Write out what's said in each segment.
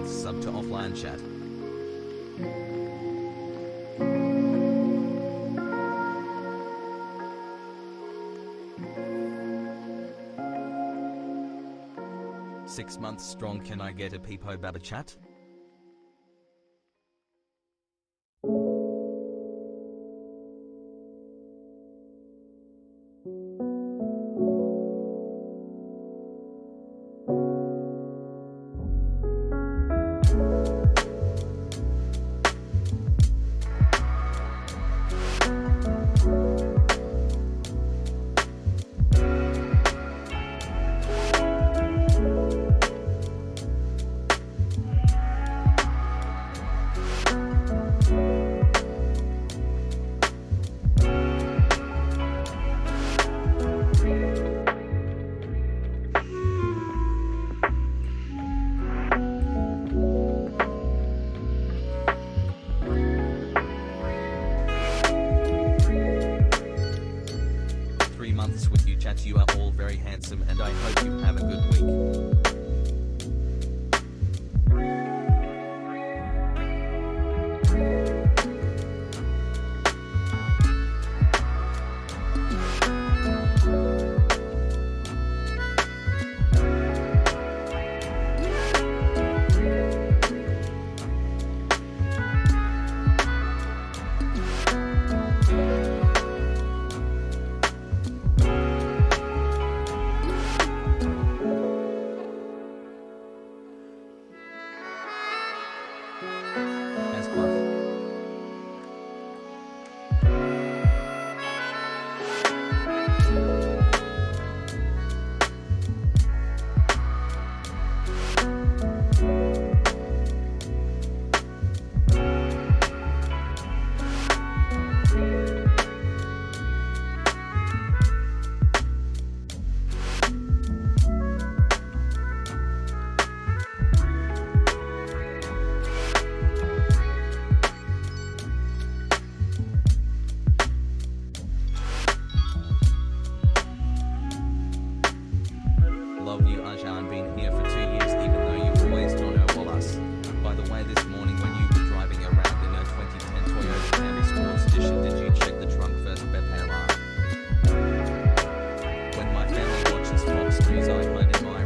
Sub to offline chat. Six months strong. Can I get a peepo baba chat? You are all very handsome and I hope you have a good week. 'cause I find it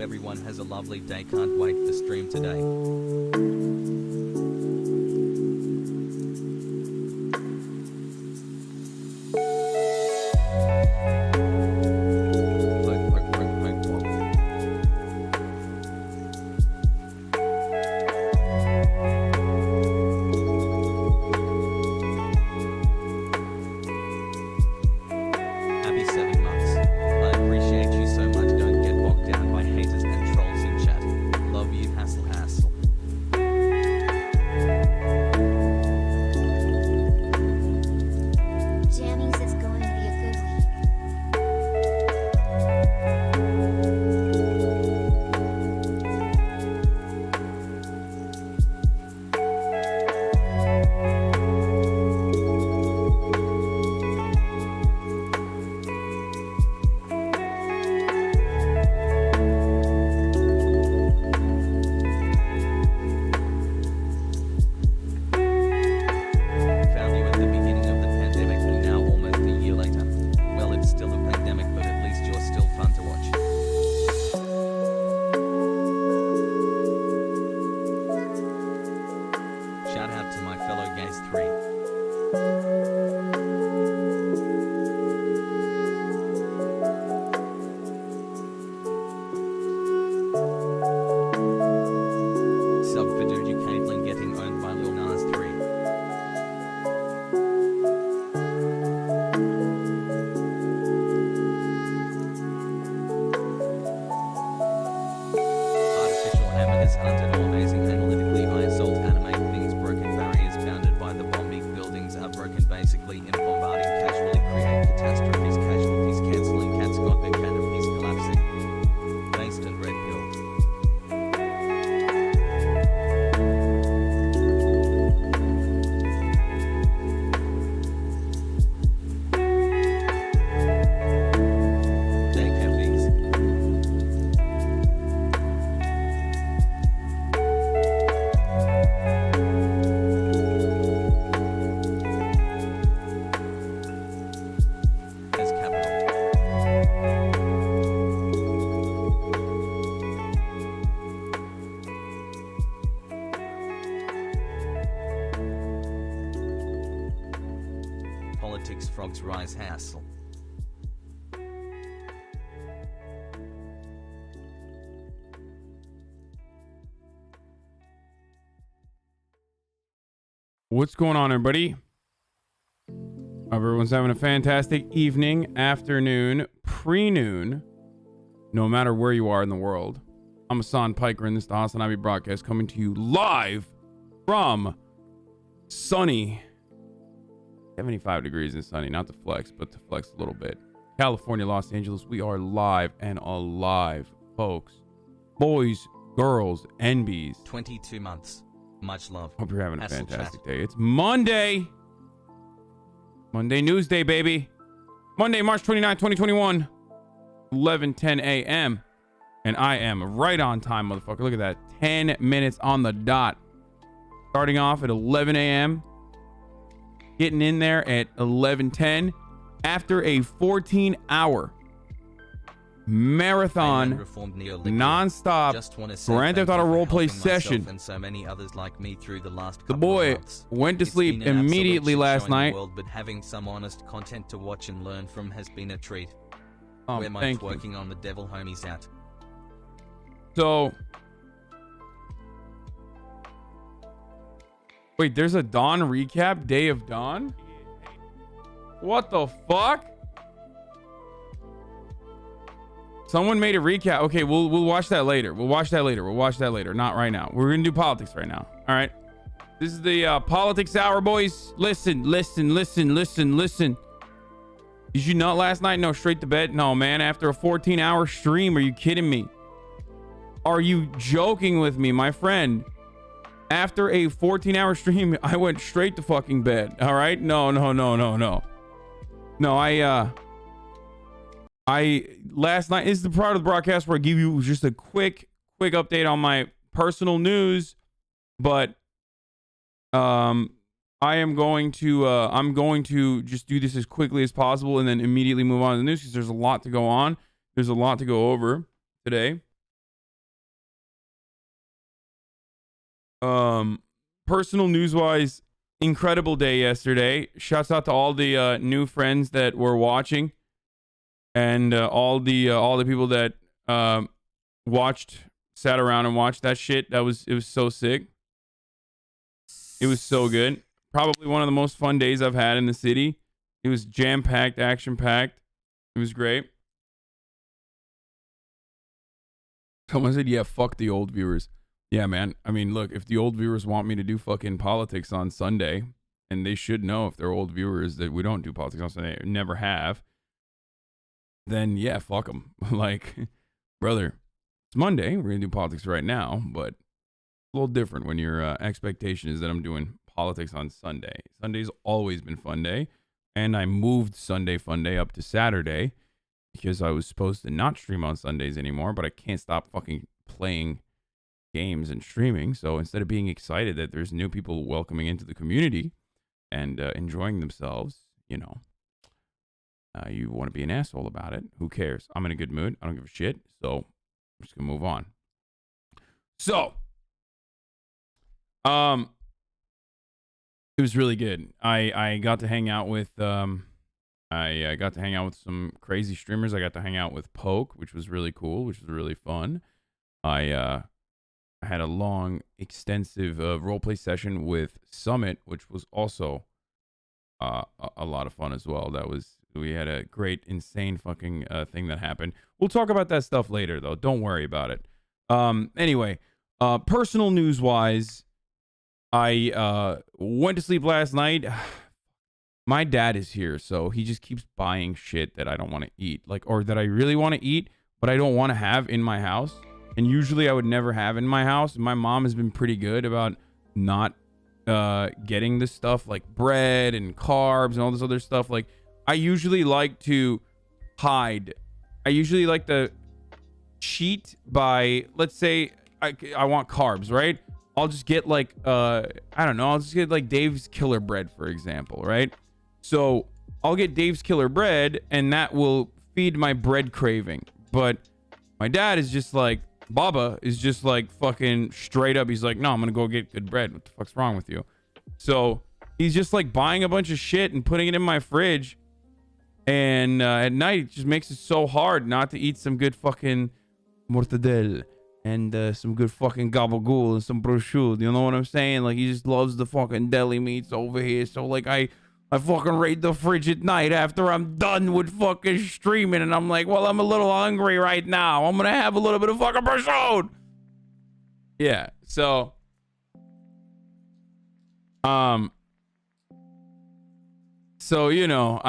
everyone has a lovely day. Can't wait for stream today. Happy 7 months. I appreciate you so much. Don't get bogged down by haters and trolls in chat. Love you, Hassel. Jammies, it's going to be a good week. Found you at the beginning of the pandemic and now almost a year later. Well, it's still a pandemic, but at least you're still fun to watch. Shout out to my fellow gays 3. Sub for Dude Kaitlin getting owned by Lil Nas 3. Artificial amateurs hunted all amazing analytically high assault animate things broken barriers bounded by the bombing buildings are broken basically in bombarding casually create catastrophes casualties cancelling cats got their canopies collapsing. Based and red pill. Take heavies. As capital. Politics frogs rise hassle. What's going on, everybody? Hope everyone's having a fantastic evening, afternoon, pre-noon, no matter where you are in the world. I'm Hasan Piker, and this is the HasanAbi broadcast coming to you live from sunny 75 degrees and sunny, not to flex, but to flex a little bit. California, Los Angeles, we are live and alive, folks. Boys, girls, NBs. 22 months. Much love. Hope you're having a Hassle fantastic chat. day. It's Monday. Monday News Day, baby. Monday, March 29, 2021. 11:10 a.m. And I am right on time, motherfucker. Look at that. 10 minutes on the dot. Starting off at 11 a.m. Getting in there at 11:10. After a 14-hour marathon, non-stop Grand Theft Auto roleplay session. And so many others like me through the last The couple boy of months. went to It's sleep been an absolute immediately shit last show in the night. world, but having some honest content to watch and learn from has been a treat. Oh, Where my thank you. working on the devil homies at. So, wait, there's a Dawn recap, Day of Dawn? What the fuck? Someone made a recap. Okay, we'll watch that later. We'll watch that later. Not right now. We're gonna do politics right now. All right. This is the politics hour, boys. Listen. Did you nut last night? No, straight to bed. No, man. After a 14-hour stream, are you kidding me? Are you joking with me, my friend? After a 14-hour stream, I went straight to fucking bed. All right? No. No, I last night is the part of the broadcast where I give you just a quick update on my personal news, but I'm going to just do this as quickly as possible and then immediately move on to the news because there's a lot to go on. There's a lot to go over today. Personal news wise, incredible day yesterday. Shouts out to all the new friends that were watching, and all the people that sat around and watched that shit. It was so sick. It was so good. Probably one of the most fun days I've had in the city. It was jam packed, action packed. It was great. Someone said, "Yeah, fuck the old viewers." Yeah, man. I mean, look, if the old viewers want me to do fucking politics on Sunday, and they should know if they're old viewers that we don't do politics on Sunday, never have, then yeah, fuck them. Like, brother, it's Monday. We're going to do politics right now, but it's a little different when your expectation is that I'm doing politics on Sunday. Sunday's always been fun day, and I moved Sunday fun day up to Saturday because I was supposed to not stream on Sundays anymore, but I can't stop fucking playing games and streaming. So instead of being excited that there's new people welcoming into the community and enjoying themselves, you know, you want to be an asshole about it. Who cares? I'm in a good mood. I don't give a shit. So I'm just gonna move on. So it was really good. I got to hang out with I got to hang out with some crazy streamers. I got to hang out with Poke, which was really cool, which was really fun. I had a long, extensive roleplay session with Summit, which was also a lot of fun as well. We had a great, insane fucking thing that happened. We'll talk about that stuff later, though. Don't worry about it. Anyway, personal news-wise, I went to sleep last night. My dad is here, so he just keeps buying shit that I don't want to eat, or that I really want to eat, but I don't want to have in my house. And usually I would never have in my house. My mom has been pretty good about not getting this stuff like bread and carbs and all this other stuff. Like, I usually like to hide. I usually like to cheat by, let's say I want carbs, right? I'll just get like, I don't know. I'll just get like Dave's Killer Bread, for example, right? So I'll get Dave's Killer Bread and that will feed my bread craving. But my dad is just like, Baba is just like fucking straight up. He's like, no, I'm going to go get good bread. What the fuck's wrong with you? So he's just like buying a bunch of shit and putting it in my fridge. And at night, it just makes it so hard not to eat some good fucking mortadelle and some good fucking gabagool and some prosciutto. You know what I'm saying? Like, he just loves the fucking deli meats over here. So like, I fucking raid the fridge at night after I'm done with fucking streaming, and I'm like, well, I'm a little hungry right now. I'm gonna have a little bit of fucking prosciutto. Yeah, so you know,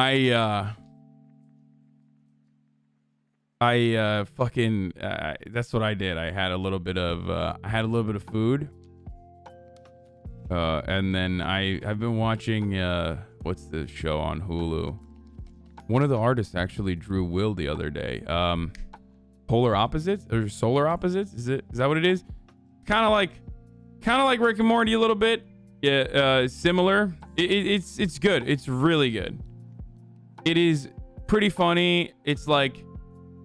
fucking that's what I did. I had a little bit of food, and then I've been watching what's the show on Hulu? One of the artists actually drew Will the other day. Polar Opposites or Solar Opposites? Is that what it is? Kind of like Rick and Morty a little bit. Yeah, similar. It's good. It's really good. It is pretty funny. It's like,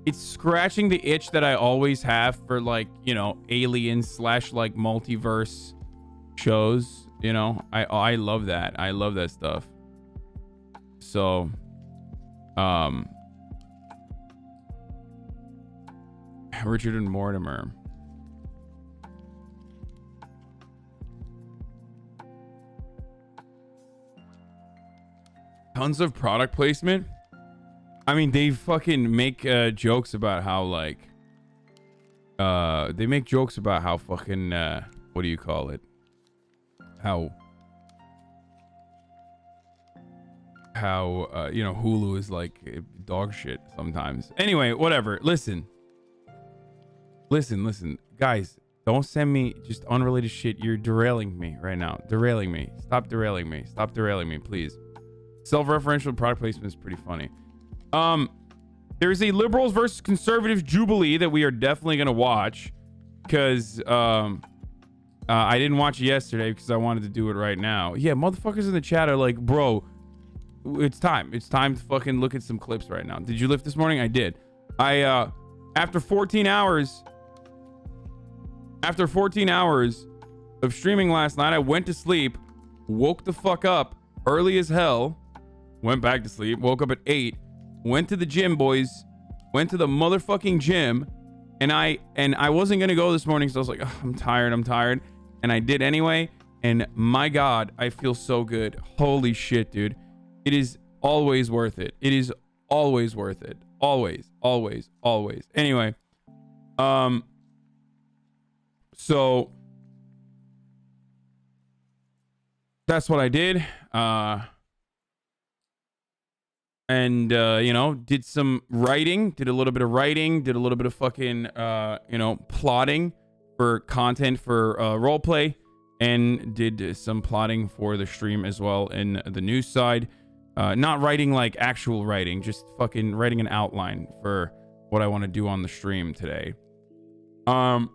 it's scratching the itch that I always have for, like, you know, aliens / like multiverse shows. You know, I love that. I love that stuff. So, Richard and Mortimer. Tons of product placement. I mean, they fucking make jokes about how, like, they make jokes about how fucking, what do you call it? How you know, Hulu is like dog shit sometimes. Anyway, whatever. Listen, guys, don't send me just unrelated shit. You're derailing me right now. Derailing me. Stop derailing me, please. Self-referential product placement is pretty funny. There's a Liberals versus Conservatives Jubilee that we are definitely gonna watch, because I didn't watch it yesterday because I wanted to do it right now. Yeah, motherfuckers in the chat are like, bro, it's time to fucking look at some clips right now. Did you lift this morning? I did. After 14 hours of streaming last night. I went to sleep, woke the fuck up early as hell, went back to sleep, woke up at 8, went to the gym, boys, went to the motherfucking gym, and I wasn't gonna go this morning, so I was like, oh, I'm tired, and I did anyway, and my God, I feel so good. Holy shit, dude. It is always worth it. It is always worth it. Always. Anyway, so that's what I did. Did some writing, did a little bit of writing, did a little bit of fucking, plotting for content for roleplay, and did some plotting for the stream as well in the news side. Not writing like actual writing, just fucking writing an outline for what I want to do on the stream today. All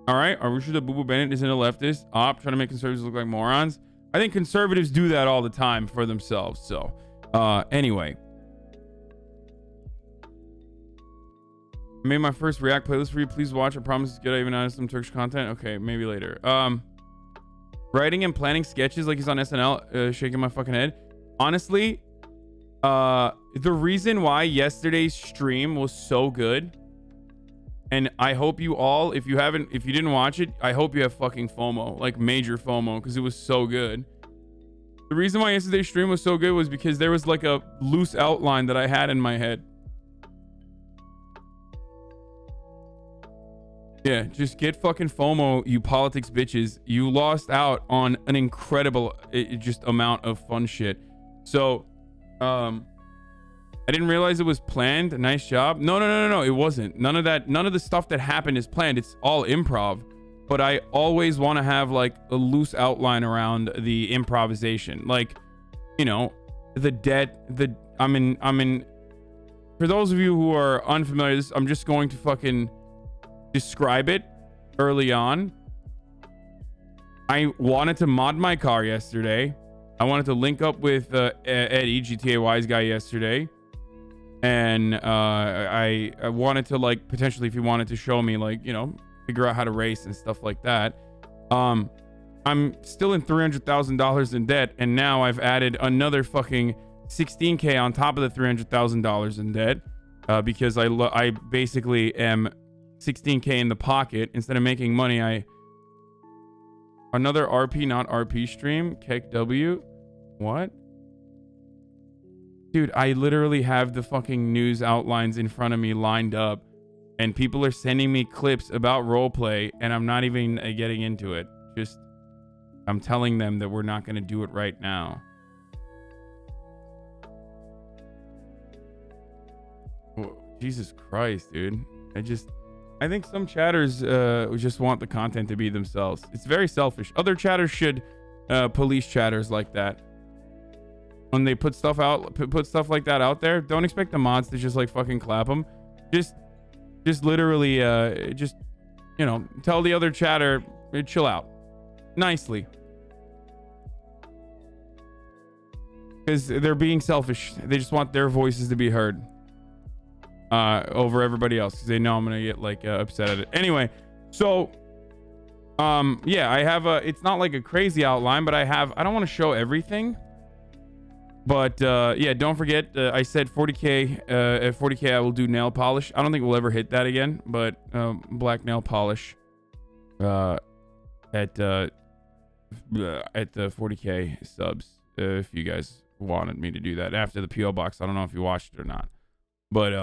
right. Are we sure that Boo Boo Bennett isn't a leftist? Trying to make conservatives look like morons. I think conservatives do that all the time for themselves. So, anyway. I made my first React playlist for you. Please watch. I promise it's good. I even added some Turkish content. Okay, maybe later. Writing and planning sketches like he's on SNL, shaking my fucking head. Honestly, the reason why yesterday's stream was so good, and I hope you all, if you didn't watch it, I hope you have fucking FOMO, like major FOMO, because it was so good. The reason why yesterday's stream was so good was because there was like a loose outline that I had in my head. Yeah, just get fucking FOMO, you politics bitches. You lost out on an incredible just amount of fun shit. So, I didn't realize it was planned. Nice job. No, it wasn't. None of the stuff that happened is planned. It's all improv. But I always want to have like a loose outline around the improvisation. Like, for those of you who are unfamiliar, I'm just going to fucking describe it early on. I wanted to mod my car yesterday. I wanted to link up with Eddie, GTA Wise guy, yesterday, and I wanted to, like, potentially, if he wanted to show me, like, figure out how to race and stuff like that. I'm still in $300,000 in debt, and now I've added another fucking $16K on top of the $300,000 in debt, because I basically am $16K in the pocket. Instead of making money, another RP not RP stream. Keck W. What? Dude, I literally have the fucking news outlines in front of me lined up, and people are sending me clips about roleplay, and I'm not even getting into it. Just, I'm telling them that we're not going to do it right now. Oh, Jesus Christ, dude. I think some chatters just want the content to be themselves. It's very selfish. Other chatters should police chatters like that. When they put stuff like that out there, don't expect the mods to just like fucking clap them. Just literally tell the other chatter, chill out nicely, because they're being selfish. They just want their voices to be heard over everybody else, because they know I'm gonna get like upset at it. Anyway, so yeah, I have it's not like a crazy outline, but I don't want to show everything. But yeah, don't forget, I said 40K. At 40K, I will do nail polish. I don't think we'll ever hit that again, but black nail polish at the 40K subs. If you guys wanted me to do that after the PO box, I don't know if you watched it or not. But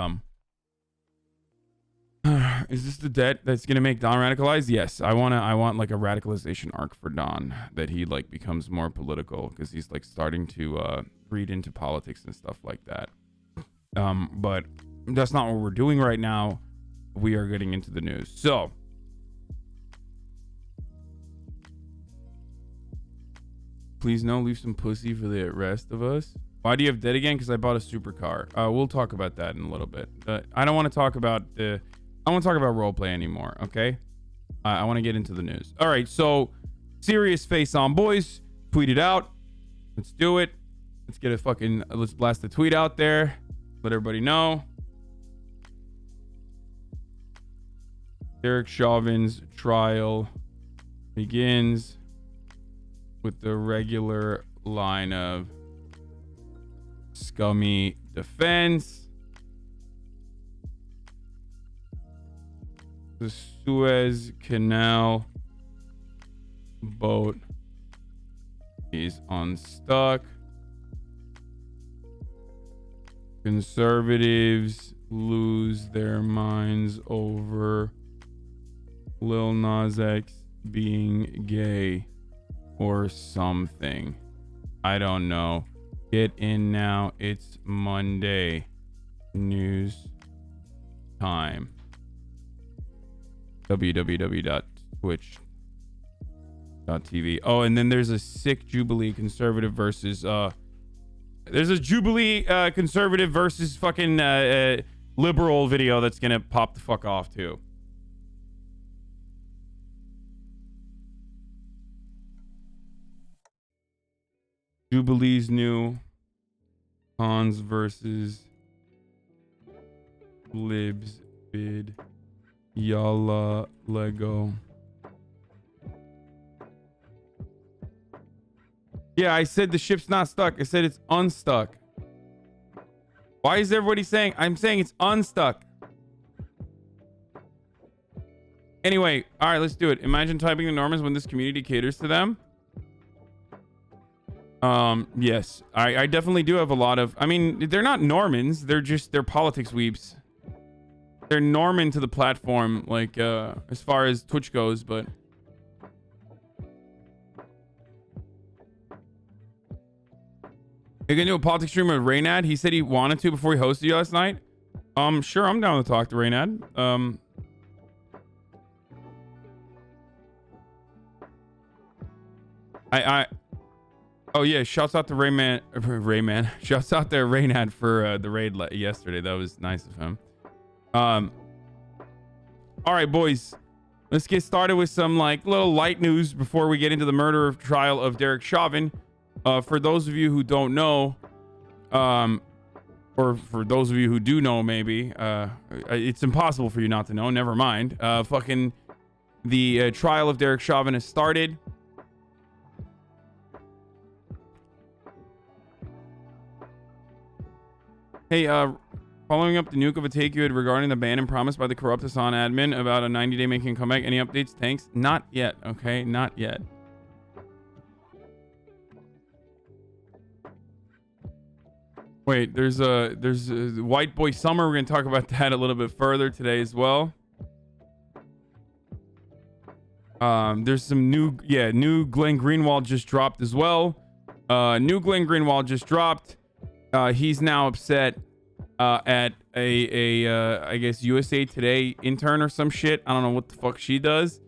is this the debt that's gonna make Don radicalized? Yes, I want like a radicalization arc for Don, that he like becomes more political, because he's like starting to read into politics and stuff like that. But that's not what we're doing right now. We are getting into the news. So please no, leave some pussy for the rest of us. Why do you have debt again? Because I bought a supercar. We'll talk about that in a little bit. I don't want to talk about roleplay anymore. Okay. I want to get into the news. All right. So serious face on, boys. Tweet it out. Let's do it. Let's blast the tweet out there. Let everybody know. Derek Chauvin's trial begins with the regular line of scummy defense. The Suez Canal boat is unstuck. Conservatives lose their minds over Lil Nas X being gay or something. I don't know. Get in now. It's Monday. News time. www.twitch.tv. Oh, and then there's a sick Jubilee conservative versus there's a Jubilee conservative versus fucking liberal video that's gonna pop the fuck off too. Jubilee's new Cons versus Libs bid. Yalla Lego. Yeah, I said the ship's not stuck. I said it's unstuck. Why is everybody saying? I'm saying it's unstuck. Anyway, all right, let's do it. Imagine typing the Normans when this community caters to them. Yes, I definitely do have a lot of. I mean, they're not Normans. They're politics weeps. They're Norman to the platform, like as far as Twitch goes, but. You're gonna do a politics stream with Raynad? He said he wanted to before he hosted you last night. Sure, I'm down to talk to Raynad. Oh yeah, shouts out to Rayman. Shouts out to Raynad for the raid yesterday. That was nice of him. All right, boys, let's get started with some like little light news before we get into the murder trial of Derek Chauvin. For those of you who don't know, or for those of you who do know, maybe it's impossible for you not to know. Never mind. Fucking the trial of Derek Chauvin has started. Hey, following up the nuke of a take you had regarding the ban and promise by the corrupt Hasan admin about a 90-day making a comeback. Any updates? Thanks. Not yet. Okay, not yet. Wait, there's a White Boy Summer. We're gonna talk about that a little bit further today as well. There's some new Glenn Greenwald just dropped as well. New Glenn Greenwald just dropped. He's now upset at I guess USA Today intern or some shit. I don't know what the fuck she does.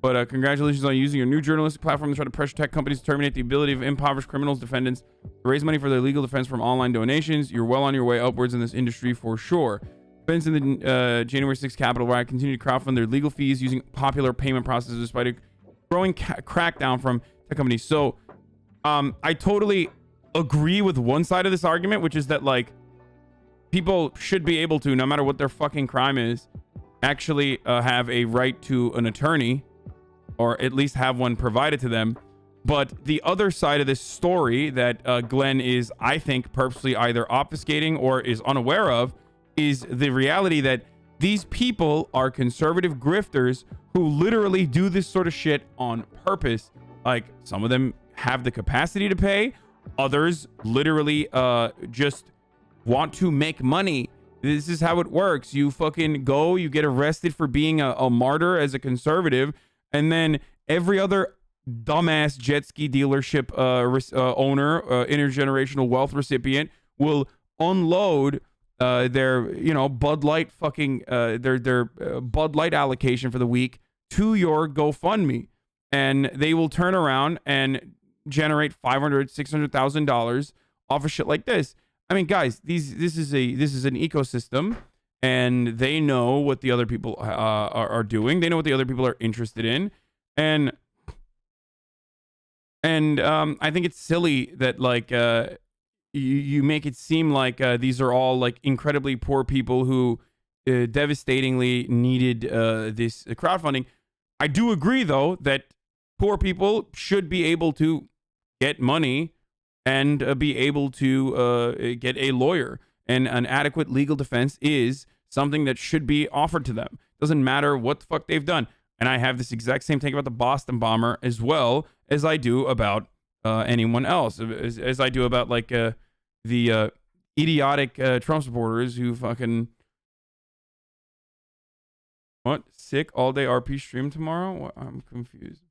But congratulations on using your new journalistic platform to try to pressure tech companies to terminate the ability of impoverished criminals defendants to raise money for their legal defense from online donations. You're well on your way upwards in this industry for sure. Defendants in the January 6th Capitol riot continue to crowdfund their legal fees using popular payment processes despite a growing crackdown from tech companies. So I totally agree with one side of this argument, which is that like people should be able to, no matter what their fucking crime is, actually have a right to an attorney, or at least have one provided to them. But the other side of this story that Glenn is, I think, purposely either obfuscating or is unaware of is the reality that these people are conservative grifters who literally do this sort of shit on purpose. Like, some of them have the capacity to pay. Others literally just want to make money. This is how it works. You fucking go, you get arrested for being a martyr as a conservative, and then every other dumbass jet ski dealership owner, intergenerational wealth recipient will unload their, you know, Bud Light fucking their Bud Light allocation for the week to your GoFundMe, and they will turn around and generate $500,000-$600,000 off of shit like this. I mean, guys, this is an ecosystem, and they know what the other people are doing. They know what the other people are interested in, and I think it's silly that like you make it seem like these are all like incredibly poor people who devastatingly needed this crowdfunding. I do agree though that poor people should be able to get money and be able to get a lawyer. And an adequate legal defense is something that should be offered to them. Doesn't matter what the fuck they've done. And I have this exact same thing about the Boston bomber as well as I do about anyone else. As I do about like the idiotic Trump supporters who fucking... What? Sick all-day RP stream tomorrow? What? I'm confused.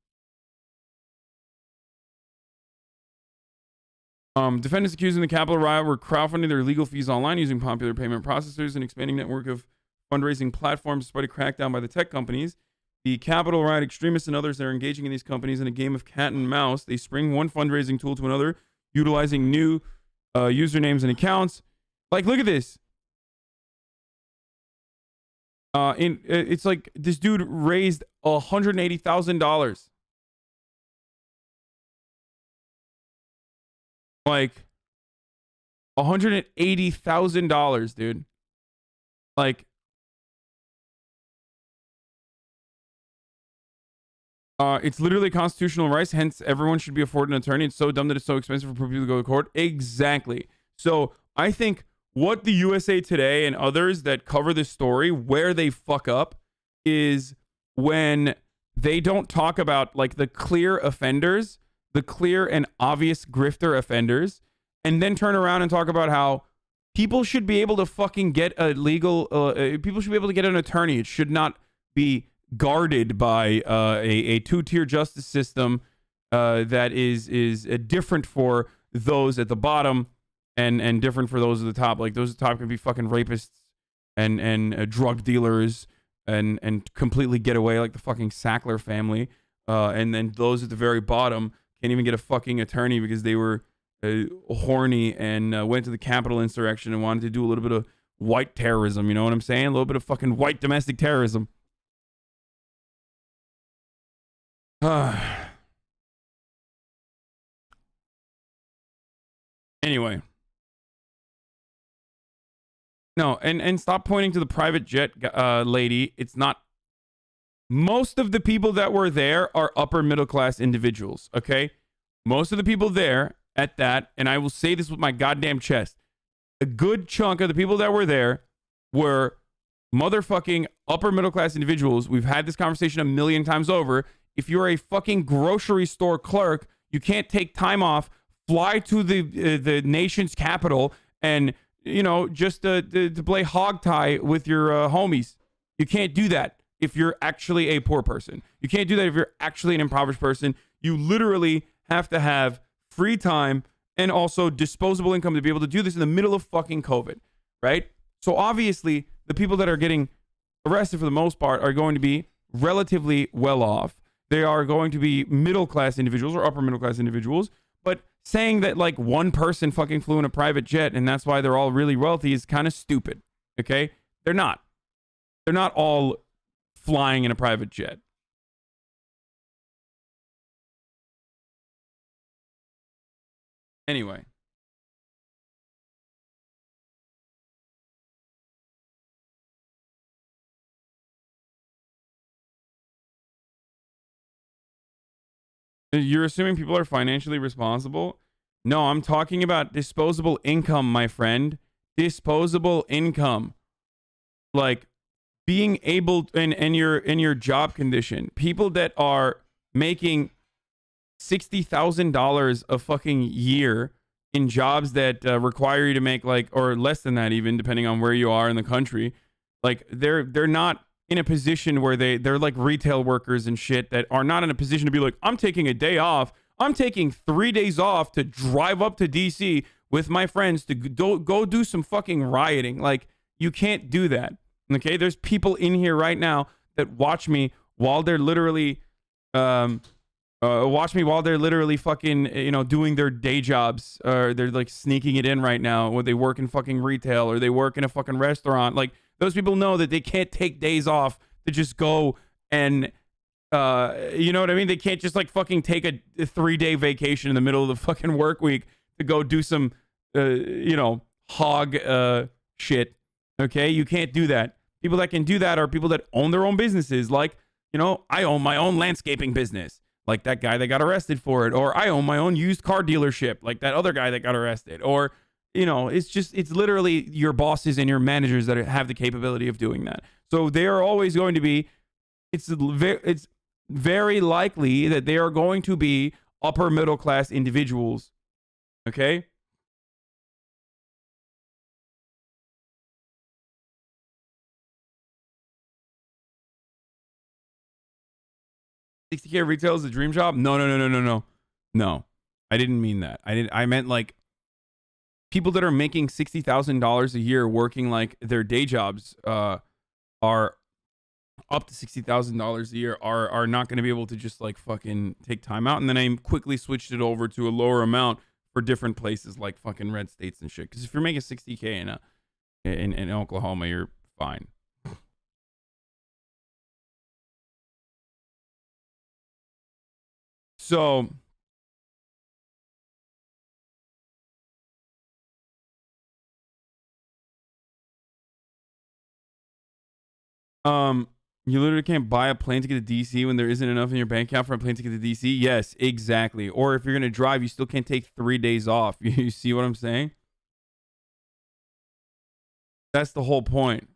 Defendants accused in the Capitol riot were crowdfunding their legal fees online using popular payment processors and expanding network of fundraising platforms despite a crackdown by the tech companies. The Capitol riot extremists and others that are engaging in these companies in a game of cat and mouse. They spring one fundraising tool to another, utilizing new usernames and accounts. Like, look at this. It's like this dude raised $180,000. Like $180,000, dude. Like, it's literally constitutional rights. Hence, everyone should be afforded an attorney. It's so dumb that it's so expensive for people to go to court. Exactly. So I think what the USA Today and others that cover this story, where they fuck up is when they don't talk about like the clear offenders, the clear and obvious grifter offenders, and then turn around and talk about how people should be able to fucking get a legal, people should be able to get an attorney. It should not be guarded by a two-tier justice system that is different for those at the bottom and different for those at the top. Like those at the top can be fucking rapists and drug dealers and completely get away like the fucking Sackler family. And then those at the very bottom can't even get a fucking attorney because they were horny and went to the Capitol insurrection and wanted to do a little bit of white terrorism. You know what I'm saying? A little bit of fucking white domestic terrorism. Anyway. No, and stop pointing to the private jet lady. It's not. Most of the people that were there are upper middle class individuals, okay? Most of the people there at that, and I will say this with my goddamn chest, a good chunk of the people that were there were motherfucking upper middle class individuals. We've had this conversation a million times over. If you're a fucking grocery store clerk, you can't take time off, fly to the nation's capital, and you know just to play hog tie with your homies. You can't do that if you're actually a poor person. You can't do that if you're actually an impoverished person. You literally have to have free time and also disposable income to be able to do this in the middle of fucking COVID, right? So obviously, the people that are getting arrested for the most part are going to be relatively well off. They are going to be middle class individuals or upper middle class individuals. But saying that like one person fucking flew in a private jet and that's why they're all really wealthy is kind of stupid. Okay? They're not. They're not all flying in a private jet. Anyway. You're assuming people are financially responsible? No, I'm talking about disposable income, my friend. Disposable income. Like being able in your job condition. People that are making $60,000 a fucking year in jobs that require you to make like, or less than that even, depending on where you are in the country. Like they're not in a position where they're like retail workers and shit that are not in a position to be like, I'm taking a day off. I'm taking 3 days off to drive up to DC with my friends to go do some fucking rioting. Like you can't do that. Okay. There's people in here right now that watch me while they're literally, fucking, you know, doing their day jobs, or they're like sneaking it in right now, or they work in fucking retail, or they work in a fucking restaurant. Like those people know that they can't take days off to just go and, you know what I mean? They can't just like fucking take a 3-day vacation in the middle of the fucking work week to go do some, you know, hog shit. Okay, you can't do that. People that can do that are people that own their own businesses. Like, you know, I own my own landscaping business. like that guy that got arrested for it, or I own my own used car dealership, like that other guy that got arrested, or it's literally your bosses and your managers that have the capability of doing that. So they are always going to be, it's very likely that they are going to be upper middle class individuals. Okay? $60K retail is a dream job? No. I didn't mean that. I meant like people that are making $60,000 a year working like their day jobs are up to $60,000 a year are not going to be able to just like fucking take time out. And then I quickly switched it over to a lower amount for different places like fucking red states and shit. Because if you're making $60K in Oklahoma, you're fine. So you literally can't buy a plane ticket to DC when there isn't enough in your bank account for a plane ticket to DC. Yes, exactly. Or if you're going to drive, you still can't take 3 days off. You see what I'm saying? That's the whole point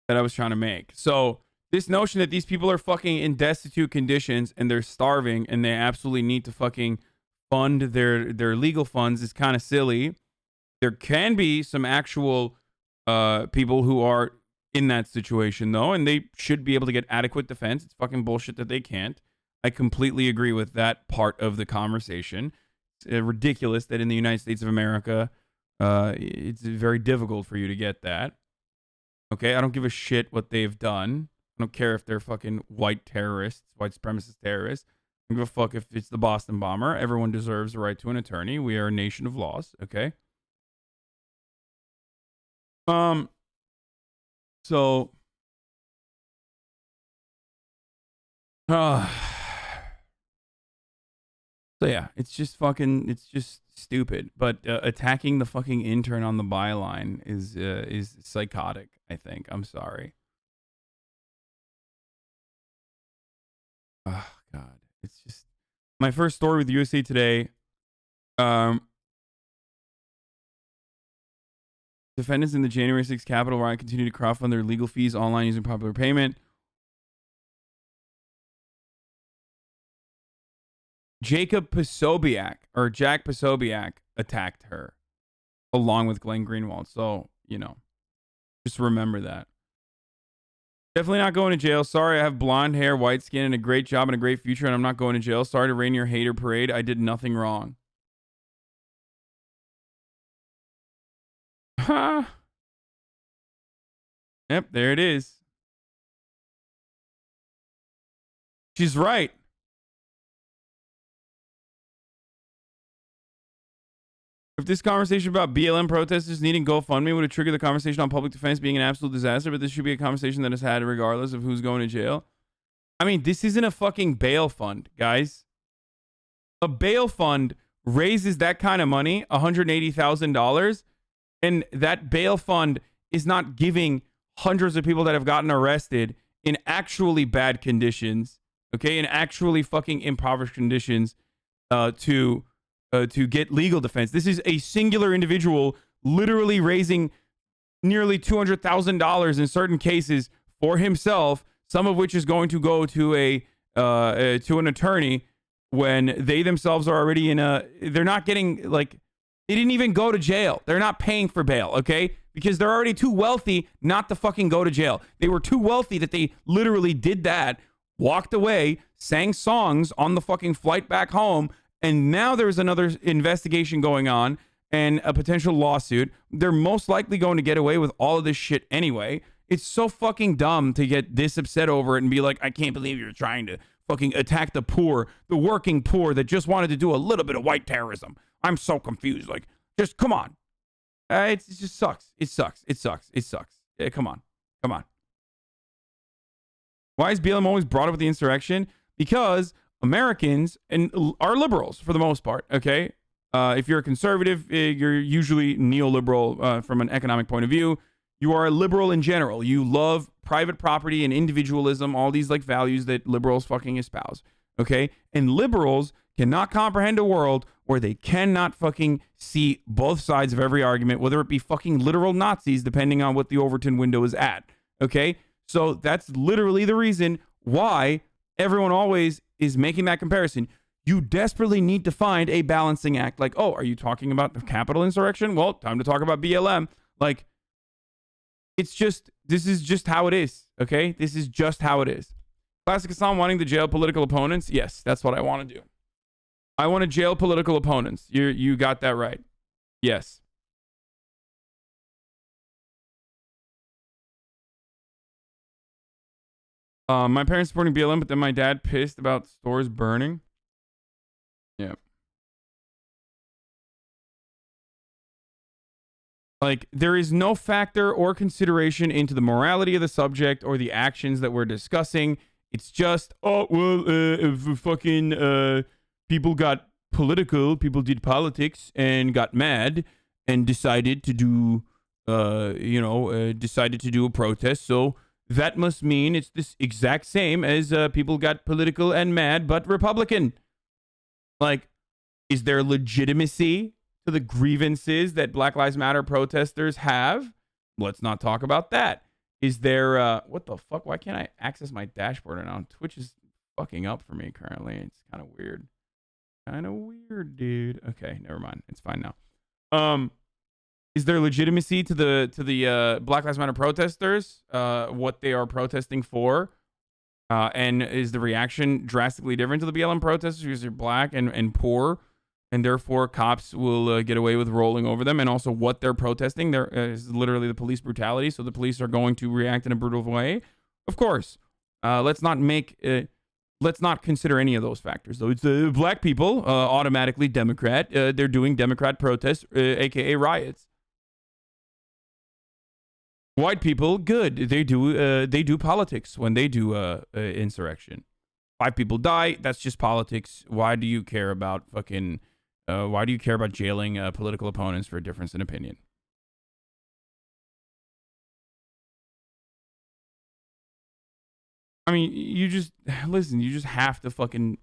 that I was trying to make. So this notion that these people are fucking in destitute conditions and they're starving and they absolutely need to fucking fund their legal funds is kind of silly. There can be some actual people who are in that situation though, and they should be able to get adequate defense. It's fucking bullshit that they can't. I completely agree with that part of the conversation. It's ridiculous that in the United States of America, it's very difficult for you to get that. Okay, I don't give a shit what they've done. I don't care if they're fucking white terrorists, white supremacist terrorists. I don't give a fuck if it's the Boston bomber. Everyone deserves the right to an attorney. We are a nation of laws, okay? So yeah, it's just stupid. But attacking the fucking intern on the byline is psychotic, I think. I'm sorry. Oh God, it's just my first story with USA Today. Defendants in the January 6th Capitol riot continue to crowdfund their legal fees online using popular payment. Jack Posobiec attacked her along with Glenn Greenwald. So, just remember that. Definitely not going to jail. Sorry, I have blonde hair, white skin, and a great job and a great future, and I'm not going to jail. Sorry to rain your hater parade. I did nothing wrong. Huh. Yep, there it is. She's right. If this conversation about BLM protesters needing GoFundMe would have triggered the conversation on public defense being an absolute disaster, but this should be a conversation that is had regardless of who's going to jail. I mean, this isn't a fucking bail fund, guys. A bail fund raises that kind of money, $180,000, and that bail fund is not giving hundreds of people that have gotten arrested in actually bad conditions, okay, in actually fucking impoverished conditions, to get legal defense. This is a singular individual literally raising nearly $200,000 in certain cases for himself, some of which is going to go to an attorney when they themselves are already they're not getting, like, they didn't even go to jail. They're not paying for bail, okay? Because they're already too wealthy not to fucking go to jail. They were too wealthy that they literally did that, walked away, sang songs on the fucking flight back home, and now there's another investigation going on and a potential lawsuit. They're most likely going to get away with all of this shit anyway. It's so fucking dumb to get this upset over it and be like, I can't believe you're trying to fucking attack the poor, the working poor that just wanted to do a little bit of white terrorism. I'm so confused. Like, just come on. It just sucks. It sucks. Come on. Why is BLM always brought up with the insurrection? Because Americans are liberals for the most part, okay? If you're a conservative, you're usually neoliberal from an economic point of view. You are a liberal in general. You love private property and individualism, all these like values that liberals fucking espouse. Okay. And liberals cannot comprehend a world where they cannot fucking see both sides of every argument, whether it be fucking literal Nazis, depending on what the Overton window is at. Okay. So that's literally the reason why everyone always is making that comparison. You desperately need to find a balancing act. Like, oh, are you talking about the Capitol insurrection? Well, time to talk about BLM. Like, it's just, this is just how it is. Okay. This is just how it is. Classic Hasan wanting to jail political opponents. Yes, that's what I want to do. I want to jail political opponents. You got that right. Yes. My parents supporting BLM, but then my dad pissed about stores burning. Yeah. Like, there is no factor or consideration into the morality of the subject or the actions that we're discussing. It's just, oh, well, if fucking people got political, people did politics and got mad and decided to do, decided to do a protest. So that must mean it's this exact same as people got political and mad, but Republican. Like, is there legitimacy to the grievances that Black Lives Matter protesters have? Let's not talk about that. Is there, what the fuck? Why can't I access my dashboard right now? Twitch is fucking up for me currently. It's kind of weird. Kind of weird, dude. Okay, never mind. It's fine now. Is there legitimacy to the Black Lives Matter protesters? What they are protesting for? And is the reaction drastically different to the BLM protesters because they're black and poor, and therefore cops will get away with rolling over them? And also what they're protesting there is literally the police brutality, so the police are going to react in a brutal way. Of course. Let's not consider any of those factors, though. It's black people automatically Democrat. They're doing Democrat protests, aka riots. White people, good. They do politics when they do insurrection. 5 people die. That's just politics. Why do you care about fucking? Why do you care about jailing political opponents for a difference in opinion? I mean, you just listen. You just have to fucking.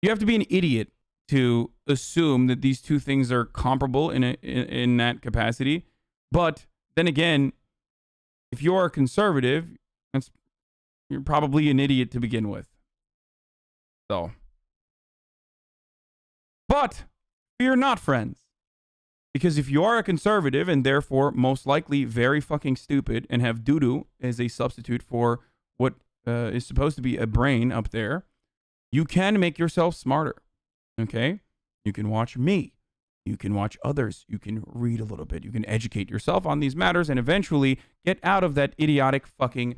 You have to be an idiot to assume that these two things are comparable in that capacity. But then again, if you're a conservative, you're probably an idiot to begin with. So, but fear not, friends, because if you are a conservative and therefore most likely very fucking stupid and have doo-doo as a substitute for what is supposed to be a brain up there, you can make yourself smarter. Okay? You can watch me. You can watch others. You can read a little bit. You can educate yourself on these matters and eventually get out of that idiotic fucking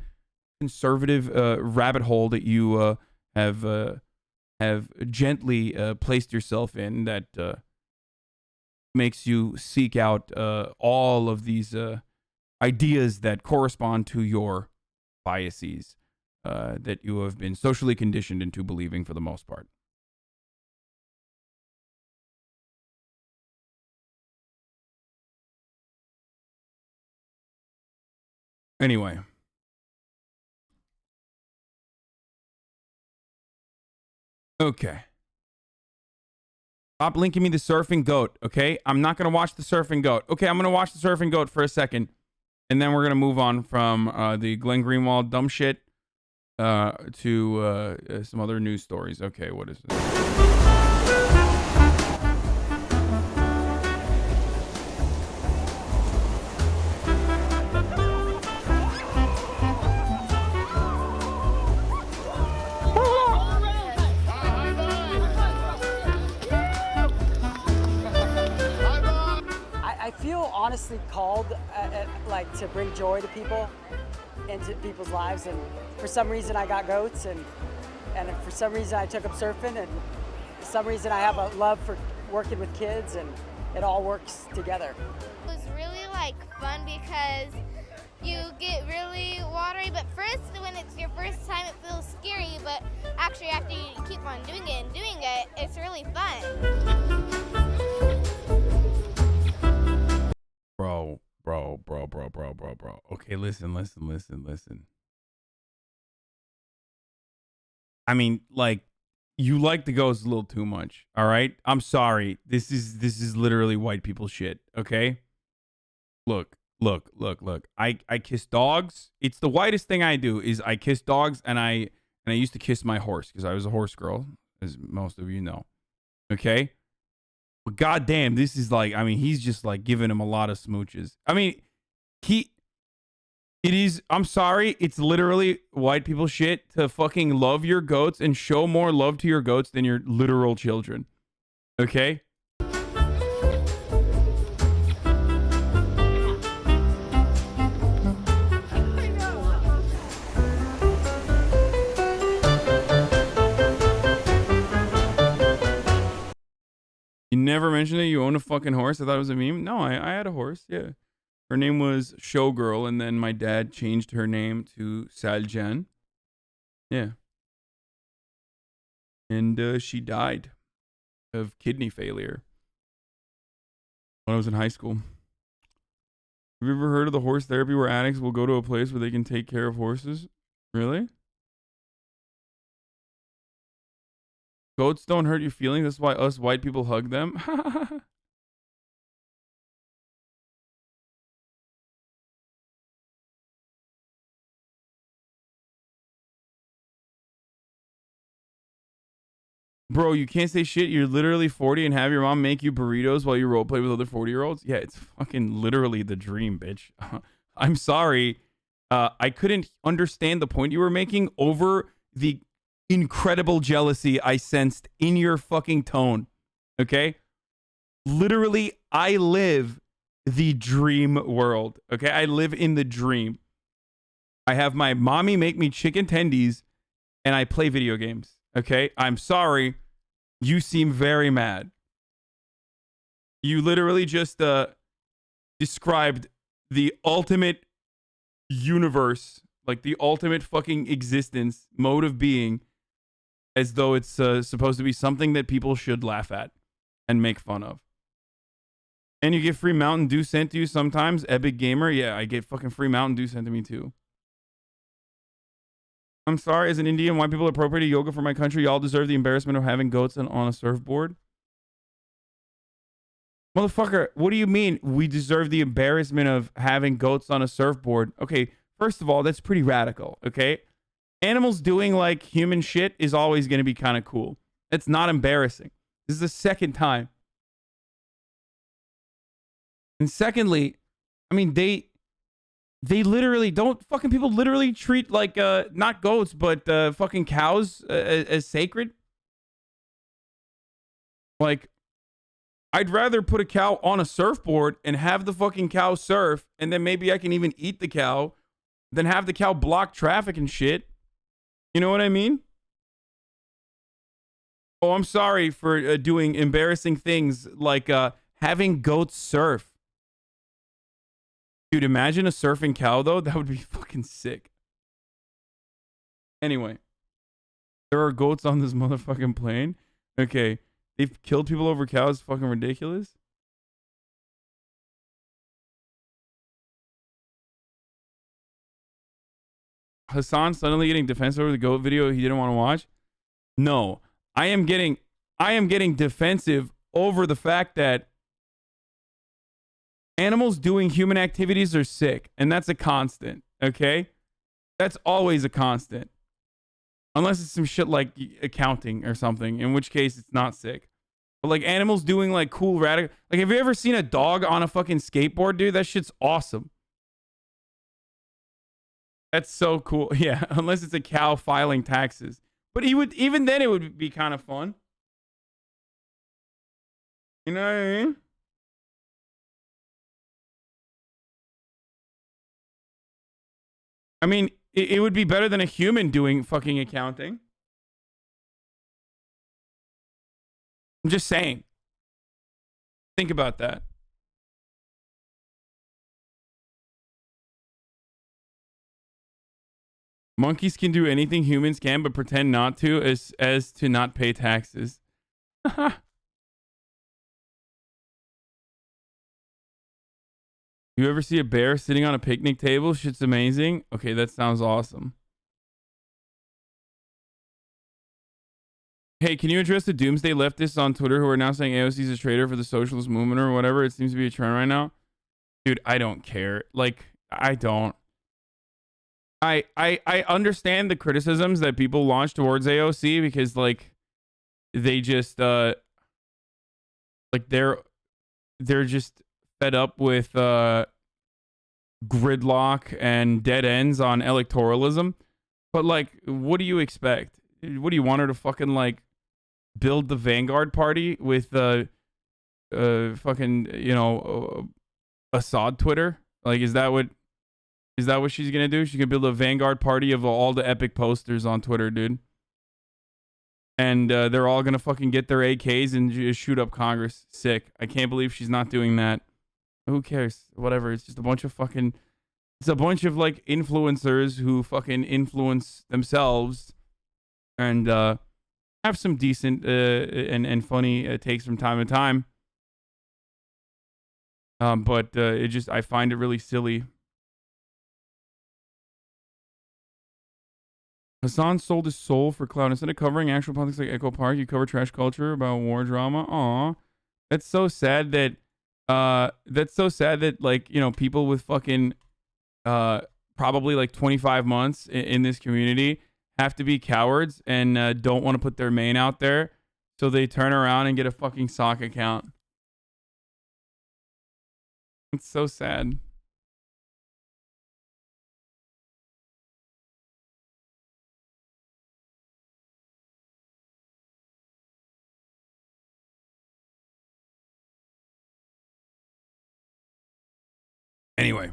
conservative rabbit hole that you have gently placed yourself in that makes you seek out all of these ideas that correspond to your biases that you have been socially conditioned into believing for the most part. Anyway. Okay. Stop linking me the surfing goat, okay? I'm not going to watch the surfing goat. Okay, I'm going to watch the surfing goat for a second. And then we're going to move on from the Glenn Greenwald dumb shit to some other news stories. Okay, what is this? Honestly called like to bring joy to people into people's lives, and for some reason I got goats, and for some reason I took up surfing, and for some reason I have a love for working with kids, and it all works together. It was really like fun because you get really watery, but first when it's your first time it feels scary, but actually after you keep on doing it, it's really fun. Bro. Okay, listen. I mean, like, you like the goats a little too much. All right. I'm sorry. This is literally white people shit. Okay. Look. I kiss dogs. It's the whitest thing I do is I kiss dogs, and I used to kiss my horse because I was a horse girl, as most of you know. Okay. But goddamn, this is like, I mean, he's just like giving him a lot of smooches. I mean, I'm sorry, it's literally white people shit to fucking love your goats and show more love to your goats than your literal children. Okay? You never mentioned that you own a fucking horse? I thought it was a meme. No, I had a horse, yeah. Her name was Showgirl, and then my dad changed her name to Saljan. Yeah. And she died of kidney failure when I was in high school. Have you ever heard of the horse therapy where addicts will go to a place where they can take care of horses? Really? Goats don't hurt your feelings. That's why us white people hug them. Bro, you can't say shit. You're literally 40 and have your mom make you burritos while you roleplay with other 40-year-olds? Yeah, it's fucking literally the dream, bitch. I'm sorry. I couldn't understand the point you were making over the incredible jealousy I sensed in your fucking tone. Okay? Literally, I live the dream world. Okay? I live in the dream. I have my mommy make me chicken tendies and I play video games. Okay? I'm sorry. You seem very mad. You literally just described the ultimate universe, like the ultimate fucking existence, mode of being, as though it's supposed to be something that people should laugh at and make fun of. And you get free Mountain Dew sent to you sometimes. Epic Gamer. Yeah, I get fucking free Mountain Dew sent to me too. I'm sorry, as an Indian, white people appropriated yoga for my country. Y'all deserve the embarrassment of having goats on a surfboard. Motherfucker, what do you mean we deserve the embarrassment of having goats on a surfboard? Okay, first of all, that's pretty radical, okay? Animals doing like human shit is always going to be kind of cool. It's not embarrassing. This is the second time. And secondly, I mean, they literally don't fucking people literally treat like not goats but fucking cows as sacred. Like, I'd rather put a cow on a surfboard and have the fucking cow surf, and then maybe I can even eat the cow, than have the cow block traffic and shit. You know what I mean? Oh, I'm sorry for doing embarrassing things like having goats surf. Dude, imagine a surfing cow, though. That would be fucking sick. Anyway. There are goats on this motherfucking plane. Okay. They've killed people over cows. Fucking ridiculous. Hasan suddenly getting defensive over the goat video he didn't want to watch. No. I am getting defensive over the fact that animals doing human activities are sick, and that's a constant, okay? That's always a constant. Unless it's some shit like accounting or something, in which case it's not sick. But like animals doing like cool radical... Like, have you ever seen a dog on a fucking skateboard, dude? That shit's awesome. That's so cool. Yeah, unless it's a cow filing taxes. But even then it would be kind of fun. You know what I mean? I mean, it would be better than a human doing fucking accounting. I'm just saying. Think about that. Monkeys can do anything humans can, but pretend not to, as to not pay taxes. You ever see a bear sitting on a picnic table? Shit's amazing. Okay, that sounds awesome. Hey, can you address the doomsday leftists on Twitter who are now saying AOC is a traitor for the socialist movement or whatever? It seems to be a trend right now. Dude, I don't care. Like, I don't. I understand the criticisms that people launch towards AOC because, like, they just, like, they're just fed up with gridlock and dead ends on electoralism. But, like, what do you expect? What do you want her to fucking, like, build the Vanguard Party with fucking, you know, Assad Twitter? Like, is that what she's gonna do? She's gonna build a Vanguard Party of all the epic posters on Twitter, dude. And they're all gonna fucking get their AKs and just shoot up Congress. Sick. I can't believe she's not doing that. Who cares? Whatever. It's just a bunch of fucking... It's a bunch of, like, influencers who fucking influence themselves and have some decent and funny takes from time to time. But it just... I find it really silly. Hasan sold his soul for clout. Instead of covering actual politics like Echo Park, you cover trash culture about war drama. Aw. That's so sad that... like, you know, people with fucking... probably like 25 months in this community have to be cowards and don't want to put their main out there, so they turn around and get a fucking sock account. It's so sad. Anyway.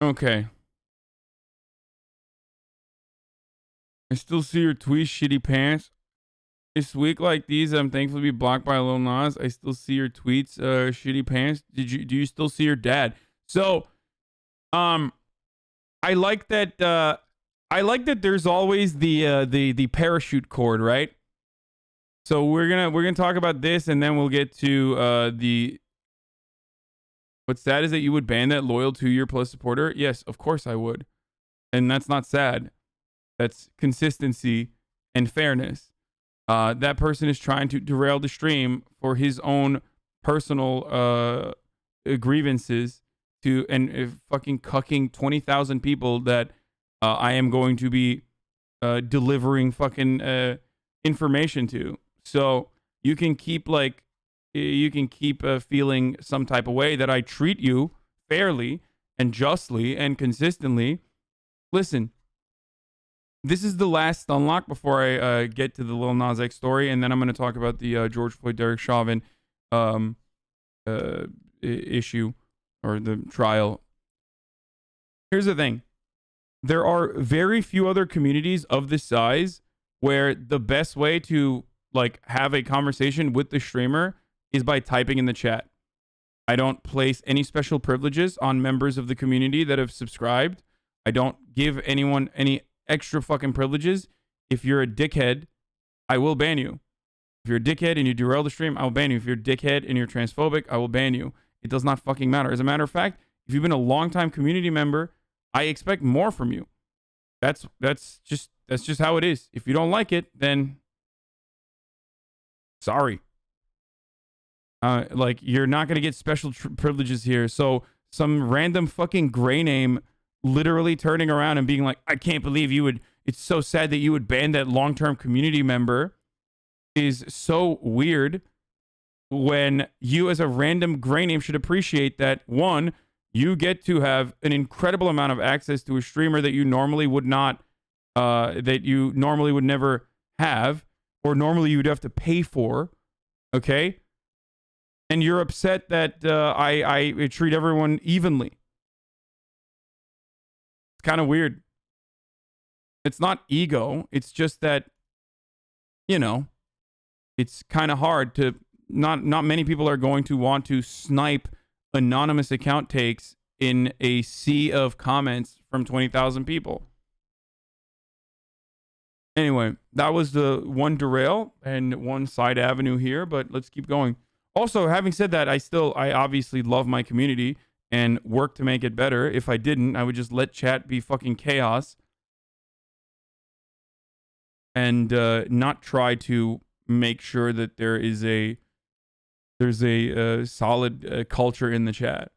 Okay. I still see your tweets, shitty pants. This week like these, I'm thankful to be blocked by Lil Nas. I still see your tweets, shitty pants. Do you still see your dad? So, I like that. I like that. There's always the parachute cord, right? So we're gonna talk about this, and then we'll get to the. What's sad is that you would ban that loyal 2-year plus supporter. Yes, of course I would, and that's not sad. That's consistency and fairness. That person is trying to derail the stream for his own personal grievances and fucking cucking 20,000 people that I am going to be delivering fucking information to. So you can keep feeling some type of way that I treat you fairly and justly and consistently. Listen. This is the last unlock before I get to the Lil Nas X story, and then I'm going to talk about the George Floyd, Derek Chauvin issue or the trial. Here's the thing. There are very few other communities of this size where the best way to like have a conversation with the streamer is by typing in the chat. I don't place any special privileges on members of the community that have subscribed. I don't give anyone any extra fucking privileges. If you're a dickhead, I will ban you. If you're a dickhead and you derail the stream, I will ban you. If you're a dickhead and you're transphobic, I will ban you. It does not fucking matter. As a matter of fact, if you've been a longtime community member, I expect more from you. That's just how it is. If you don't like it, then sorry. Like, you're not gonna get special privileges here. So some random fucking gray name literally turning around and being like, I can't believe you would, it's so sad that you would ban that long-term community member, is so weird, when you as a random gray name should appreciate that, one, you get to have an incredible amount of access to a streamer that you normally would not, that you normally would never have, or normally you'd have to pay for, okay? And you're upset that I treat everyone evenly. Kind of weird. It's not ego. It's just that, you know, it's kind of hard to not many people are going to want to snipe anonymous account takes in a sea of comments from 20,000 people. Anyway, that was the one derail and one side avenue here, but let's keep going. Also, having said that, I obviously love my community, and work to make it better. If I didn't, I would just let chat be fucking chaos and not try to make sure that there's a solid culture in the chat.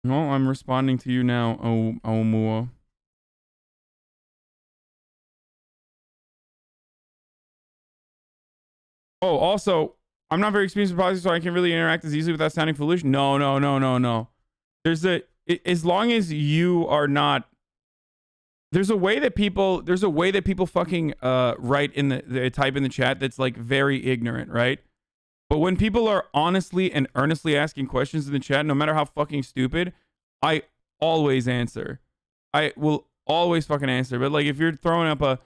Well, I'm responding to you now, Oumuo. Oh, also, I'm not very experienced in politics, so I can really interact as easily without sounding foolish. No. As long as you are not, there's a way that people fucking write in the type in the chat that's like very ignorant, right? But when people are honestly and earnestly asking questions in the chat, no matter how fucking stupid, I always answer. I will always fucking answer. But like if you're throwing up a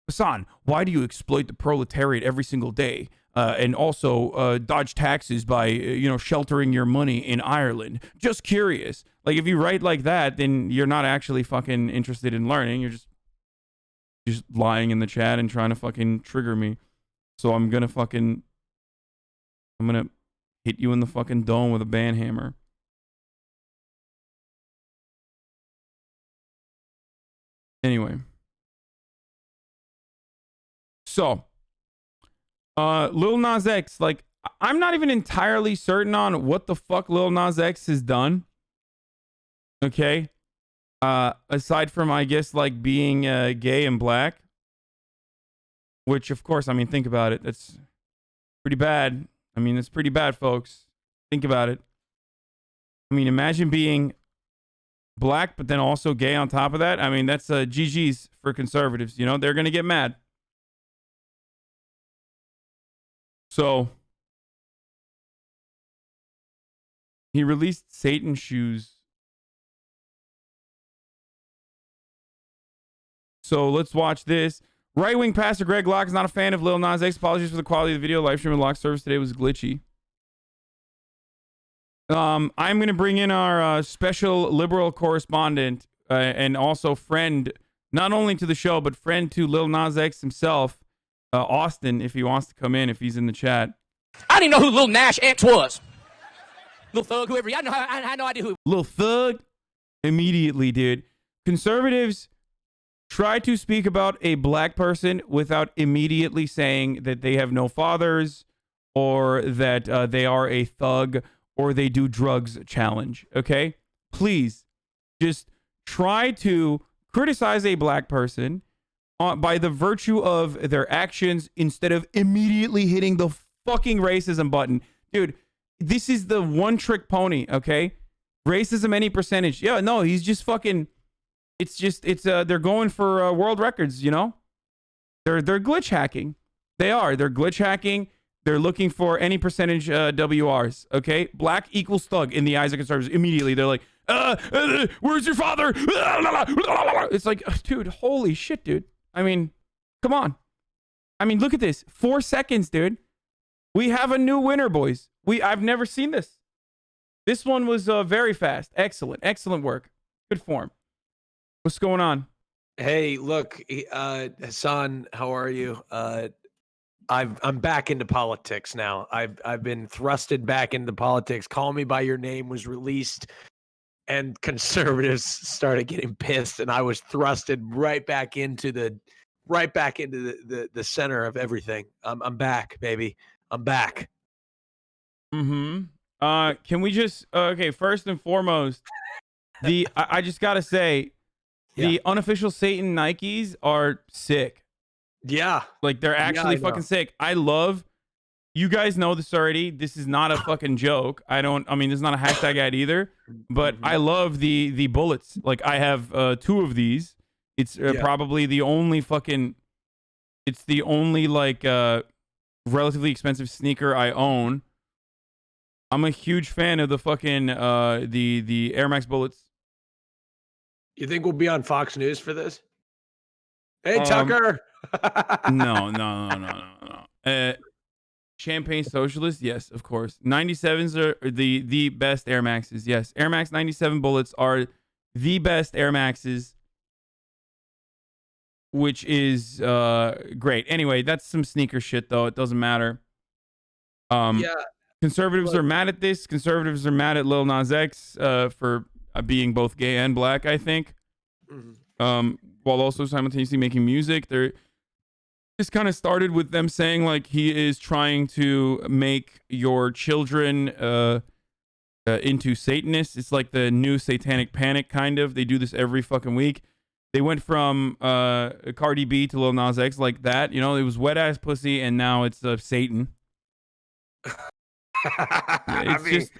Hasan, why do you exploit the proletariat every single day? And also dodge taxes by, sheltering your money in Ireland. Just curious. Like, if you write like that, then you're not actually fucking interested in learning. You're just lying in the chat and trying to fucking trigger me. So I'm gonna hit you in the fucking dome with a ban hammer. Anyway. So, Lil Nas X, like, I'm not even entirely certain on what the fuck Lil Nas X has done. Okay? Aside from, I guess, like, being gay and black. Which, of course, I mean, think about it. That's pretty bad. I mean, it's pretty bad, folks. Think about it. I mean, imagine being black, but then also gay on top of that. I mean, that's GG's for conservatives. You know, they're going to get mad. So, he released Satan shoes. So, let's watch this. Right-wing pastor Greg Locke is not a fan of Lil Nas X. Apologies for the quality of the video. Live stream of Locke's service today was glitchy. I'm going to bring in our special liberal correspondent and also friend, not only to the show, but friend to Lil Nas X himself. Austin, if he wants to come in, if he's in the chat. I didn't know who Lil Nas X was. Lil Thug, whoever. I had no idea who. Lil Thug, immediately, dude. Conservatives try to speak about a black person without immediately saying that they have no fathers or that they are a thug or they do drugs challenge. Okay? Please, just try to criticize a black person by the virtue of their actions instead of immediately hitting the fucking racism button. Dude, this is the one trick pony, okay? Racism any percentage. Yeah, no, he's just fucking, they're going for world records, you know? They're glitch hacking. They're glitch hacking. They're looking for any percentage WRs, okay? Black equals thug in the eyes of conservatives. Immediately, they're like, where's your father? It's like, dude, holy shit, dude. I mean, come on. I mean, look at this. 4 seconds, dude. We have a new winner, boys. I've never seen this. This one was very fast. Excellent work. Good form. What's going on? Hey, look, Hasan, how are you? I'm back into politics now. I've been thrusted back into politics. Call Me by Your Name was released, and conservatives started getting pissed, and I was thrusted right back into the center of everything. I'm back, baby. I'm back. Can we just okay? First and foremost, I just gotta say, the unofficial Satan Nikes are sick. Yeah, like they're actually fucking sick. I love. You guys know this already. This is not a fucking joke. I mean, this is not a hashtag ad either. But I love the bullets. Like I have 2 of these. It's probably the only fucking. It's the only like relatively expensive sneaker I own. I'm a huge fan of the fucking the Air Max bullets. You think we'll be on Fox News for this? Hey, Tucker. No. Champagne Socialist, yes, of course. 97s are the best Air Maxes. Yes, Air Max 97 bullets are the best Air Maxes, which is great. Anyway, that's some sneaker shit though. It doesn't matter. Conservatives are mad at this. Conservatives are mad at Lil Nas X for being both gay and black, I think. While also simultaneously making music. This kind of started with them saying like he is trying to make your children into Satanists. It's like the new satanic panic kind of. They do this every fucking week. They went from Cardi B to Lil Nas X like that. You know, it was wet ass pussy and now it's Satan.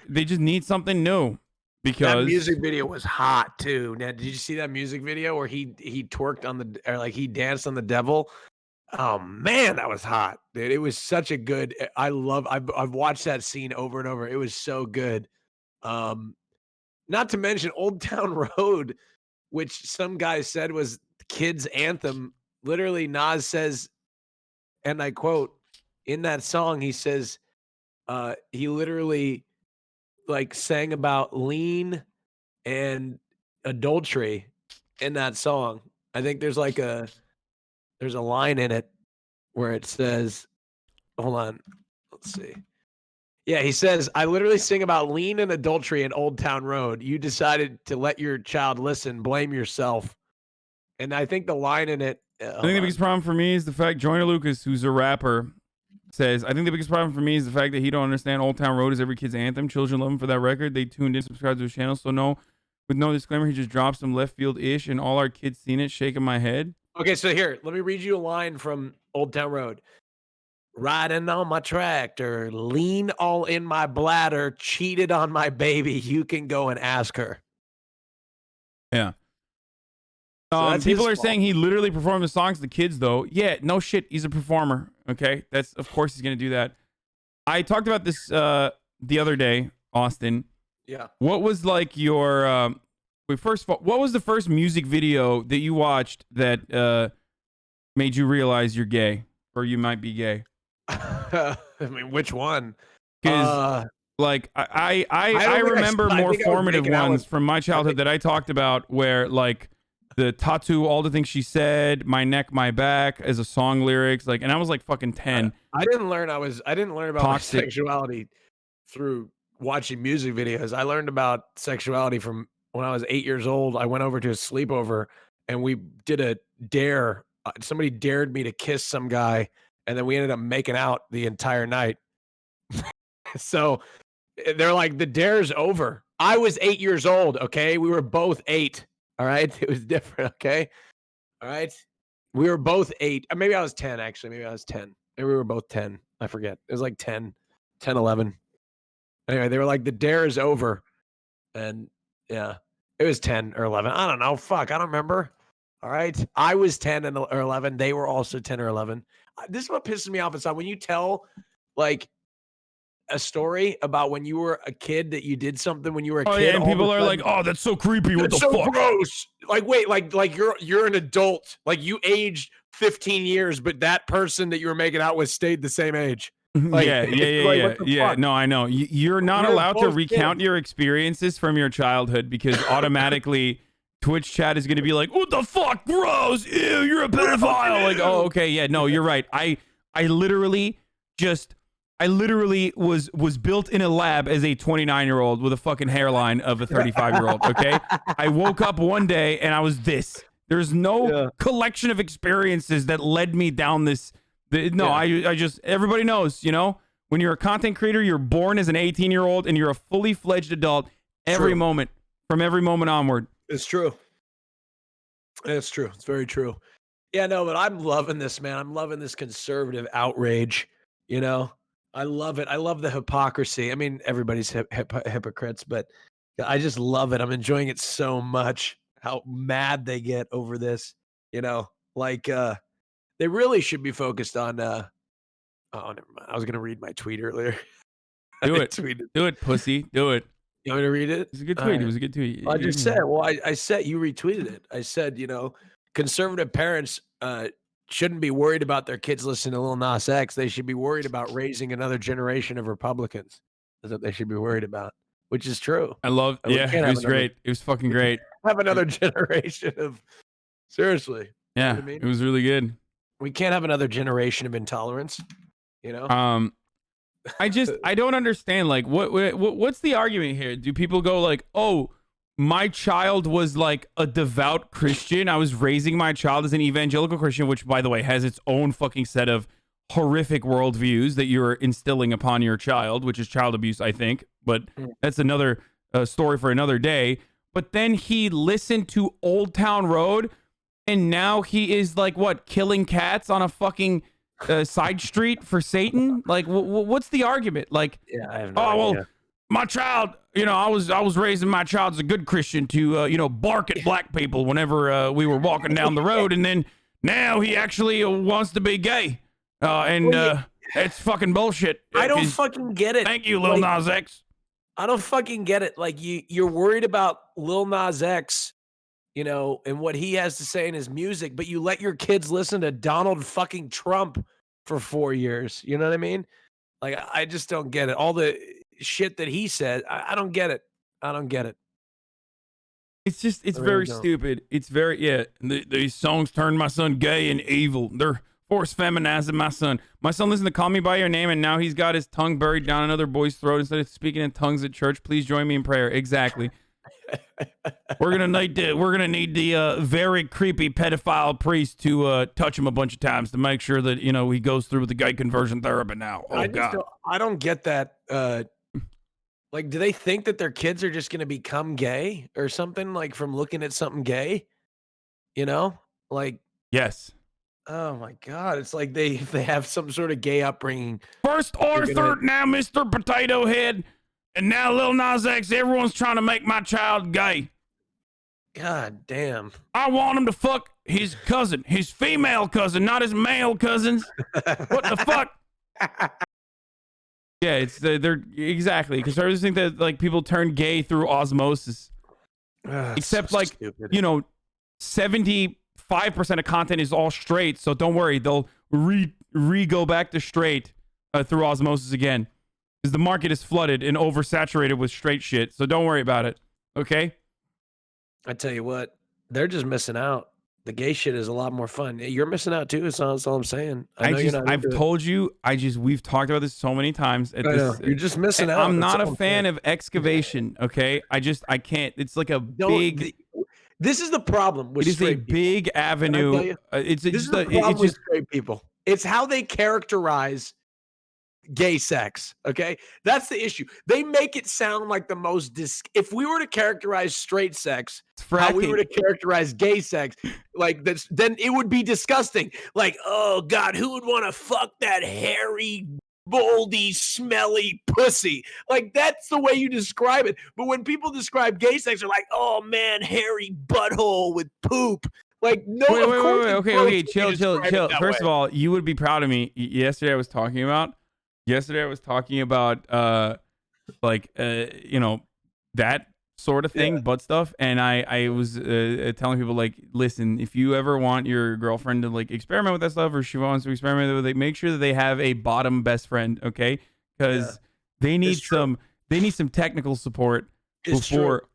They just need something new. Because that music video was hot too. Now, did you see that music video where he twerked on he danced on the devil? Oh man, that was hot, dude. It was such a good. I've watched that scene over and over. It was so good. Not to mention Old Town Road, which some guy said was the kids' anthem. Literally, Nas says, and I quote, in that song, he says, he literally like sang about lean and adultery in that song. I think there's a line in it where it says, hold on, let's see. Yeah, he says, I literally sing about lean and adultery in Old Town Road. You decided to let your child listen, blame yourself. And I think the line in it. I think the biggest problem for me is the fact Joyner Lucas, who's a rapper, says, I think the biggest problem for me is the fact that he don't understand Old Town Road is every kid's anthem. Children love him for that record. They tuned in, subscribed to his channel. So no, with no disclaimer, he just drops some left field-ish and all our kids seen it, shaking my head. Okay, so here, let me read you a line from Old Town Road. Riding on my tractor, lean all in my bladder, cheated on my baby. You can go and ask her. Yeah. So people are saying he literally performed the songs to the kids, though. Yeah, no shit. He's a performer. Okay, of course he's gonna do that. I talked about this the other day, Austin. Yeah. What was like your first of all, what was the first music video that you watched that made you realize you're gay or you might be gay? I mean, which one? Because like I remember more formative ones from my childhood that I talked about, where like the tattoo, all the things she said, my neck, my back, as a song lyrics, like, and I was like fucking 10. I didn't learn about my sexuality through watching music videos. I learned about sexuality from when I was 8 years old. I went over to a sleepover and we did a dare. Somebody dared me to kiss some guy, and then we ended up making out the entire night. So they're like, the dare's over. I was 8 years old. Okay. We were both 8. All right. It was different. Okay. All right. We were both 8. Maybe I was 10, actually. Maybe I was 10. Maybe we were both 10. I forget. It was like 10, 11. Anyway, they were like, the dare is over. And yeah, it was 10 or 11. I don't know. Fuck. I don't remember. All right. I was 10 or 11. They were also 10 or 11. This is what pisses me off. It's when you tell like a story about when you were a kid that you did something when you were a kid. Yeah, and people are like, "Oh, that's so creepy. What the fuck? That's so gross." Like, wait, like you're an adult. Like you aged 15 years, but that person that you were making out with stayed the same age. Like, yeah. No, I know. You're not allowed to recount your experiences from your childhood because automatically Twitch chat is going to be like, "What the fuck, gross? Ew, you're a pedophile." Like, oh, okay, yeah, no, you're right. I literally was built in a lab as a 29-year-old with a fucking hairline of a 35-year-old. Okay, I woke up one day and I was this. There's no collection of experiences that led me down this. I just, everybody knows, you know, when you're a content creator, you're born as an 18-year-old and you're a fully fledged adult every moment, from every moment onward. It's true. It's true. It's very true. Yeah, no, but I'm loving this, man. I'm loving this conservative outrage. You know, I love it. I love the hypocrisy. I mean, everybody's hypocrites, but I just love it. I'm enjoying it so much. How mad they get over this. You know, like they really should be focused on. Oh, never mind. I was gonna read my tweet earlier. Do it. Do it, pussy. Do it. You want me to read it? It's a good tweet. It was a good tweet. I just said, well, I said, you retweeted it. I said, you know, conservative parents shouldn't be worried about their kids listening to Lil Nas X. They should be worried about raising another generation of Republicans. That's what they should be worried about, which is true. I love, it was great. It was fucking great. Have another generation of, seriously. Yeah, you know what I mean? It was really good. We can't have another generation of intolerance, you know? I don't understand. Like, what's the argument here? Do people go like, oh, my child was like a devout Christian. I was raising my child as an evangelical Christian, which, by the way, has its own fucking set of horrific worldviews that you're instilling upon your child, which is child abuse, I think. But that's another story for another day. But then he listened to Old Town Road, and now he is like, what, killing cats on a fucking side street for Satan? Like, what's the argument? Like, Yeah, I have no oh, idea. well, my child, you know, I was raising my child as a good Christian to, you know, bark at black people whenever we were walking down the road. And then now he actually wants to be gay. It's fucking bullshit. I don't 'Cause- fucking get it. Thank you, Lil Nas X. I don't fucking get it. Like you're worried about Lil Nas X, you know, and what he has to say in his music, but you let your kids listen to Donald fucking Trump for 4 years. You know what I mean? Like I just don't get it. All the shit that he said, I don't get it. I don't get it. It's just, it's I really very don't. stupid. It's very, yeah. These songs turn my son gay and evil. They're force feminizing my son. My son listened to Call Me By Your Name, and now he's got his tongue buried down another boy's throat instead of speaking in tongues at church. Please join me in prayer. Exactly. We're gonna need the very creepy pedophile priest to touch him a bunch of times to make sure that, you know, he goes through with the gay conversion therapy now. Oh God. I don't get that. Like, do they think that their kids are just going to become gay or something, like from looking at something gay? You know, like, Yes. oh my God, it's like they have some sort of gay upbringing. First Arthur, now Mr. Potato Head, and now Lil Nas X. Everyone's trying to make my child gay. God damn. I want him to fuck his cousin, his female cousin, not his male cousins. What the fuck? Yeah, it's they're exactly, because I always think that like people turn gay through osmosis. Except so like, stupid. you know, 75% of content is all straight, so don't worry, they'll go back to straight through osmosis again, because the market is flooded and oversaturated with straight shit. So don't worry about it. Okay. I tell you what, they're just missing out. The gay shit is a lot more fun. You're missing out too. That's all I'm saying. I know you're not. I've into it. told you. We've talked about this so many times. At I know. this, You're just missing out. I'm That's not all a I'm fan saying. of excavation. Okay. I can't. It's like a Don't- big. This is the problem with It is a straight people. big Can I tell avenue. you? It's This just is the it's problem with just straight people. It's how they characterize gay sex. Okay, that's the issue. They make it sound like the most. If we were to characterize straight sex, how we were to characterize gay sex, like this, then it would be disgusting. Like, oh God, who would want to fuck that hairy, moldy, smelly pussy? Like, that's the way you describe it. But when people describe gay sex, they're like, oh man, hairy butthole with poop. Like, no, wait, of wait, course wait, it's okay, gross okay, when you chill. describe it that First way. of all, you would be proud of me. Yesterday I was talking about like you know, that sort of thing, butt stuff, and I was telling people, like, listen, if you ever want your girlfriend to like experiment with that stuff, or she wants to experiment with it, make sure that they have a bottom best friend, okay? Because they need some technical support It's before true.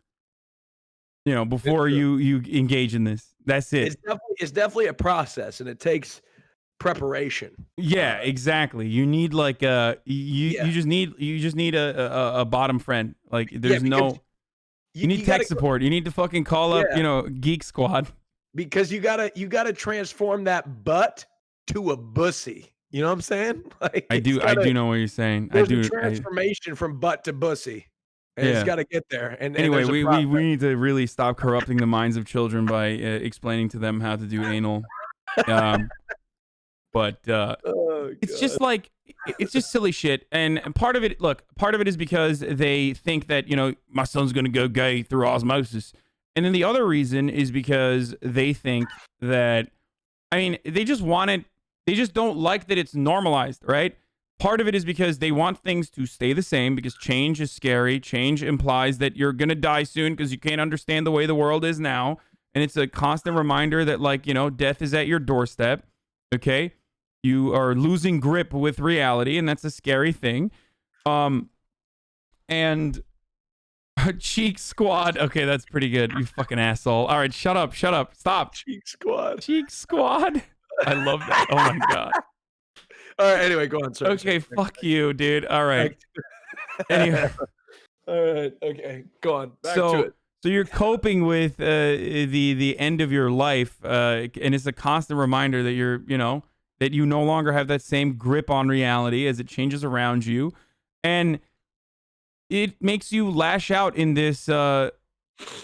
you know, before you engage in this. That's it. It's definitely a process, and it takes preparation. Yeah, exactly. You need like you just need a bottom friend. Like, there's no you need tech support. You need to fucking call up, you know, Geek Squad. Because you gotta transform that butt to a bussy. You know what I'm saying? Like, I do know what you're saying. There's a transformation from butt to bussy. And it's got to get there. And anyway, there's a we process. need to really stop corrupting the minds of children by explaining to them how to do anal. But it's just like, it's just silly shit. And part of it is because they think that, you know, my son's going to go gay through osmosis. And then the other reason is because they think that, I mean, they just don't like that it's normalized, right? Part of it is because they want things to stay the same, because change is scary. Change implies that you're going to die soon because you can't understand the way the world is now. And it's a constant reminder that, like, you know, death is at your doorstep. Okay. You are losing grip with reality, and that's a scary thing. And Cheek Squad. Okay, that's pretty good. You fucking asshole. All right, shut up. Stop. Cheek Squad. Cheek Squad. I love that. Oh my God. All right. Anyway, go on. Sorry, Okay, sorry. fuck you, dude. All right. Anyway, All right. Okay. Go on. Back to it. so you're coping with the end of your life, and it's a constant reminder that that you no longer have that same grip on reality as it changes around you, and it makes you lash out in this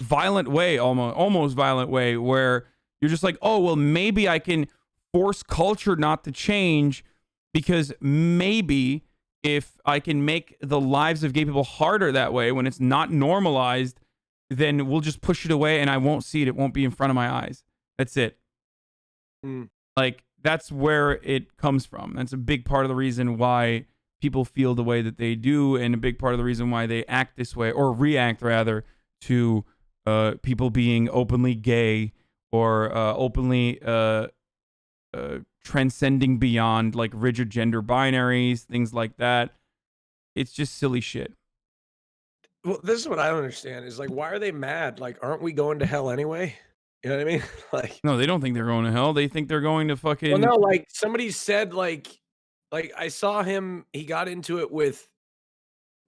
violent way, almost violent way, where you're just like, oh well, maybe I can force culture not to change, because maybe if I can make the lives of gay people harder that way when it's not normalized, then we'll just push it away and I won't see it. It won't be in front of my eyes. That's it. Like, that's where it comes from. That's a big part of the reason why people feel the way that they do, and a big part of the reason why they act this way, or react rather, to people being openly gay or openly transcending beyond like rigid gender binaries, things like that. It's just silly shit. Well, this is what I don't understand is like, why are they mad? Like, aren't we going to hell anyway? You know what I mean? Like, No, they don't think they're going to hell. They think they're going to fucking. well, no, like somebody said, like I saw him. He got into it with,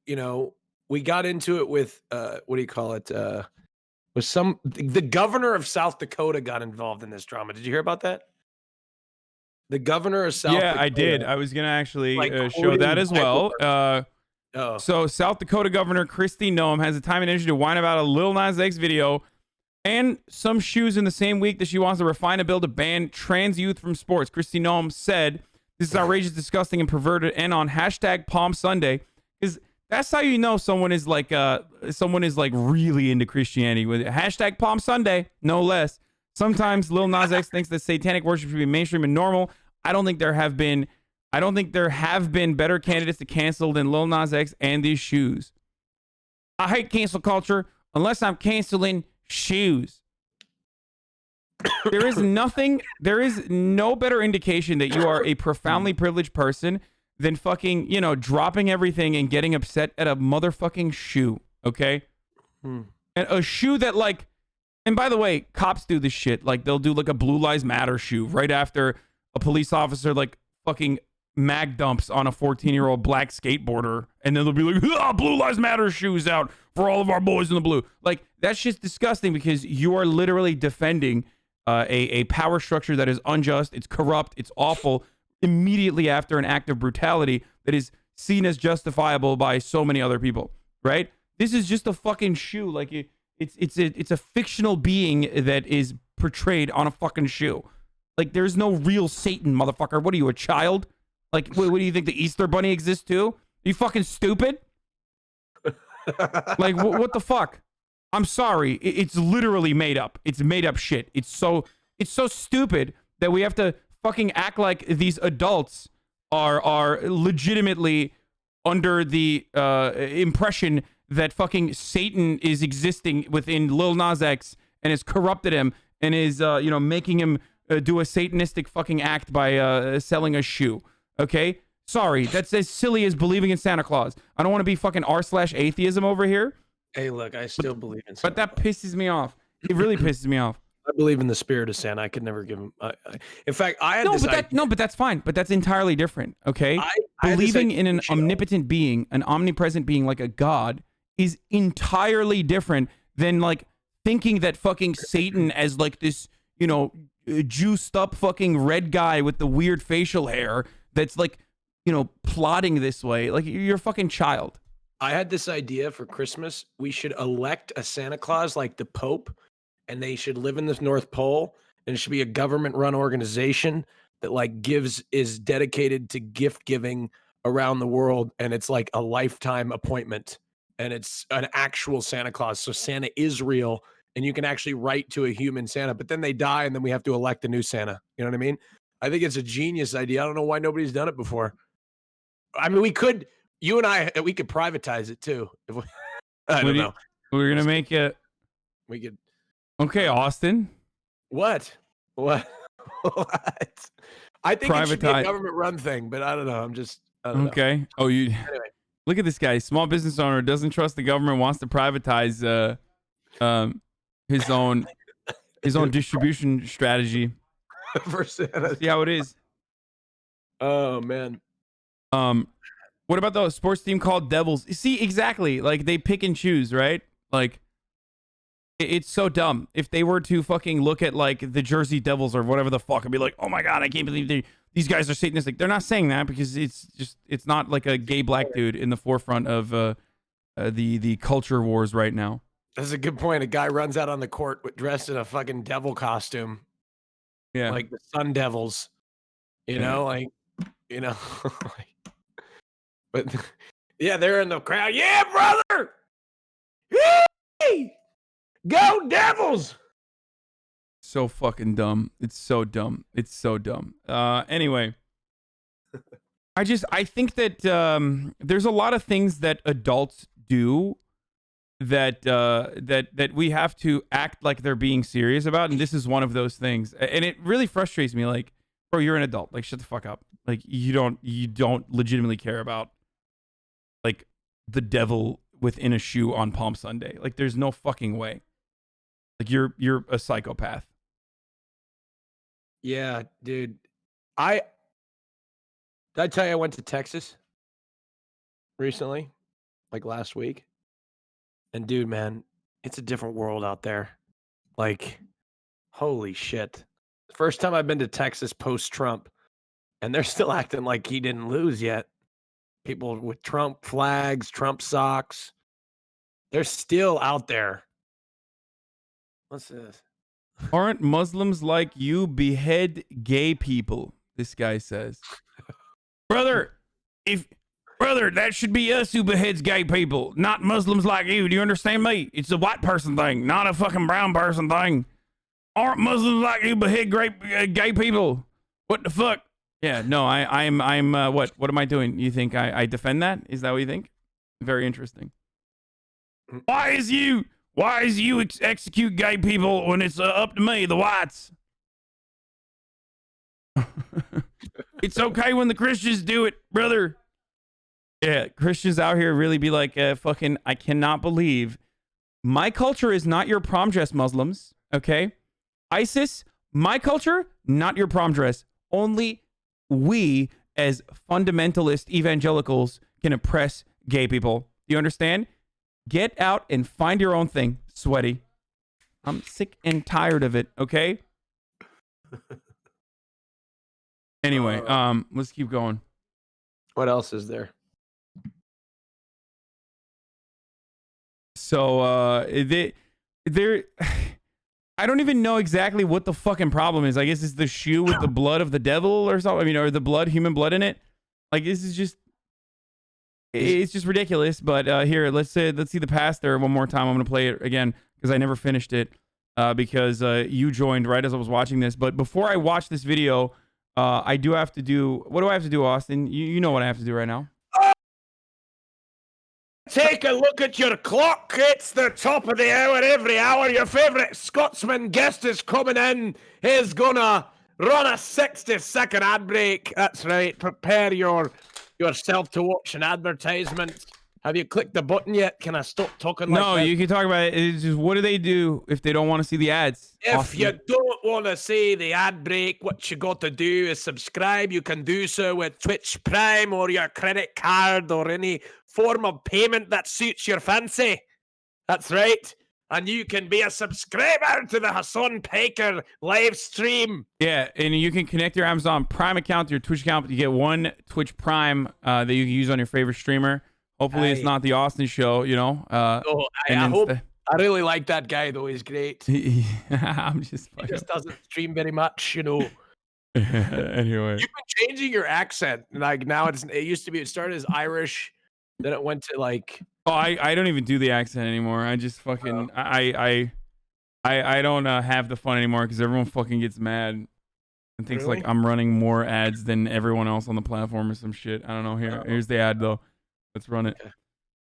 we got into it with, what do you call it? With the governor of South Dakota got involved in this drama. Did you hear about that? The governor of South Dakota. Yeah, I did. I was gonna actually like, show that as well. Oh. So South Dakota Governor Kristi Noem has the time and energy to whine about a Lil Nas X video and some shoes in the same week that she wants to refine a bill to ban trans youth from sports. Kristi Noem said, "This is outrageous, disgusting, and perverted." And on hashtag Palm Sunday, because that's how you know someone is like really into Christianity, with it. Hashtag Palm Sunday, no less. Sometimes Lil Nas X thinks that satanic worship should be mainstream and normal. I don't think there have been better candidates to cancel than Lil Nas X and these shoes. I hate cancel culture unless I'm canceling shoes. There is no better indication that you are a profoundly privileged person than fucking, dropping everything and getting upset at a motherfucking shoe, okay? And a shoe that, like, and by the way, cops do this shit. Like, they'll do like a Blue Lives Matter shoe right after a police officer like fucking mag dumps on a 14-year-old black skateboarder, and then they'll be like, Blue Lives Matter shoes out for all of our boys in the blue. Like, that shit's disgusting, because you are literally defending a power structure that is unjust, it's corrupt, it's awful, immediately after an act of brutality that is seen as justifiable by so many other people, right? This is just a fucking shoe. Like, it's a fictional being that is portrayed on a fucking shoe. Like, there's no real Satan, motherfucker. What are you, a child? Like, what do you think, the Easter Bunny exists too? Are you fucking stupid? Like, what the fuck? I'm sorry. It's literally made up. It's made up shit. It's so stupid that we have to fucking act like these adults are legitimately under the impression that fucking Satan is existing within Lil Nas X and has corrupted him and is making him do a satanistic fucking act by selling a shoe. Okay, sorry, that's as silly as believing in Santa Claus. I don't want to be fucking r/atheism over here. Hey, look, I still believe in Santa. But that pisses me off. It really pisses me off. I believe in the spirit of Santa. I could never give him. In fact, I had this idea. No, but that's fine. But that's entirely different. Okay, believing in an omnipotent being, an omnipresent being like a god, is entirely different than like thinking that fucking Satan as like this, juiced up fucking red guy with the weird facial hair that's like, plotting this way. Like, you're a fucking child. I had this idea for Christmas. We should elect a Santa Claus like the Pope, and they should live in the North Pole, and it should be a government-run organization that like is dedicated to gift giving around the world, and it's like a lifetime appointment, and it's an actual Santa Claus. So Santa is real, and you can actually write to a human Santa, but then they die, and then we have to elect a new Santa. You know what I mean? I think it's a genius idea. I don't know why nobody's done it before. I mean, we could privatize it too. If we, I don't know. We're gonna make it. We could. Okay, Austin. What? I think it should be a Privatize- government-run thing, but I don't know. I don't Okay. know. Oh, you. Anyway. Look at this guy. Small business owner doesn't trust the government. Wants to privatize his own distribution strategy. For Santa. See how it is. Oh man. What about the sports team called Devils? See, exactly. Like they pick and choose, right? Like it's so dumb. If they were to fucking look at like the Jersey Devils or whatever the fuck and be like, oh my god, I can't believe these guys are Satanistic. They're not saying that because it's not like a gay black dude in the forefront of the culture wars right now. That's a good point. A guy runs out on the court dressed in a fucking devil costume. Yeah. Like the Sun Devils. You know, like, you know. But yeah, they're in the crowd. Yeah, brother! Hey! Go Devils! So fucking dumb. It's so dumb. It's so dumb. Anyway. I think that there's a lot of things that adults do that we have to act like they're being serious about, and this is one of those things. And it really frustrates me. Like, bro, you're an adult. Like, shut the fuck up. Like, you don't legitimately care about like the devil within a shoe on Palm Sunday. Like, there's no fucking way. Like, you're a psychopath. Yeah, dude. Did I tell you I went to Texas recently? Like last week? And dude, man, it's a different world out there. Like, holy shit. First time I've been to Texas post-Trump, and they're still acting like he didn't lose yet. People with Trump flags, Trump socks. They're still out there. What's this? Aren't Muslims like you behead gay people? This guy says. Brother, that should be us who beheads gay people, not Muslims like you. Do you understand me? It's a white person thing, not a fucking brown person thing. Aren't Muslims like you behead gay people? What the fuck? Yeah, no, I'm what am I doing? You think I defend that? Is that what you think? Very interesting. Why is you execute gay people when it's up to me, the whites? It's okay when the Christians do it, brother. Yeah, Christians out here really be like, fucking, I cannot believe my culture is not your prom dress, Muslims. Okay, ISIS, my culture, not your prom dress. Only we, as fundamentalist evangelicals, can oppress gay people. You understand? Get out and find your own thing, sweaty. I'm sick and tired of it. Okay. Anyway, let's keep going. What else is there? So, I don't even know exactly what the fucking problem is. I guess it's the shoe with the blood of the devil or something. I mean, or the blood, human blood in it. Like, this is just, it's just ridiculous. But here, let's see the pastor one more time. I'm gonna play it again because I never finished it because you joined right as I was watching this. But before I watch this video, I do have to do. What do I have to do, Austin? You know what I have to do right now. Take a look at your clock. It's the top of the hour every hour. Your favourite Scotsman guest is coming in. He's gonna run a 60-second ad break. That's right. Prepare yourself to watch an advertisement. Have you clicked the button yet? Can I stop talking like No, this? you can talk about it. It's just, what do they do if they don't want to see the ads? If Austin? you don't want to see the ad break, what you got to do is subscribe. You can do so with Twitch Prime or your credit card or any form of payment that suits your fancy. That's right. And you can be a subscriber to the Hasan Piker live stream. Yeah, and you can connect your Amazon Prime account to your Twitch account. You get one Twitch Prime that you can use on your favorite streamer. Hopefully, it's not the Austin show, you know. I hope. I really like that guy, though. He's great. I'm just. He just doesn't stream very much, you know. Anyway, you've been changing your accent. Like now, it used to be. It started as Irish, then it went to like. Oh, I don't even do the accent anymore. I just fucking I don't have the fun anymore because everyone fucking gets mad and thinks like I'm running more ads than everyone else on the platform or some shit. I don't know. Here's the ad though. Let's run it.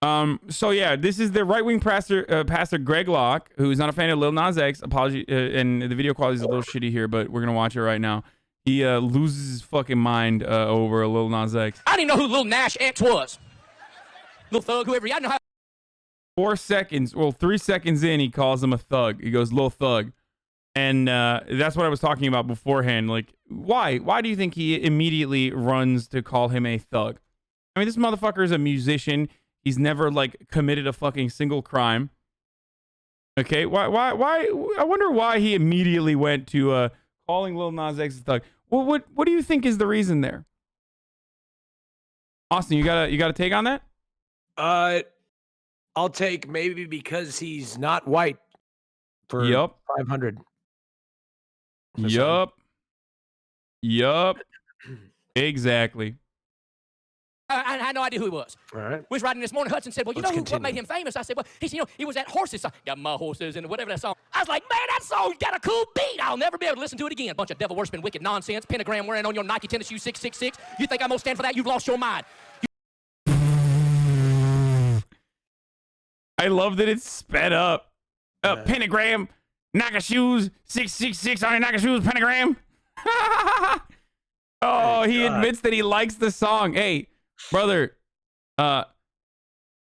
Okay. So yeah, this is the right-wing pastor Greg Locke, who's not a fan of Lil Nas X. Apology, and the video quality is a little shitty here, but we're gonna watch it right now. He loses his fucking mind over Lil Nas X. I didn't know who Lil Nas X was. Lil Thug, whoever. I know how. 4 seconds, well, 3 seconds in, he calls him a thug. He goes, Lil Thug. And that's what I was talking about beforehand. Like, why? Why do you think he immediately runs to call him a thug? I mean, this motherfucker is a musician. He's never like committed a fucking single crime. Okay, why? I wonder why he immediately went to calling Lil Nas X a thug. Well, what do you think is the reason there? Austin, you got a take on that? I'll take maybe because he's not white for 500. Yup. Exactly. I had no idea who he was. All right. We was riding this morning. Hudson said, well, you Let's know what made continue. him famous? I said, well, he said, he was at Horses. Got my horses and whatever that song. I was like, man, that song's got a cool beat. I'll never be able to listen to it again. Bunch of devil worshiping wicked nonsense. Pentagram wearing on your Nike tennis shoe 666. You think I'm gonna stand for that? You've lost your mind. I love that it's sped up. Pentagram, Nike shoes, 666 on your Nike shoes, pentagram. Oh, he admits that he likes the song. Hey, brother,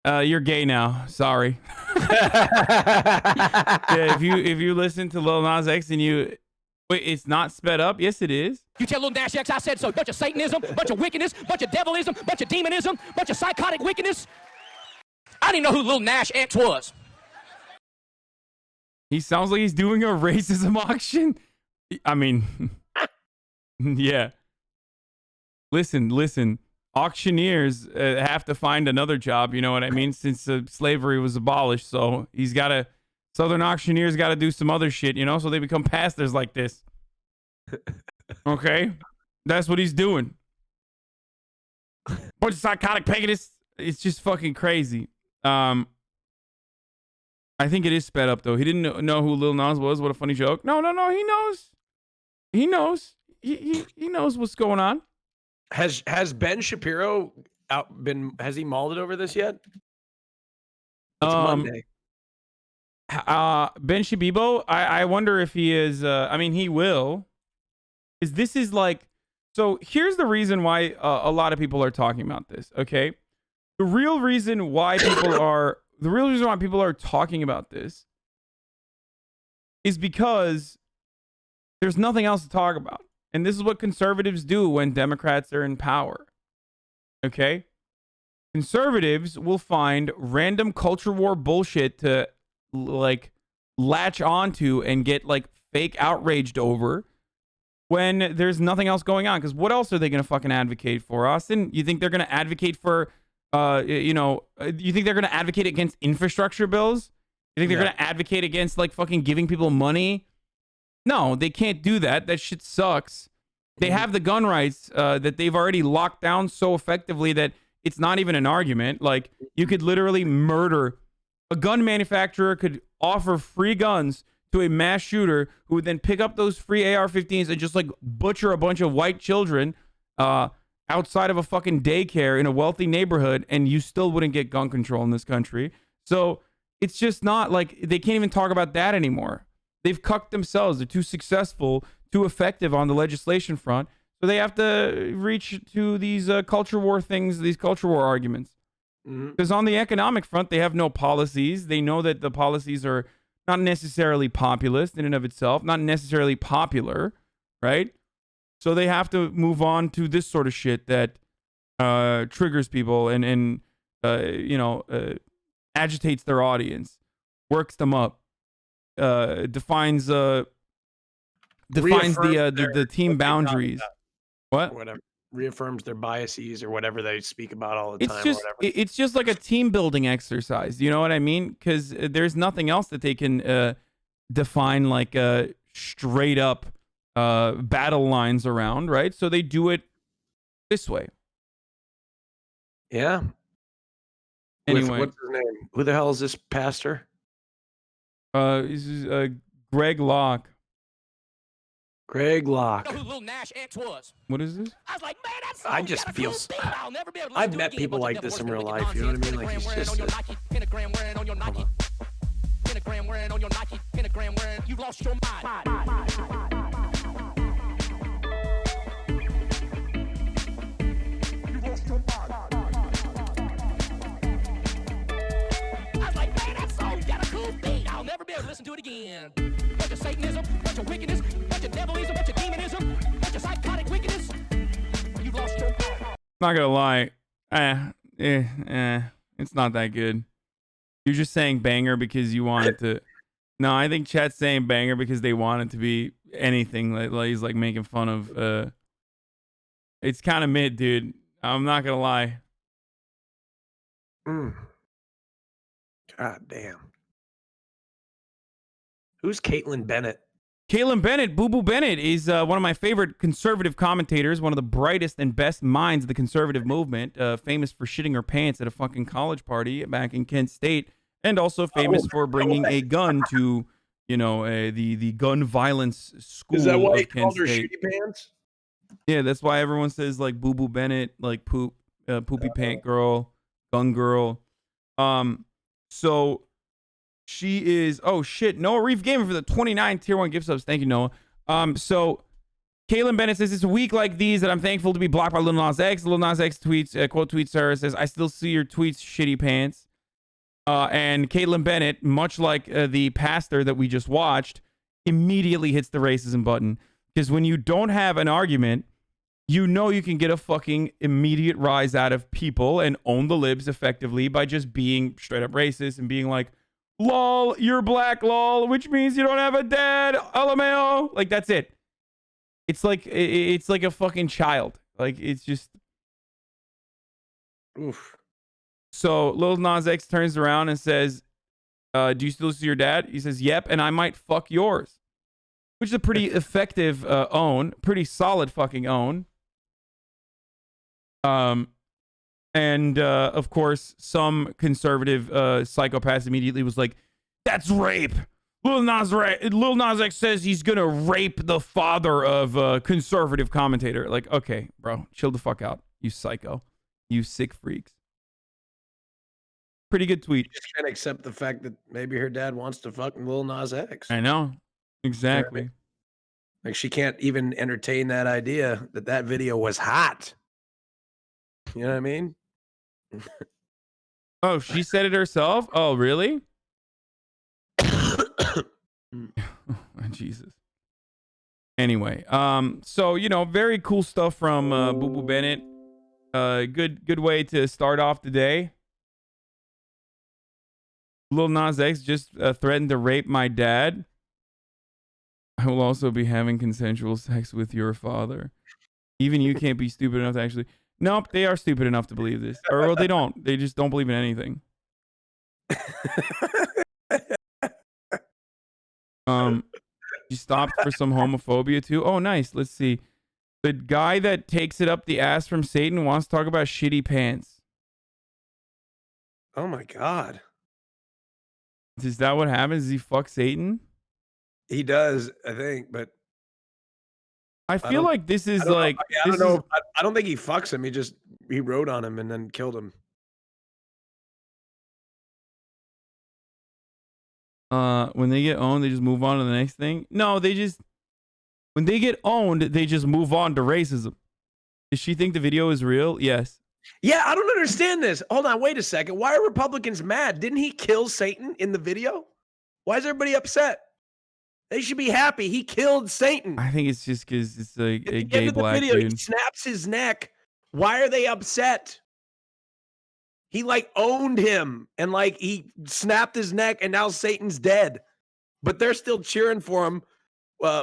you're gay now. Sorry. Yeah, if you listen to Lil Nas X and you wait, it's not sped up. Yes, it is. You tell LilNasX I said so. Bunch of Satanism, bunch of wickedness, bunch of devilism, bunch of demonism, bunch of psychotic wickedness. I didn't even know who LilNasX was. He sounds like he's doing a racism auction. I mean, yeah. Listen. Auctioneers have to find another job. You know what I mean? Since slavery was abolished, so Southern auctioneers got to do some other shit. You know, so they become pastors like this. Okay, that's what he's doing. Bunch of psychotic paganists. It's just fucking crazy. I think it is sped up though. He didn't know who Lil Nas was. What a funny joke. No. He knows. He knows. He knows what's going on. Has Ben Shapiro has he mauled it over this yet? It's Monday. Ben Shabibo, I wonder if he is. I mean, he will. This is like. So here's the reason why a lot of people are talking about this. Okay, the real reason why people are talking about this is because there's nothing else to talk about. And this is what conservatives do when Democrats are in power. Okay? Conservatives will find random culture war bullshit to like latch onto and get like fake outraged over when there's nothing else going on. Because what else are they going to fucking advocate for, Austin? You think they're going to advocate for, you think they're going to advocate against infrastructure bills? You think they're going to advocate against like fucking giving people money? No, they can't do that. That shit sucks. They have the gun rights that they've already locked down so effectively that it's not even an argument. Like, you could literally murder. A gun manufacturer could offer free guns to a mass shooter who would then pick up those free AR-15s and just, like, butcher a bunch of white children outside of a fucking daycare in a wealthy neighborhood, and you still wouldn't get gun control in this country. So it's just not, like, they can't even talk about that anymore. They've cucked themselves. They're too successful, too effective on the legislation front. So they have to reach to these culture war things, these culture war arguments. Because on the economic front, they have no policies. They know that the policies are not necessarily populist in and of itself, not necessarily popular, right? So they have to move on to this sort of shit that triggers people and agitates their audience, works them up. Defines the team boundaries. What? Whatever. Reaffirms their biases or whatever they speak about all the time. It's just like a team building exercise. You know what I mean? Because there's nothing else that they can define like straight up battle lines around, right? So they do it this way. Yeah. Anyway, what's his name? Who the hell is this pastor? This is Greg Locke. Greg Locke. You know who Lil Nas X was? What is this? I was like, man, that song I just got a feel. cool beat. I'll never be able to I've listen to met it again. people Bunch like of this in devil real worshiping life. You know what I mean? Like nonsense. he's just. Pentagram wearing on your Nike. Pentagram wearing on your Nike. Pentagram wearing. You've lost your mind. I was like, man, that song's got a cool beat. I'll never be able to listen to it again. Bunch of Satanism, bunch of wickedness, bunch of devilism, bunch of demonism, bunch of psych. Not gonna lie. It's not that good. You're just saying banger because you want it to. No, I think chat's saying banger because they want it to be anything. Like he's like making fun of. It's kind of mid, dude. I'm not gonna lie. God damn. Who's Kaitlin Bennett? Kaitlin Bennett, Boo Boo Bennett, is one of my favorite conservative commentators, one of the brightest and best minds of the conservative movement, famous for shitting her pants at a fucking college party back in Kent State, and also famous for bringing a gun to, you know, the gun violence school Is that why he of Kent called her State. shitty pants? Yeah, that's why everyone says like Boo Boo Bennett, like poopy pant girl, gun girl. So she is, oh shit, Noah Reef Gamer for the 29 tier 1 gift subs. Thank you, Noah. So Kaitlin Bennett says, it's a week like these that I'm thankful to be blocked by Lil Nas X. Lil Nas X tweets, quote tweets her, says, I still see your tweets, shitty pants. And Kaitlin Bennett, much like the pastor that we just watched, immediately hits the racism button. Because when you don't have an argument, you know you can get a fucking immediate rise out of people and own the libs effectively by just being straight up racist and being like, lol, you're black, lol, which means you don't have a dad, lmao. Like, that's it. It's like a fucking child. Like, it's just. Oof. So Lil Nas X turns around and says, do you still see your dad? He says, yep, and I might fuck yours. Which is a pretty effective own. Pretty solid fucking own. And of course, some conservative psychopaths immediately was like, that's rape. Lil Nas X says he's going to rape the father of a conservative commentator. Like, okay, bro, chill the fuck out. You psycho. You sick freaks. Pretty good tweet. Just can't accept the fact that maybe her dad wants to fuck Lil Nas X. I know. Exactly. Like, she can't even entertain that idea that video was hot. You know what I mean? Oh, she said it herself? Oh, really? Jesus. Anyway, so, you know, very cool stuff from Boo Boo Bennett. Good way to start off the day. Lil Nas X just threatened to rape my dad. I will also be having consensual sex with your father. Even you can't be stupid enough to actually. Nope, they are stupid enough to believe this. Or well, they don't. They just don't believe in anything. You stopped for some homophobia too. Oh, nice. Let's see. The guy that takes it up the ass from Satan wants to talk about shitty pants. Oh my God. Is that what happens? Does he fuck Satan? He does, I think, but I feel like this is like I don't know. I don't think he fucks him. He wrote on him and then killed him. When they get owned, they just move on to the next thing. No, when they get owned, they just move on to racism. Does she think the video is real? Yes. Yeah, I don't understand this. Hold on, wait a second. Why are Republicans mad? Didn't he kill Satan in the video? Why is everybody upset? They should be happy. He killed Satan. I think it's just because it's like a At the gay end of the black video, dude. he snaps his neck. Why are they upset? He like owned him and like he snapped his neck and now Satan's dead. But they're still cheering for him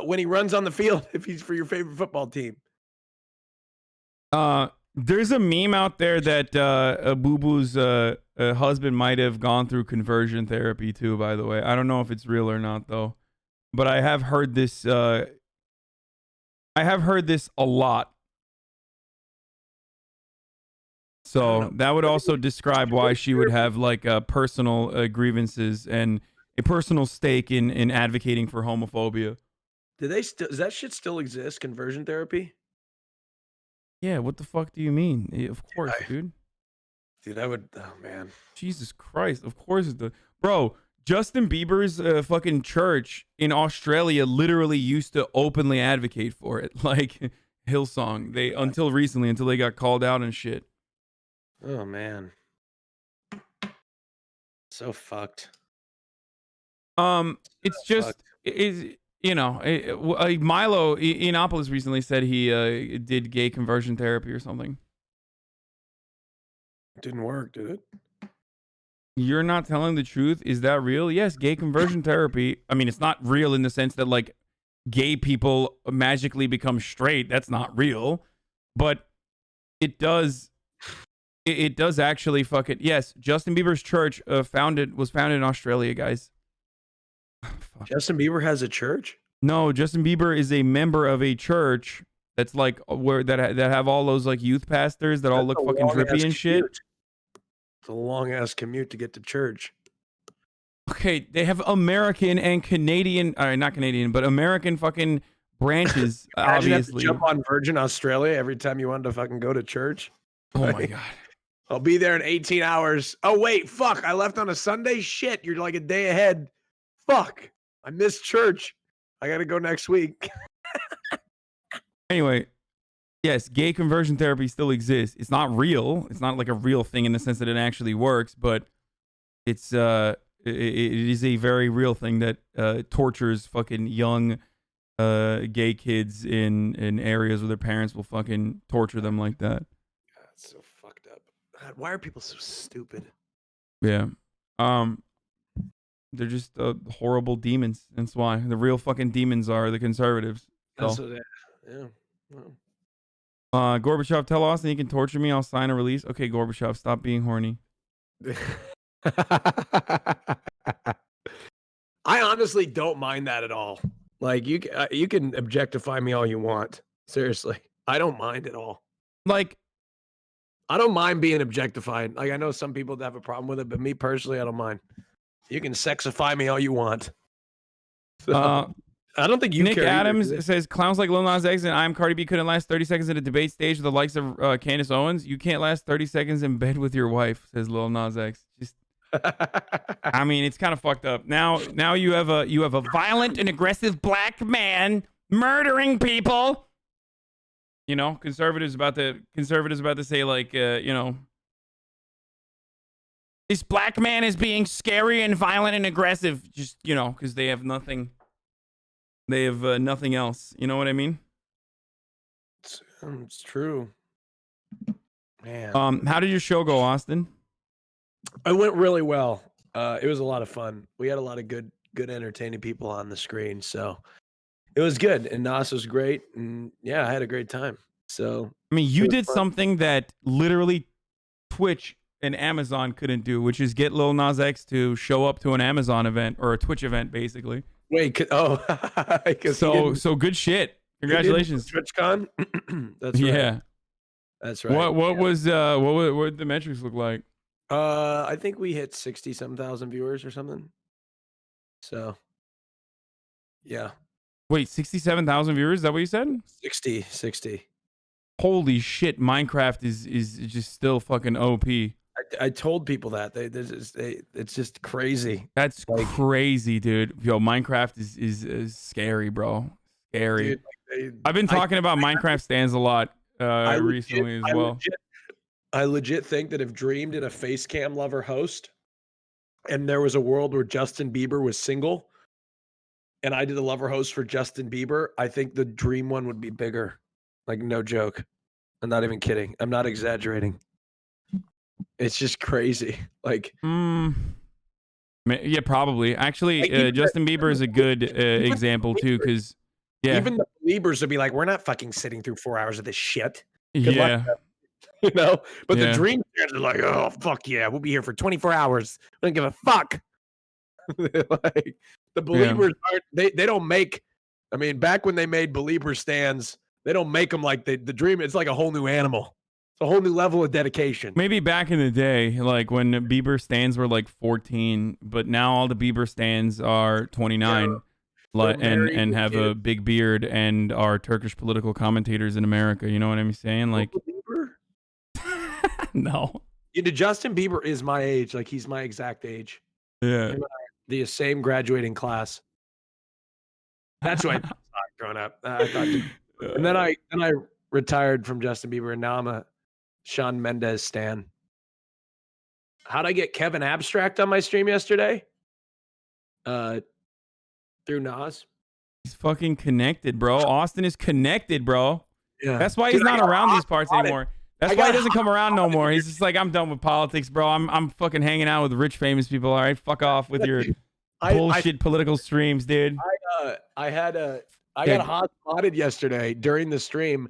when he runs on the field if he's for your favorite football team. There's a meme out there that Boo Boo's husband might have gone through conversion therapy too, by the way. I don't know if it's real or not though. But I have heard this a lot. So that would also describe why she would have like personal grievances and a personal stake in advocating for homophobia. Does that shit still exist? Conversion therapy? Yeah, what the fuck do you mean? Of course, dude. Dude, I would. Oh man, Jesus Christ! Of course, bro. Justin Bieber's fucking church in Australia literally used to openly advocate for it, like Hillsong. Until recently, until they got called out and shit. Oh man, so fucked. It's just is you know, Milo Yiannopoulos recently said he did gay conversion therapy or something. Didn't work, did it? You're not telling the truth. Is that real? Yes, gay conversion therapy. I mean, it's not real in the sense that like gay people magically become straight. That's not real. But it does. It does actually fucking. Yes, Justin Bieber's church was founded in Australia, guys. Justin Bieber has a church? No, Justin Bieber is a member of a church that's like where that have all those like youth pastors that all look fucking drippy and shit. It's a long ass commute to get to church. Okay, they have American and Canadian, not Canadian, but American fucking branches. Imagine obviously, have to jump on Virgin Australia every time you wanted to fucking go to church. Oh my god. I'll be there in 18 hours. Oh wait, fuck! I left on a Sunday. Shit, you're like a day ahead. Fuck! I missed church. I gotta go next week. Anyway, yes, gay conversion therapy still exists. It's not real. It's not like a real thing in the sense that it actually works, but it's it is a very real thing that tortures fucking young gay kids in areas where their parents will fucking torture them like that. God, it's so fucked up. God, why are people so stupid? Yeah. They're just horrible demons. That's why the real fucking demons are the conservatives. So. Yeah. Well. Gorbachev, tell Austin he can torture me. I'll sign a release. Okay, Gorbachev, stop being horny. I honestly don't mind that at all. Like you can objectify me all you want. Seriously, I don't mind at all. Like, I don't mind being objectified. Like I know some people that have a problem with it, but me personally, I don't mind. You can sexify me all you want. So, I don't think you Nick care Adams either. says clowns like Lil Nas X and I'm Cardi B couldn't last 30 seconds at a debate stage with the likes of Candace Owens. You can't last 30 seconds in bed with your wife, says Lil Nas X. Just, I mean, it's kind of fucked up. Now you have a violent and aggressive black man murdering people. You know, conservatives about to say like, you know, this black man is being scary and violent and aggressive. Just, you know, because they have nothing. They have nothing else. You know what I mean? It's true. Man. How did your show go, Austin? It went really well. It was a lot of fun. We had a lot of good entertaining people on the screen, so it was good. And Nas was great, and yeah, I had a great time. So I mean, you did something that literally Twitch and Amazon couldn't do, which is get Lil Nas X to show up to an Amazon event or a Twitch event, basically. Wait, so good shit. Congratulations, TwitchCon. That's right. Yeah, that's right. What did the metrics look like? I think we hit 60,000 viewers or something. So, yeah. Wait, 67,000 viewers? Is that what you said? 60. Holy shit! Minecraft is just still fucking OP. I told people that it's just crazy. That's like, crazy, dude. Yo, Minecraft is scary, bro. Scary. Dude, I've been talking about Minecraft stands a lot recently as well. I legit think that if Dream did a face cam lover host, and there was a world where Justin Bieber was single, and I did a lover host for Justin Bieber, I think the Dream one would be bigger. Like, no joke. I'm not even kidding. I'm not exaggerating. It's just crazy. Like, yeah, probably. Actually, like, Justin Bieber is a good example too, because even the Beliebers would be like, "We're not fucking sitting through 4 hours of this shit." Good luck, you know. But the Dream fans are like, "Oh fuck yeah, we'll be here for 24 hours. I don't give a fuck." Like the Beliebers aren't. They don't make. I mean, back when they made Belieber stands, they don't make them like the Dream. It's like a whole new animal. It's a whole new level of dedication. Maybe back in the day, like when Bieber stands were like 14, but now all the Bieber stands are 29, and have a big beard and are Turkish political commentators in America. You know what I'm saying? Like, Bieber? No. Yeah, Justin Bieber is my age. Like, he's my exact age. Yeah. The same graduating class. That's why I thought growing up. I thought, and then I retired from Justin Bieber, and now I'm a Shawn Mendes stan. How'd I get Kevin Abstract on my stream yesterday? Through Nas. He's fucking connected, bro. Austin is connected, bro. Yeah. That's why he's not around these parts anymore. That's why he doesn't come around no more. He's just like, I'm done with politics, bro. I'm fucking hanging out with rich, famous people. All right, fuck off with your bullshit political streams, dude. I got hot modded yesterday during the stream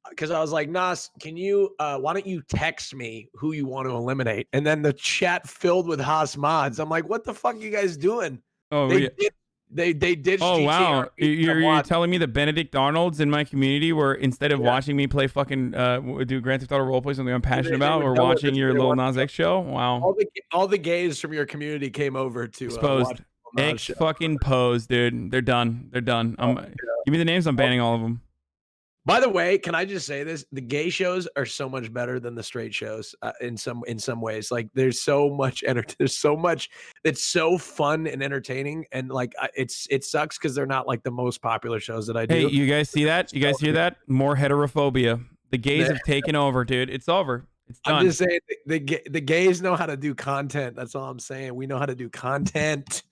because I was like, Nas, can you why don't you text me who you want to eliminate? And then the chat filled with Haas mods. I'm like, what the fuck are you guys doing? Oh, They did. Oh wow! You're telling me that Benedict Arnold's in my community were instead of watching me play fucking do Grand Theft Auto roleplay, something I'm passionate about, or watching your Lil Nas X show? Wow! All the gays from your community came over to exposed. Fucking posed, dude. They're done. They're done. Give me the names. I'm banning all of them. By the way, can I just say this? The gay shows are so much better than the straight shows in some ways. Like there's so much there's so much that's so fun and entertaining, and like it sucks because they're not like the most popular shows that I do. Hey, you guys see that? You guys hear that? More heterophobia. The gays have taken over, dude. It's over. It's done. I'm just saying the gays know how to do content. That's all I'm saying. We know how to do content.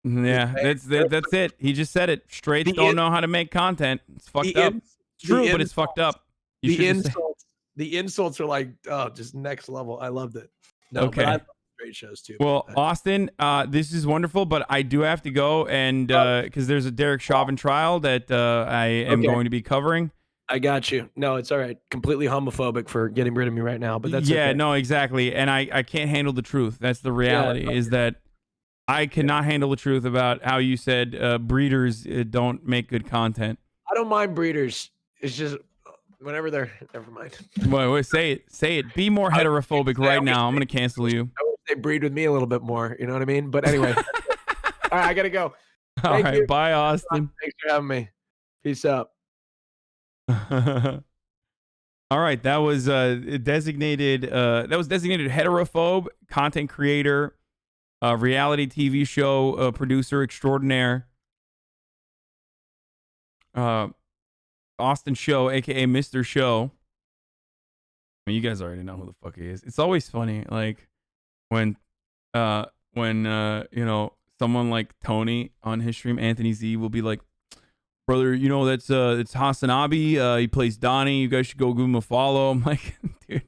Yeah, that's it. He just said it. Straights don't know how to make content. It's fucked up. It's true, but it's fucked up. The insults are like, oh, just next level. I loved it. No, okay. But I love great shows too. Well, Austin, this is wonderful, but I do have to go, and because there's a Derek Chauvin trial that I am going to be covering. I got you. No, it's all right. Completely homophobic for getting rid of me right now, but that's okay. No, exactly. And I can't handle the truth. That's the reality. Is that I cannot handle the truth about how you said breeders don't make good content. I don't mind breeders. It's just whenever they're never mind. Wait, say it. Be more heterophobic right now. I'm gonna cancel you. I wish they breed with me a little bit more. You know what I mean? But anyway, all right, I gotta go. All right, bye, Austin. Thanks for having me. Peace out. All right, that was designated heterophobe, content creator, reality TV show producer extraordinaire. Austin Show, aka Mr. Show. I mean, you guys already know who the fuck he is. It's always funny, like when you know, someone like Tony on his stream, Anthony Z, will be like, brother, you know, it's HasanAbi. He plays Donnie. You guys should go give him a follow. I'm like, dude.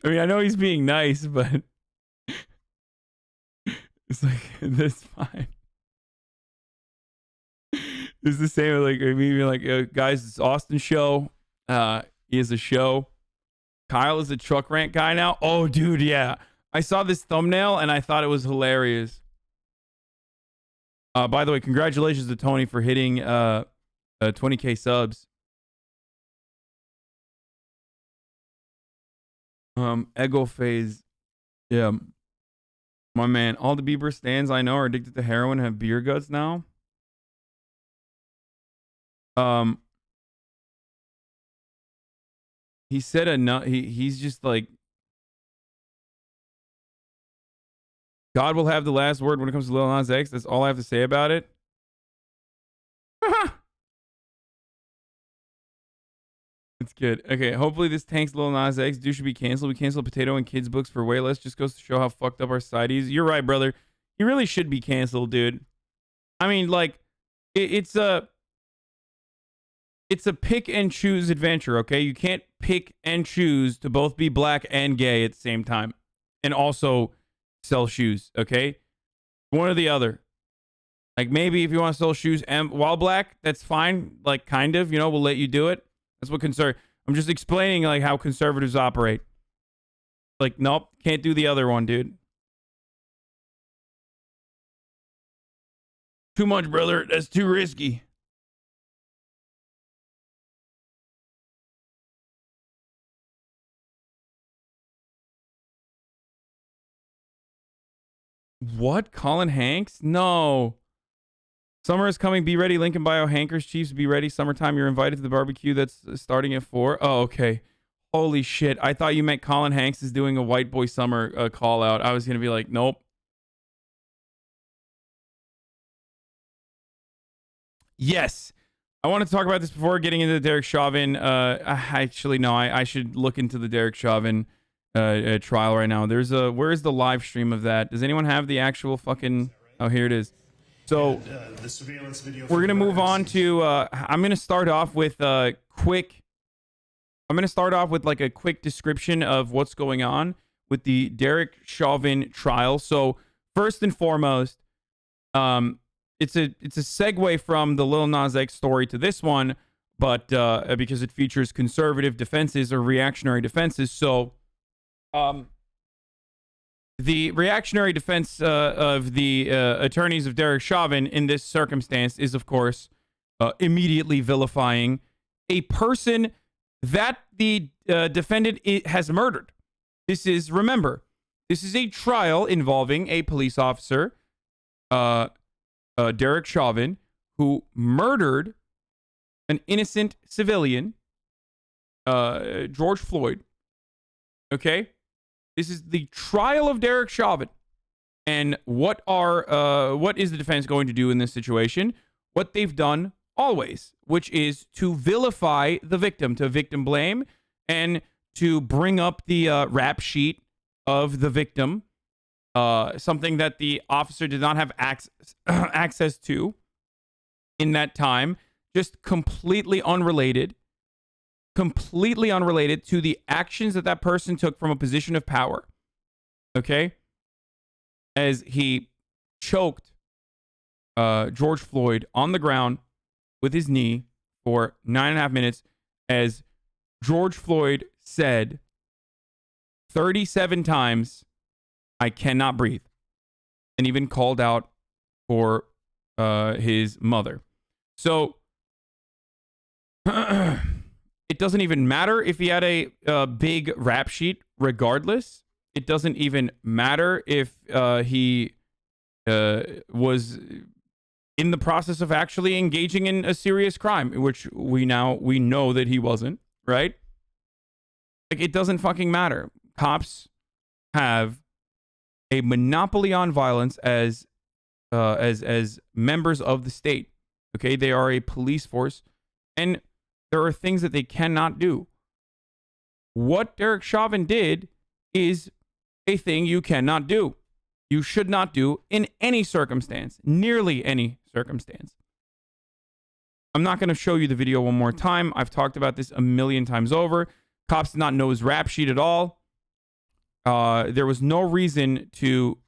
I mean, I know he's being nice, but it's like, that's fine. It's the same, like, maybe like, guys, it's Austin Show. He has a show. Kyle is a truck rant guy now. Oh, dude, yeah. I saw this thumbnail and I thought it was hilarious. By the way, congratulations to Tony for hitting 20K subs. Ego phase. Yeah. My man, all the Bieber stans I know are addicted to heroin and have beer guts now. He said he's just like, God will have the last word when it comes to Lil Nas X. That's all I have to say about it. It's good. Okay, hopefully this tanks Lil Nas X. Dude should be canceled. We canceled Potato and Kids books for way less. Just goes to show how fucked up our society is. You're right, brother. He really should be canceled, dude. I mean, like, it's a pick and choose adventure, okay? You can't pick and choose to both be black and gay at the same time and also sell shoes, okay? One or the other. Like, maybe if you want to sell shoes and while black, that's fine. Like, kind of, you know, we'll let you do it. That's what I'm just explaining, like, how conservatives operate. Like, nope, can't do the other one, dude. Too much, brother. That's too risky. What? Colin Hanks? No. Summer is coming. Be ready. Link in bio. Hankers, Chiefs, be ready. Summertime. You're invited to the barbecue that's starting at 4. Oh, okay. Holy shit. I thought you meant Colin Hanks is doing a White Boy Summer call out. I was going to be like, nope. Yes. I want to talk about this before getting into the Derek Chauvin. Actually, no. I should look into the Derek Chauvin trial right now. Where is the live stream of that? Does anyone have the actual fucking... Oh, here it is. So the surveillance video we're gonna move on to I'm gonna start off with a quick I'm going to start off with like a quick description of what's going on with the Derek Chauvin trial. So first and foremost, it's a segue from the Lil Nas X story to this one, but because it features conservative defenses or reactionary defenses. So the reactionary defense of the attorneys of Derek Chauvin in this circumstance is, of course, immediately vilifying a person that the defendant has murdered. This is, remember, this is a trial involving a police officer, Derek Chauvin, who murdered an innocent civilian, George Floyd. Okay? This is the trial of Derek Chauvin. And what is the defense going to do in this situation? What they've done always, which is to vilify the victim, to victim blame, and to bring up the rap sheet of the victim, something that the officer did not have access to in that time, just completely unrelated to the actions that person took from a position of power. Okay? As he choked George Floyd on the ground with his knee for 9.5 minutes, as George Floyd said 37 times, "I cannot breathe," and even called out for his mother. So it doesn't even matter if he had a big rap sheet. Regardless, it doesn't even matter if he was in the process of actually engaging in a serious crime, which we know that he wasn't, right? Like, it doesn't fucking matter. Cops have a monopoly on violence as members of the state. Okay, they are a police force, and there are things that they cannot do. What Derek Chauvin did is a thing you cannot do. You should not do in any circumstance, nearly any circumstance. I'm not going to show you the video one more time. I've talked about this a million times over. Cops did not know his rap sheet at all. There was no reason to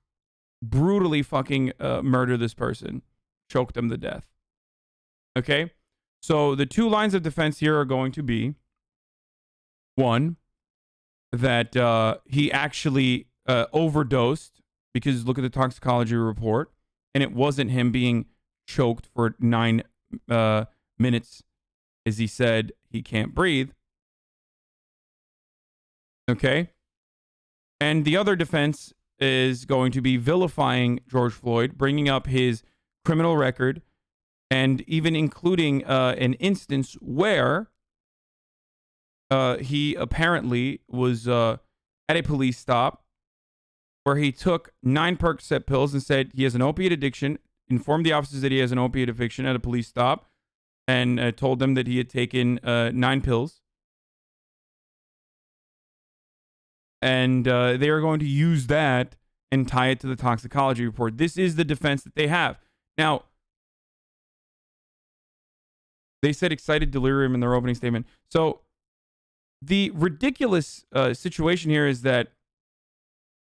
brutally fucking murder this person, choke them to death. Okay? So the two lines of defense here are going to be, one, that he actually overdosed, because look at the toxicology report, and it wasn't him being choked for 9 minutes, as he said he can't breathe. Okay? And the other defense is going to be vilifying George Floyd, bringing up his criminal record, and even including an instance where he apparently was at a police stop where he took 9 Percocet pills and said he has an opiate addiction, informed the officers that he has an opiate addiction at a police stop, and told them that he had taken 9 pills. And they are going to use that and tie it to the toxicology report. This is the defense that they have. Now, they said excited delirium in their opening statement. So the ridiculous situation here is that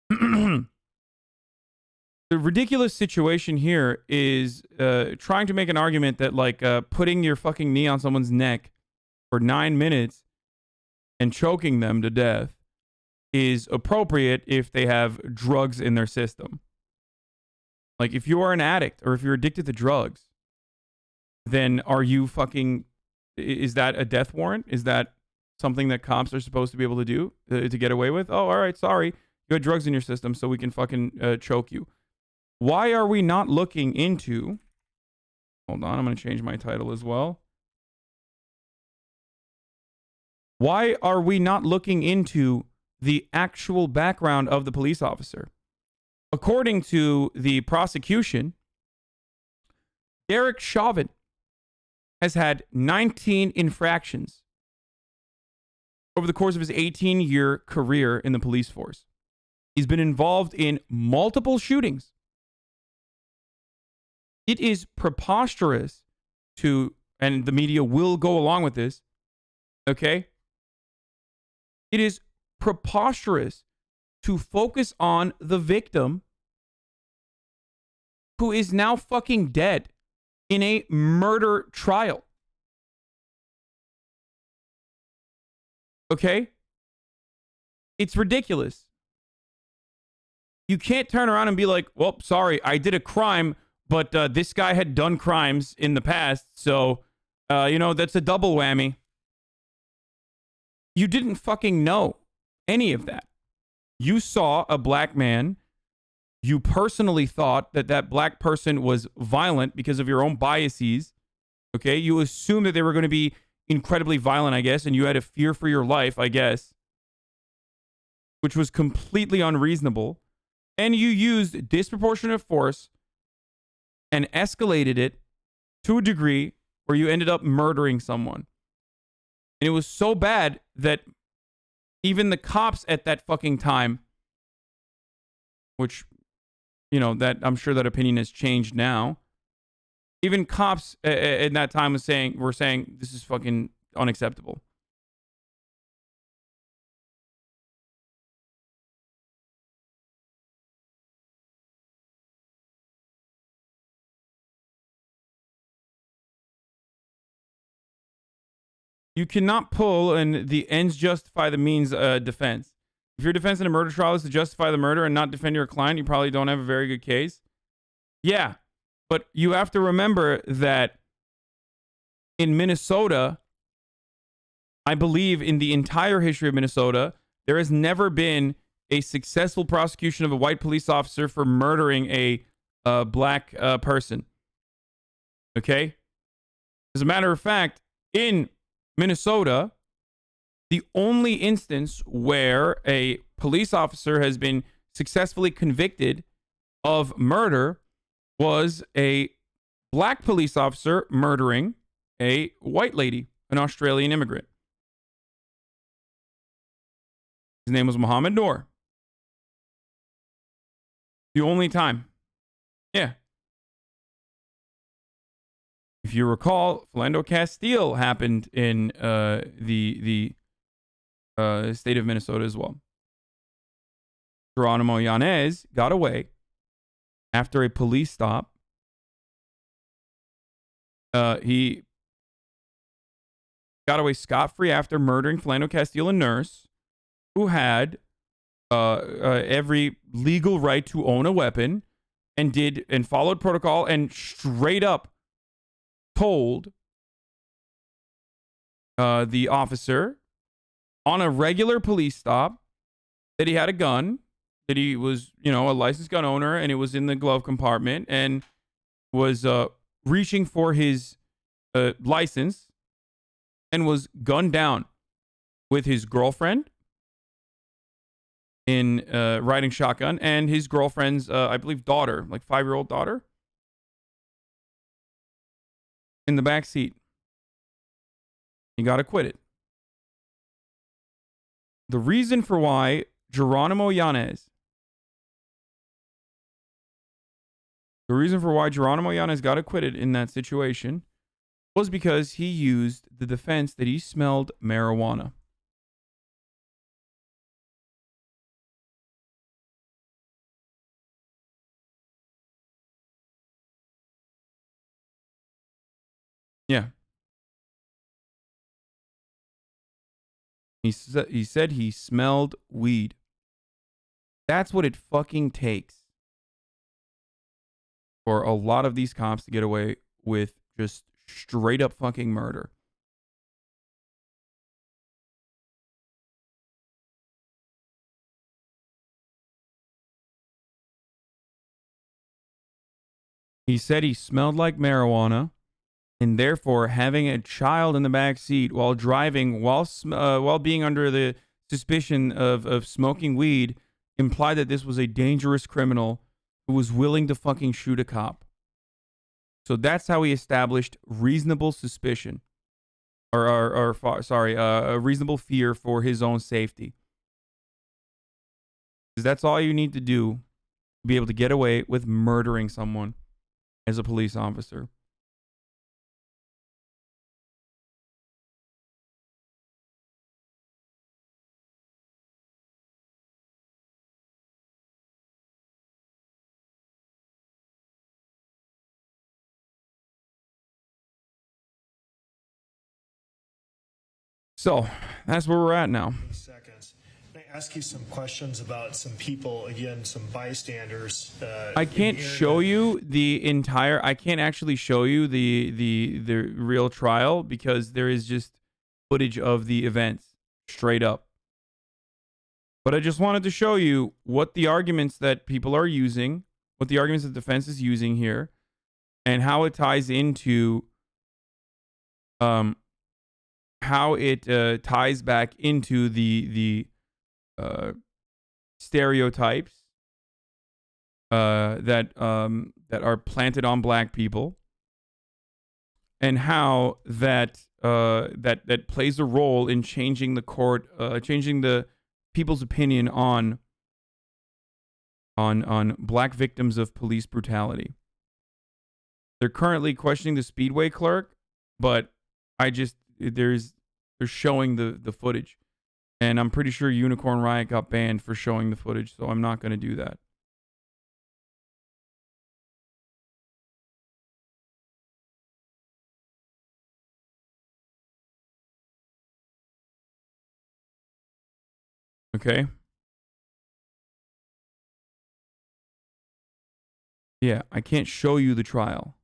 the ridiculous situation here is trying to make an argument that, like, putting your fucking knee on someone's neck for 9 minutes and choking them to death is appropriate if they have drugs in their system. Like, if you are an addict or if you're addicted to drugs, then are you fucking, is that a death warrant? Is that something that cops are supposed to be able to do to get away with? Oh, all right, sorry. You had drugs in your system, so we can fucking choke you. Why are we not looking into, hold on, I'm going to change my title as well. Why are we not looking into the actual background of the police officer? According to the prosecution, Derek Chauvin has had 19 infractions over the course of his 18-year career in the police force. He's been involved in multiple shootings. It is preposterous to, and the media will go along with this, okay, It is preposterous to focus on the victim who is now fucking dead in a murder trial. Okay? It's ridiculous. You can't turn around and be like, well, sorry, I did a crime, but this guy had done crimes in the past, so, that's a double whammy. You didn't fucking know any of that. You saw a black man. You personally thought that that black person was violent because of your own biases. Okay? You assumed that they were going to be incredibly violent, I guess, and you had a fear for your life, I guess, which was completely unreasonable. And you used disproportionate force and escalated it to a degree where you ended up murdering someone. And it was so bad that even the cops at that fucking time, which, that I'm sure that opinion has changed now. Even cops at that time were saying this is fucking unacceptable. You cannot pull and the ends justify the means defense. If your defense in a murder trial is to justify the murder and not defend your client, you probably don't have a very good case. Yeah, but you have to remember that in Minnesota, I believe in the entire history of Minnesota, there has never been a successful prosecution of a white police officer for murdering a black person. Okay? As a matter of fact, in Minnesota, the only instance where a police officer has been successfully convicted of murder was a black police officer murdering a white lady, an Australian immigrant. His name was Muhammad Noor. The only time. Yeah. If you recall, Philando Castile happened in the state of Minnesota as well. Geronimo Yanez got away after a police stop. He got away scot-free after murdering Philando Castile, a nurse who had every legal right to own a weapon and followed protocol and straight up told the officer on a regular police stop that he had a gun, that he was, a licensed gun owner, and it was in the glove compartment, and was reaching for his license and was gunned down with his girlfriend in riding shotgun and his girlfriend's, I believe, daughter, like 5-year-old daughter, in the back seat. He got acquitted. The reason for why Geronimo Yanez got acquitted in that situation was because he used the defense that he smelled marijuana. Yeah. He said he smelled weed. That's what it fucking takes for a lot of these cops to get away with just straight up fucking murder. He said he smelled like marijuana, and therefore having a child in the back seat while driving, while being under the suspicion of smoking weed, implied that this was a dangerous criminal who was willing to fucking shoot a cop. So that's how he established reasonable suspicion, a reasonable fear for his own safety. Because that's all you need to do to be able to get away with murdering someone as a police officer. So that's where we're at now. Seconds. Can I ask you some questions about some people, again, some bystanders? I can't show you the entire. I can't actually show you the real trial because there is just footage of the events straight up. But I just wanted to show you what the arguments that people are using, what the arguments that the defense is using here, and how it ties into how it ties back into the stereotypes that are planted on black people, and how that that plays a role in changing the court, changing the people's opinion on black victims of police brutality. They're currently questioning the Speedway clerk, but they're showing the footage, and I'm pretty sure Unicorn Riot got banned for showing the footage, so I'm not going to do that. Okay. Yeah, I can't show you the trial.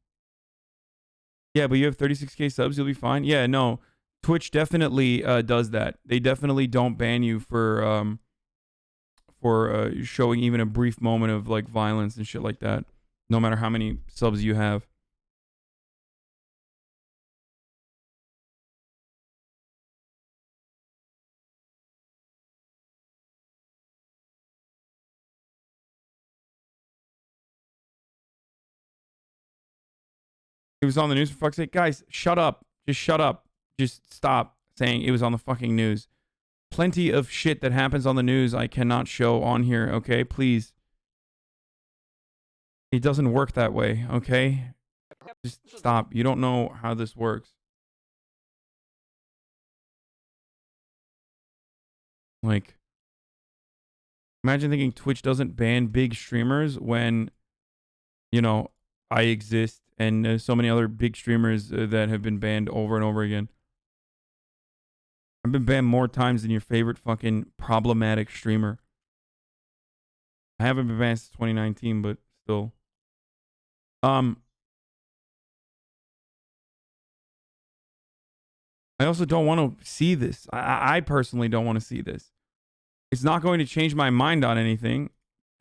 Yeah, but you have 36K subs, you'll be fine. Yeah, no. Twitch definitely does that. They definitely don't ban you for showing even a brief moment of like violence and shit like that, no matter how many subs you have. It was on the news, for fuck's sake. Guys, shut up. Just shut up. Just stop saying it was on the fucking news. Plenty of shit that happens on the news I cannot show on here, okay? Please. It doesn't work that way, okay? Just stop. You don't know how this works. Like, imagine thinking Twitch doesn't ban big streamers when, you know, I exist and there's so many other big streamers that have been banned over and over again. I've been banned more times than your favorite fucking problematic streamer. I haven't been banned since 2019, but still. I also don't want to see this. I personally don't want to see this. It's not going to change my mind on anything,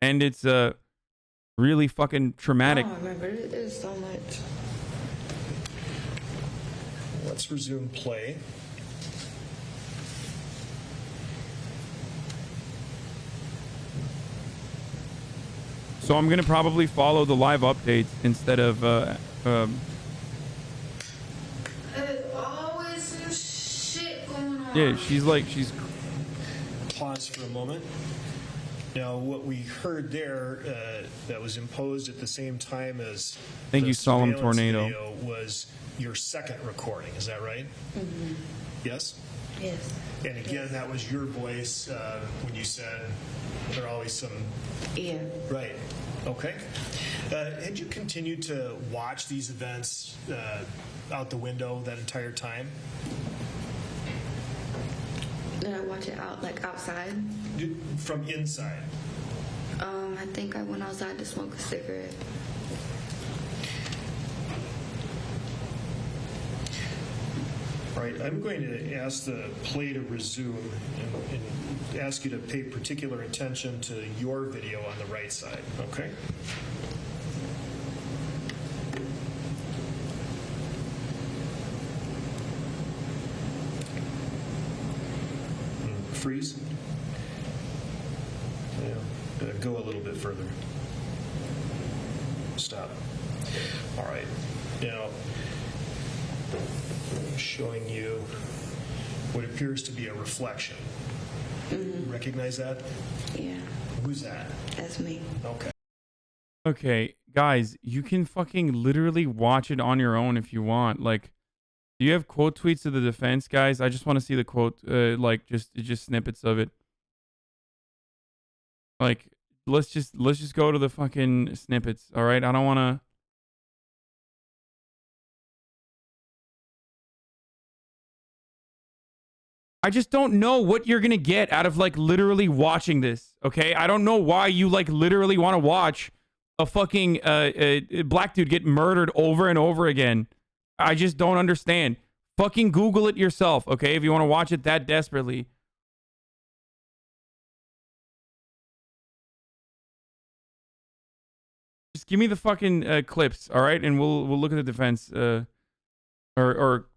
and it's really fucking traumatic. Oh, I remember it is so much. Let's resume play. So I'm gonna probably follow the live updates instead of There's always some shit going on. yeah, she's Pause for a moment. Now, what we heard there that was imposed at the same time as Thank you, Solemn surveillance Tornado. video was your second recording. Is that right? Mm-hmm. Yes? Yes. And again, that was your voice when you said there are always some... Yeah. Right. Okay. Had you continued to watch these events out the window that entire time? Did I watch it out, like outside? From inside? I think I went outside to smoke a cigarette. All right, I'm going to ask the play to resume and ask you to pay particular attention to your video on the right side, okay? Freeze. Yeah, go a little bit further. Stop. All right. Now, I'm showing you what appears to be a reflection. Mm-hmm. Recognize that? Yeah. Who's that? That's me. Okay. okay, guys. You can fucking literally watch it on your own if you want. Like, do you have quote tweets of the defense, guys? I just want to see the quote, like just snippets of it. Like, let's just go to the fucking snippets. All right, I don't want to. I just don't know what you're gonna get out of like literally watching this. Okay, I don't know why you like literally want to watch a fucking black dude get murdered over and over again. I just don't understand. Fucking Google it yourself, okay? If you want to watch it that desperately. Just give me the fucking clips, all right? And we'll look at the defense or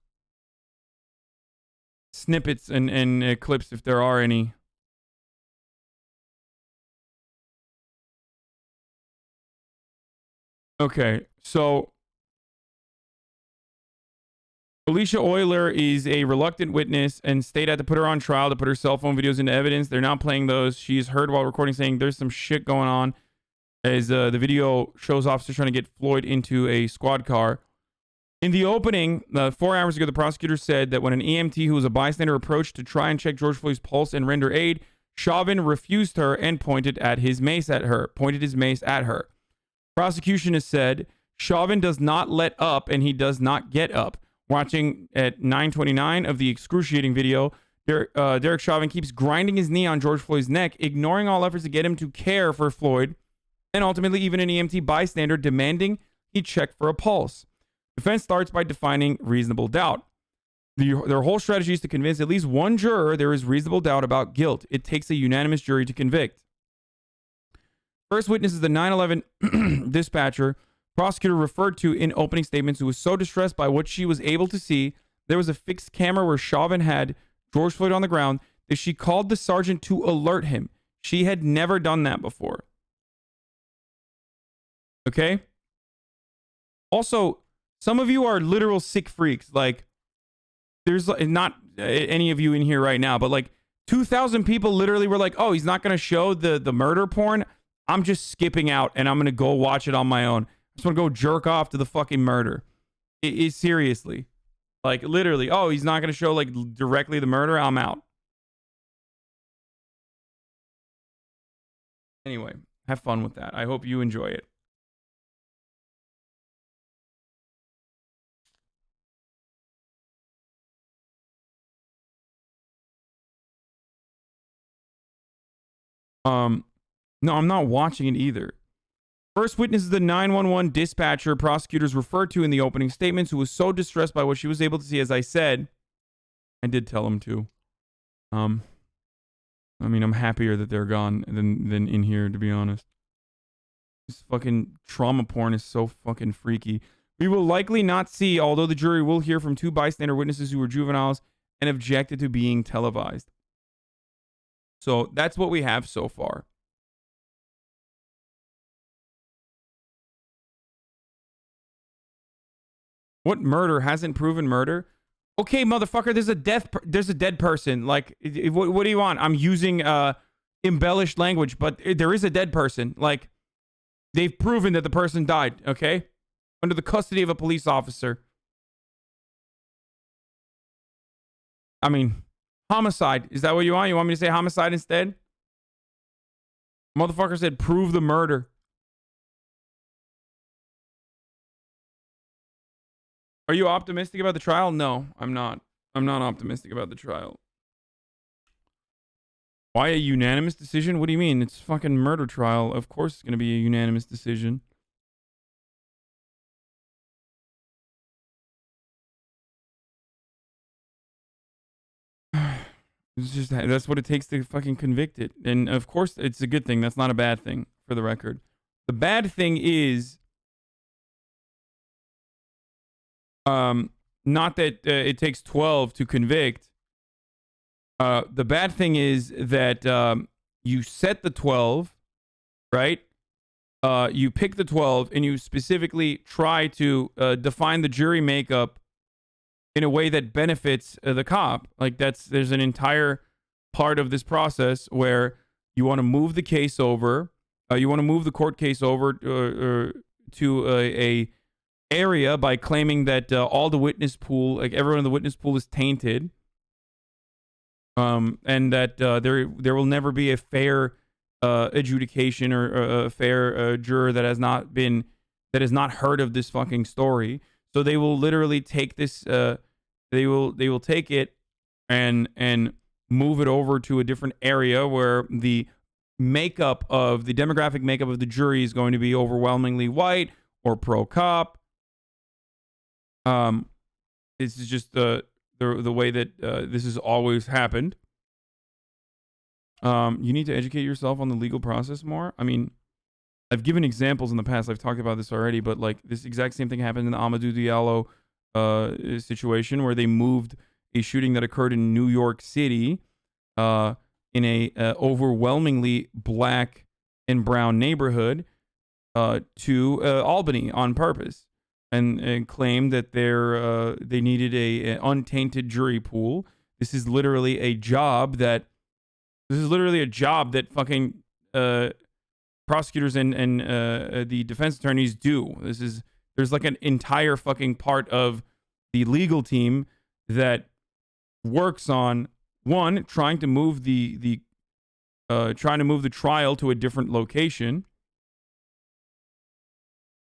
snippets and clips if there are any. Okay, so Alicia Euler is a reluctant witness, and state had to put her on trial to put her cell phone videos into evidence. They're now playing those. She's heard while recording saying there's some shit going on, as the video shows officers trying to get Floyd into a squad car. In the opening, 4 hours ago, the prosecutor said that when an EMT who was a bystander approached to try and check George Floyd's pulse and render aid, Chauvin refused her and pointed his mace at her. Prosecution has said Chauvin does not let up and he does not get up. Watching at 9:29 of the excruciating video, Derek Chauvin keeps grinding his knee on George Floyd's neck, ignoring all efforts to get him to care for Floyd, and ultimately even an EMT bystander demanding he check for a pulse. Defense starts by defining reasonable doubt. Their whole strategy is to convince at least one juror there is reasonable doubt about guilt. It takes a unanimous jury to convict. First witness is the 9/11 dispatcher prosecutor referred to in opening statements, who was so distressed by what she was able to see. There was a fixed camera where Chauvin had George Floyd on the ground that she called the sergeant to alert him. She had never done that before. Okay? Also, some of you are literal sick freaks. Like, there's not any of you in here right now, but like 2,000 people literally were like, oh, he's not going to show the murder porn. I'm just skipping out and I'm going to go watch it on my own. I just want to go jerk off to the fucking murder. It seriously. Like, literally, oh, he's not going to show like directly the murder. I'm out. Anyway, have fun with that. I hope you enjoy it. No, I'm not watching it either. First witness is the 911 dispatcher prosecutors referred to in the opening statements, who was so distressed by what she was able to see. As I said, I did tell him to. I mean, I'm happier that they're gone than in here, to be honest. This fucking trauma porn is so fucking freaky. We will likely not see, although the jury will hear from 2 bystander witnesses who were juveniles and objected to being televised. So that's what we have so far. What murder hasn't proven murder? Okay, motherfucker, there's a dead person. Like, what do you want? I'm using embellished language, but there is a dead person. Like, they've proven that the person died, okay? Under the custody of a police officer. I mean, homicide. Is that what you want? You want me to say homicide instead? Motherfucker said prove the murder. Are you optimistic about the trial? No, I'm not. I'm not optimistic about the trial. Why a unanimous decision? What do you mean? It's fucking murder trial. Of course it's going to be a unanimous decision. It's just, that's what it takes to fucking convict it. And of course it's a good thing. That's not a bad thing, for the record. The bad thing is not that it takes 12 to convict. The bad thing is that you set the 12, right? You pick the 12 and you specifically try to define the jury makeup in a way that benefits the cop. Like, there's an entire part of this process where you want to move the case over. You want to move the court case over to a area by claiming that all the witness pool, like everyone in the witness pool, is tainted, and that there will never be a fair adjudication or a fair juror that has not heard of this fucking story. So they will literally take this. They will take it and move it over to a different area where the demographic makeup of the jury is going to be overwhelmingly white or pro cop. This is just the way that this has always happened. You need to educate yourself on the legal process more. I mean, I've given examples in the past. I've talked about this already, but like this exact same thing happened in the Amadou Diallo situation where they moved a shooting that occurred in New York City in a overwhelmingly black and brown neighborhood to Albany on purpose, and claimed that they needed a untainted jury pool. This is literally a job that fucking prosecutors and the defense attorneys do. There's like an entire fucking part of the legal team that works on trying to move the trial to a different location.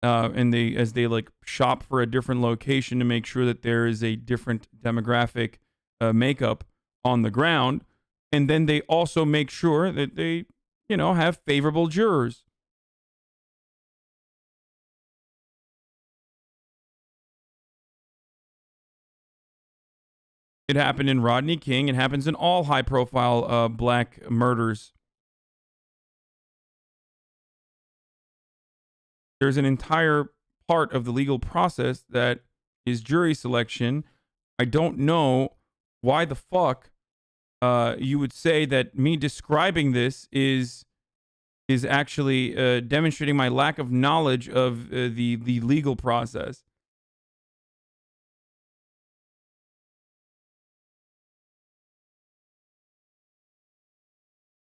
And they like shop for a different location to make sure that there is a different demographic makeup on the ground. And then they also make sure that they, have favorable jurors. It happened in Rodney King. It happens in all high-profile black murders. There's an entire part of the legal process that is jury selection. I don't know why the fuck you would say that me describing this is actually demonstrating my lack of knowledge of the legal process.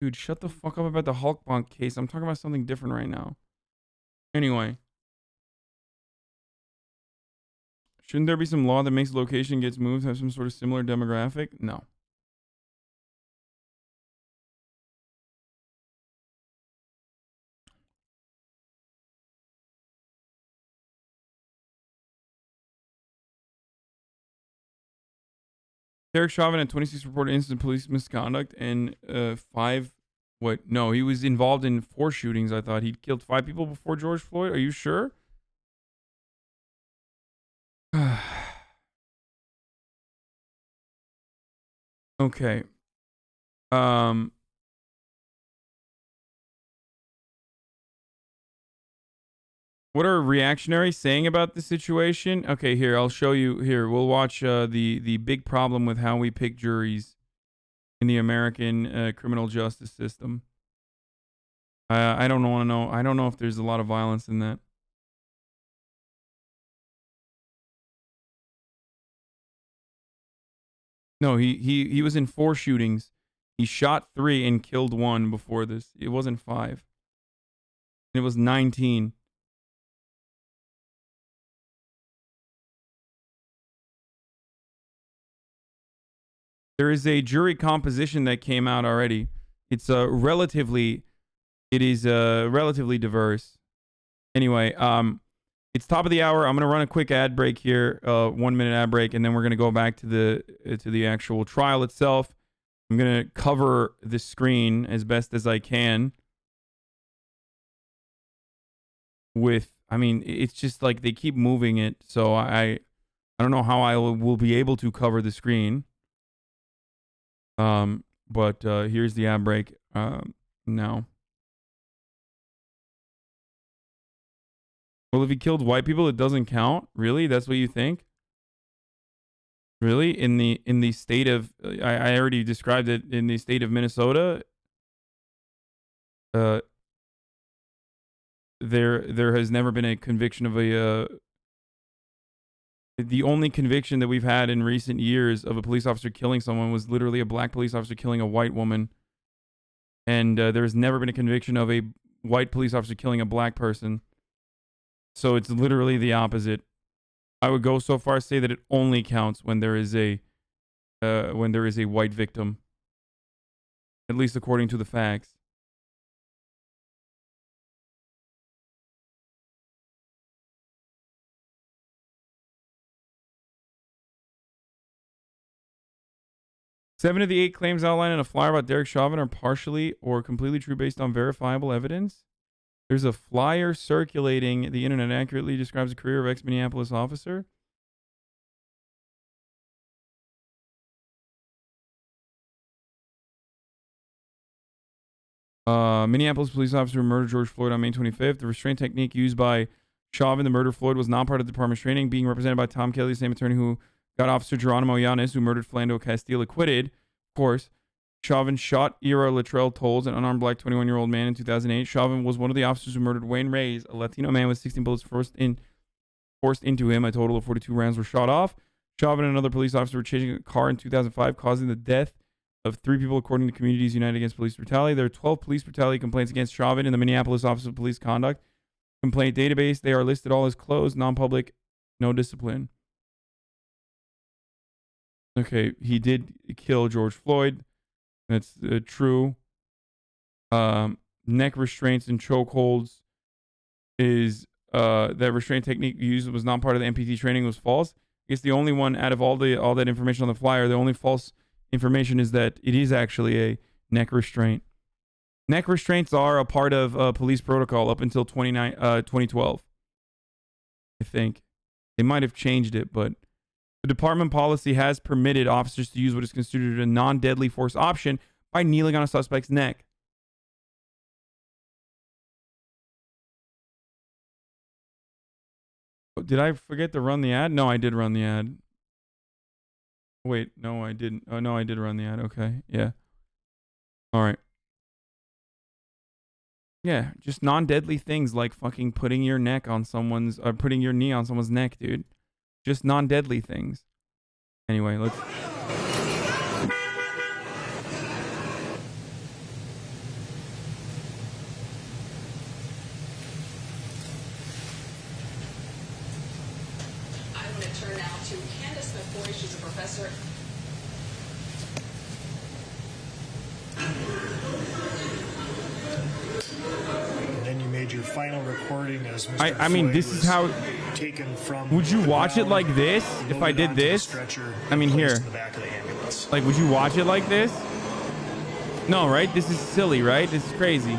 Dude, shut the fuck up about the Hulk Bunk case. I'm talking about something different right now. Anyway. Shouldn't there be some law that makes location gets moved have some sort of similar demographic? No. Derek Chauvin had 26 reported incidents of police misconduct and 5... What? No, he was involved in 4 shootings, I thought. He'd killed 5 people before George Floyd? Are you sure? Okay. What are reactionaries saying about the situation? Okay, here, I'll show you. Here, we'll watch the big problem with how we pick juries in the American criminal justice system. I don't want to know. I don't know if there's a lot of violence in that. No, he was in 4 shootings. He shot 3 and killed 1 before this. It wasn't 5. It was 19. There is a jury composition that came out already. It's relatively diverse. Anyway, it's top of the hour. I'm gonna run a quick ad break here, 1 minute ad break, and then we're gonna go back to the actual trial itself. I'm gonna cover the screen as best as I can. I mean, it's just like they keep moving it, so I don't know how I will be able to cover the screen. But here's the ad break now. Well, if he killed white people, it doesn't count? Really? That's what you think? Really? In the state of I already described it. In the state of Minnesota, there has never been a conviction of the only conviction that we've had in recent years of a police officer killing someone was literally a black police officer killing a white woman. And there's never been a conviction of a white police officer killing a black person. So it's literally the opposite. I would go so far as to say that it only counts when there is a white victim. At least according to the facts. 7 of the 8 claims outlined in a flyer about Derek Chauvin are partially or completely true based on verifiable evidence. There's a flyer circulating the internet accurately describes the career of ex-Minneapolis officer. Minneapolis police officer murdered George Floyd on May 25th. The restraint technique used by Chauvin, the murder of Floyd, was not part of the department's training, being represented by Tom Kelly, the same attorney who got Officer Geronimo Yanis, who murdered Philando Castile, acquitted. Of course, Chauvin shot Ira Latrell Tolles, an unarmed black 21-year-old man, in 2008. Chauvin was one of the officers who murdered Wayne Reyes, a Latino man with 16 bullets forced into him. A total of 42 rounds were shot off. Chauvin and another police officer were chasing a car in 2005, causing the death of 3 people, according to Communities United Against Police Brutality. There are 12 police brutality complaints against Chauvin in the Minneapolis Office of Police Conduct complaint database. They are listed all as closed, non-public, no discipline. Okay, he did kill George Floyd. That's true. Neck restraints and chokeholds is that restraint technique used was not part of the MPT training was false. I guess the only one out of all that information on the flyer, the only false information is that it is actually a neck restraint. Neck restraints are a part of police protocol up until 2012. I think. They might have changed it, but the department policy has permitted officers to use what is considered a non-deadly force option by kneeling on a suspect's neck. Did I forget to run the ad? No, I did run the ad. Wait, no, I didn't. Oh, no, I did run the ad. Okay, yeah. All right. Yeah, just non-deadly things like fucking putting your neck on someone's, putting your knee on someone's neck, dude. Just non-deadly things. Anyway, let's... I'm going to turn now to Candace McCoy. She's a professor. And then you made your final recording as Mr. I mean, Floyd this is was how... taken from Would you the watch it ground, like this if I loaded did onto the this? stretcher, I mean, and placed here. in the back of the ambulance. Like, would you watch it like this? No, right? This is silly, right? This is crazy.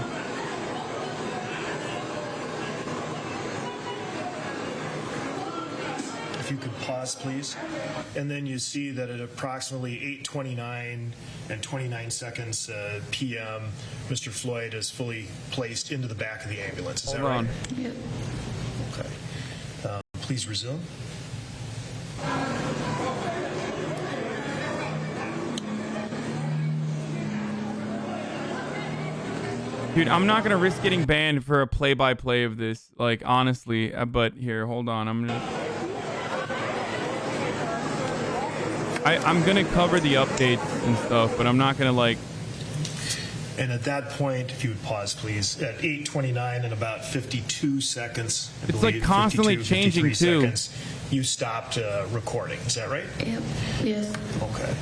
If you could pause, please. And then you see that at approximately 8:29 and 29 seconds p.m., Mr. Floyd is fully placed into the back of the ambulance. Is that right? Hold on. Yep. Okay. Please resume. Dude, I'm not gonna risk getting banned for a play-by-play of this, like, honestly. But here, hold on. I'm gonna cover the updates and stuff, but I'm not gonna, like... And at that point, if you would pause, please, at 8:29 and about 52 seconds, I It's, like, believe, constantly 52, changing, 53 too. seconds, you stopped recording. Is that right? Yep. Yes. Okay.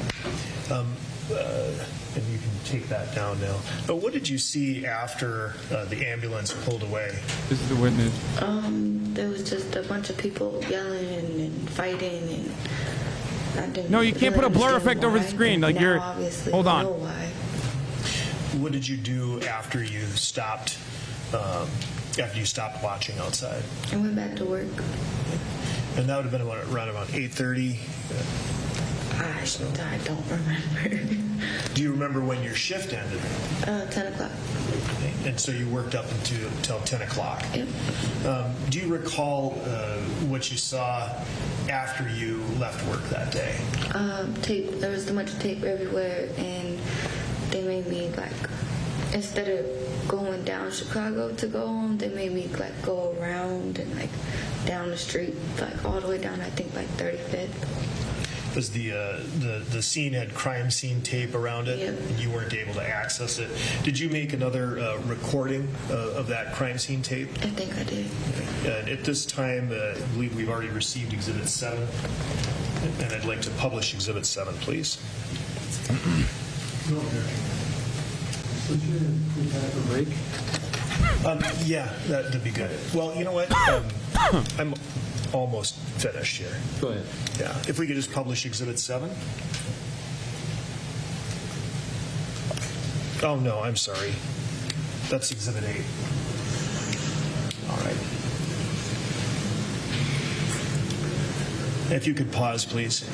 And you can take that down now. But what did you see after the ambulance pulled away? This is the witness. There was just a bunch of people yelling and fighting, and I didn't. No, you can't really put a blur understand effect over the why, screen. but Like, now you're... obviously Hold I on. know why. What did you do after you stopped? After you stopped watching outside? I went back to work. And that would have been around about 8:30. I don't remember. Do you remember when your shift ended? 10 o'clock. And so you worked up until 10 o'clock. Yep. Do you recall what you saw after you left work that day? Tape. There was a bunch of tape everywhere, and they made me, like, instead of going down Chicago to go home, they made me, like, go around and, like, down the street, like, all the way down, I think, like, 35th. Because the scene had crime scene tape around it, Yep. and you weren't able to access it. Did you make another recording of that crime scene tape? I think I did. And at this time, I believe we've already received Exhibit 7, and I'd like to publish Exhibit 7, please. Yeah, that'd be good. Well, you know what? I'm almost finished here. Go ahead. Yeah, if we could just publish Exhibit 7. Oh, no, I'm sorry. That's Exhibit 8. All right. If you could pause, please.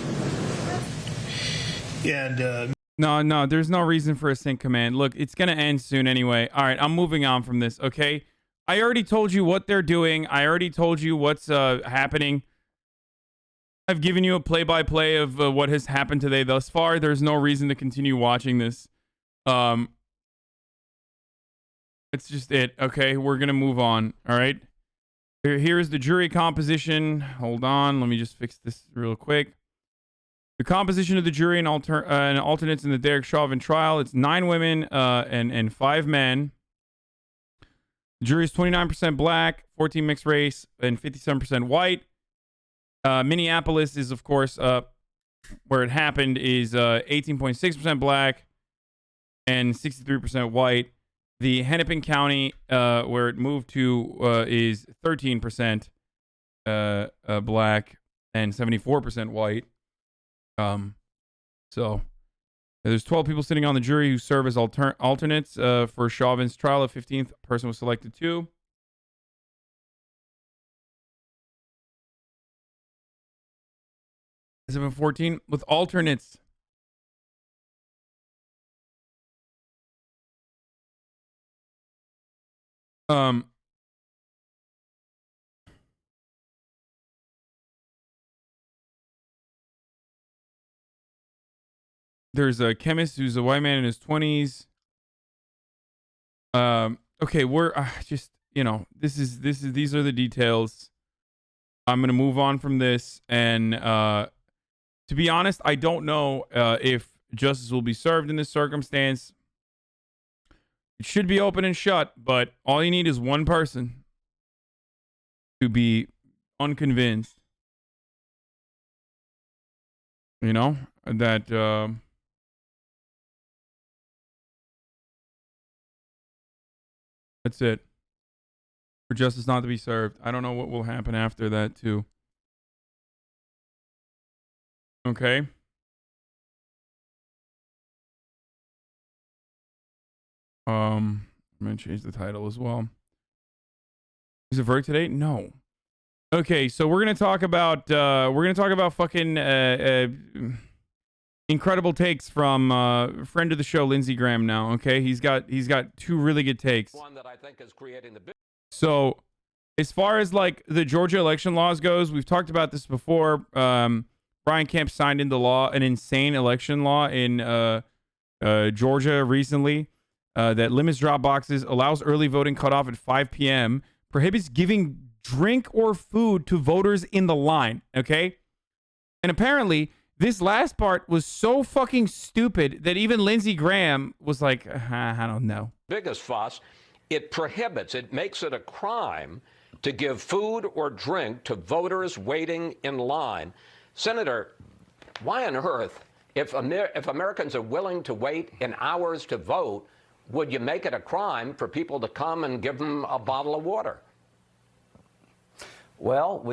And No, there's no reason for a sync command. Look, it's going to end soon anyway. All right, I'm moving on from this, okay? I already told you what they're doing. I already told you what's happening. I've given you a play-by-play of what has happened today thus far. There's no reason to continue watching this. It's just it, okay? We're going to move on, all right? Here's the jury composition. Hold on, let me just fix this real quick. The composition of the jury and alternates in the Derek Chauvin trial. It's 9 women and 5 men. The jury is 29% black, 14 mixed race, and 57% white. Minneapolis is, of course, where it happened, is 18.6% black and 63% white. The Hennepin County, where it moved to, is 13% black and 74% white. So there's 12 people sitting on the jury who serve as alternates for Chauvin's trial. A 15th person was selected too. Has it been 14 with alternates? There's a chemist who's a white man in his 20s. Okay, we're just, you know, these are the details. I'm gonna move on from this, and to be honest, I don't know if justice will be served in this circumstance. It should be open and shut, but all you need is one person to be unconvinced. You know, that that's it. For justice not to be served. I don't know what will happen after that, too. Okay. I'm gonna change the title as well. Is it verdict today? No. Okay, so we're gonna talk about fucking incredible takes from friend of the show Lindsey Graham now. Okay, he's got 2 really good takes. One that I think is creating the So, as far as like the Georgia election laws goes, we've talked about this before. Brian Kemp signed into law an insane election law in Georgia recently that limits drop boxes, allows early voting cutoff at 5 p.m., prohibits giving drink or food to voters in the line. Okay, and apparently this last part was so fucking stupid that even Lindsey Graham was like, I don't know. biggest fuss. It prohibits, it makes it a crime to give food or drink to voters waiting in line. Senator, why on earth, if Americans are willing to wait in hours to vote, would you make it a crime for people to come and give them a bottle of water? Well,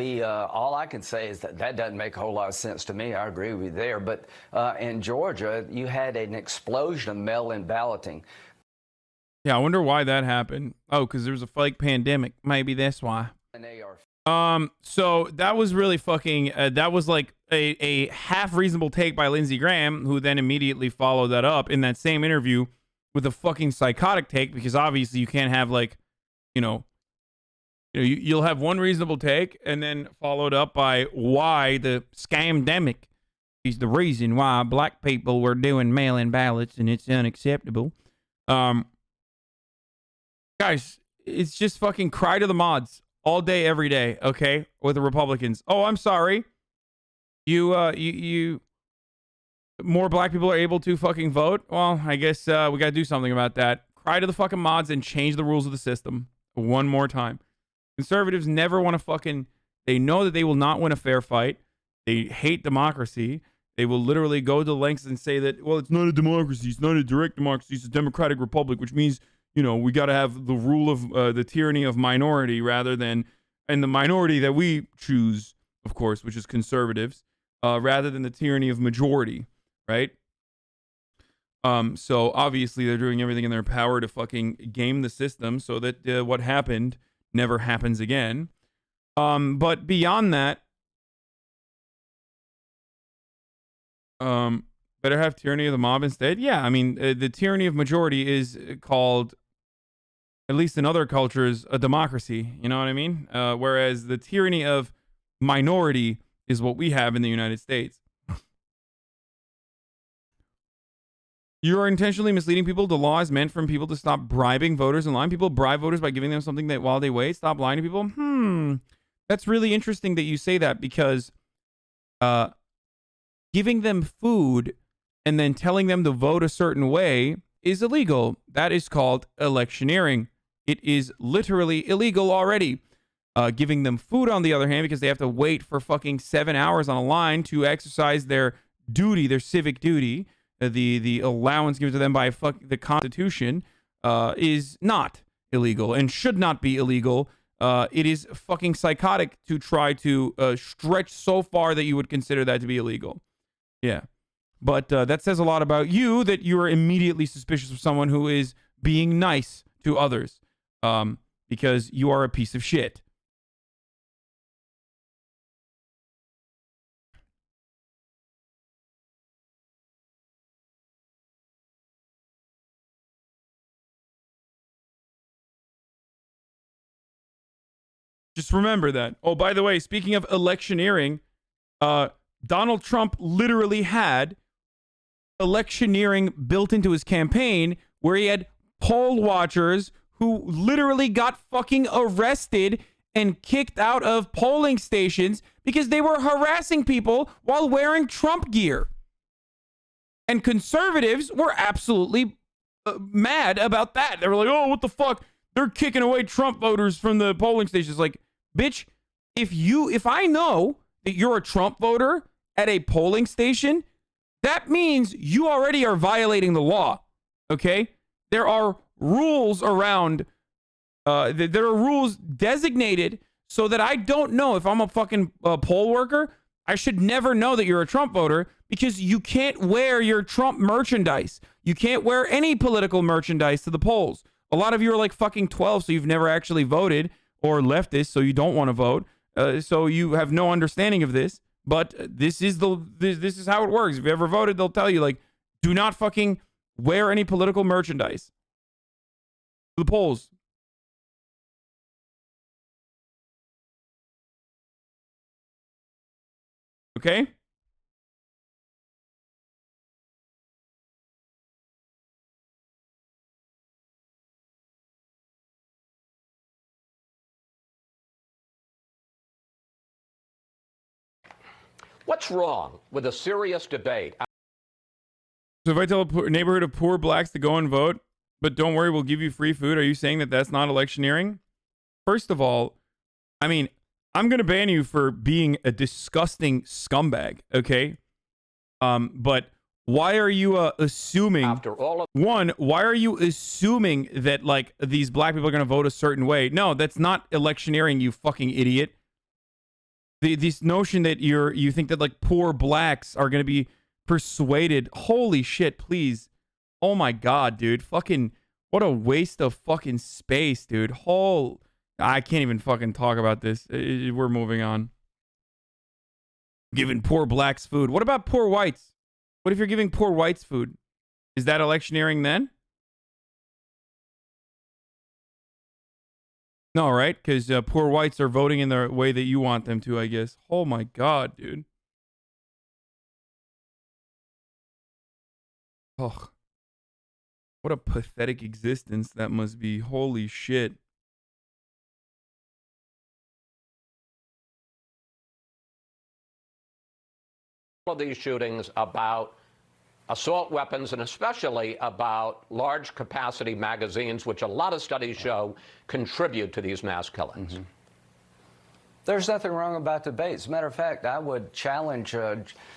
all I can say is that doesn't make a whole lot of sense to me. I agree with you there. But in Georgia, you had an explosion of mail-in balloting. Yeah, I wonder why that happened. Oh, because there was a fake pandemic. Maybe that's why. And they are. So that was really fucking. That was like a half reasonable take by Lindsey Graham, who then immediately followed that up in that same interview with a fucking psychotic take, because obviously you can't have like, you'll have one reasonable take and then followed up by why the scamdemic is the reason why black people were doing mail-in ballots and it's unacceptable. Guys, it's just fucking cry to the mods all day, every day, okay? With the Republicans. Oh, I'm sorry. You more black people are able to fucking vote? Well, I guess we gotta do something about that. Cry to the fucking mods and change the rules of the system one more time. Conservatives never want to fucking... They know that they will not win a fair fight. They hate democracy. They will literally go to lengths and say that, well, it's not a democracy. It's not a direct democracy. It's a democratic republic, which means, we got to have the rule of the tyranny of minority rather than... And the minority that we choose, of course, which is conservatives, rather than the tyranny of majority, right? So obviously they're doing everything in their power to fucking game the system so that what happened never happens again. But beyond that, better have tyranny of the mob instead. Yeah, I mean, the tyranny of majority is called, at least in other cultures, a democracy. You know what I mean? Whereas the tyranny of minority is what we have in the United States. You are intentionally misleading people. The law is meant for people to stop bribing voters in line. People bribe voters by giving them something that while they wait. Stop lying to people. That's really interesting that you say that, because giving them food and then telling them to vote a certain way is illegal. That is called electioneering. It is literally illegal already. Giving them food, on the other hand, because they have to wait for fucking 7 hours on a line to exercise their duty, their civic duty, the allowance given to them by the Constitution, is not illegal and should not be illegal. It is fucking psychotic to try to stretch so far that you would consider that to be illegal. Yeah. But that says a lot about you, that you are immediately suspicious of someone who is being nice to others, because you are a piece of shit. Just remember that. Oh, by the way, speaking of electioneering, Donald Trump literally had electioneering built into his campaign, where he had poll watchers who literally got fucking arrested and kicked out of polling stations because they were harassing people while wearing Trump gear. And conservatives were absolutely mad about that. They were like, oh, what the fuck? They're kicking away Trump voters from the polling stations. Like, bitch, if I know that you're a Trump voter at a polling station, that means you already are violating the law. Okay? There are rules around, there are rules designated so that I don't know if I'm a fucking poll worker. I should never know that you're a Trump voter, because you can't wear your Trump merchandise. You can't wear any political merchandise to the polls. A lot of you are like fucking 12, so you've never actually voted, or leftist, so you don't want to vote. So you have no understanding of this. But this is this is how it works. If you ever voted, they'll tell you, like, do not fucking wear any political merchandise to the polls. Okay? What's wrong with a serious debate? So if I tell a neighborhood of poor blacks to go and vote, but don't worry, we'll give you free food, are you saying that that's not electioneering? First of all, I mean, I'm going to ban you for being a disgusting scumbag, okay? But why are you assuming... After all of... One, why are you assuming that, like, these black people are going to vote a certain way? No, that's not electioneering, you fucking idiot. This notion that you think that, like, poor blacks are going to be persuaded. Holy shit, please. Oh my god, dude. Fucking, what a waste of fucking space, dude. I can't even fucking talk about this. We're moving on. Giving poor blacks food. What about poor whites? What if you're giving poor whites food? Is that electioneering then? No, right? Because poor whites are voting in the way that you want them to, I guess. Oh my god, dude. Oh. What a pathetic existence that must be. Holy shit. All of these shootings about assault weapons, and especially about large capacity magazines, which a lot of studies show contribute to these mass killings. Mm-hmm. There's nothing wrong about debates. As a matter of fact, I would challenge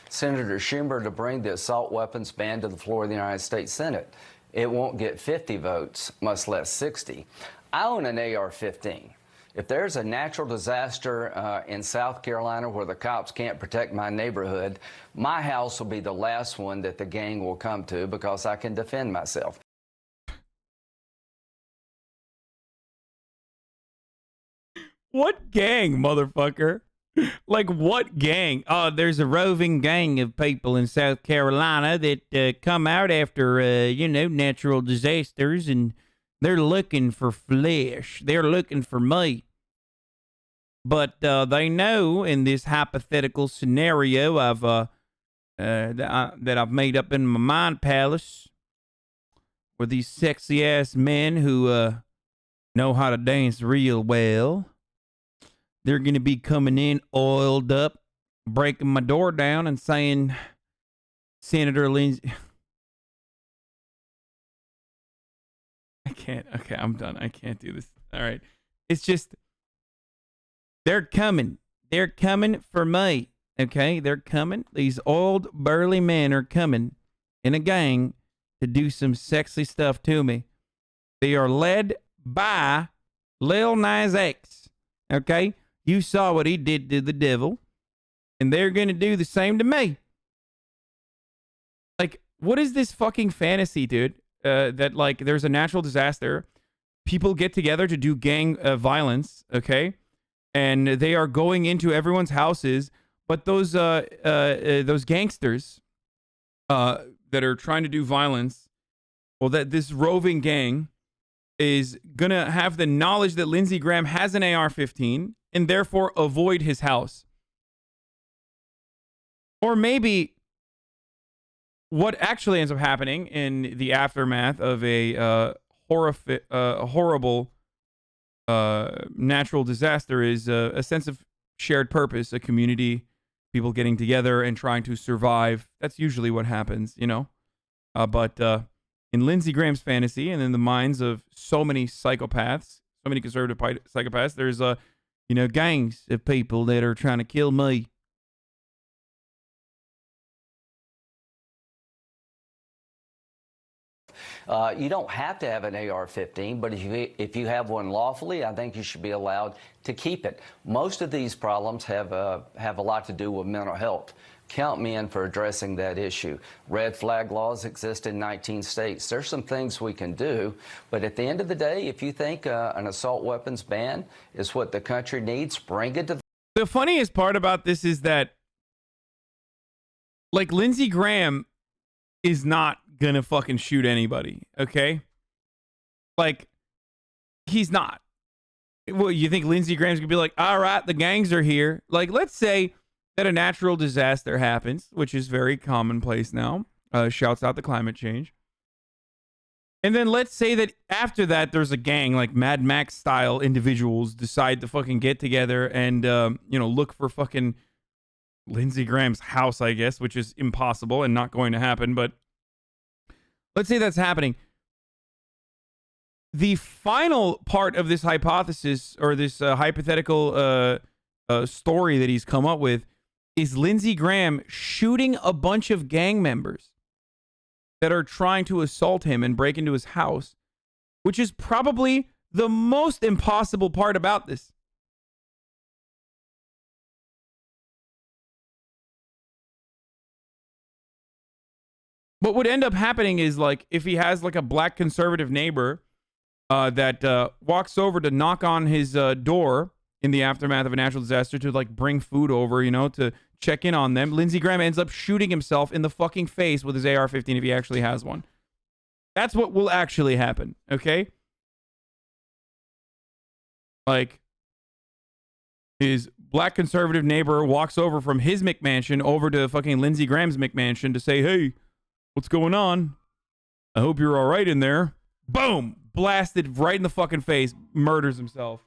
Senator Schumer to bring the assault weapons ban to the floor of the United States Senate. It won't get 50 votes, much less 60. I own an AR-15. If there's a natural disaster in South Carolina where the cops can't protect my neighborhood, my house will be the last one that the gang will come to because I can defend myself. What gang, motherfucker? Like, what gang? Oh, there's a roving gang of people in South Carolina that come out after, you know, natural disasters, and they're looking for flesh. They're looking for me. But they know in this hypothetical scenario that I've made up in my mind palace, where these sexy-ass men who know how to dance real well, they're going to be coming in oiled up, breaking my door down and saying, Senator Lindsey... I can't. Okay, I'm done. I can't do this. All right. It's just, they're coming. They're coming for me. Okay? They're coming. These old, burly men are coming in a gang to do some sexy stuff to me. They are led by Lil Nas X. Okay? You saw what he did to the devil, and they're going to do the same to me. Like, what is this fucking fantasy, dude? That, like, there's a natural disaster, people get together to do gang violence, okay? And they are going into everyone's houses, but those gangsters that are trying to do violence, well, that this roving gang is going to have the knowledge that Lindsey Graham has an AR-15 and therefore avoid his house. Or maybe what actually ends up happening in the aftermath of a horrible natural disaster is a sense of shared purpose, a community, people getting together and trying to survive. That's usually what happens, you know. But in Lindsey Graham's fantasy and in the minds of so many psychopaths, so many conservative psychopaths, there's you know, gangs of people that are trying to kill me. You don't have to have an AR-15, but if you have one lawfully, I think you should be allowed to keep it. Most of these problems have a lot to do with mental health. Count me in for addressing that issue. Red flag laws exist in 19 states. There's some things we can do, but at the end of the day, if you think an assault weapons ban is what the country needs, bring it to the funniest part about this is that, like, Lindsey Graham is not gonna fucking shoot anybody, okay? Like, he's not. Well, you think Lindsey Graham's gonna be like, all right, the gangs are here. Like, let's say that a natural disaster happens, which is very commonplace now. Shouts out to climate change. And then let's say that after that, there's a gang, like Mad Max style individuals decide to fucking get together and, you know, look for fucking Lindsey Graham's house, I guess, which is impossible and not going to happen. But let's say that's happening. The final part of this hypothesis or this hypothetical story that he's come up with is Lindsey Graham shooting a bunch of gang members that are trying to assault him and break into his house, which is probably the most impossible part about this. What would end up happening is, like, if he has like a black conservative neighbor that walks over to knock on his door in the aftermath of a natural disaster to, like, bring food over, you know, to check in on them, Lindsey Graham ends up shooting himself in the fucking face with his AR-15 if he actually has one. That's what will actually happen, okay? Like, his black conservative neighbor walks over from his McMansion over to fucking Lindsey Graham's McMansion to say, hey, what's going on? I hope you're all right in there. Boom! Blasted right in the fucking face. Murders himself.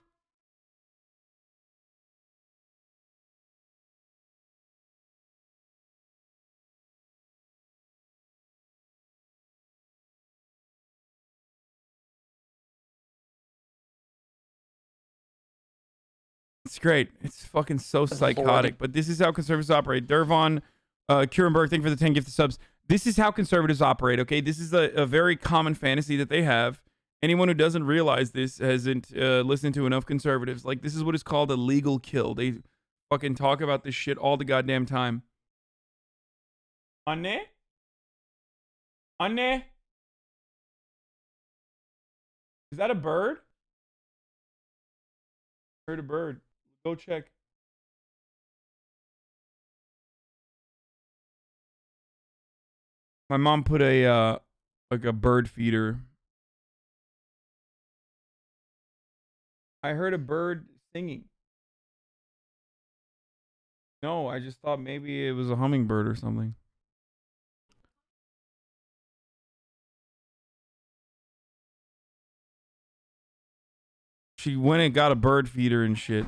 It's great. It's fucking so psychotic. But this is how conservatives operate. Dervon Kurenberg, thank you for the 10 gifted subs. This is how conservatives operate, okay? This is a very common fantasy that they have. Anyone who doesn't realize this hasn't listened to enough conservatives. Like, this is what is called a legal kill. They fucking talk about this shit all the goddamn time. Anne? Anne? Is that a bird? I heard a bird. Go check. My mom put a like a bird feeder. I heard a bird singing. No, I just thought maybe it was a hummingbird or something. She went and got a bird feeder and shit.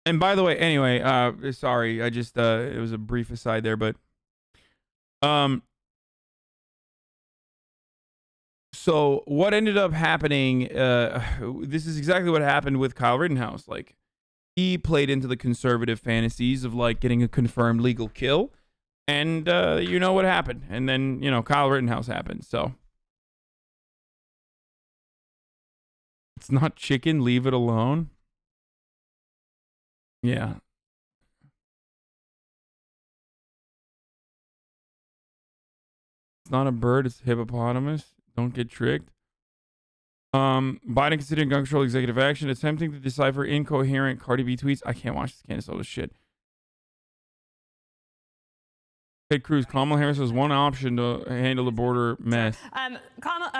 And by the way, anyway, sorry, I just it was a brief aside there, but so what ended up happening, this is exactly what happened with Kyle Rittenhouse. Like, he played into the conservative fantasies of like getting a confirmed legal kill, and you know what happened. And then, you know, Kyle Rittenhouse happened. So it's not chicken, leave it alone. Yeah. It's not a bird, it's a hippopotamus. Don't get tricked. Biden considering gun control executive action, attempting to decipher incoherent Cardi B tweets. I can't watch this Candace shit. Hey, Cruz, Kamala Harris has one option to handle the border mess. Kamala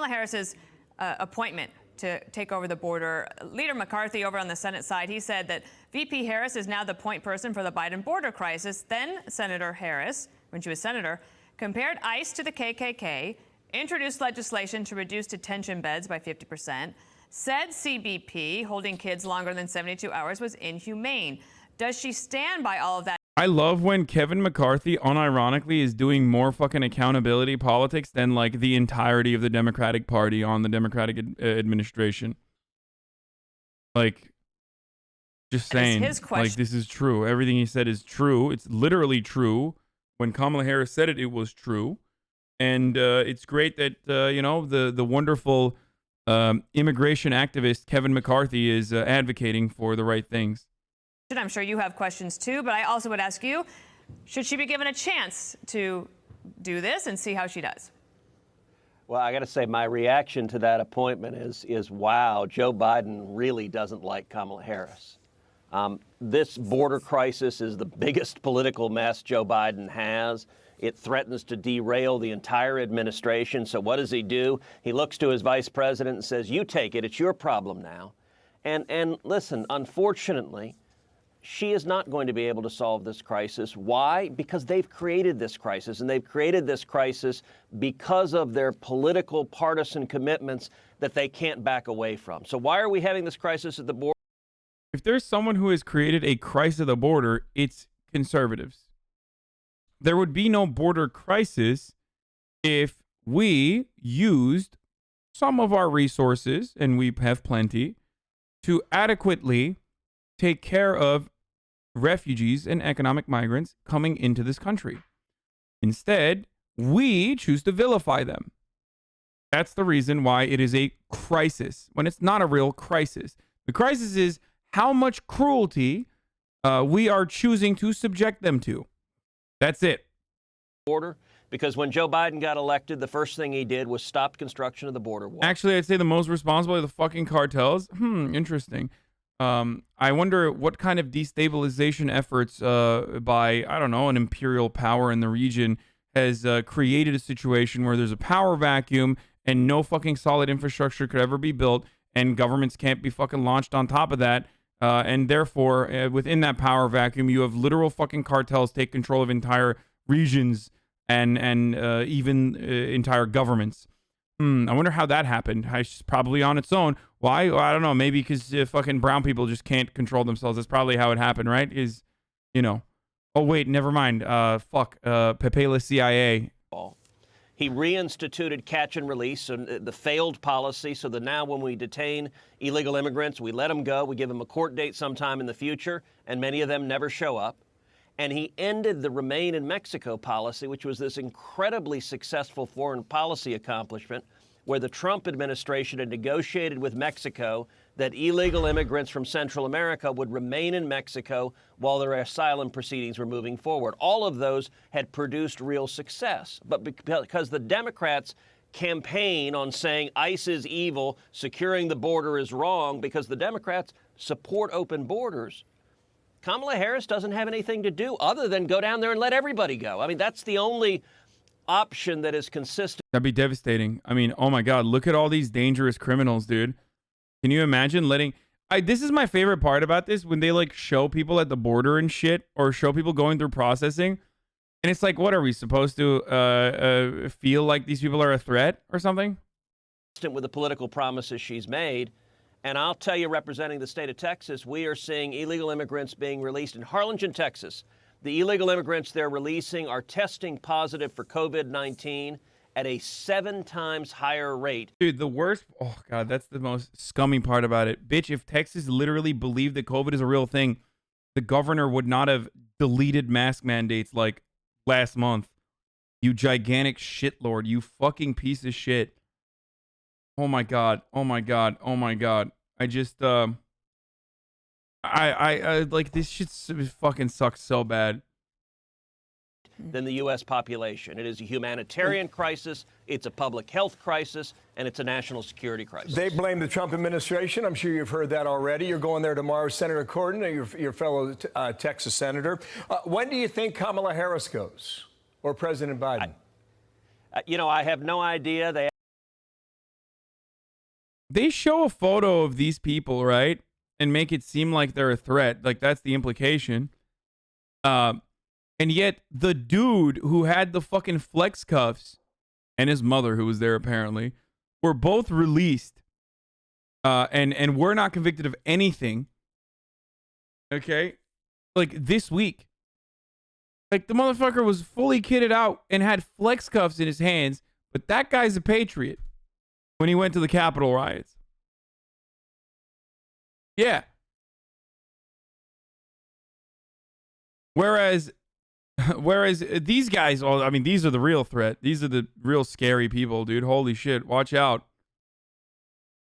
Harris's appointment to take over the border. Leader McCarthy over on the Senate side, he said that VP Harris is now the point person for the Biden border crisis. Then Senator Harris, when she was senator, compared ICE to the KKK, introduced legislation to reduce detention beds by 50%, said CBP, holding kids longer than 72 hours, was inhumane. Does she stand by all of that? I love when Kevin McCarthy unironically is doing more fucking accountability politics than like the entirety of the Democratic Party on the Democratic administration. Like, just saying, his question. Like, this is true. Everything he said is true. It's literally true. When Kamala Harris said it, it was true. And it's great that, you know, the wonderful immigration activist Kevin McCarthy is advocating for the right things. I'm sure you have questions too, but I also would ask you, should she be given a chance to do this and see how she does? Well, I got to say, my reaction to that appointment is wow, Joe Biden really doesn't like Kamala Harris. This border crisis is the biggest political mess Joe Biden has. It threatens to derail the entire administration. So what does he do? He looks to his vice president and says, you take it. It's your problem now. And listen, unfortunately, she is not going to be able to solve this crisis. Why? Because they've created this crisis, and they've created this crisis because of their political partisan commitments that they can't back away from. So why are we having this crisis at the border? If there's someone who has created a crisis at the border, it's conservatives. There would be no border crisis if we used some of our resources, and we have plenty, to adequately take care of refugees and economic migrants coming into this country. Instead, we choose to vilify them. That's the reason why it is a crisis, when it's not a real crisis. The crisis is how much cruelty we are choosing to subject them to. That's it. Border, because when Joe Biden got elected, the first thing he did was stop construction of the border wall. Actually, I'd say the most responsible are the fucking cartels. Interesting. I wonder what kind of destabilization efforts by, I don't know, an imperial power in the region has created a situation where there's a power vacuum and no fucking solid infrastructure could ever be built, and governments can't be fucking launched on top of that. And therefore, within that power vacuum, you have literal fucking cartels take control of entire regions and even entire governments. I wonder how that happened. It's probably on its own. Why? Well, I don't know. Maybe because fucking brown people just can't control themselves. That's probably how it happened, right? Is, you know. Oh, wait, never mind. Pepe la CIA. He reinstituted catch and release, and the failed policy, so that now when we detain illegal immigrants, we let them go. We give them a court date sometime in the future, and many of them never show up. and he ended the Remain in Mexico policy, which was this incredibly successful foreign policy accomplishment where the Trump administration had negotiated with Mexico that illegal immigrants from Central America would remain in Mexico while their asylum proceedings were moving forward. All of those had produced real success. But because the Democrats campaign on saying ICE is evil, securing the border is wrong, because the Democrats support open borders, Kamala Harris doesn't have anything to do other than go down there and let everybody go. I mean, that's the only option that is consistent. That'd be devastating. I mean, oh my God, look at all these dangerous criminals, dude. Can you imagine letting... this is my favorite part about this, when they like show people at the border and shit, or show people going through processing. And it's like, what are we supposed to feel like these people are a threat or something? With the political promises she's made. And I'll tell you, representing the state of Texas, we are seeing illegal immigrants being released in Harlingen, Texas. The illegal immigrants they're releasing are testing positive for COVID-19 at a 7 times higher rate. Dude, the worst... Oh, God, that's the most scummy part about it. Bitch, if Texas literally believed that COVID is a real thing, the governor would not have deleted mask mandates like last month. You gigantic shitlord. You fucking piece of shit. Oh, my God. Oh, my God. Oh, my God. I just... I like, this shit fucking sucks so bad. Than the U.S. population. It is a humanitarian crisis, it's a public health crisis, and it's a national security crisis. They blame the Trump administration. I'm sure you've heard that already. You're going there tomorrow, Senator Corden, your fellow Texas senator. When do you think Kamala Harris goes, or President Biden? I have no idea. They show a photo of these people, right? And make it seem like they're a threat. Like, that's the implication. And yet the dude who had the fucking flex cuffs, and his mother, who was there apparently, were both released. And were not convicted of anything. Okay? Like, this week. Like, the motherfucker was fully kitted out and had flex cuffs in his hands, but that guy's a patriot when he went to the Capitol riots. Yeah. Whereas these guys, I mean, these are the real threat. These are the real scary people, dude. Holy shit. Watch out.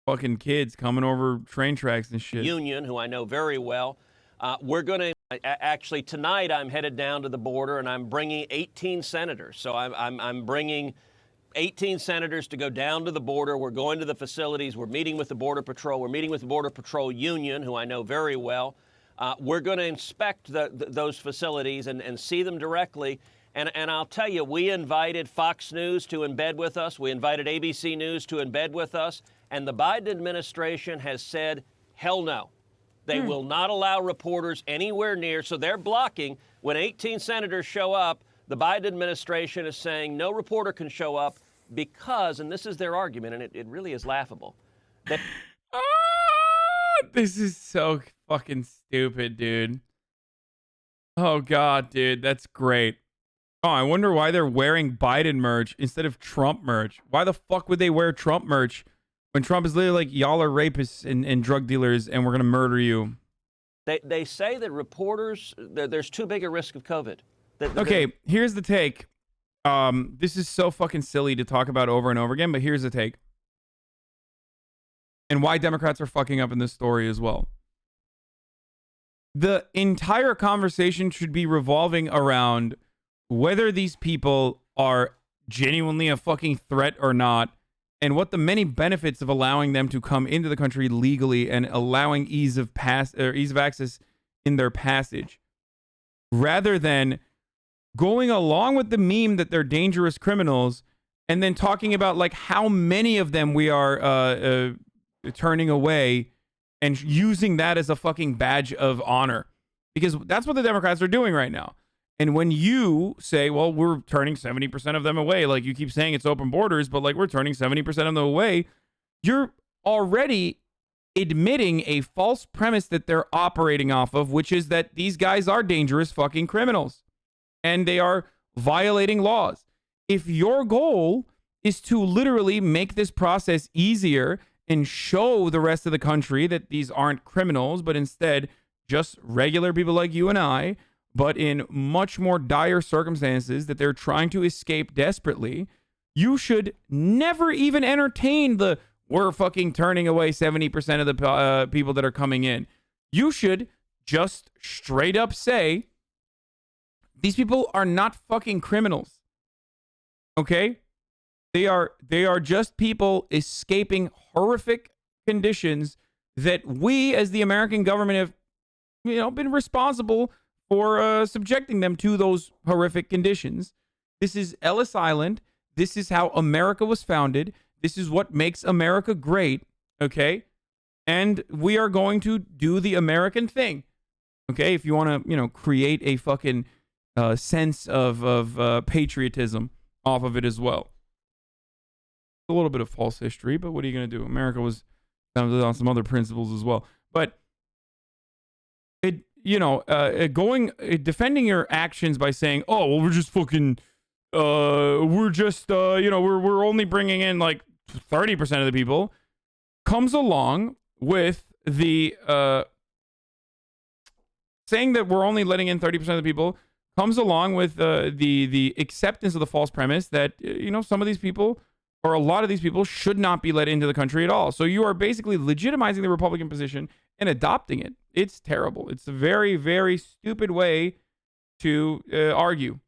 Fucking kids coming over train tracks and shit. Union, who I know very well. We're going to, actually, tonight I'm headed down to the border and I'm bringing 18 senators. So I'm bringing 18 senators to go down to the border. We're going to the facilities. We're meeting with the Border Patrol. We're meeting with the Border Patrol Union, who I know very well. We're going to inspect those facilities and see them directly. And I'll tell you, we invited Fox News to embed with us. We invited ABC News to embed with us. And the Biden administration has said, hell no. They will not allow reporters anywhere near. So they're blocking. When 18 senators show up, the Biden administration is saying no reporter can show up because, and this is their argument, and it really is laughable. This is so fucking stupid, dude. Oh, God, dude. That's great. Oh, I wonder why they're wearing Biden merch instead of Trump merch. Why the fuck would they wear Trump merch when Trump is literally like, y'all are rapists and drug dealers and we're going to murder you? They say that reporters, there's too big a risk of COVID. Okay, here's the take. This is so fucking silly to talk about over and over again, but here's the take. And why Democrats are fucking up in this story as well. The entire conversation should be revolving around whether these people are genuinely a fucking threat or not, and what the many benefits of allowing them to come into the country legally and allowing ease of access in their passage, rather than going along with the meme that they're dangerous criminals and then talking about like how many of them we are turning away and using that as a fucking badge of honor, because that's what the Democrats are doing right now. And when you say, well, we're turning 70% of them away, like you keep saying it's open borders, but like we're turning 70% of them away, you're already admitting a false premise that they're operating off of, which is that these guys are dangerous fucking criminals and they are violating laws. If your goal is to literally make this process easier and show the rest of the country that these aren't criminals, but instead just regular people like you and I, but in much more dire circumstances that they're trying to escape desperately, you should never even entertain the we're fucking turning away 70% of the people that are coming in. You should just straight up say, these people are not fucking criminals. Okay? They are just people escaping horrific conditions that we as the American government have, been responsible for subjecting them to those horrific conditions. This is Ellis Island. This is how America was founded. This is what makes America great, okay? And we are going to do the American thing, okay? If you want to, create a fucking sense of patriotism off of it as well. A little bit of false history, but what are you going to do? America was founded on some other principles as well. But defending your actions by saying, oh, well, we're just fucking, we're only bringing in like 30% of the people, comes along with the, saying that we're only letting in 30% of the people comes along with the acceptance of the false premise that, some of these people or a lot of these people should not be let into the country at all. So you are basically legitimizing the Republican position and adopting it. It's terrible. It's a very, very stupid way to argue.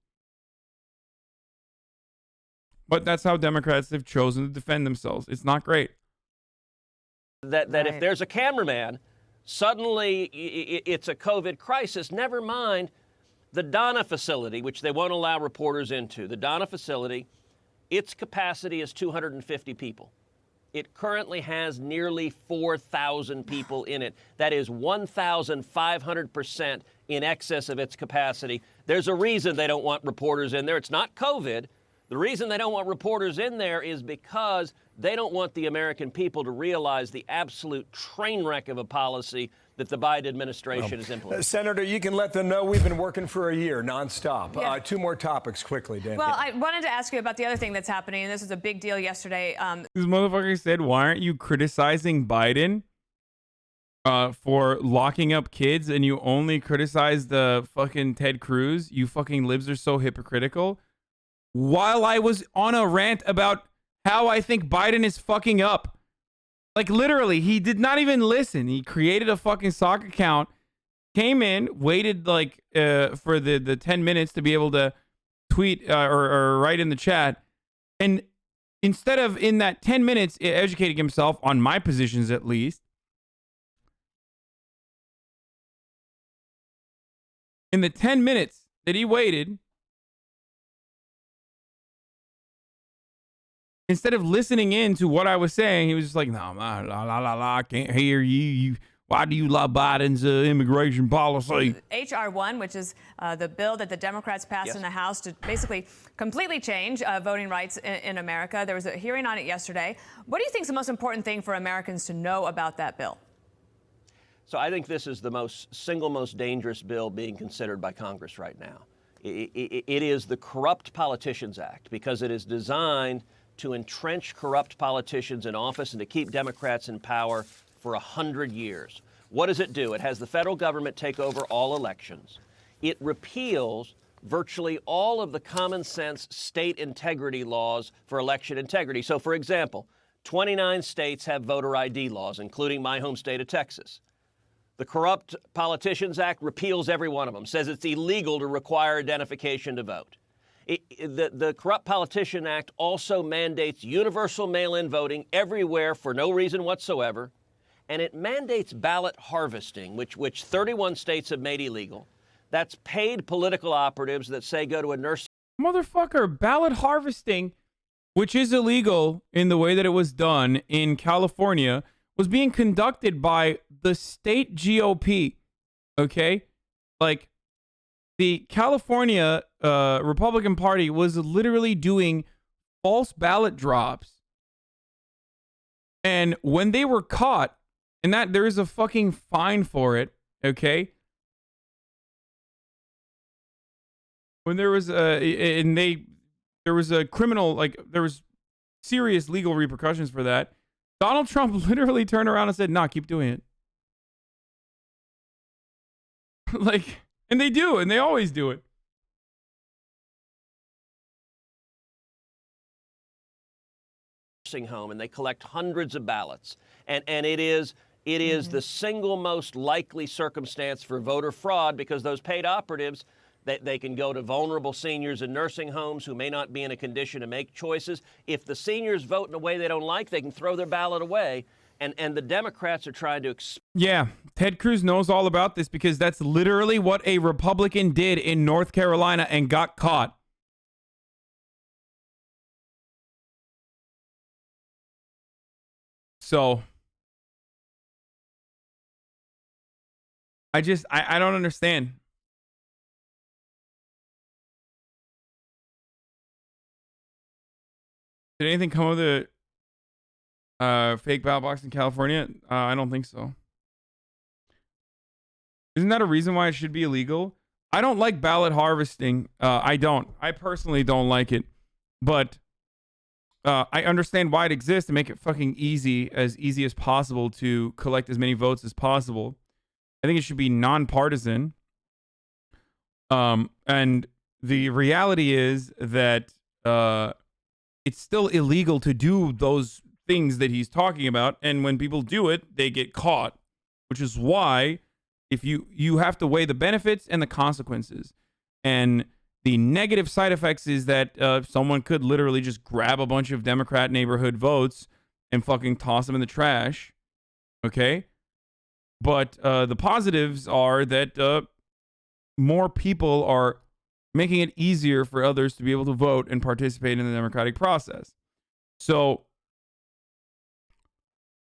But that's how Democrats have chosen to defend themselves. It's not great. That if there's a cameraman, suddenly it's a COVID crisis. Never mind the Donna facility, which they won't allow reporters into. The Donna facility, its capacity is 250 people. It currently has nearly 4,000 people in it. That is 1,500% in excess of its capacity. There's a reason they don't want reporters in there. It's not COVID. The reason they don't want reporters in there is because they don't want the American people to realize the absolute train wreck of a policy that the Biden administration is implementing. Senator, you can let them know we've been working for a year nonstop. Yeah. Two more topics quickly, Dan. Well, I wanted to ask you about the other thing that's happening, and this was a big deal yesterday. This motherfucker said, why aren't you criticizing Biden for locking up kids and you only criticize the fucking Ted Cruz? You fucking libs are so hypocritical. While I was on a rant about how I think Biden is fucking up. Like, literally, he did not even listen. He created a fucking sock account, came in, waited like for the 10 minutes to be able to tweet or write in the chat. And instead of in that 10 minutes educating himself on my positions, at least, in the 10 minutes that he waited, instead of listening in to what I was saying, he was just like, no, I can't hear you. Why do you love Biden's immigration policy? H.R. 1, which is the bill that the Democrats passed in the House to basically completely change voting rights in America. There was a hearing on it yesterday. What do you think is the most important thing for Americans to know about that bill? So I think this is the single most dangerous bill being considered by Congress right now. It is the Corrupt Politicians Act because it is designed to entrench corrupt politicians in office and to keep Democrats in power for 100 years. What does it do? It has the federal government take over all elections. It repeals virtually all of the common sense state integrity laws for election integrity. So, for example, 29 states have voter ID laws, including my home state of Texas. The Corrupt Politicians Act repeals every one of them, says it's illegal to require identification to vote. The Corrupt Politician Act also mandates universal mail-in voting everywhere for no reason whatsoever, and it mandates ballot harvesting, which 31 states have made illegal. That's paid political operatives that say go to a nurse. Motherfucker, ballot harvesting, which is illegal in the way that it was done in California, was being conducted by the state GOP, okay? Like, the California Republican Party was literally doing false ballot drops. And when they were caught, and that there is a fucking fine for it, okay? When there was there was a criminal, like, there was serious legal repercussions for that. Donald Trump literally turned around and said, nah, keep doing it. Like, And they do, and they always do it. Home, and they collect hundreds of ballots, and it is the single most likely circumstance for voter fraud, because those paid operatives, they can go to vulnerable seniors in nursing homes who may not be in a condition to make choices. If the seniors vote in a way they don't like, they can throw their ballot away, and the Democrats are trying to Yeah, Ted Cruz knows all about this, because that's literally what a Republican did in North Carolina and got caught. So I don't understand. Did anything come of the fake ballot box in California? I don't think so. Isn't that a reason why it should be illegal? I don't like ballot harvesting. I personally don't like it. But I understand why it exists, to make it fucking easy as possible to collect as many votes as possible. I think it should be nonpartisan. And the reality is that it's still illegal to do those things that he's talking about. And when people do it, they get caught, which is why if you have to weigh the benefits and the consequences. And the negative side effects is that someone could literally just grab a bunch of Democrat neighborhood votes and fucking toss them in the trash. Okay? But the positives are that more people are making it easier for others to be able to vote and participate in the democratic process. So,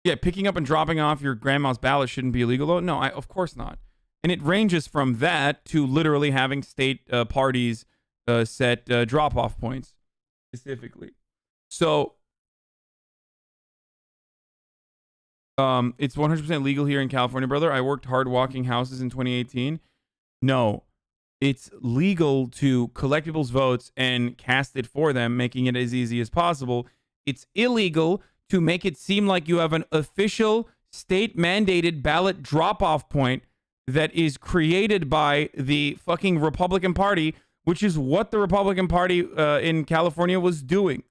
yeah, picking up and dropping off your grandma's ballot shouldn't be illegal, though? No, of course not. And it ranges from that to literally having state parties set drop-off points specifically. So it's 100% legal here in California, brother. I worked hard walking houses in 2018. No, it's legal to collect people's votes and cast it for them, making it as easy as possible. It's illegal to make it seem like you have an official state-mandated ballot drop-off point that is created by the fucking Republican Party, which is what the Republican Party in California was doing.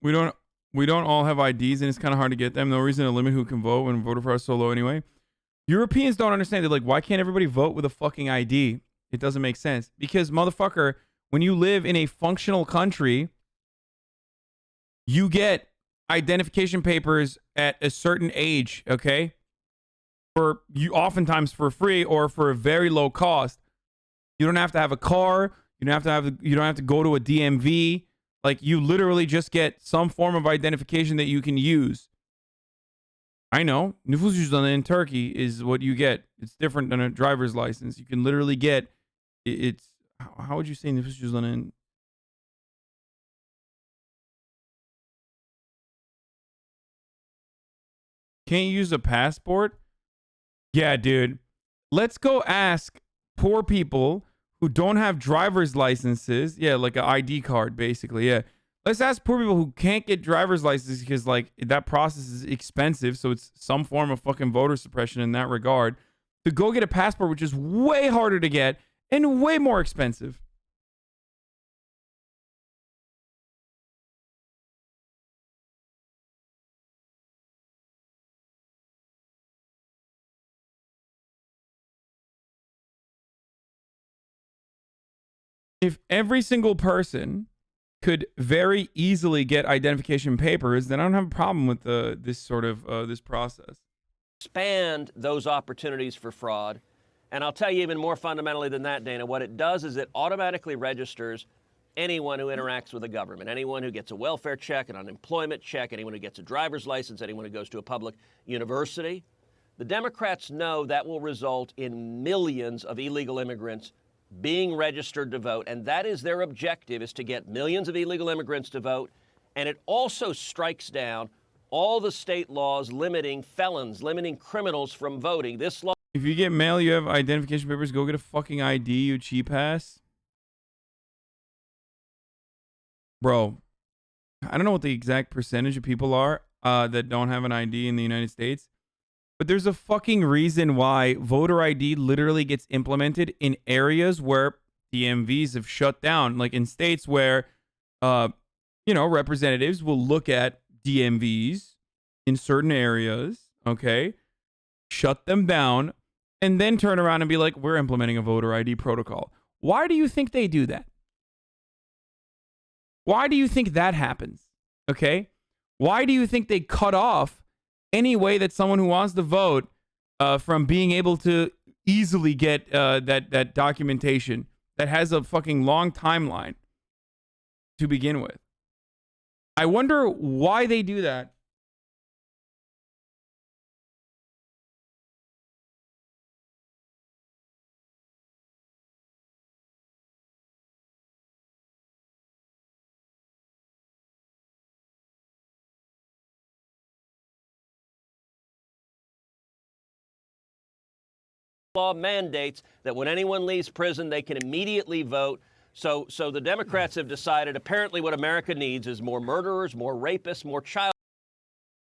We don't all have IDs, and it's kind of hard to get them. No reason to limit who can vote when voter fraud is so low anyway. Europeans don't understand. They're like, why can't everybody vote with a fucking ID? It doesn't make sense. Because, motherfucker, when you live in a functional country, you get identification papers at a certain age, okay? For you, oftentimes for free or for a very low cost. You don't have to have a car. You don't have to go to a DMV. Like, you literally just get some form of identification that you can use. I know. Nüfus cüzdanı in Turkey is what you get. It's different than a driver's license. You can literally get, it's, how would you say nüfus cüzdanı in? Can't you use a passport? Yeah, dude. Let's go ask poor people who don't have driver's licenses. Yeah, like an ID card, basically. Yeah. Let's ask poor people who can't get driver's licenses because, like, that process is expensive. So it's some form of fucking voter suppression in that regard. To go get a passport, which is way harder to get and way more expensive. If every single person could very easily get identification papers, then I don't have a problem with this sort of this process. Expand those opportunities for fraud. And I'll tell you even more fundamentally than that, Dana, what it does is it automatically registers anyone who interacts with the government, anyone who gets a welfare check, an unemployment check, anyone who gets a driver's license, anyone who goes to a public university. The Democrats know that will result in millions of illegal immigrants being registered to vote, and that is their objective, is to get millions of illegal immigrants to vote And it also strikes down all the state laws limiting felons, limiting criminals from voting. This law. If you get mail, you have identification papers, go get a fucking ID, you cheap ass. Bro, I don't know what the exact percentage of people are that don't have an ID in the United States, but there's a fucking reason why voter ID literally gets implemented in areas where DMVs have shut down, like in states where, representatives will look at DMVs in certain areas, okay, shut them down, and then turn around and be like, we're implementing a voter ID protocol. Why do you think they do that? Why do you think that happens? Okay? Why do you think they cut off any way that someone who wants to vote from being able to easily get that documentation that has a fucking long timeline to begin with? I wonder why they do that. Law mandates that when anyone leaves prison, they can immediately vote. So the Democrats have decided apparently what America needs is more murderers, more rapists, more child.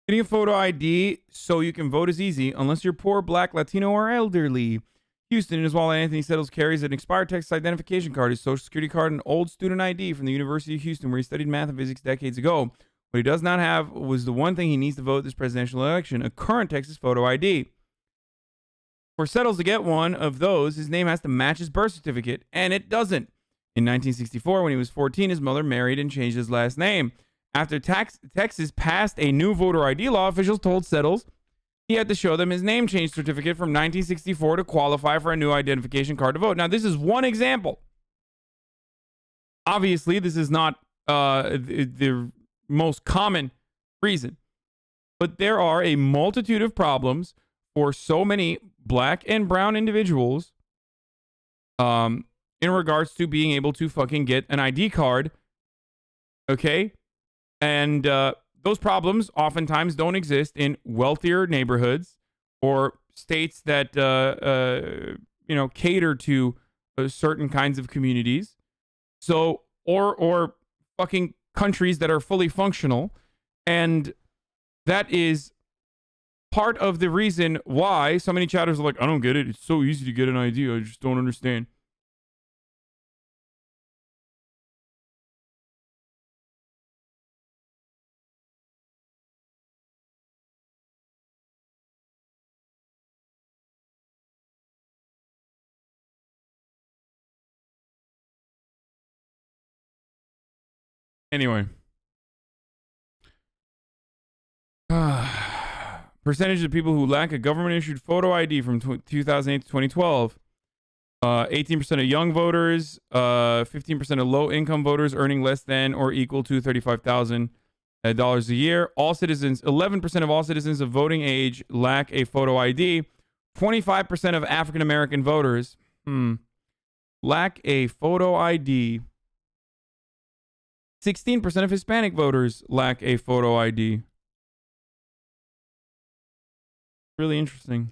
Getting a photo ID so you can vote is easy unless you're poor, black, Latino, or elderly. Houston, as well, Anthony Settles carries an expired Texas identification card, his social security card, and old student ID from the University of Houston, where he studied math and physics decades ago. What he does not have was the one thing he needs to vote this presidential election, a current Texas photo ID. For Settles to get one of those, his name has to match his birth certificate, and it doesn't. In 1964, when he was 14, his mother married and changed his last name. After Texas passed a new voter ID law, officials told Settles he had to show them his name change certificate from 1964 to qualify for a new identification card to vote. Now, this is one example. Obviously, this is not the most common reason, but there are a multitude of problems for so many black and brown individuals in regards to being able to fucking get an ID card. Okay? And those problems oftentimes don't exist in wealthier neighborhoods or states that, cater to certain kinds of communities. So, or fucking countries that are fully functional. And that is part of the reason why so many chatters are like, I don't get it. It's so easy to get an ID. I just don't understand. Anyway. Percentage of people who lack a government-issued photo ID from 2008 to 2012. 18% of young voters, 15% of low-income voters earning less than or equal to $35,000 a year. All citizens, 11% of all citizens of voting age lack a photo ID. 25% of African-American voters lack a photo ID. 16% of Hispanic voters lack a photo ID. Really interesting.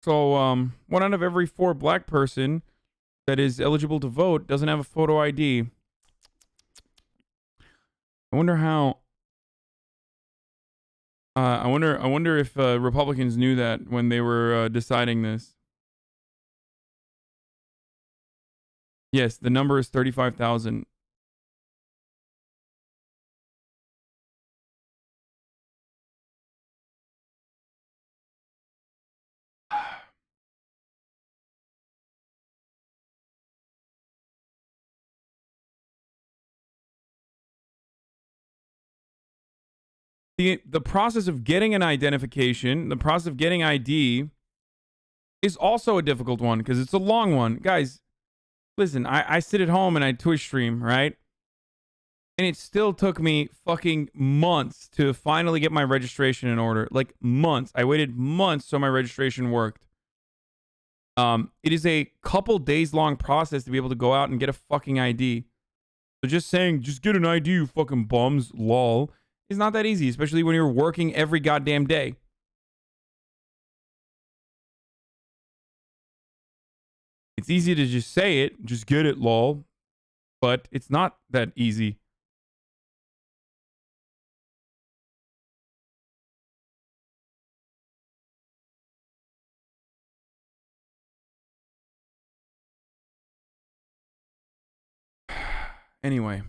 So, 1 out of every 4 black person that is eligible to vote doesn't have a photo ID. I wonder how. I wonder if Republicans knew that when they were deciding this. Yes, the number is 35,000. The process of getting an identification, the process of getting ID is also a difficult one because it's a long one. Guys, listen, I sit at home and I Twitch stream, right? And it still took me fucking months to finally get my registration in order. Like months. I waited months so my registration worked. It is a couple days long process to be able to go out and get a fucking ID. So just saying, just get an ID, you fucking bums, lol, is not that easy, especially when you're working every goddamn day. It's easy to just say it, just get it, lol, but it's not that easy. Anyway.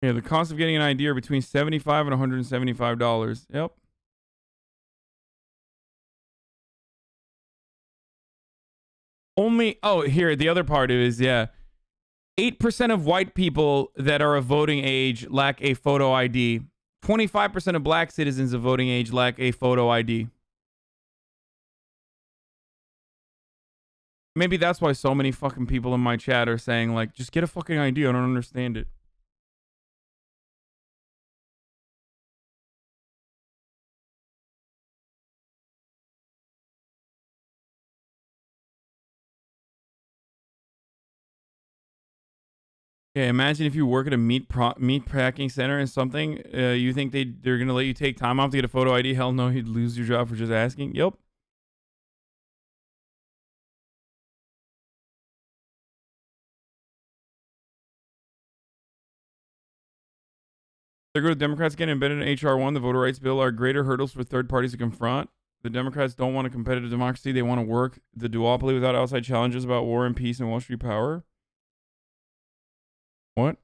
Yeah, the cost of getting an ID are between $75 and $175. Yep. Only, oh, here, the other part is, yeah. 8% of white people that are of voting age lack a photo ID. 25% of black citizens of voting age lack a photo ID. Maybe that's why so many fucking people in my chat are saying, like, just get a fucking ID. I don't understand it. Yeah, imagine if you work at a meat packing center and something, you think they're going to let you take time off to get a photo ID? Hell no, you'd lose your job for just asking. Yep. There go the Democrats getting embedded in H.R. 1, the voter rights bill, are greater hurdles for third parties to confront. The Democrats don't want a competitive democracy. They want to work the duopoly without outside challenges about war and peace and Wall Street power. What?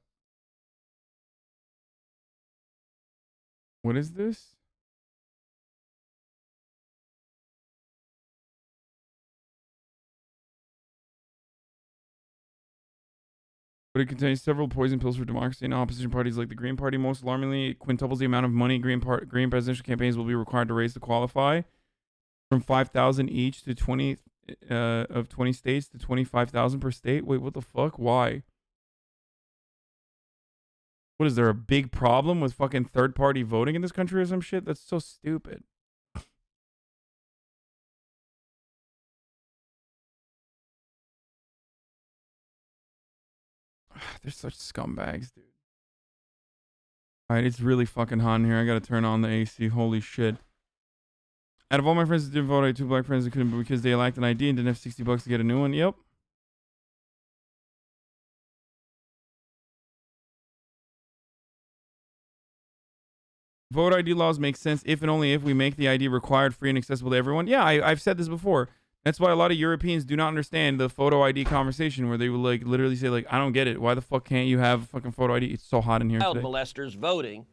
What is this? But it contains several poison pills for democracy, and opposition parties like the Green Party. Most alarmingly, it quintuples the amount of money Green presidential campaigns will be required to raise to qualify, from $5,000 each to 20 states to $25,000 per state. Wait, what the fuck? Why? What is there, a big problem with fucking third party voting in this country or some shit? That's so stupid. They're such scumbags, dude. Alright, it's really fucking hot in here. I gotta turn on the AC. Holy shit. Out of all my friends that didn't vote, I had 2 black friends that couldn't because they lacked an ID and didn't have $60 to get a new one. Yep. Vote ID laws make sense if and only if we make the ID required, free, and accessible to everyone. Yeah, I've said this before. That's why a lot of Europeans do not understand the photo ID conversation, where they will like literally say like, I don't get it. Why the fuck can't you have a fucking photo ID? It's so hot in here Child today. molesters voting,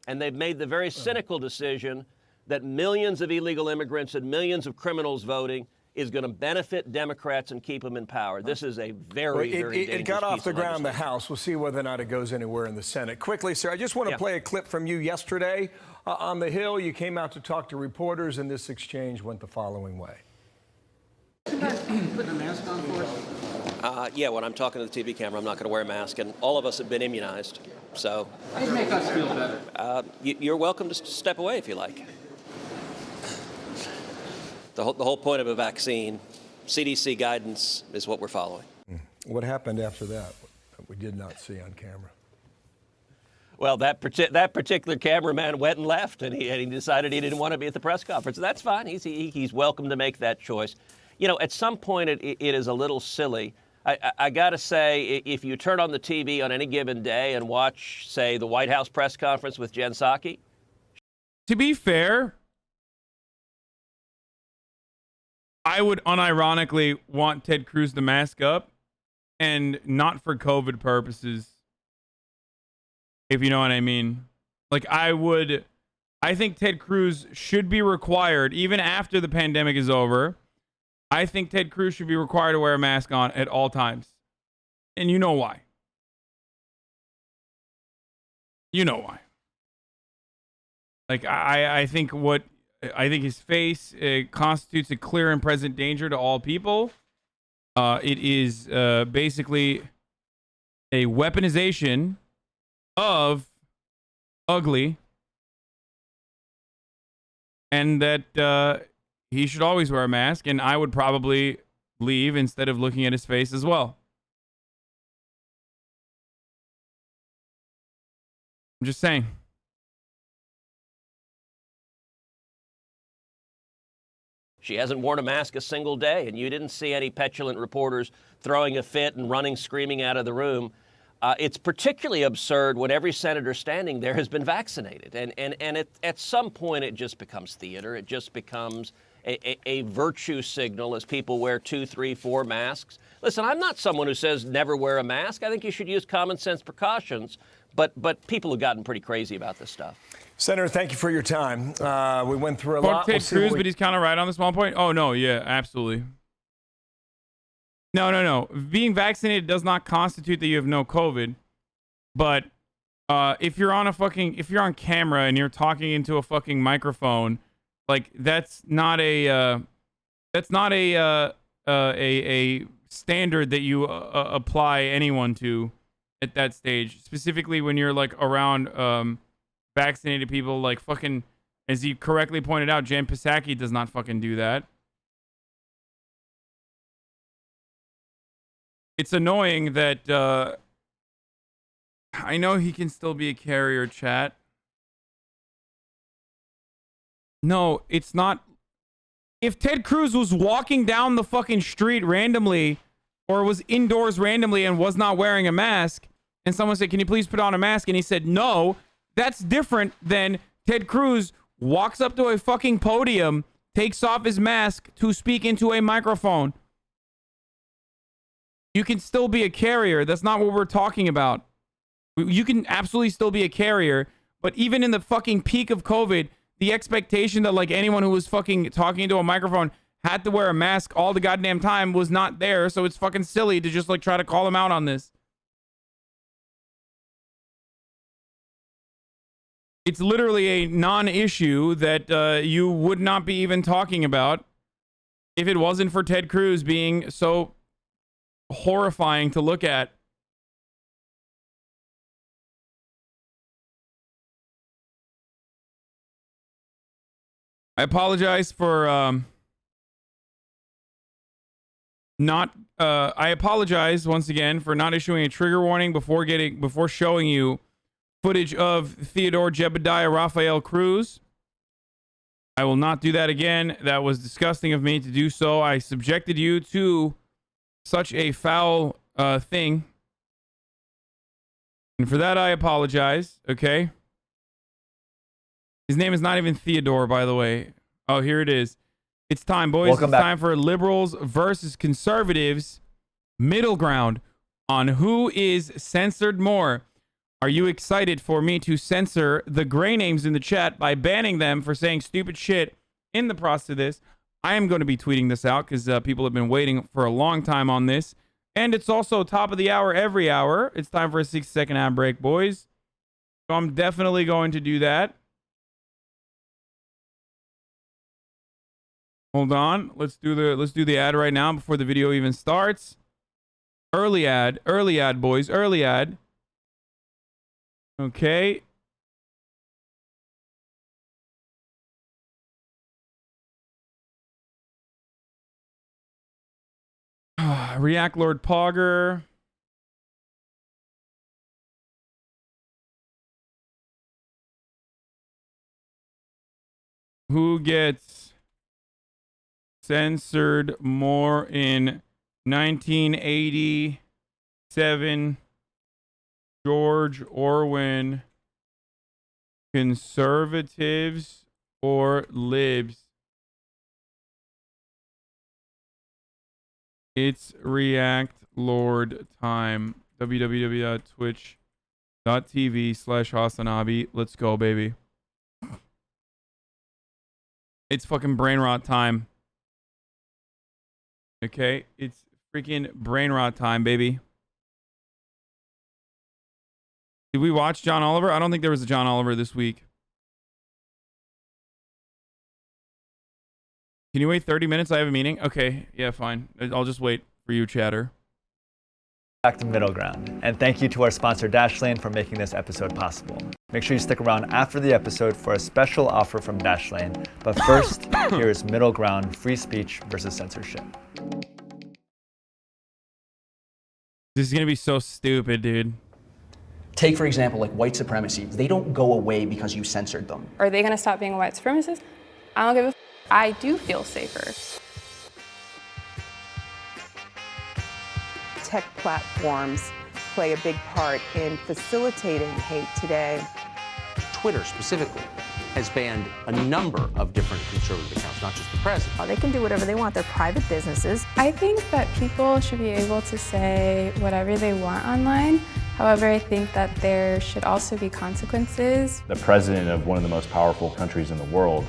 and they've made the very cynical decision that millions of illegal immigrants and millions of criminals voting is going to benefit Democrats and keep them in power. This is a very, very dangerous It got off piece the of ground in the legislation. House. We'll see whether or not it goes anywhere in the Senate. Quickly, sir, I just want to play a clip from you yesterday on the Hill. You came out to talk to reporters, and this exchange went the following way. Putting a mask on for us? Yeah, when I'm talking to the TV camera, I'm not going to wear a mask, and all of us have been immunized. So, How do you make us feel better? You're welcome to step away if you like. The whole point of a vaccine, CDC guidance, is what we're following. What happened after that we did not see on camera? Well, that particular cameraman went and left, and he decided he didn't want to be at the press conference. That's fine. He's welcome to make that choice. You know, at some point, it is a little silly. I got to say, if you turn on the TV on any given day and watch, say, the White House press conference with Jen Psaki. To be fair, I would unironically want Ted Cruz to mask up, and not for COVID purposes, if you know what I mean. Like, I think Ted Cruz should be required, even after the pandemic is over, I think Ted Cruz should be required to wear a mask on at all times. And you know why. You know why. Like, I think his face constitutes a clear and present danger to all people. It is basically a weaponization of ugly, and that he should always wear a mask, and I would probably leave instead of looking at his face as well. I'm just saying. She hasn't worn a mask a single day, and you didn't see any petulant reporters throwing a fit and running screaming out of the room. It's particularly absurd when every senator standing there has been vaccinated. And at some point, it just becomes theater. It just becomes a virtue signal as people wear 2, 3, 4 masks. Listen, I'm not someone who says never wear a mask. I think you should use common sense precautions. But people have gotten pretty crazy about this stuff. Senator, thank you for your time. We went through a Fuck lot. Ted Cruz, but he's kind of right on the small point. Oh, no. Yeah, absolutely. No. Being vaccinated does not constitute that you have no COVID. But if you're on camera and you're talking into a fucking microphone, like that's not a standard that you apply anyone to at that stage. Specifically when you're like around vaccinated people, like fucking, as you correctly pointed out, Jan Psaki does not fucking do that. It's annoying that I know he can still be a carrier, chat. No, it's not. If Ted Cruz was walking down the fucking street randomly or was indoors randomly and was not wearing a mask, and someone said, "Can you please put on a mask?" and he said no, that's different than Ted Cruz walks up to a fucking podium, takes off his mask to speak into a microphone. You can still be a carrier. That's not what we're talking about. You can absolutely still be a carrier, but even in the fucking peak of COVID, the expectation that like anyone who was fucking talking into a microphone had to wear a mask all the goddamn time was not there. So it's fucking silly to just like try to call him out on this. It's literally a non-issue that you would not be even talking about if it wasn't for Ted Cruz being so horrifying to look at. I apologize for I apologize once again for not issuing a trigger warning before showing you footage of Theodore Jebediah Raphael Cruz. I will not do that again. That was disgusting of me to do so. I subjected you to such a foul thing. And for that, I apologize. Okay. His name is not even Theodore, by the way. Oh, here it is. It's time, boys. Welcome back. Time for liberals versus conservatives. Middle ground on who is censored more. Are you excited for me to censor the gray names in the chat by banning them for saying stupid shit in the process of this? I am going to be tweeting this out because people have been waiting for a long time on this. And it's also top of the hour every hour. It's time for a 6-second ad break, boys. So I'm definitely going to do that. Hold on. Let's do the ad right now before the video even starts. Early ad, boys. Early ad. Okay. React Lord Pogger. Who gets censored more in 1987? George Orwell, conservatives or libs? It's React Lord time. www.twitch.tv/HasanAbi. Let's go, baby. It's fucking brain rot time. Okay, it's freaking brain rot time, baby. Did we watch John Oliver? I don't think there was a John Oliver this week. Can you wait 30 minutes? I have a meeting. Okay, yeah, fine. I'll just wait. for you, chatter. Back to Middle Ground, and thank you to our sponsor Dashlane for making this episode possible. Make sure you stick around after the episode for a special offer from Dashlane. But first, here is Middle Ground: free speech versus censorship. This is gonna be so stupid, dude. Take, for example, like white supremacy. They don't go away because you censored them. Are they going to stop being a white supremacist? I don't give a f. I do feel safer. Tech platforms play a big part in facilitating hate today. Twitter specifically has banned a number of different conservative accounts, not just the president. They can do whatever they want. They're private businesses. I think that people should be able to say whatever they want online. However, I think that there should also be consequences. The president of one of the most powerful countries in the world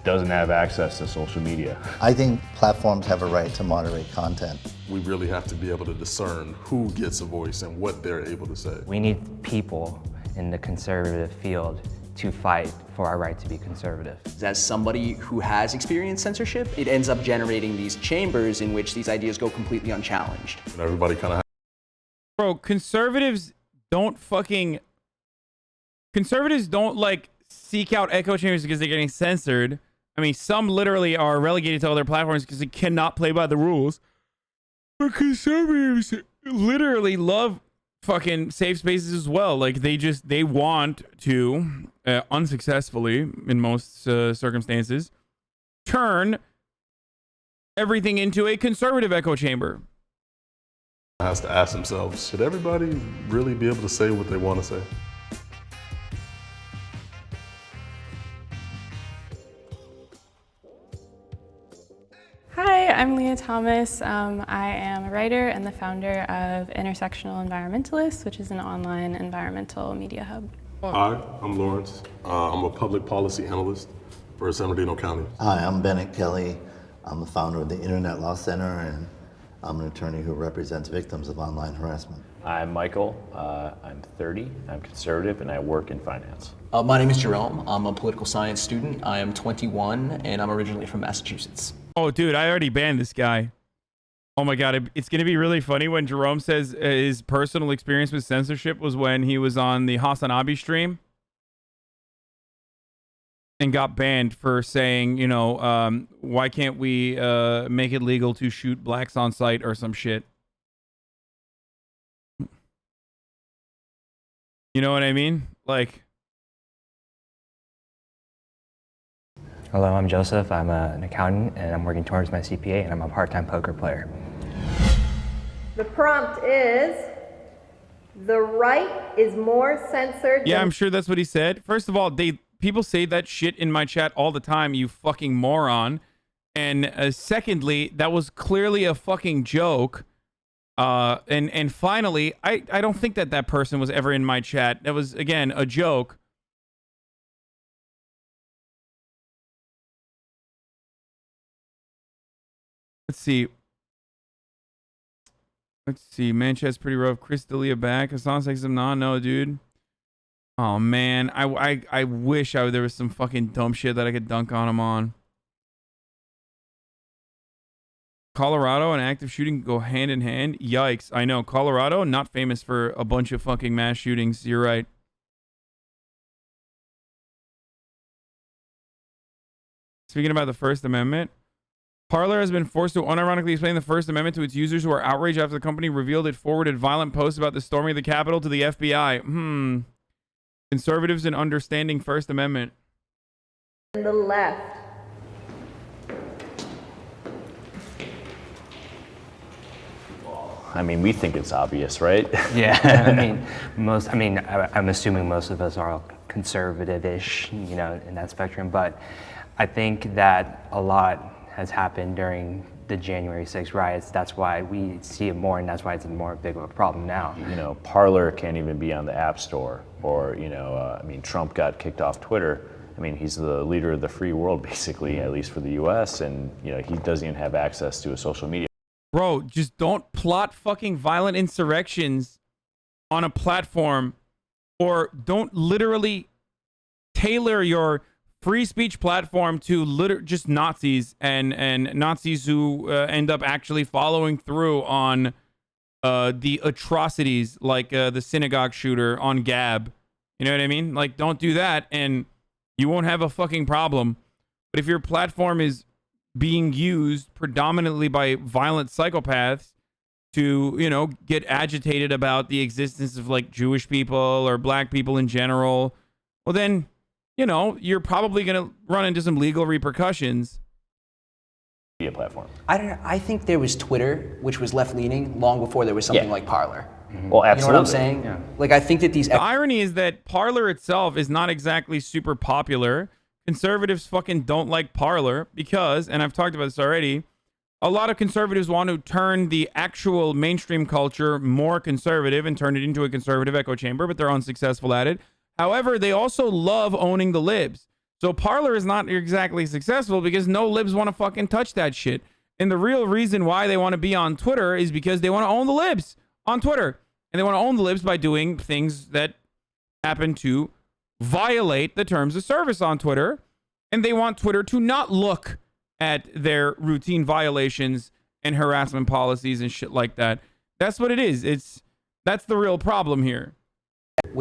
doesn't have access to social media. I think platforms have a right to moderate content. We really have to be able to discern who gets a voice and what they're able to say. We need people in the conservative field to fight for our right to be conservative. As somebody who has experienced censorship, it ends up generating these chambers in which these ideas go completely unchallenged. And everybody kind of. Bro, conservatives don't like seek out echo chambers because they're getting censored. I mean, some literally are relegated to other platforms because they cannot play by the rules. But conservatives literally love fucking safe spaces as well. Like they want to, unsuccessfully in most circumstances, turn everything into a conservative echo chamber. Has to ask themselves, should everybody really be able to say what they want to say? Hi, I'm Leah Thomas. I am a writer and the founder of Intersectional Environmentalists, which is an online environmental media hub. Hi, I'm Lawrence. I'm a public policy analyst for San Bernardino County. Hi, I'm Bennett Kelly. I'm the founder of the Internet Law Center, and I'm an attorney who represents victims of online harassment. I'm Michael. I'm 30. I'm conservative, and I work in finance. My name is Jerome. I'm a political science student. I am 21, and I'm originally from Massachusetts. Oh, dude, I already banned this guy. Oh my God, it's going to be really funny when Jerome says his personal experience with censorship was when he was on the HasanAbi stream and got banned for saying, you know, why can't we make it legal to shoot blacks on sight or some shit. You know what I mean? Like... Hello, I'm Joseph. I'm an accountant and I'm working towards my CPA and I'm a part-time poker player. The prompt is, the right is more censored. Yeah, I'm sure that's what he said. First of all, people say that shit in my chat all the time, you fucking moron. And secondly, that was clearly a fucking joke. And finally, I don't think that person was ever in my chat. That was, again, a joke. Let's see. Manchester's pretty rough. Chris D'Elia back. Hasan says him nah. No, dude. Oh man, I wish there was some fucking dumb shit that I could dunk on him on. Colorado and active shooting go hand in hand. Yikes! I know Colorado not famous for a bunch of fucking mass shootings. You're right. Speaking about the First Amendment. Parler has been forced to unironically explain the First Amendment to its users who are outraged after the company revealed it forwarded violent posts about the storming of the Capitol to the FBI. Conservatives in understanding First Amendment. And the left. I mean, we think it's obvious, right? Yeah, I'm assuming most of us are conservative-ish, you know, in that spectrum, but I think that a lot has happened during the January 6th riots. That's why we see it more, and that's why it's more big of a problem now. You know, Parler can't even be on the App Store, or, you know, I mean, Trump got kicked off Twitter. I mean, he's the leader of the free world, basically, at least for the U.S., and, you know, he doesn't even have access to a social media. Bro, just don't plot fucking violent insurrections on a platform, or don't literally tailor your free speech platform to just Nazis and Nazis who end up actually following through on the atrocities like the synagogue shooter on Gab. You know what I mean? Like, don't do that and you won't have a fucking problem. But if your platform is being used predominantly by violent psychopaths to, you know, get agitated about the existence of like Jewish people or black people in general, well then, you know, you're probably going to run into some legal repercussions. Platform. I don't know. I think there was Twitter, which was left-leaning, long before there was something like Parler. Well, absolutely. You know what I'm saying? Yeah. Like, I think that these... The irony is that Parler itself is not exactly super popular. Conservatives fucking don't like Parler because, and I've talked about this already, a lot of conservatives want to turn the actual mainstream culture more conservative and turn it into a conservative echo chamber, but they're unsuccessful at it. However, they also love owning the libs. So Parler is not exactly successful because no libs want to fucking touch that shit. And the real reason why they want to be on Twitter is because they want to own the libs on Twitter. And they want to own the libs by doing things that happen to violate the terms of service on Twitter. And they want Twitter to not look at their routine violations and harassment policies and shit like that. That's what it is. That's the real problem here.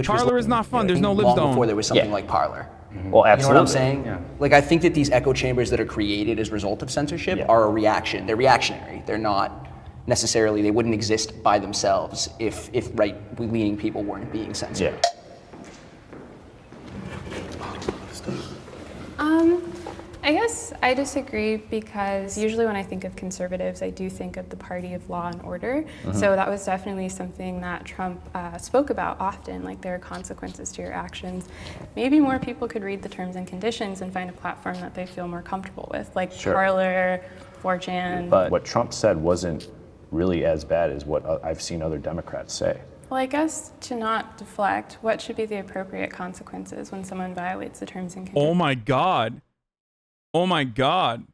Parler is not fun. There's no libs to own. Before there was something like Parler. Well, absolutely. You know what I'm saying? Yeah. Like, I think that these echo chambers that are created as a result of censorship are a reaction. They're reactionary. They're not necessarily, they wouldn't exist by themselves if right-leaning people weren't being censored. Yeah. I guess I disagree because usually when I think of conservatives, I do think of the party of law and order. So that was definitely something that Trump spoke about often, like there are consequences to your actions. Maybe more people could read the terms and conditions and find a platform that they feel more comfortable with, like Parler, 4chan. But what Trump said wasn't really as bad as what I've seen other Democrats say. Well, I guess to not deflect, what should be the appropriate consequences when someone violates the terms and conditions? Oh my God. Oh my God.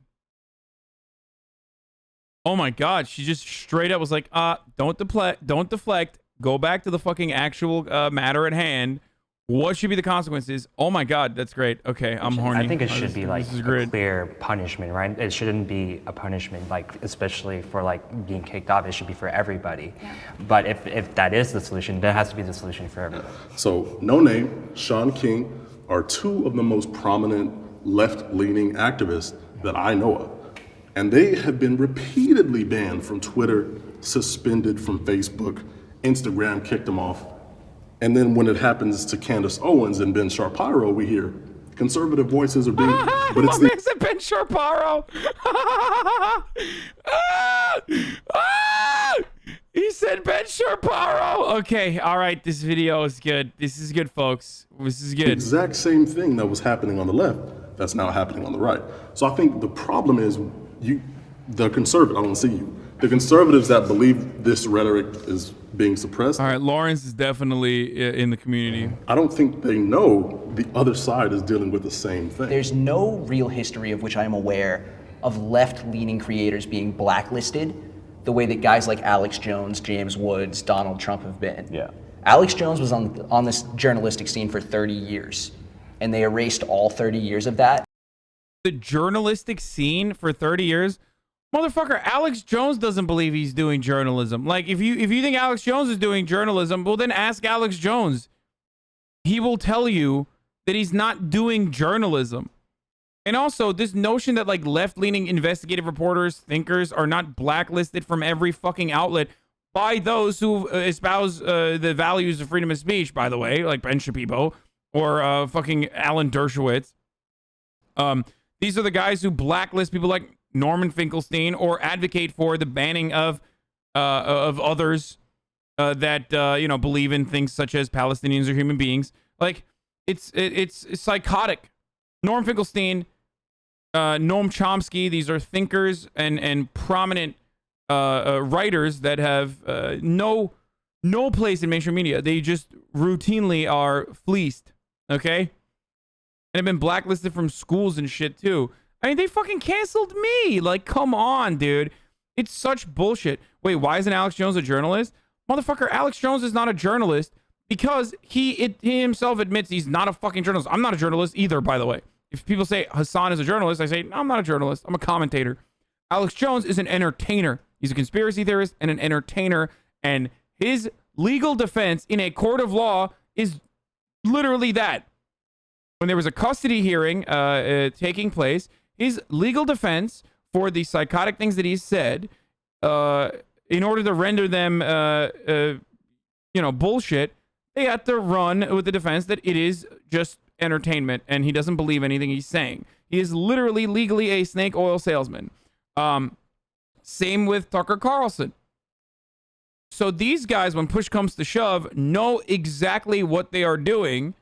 Oh my God. She just straight up was like, don't deflect. Go back to the fucking actual matter at hand. What should be the consequences? Oh my God, that's great. Okay, I'm horny. I think it should be like a clear punishment, right? It shouldn't be a punishment, like especially for like being kicked off. It should be for everybody. Yeah. But if that is the solution, that has to be the solution for everyone. So No Name, Sean King are two of the most prominent left-leaning activists that I know of. And they have been repeatedly banned from Twitter, suspended from Facebook, Instagram kicked them off. And then when it happens to Candace Owens and Ben Shapiro, we hear conservative voices are being, but it's the Ben Shapiro. He said Ben Shapiro. Okay, all right, this video is good. This is good, folks. This is good. The exact same thing that was happening on the left that's now happening on the right. So I think the problem is the conservative, I don't see you. The conservatives that believe this rhetoric is being suppressed. All right, Lawrence is definitely in the community. I don't think they know the other side is dealing with the same thing. There's no real history of which I am aware of left-leaning creators being blacklisted the way that guys like Alex Jones, James Woods, Donald Trump have been. Yeah. Alex Jones was on this journalistic scene for 30 years, and they erased all 30 years of that. The journalistic scene for 30 years? Motherfucker, Alex Jones doesn't believe he's doing journalism. Like, if you think Alex Jones is doing journalism, well, then ask Alex Jones. He will tell you that he's not doing journalism. And also, this notion that, like, left-leaning investigative reporters, thinkers, are not blacklisted from every fucking outlet by those who espouse the values of freedom of speech, by the way, like Ben Shapiro or fucking Alan Dershowitz. These are the guys who blacklist people like Norman Finkelstein or advocate for the banning of others that believe in things such as Palestinians are human beings. Like, it's psychotic. Norm Finkelstein, Noam Chomsky, these are thinkers and prominent writers that have no place in mainstream media. They just routinely are fleeced, okay? And have been blacklisted from schools and shit too. I mean, they fucking canceled me. Like, come on, dude. It's such bullshit. Wait, why isn't Alex Jones a journalist? Motherfucker, Alex Jones is not a journalist because he himself admits he's not a fucking journalist. I'm not a journalist either, by the way. If people say Hasan is a journalist, I say, no, I'm not a journalist. I'm a commentator. Alex Jones is an entertainer. He's a conspiracy theorist and an entertainer. And his legal defense in a court of law is literally that. When there was a custody hearing taking place, his legal defense for the psychotic things that he said, in order to render them, bullshit, they had to run with the defense that it is just entertainment and he doesn't believe anything he's saying. He is literally legally a snake oil salesman. Same with Tucker Carlson. So these guys, when push comes to shove, know exactly what they are doing.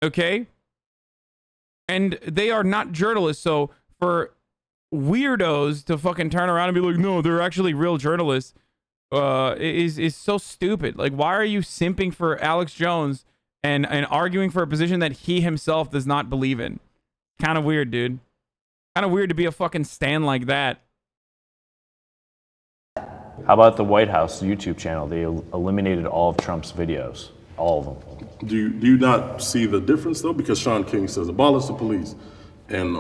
Okay? And they are not journalists. So for weirdos to fucking turn around and be like, no, they're actually real journalists, is so stupid. Like, why are you simping for Alex Jones and arguing for a position that he himself does not believe in? Kind of weird, dude. Kind of weird to be a fucking stan like that. How about the White House YouTube channel? They eliminated all of Trump's videos, all of them. Do you not see the difference though? Because Sean King says abolish the police, and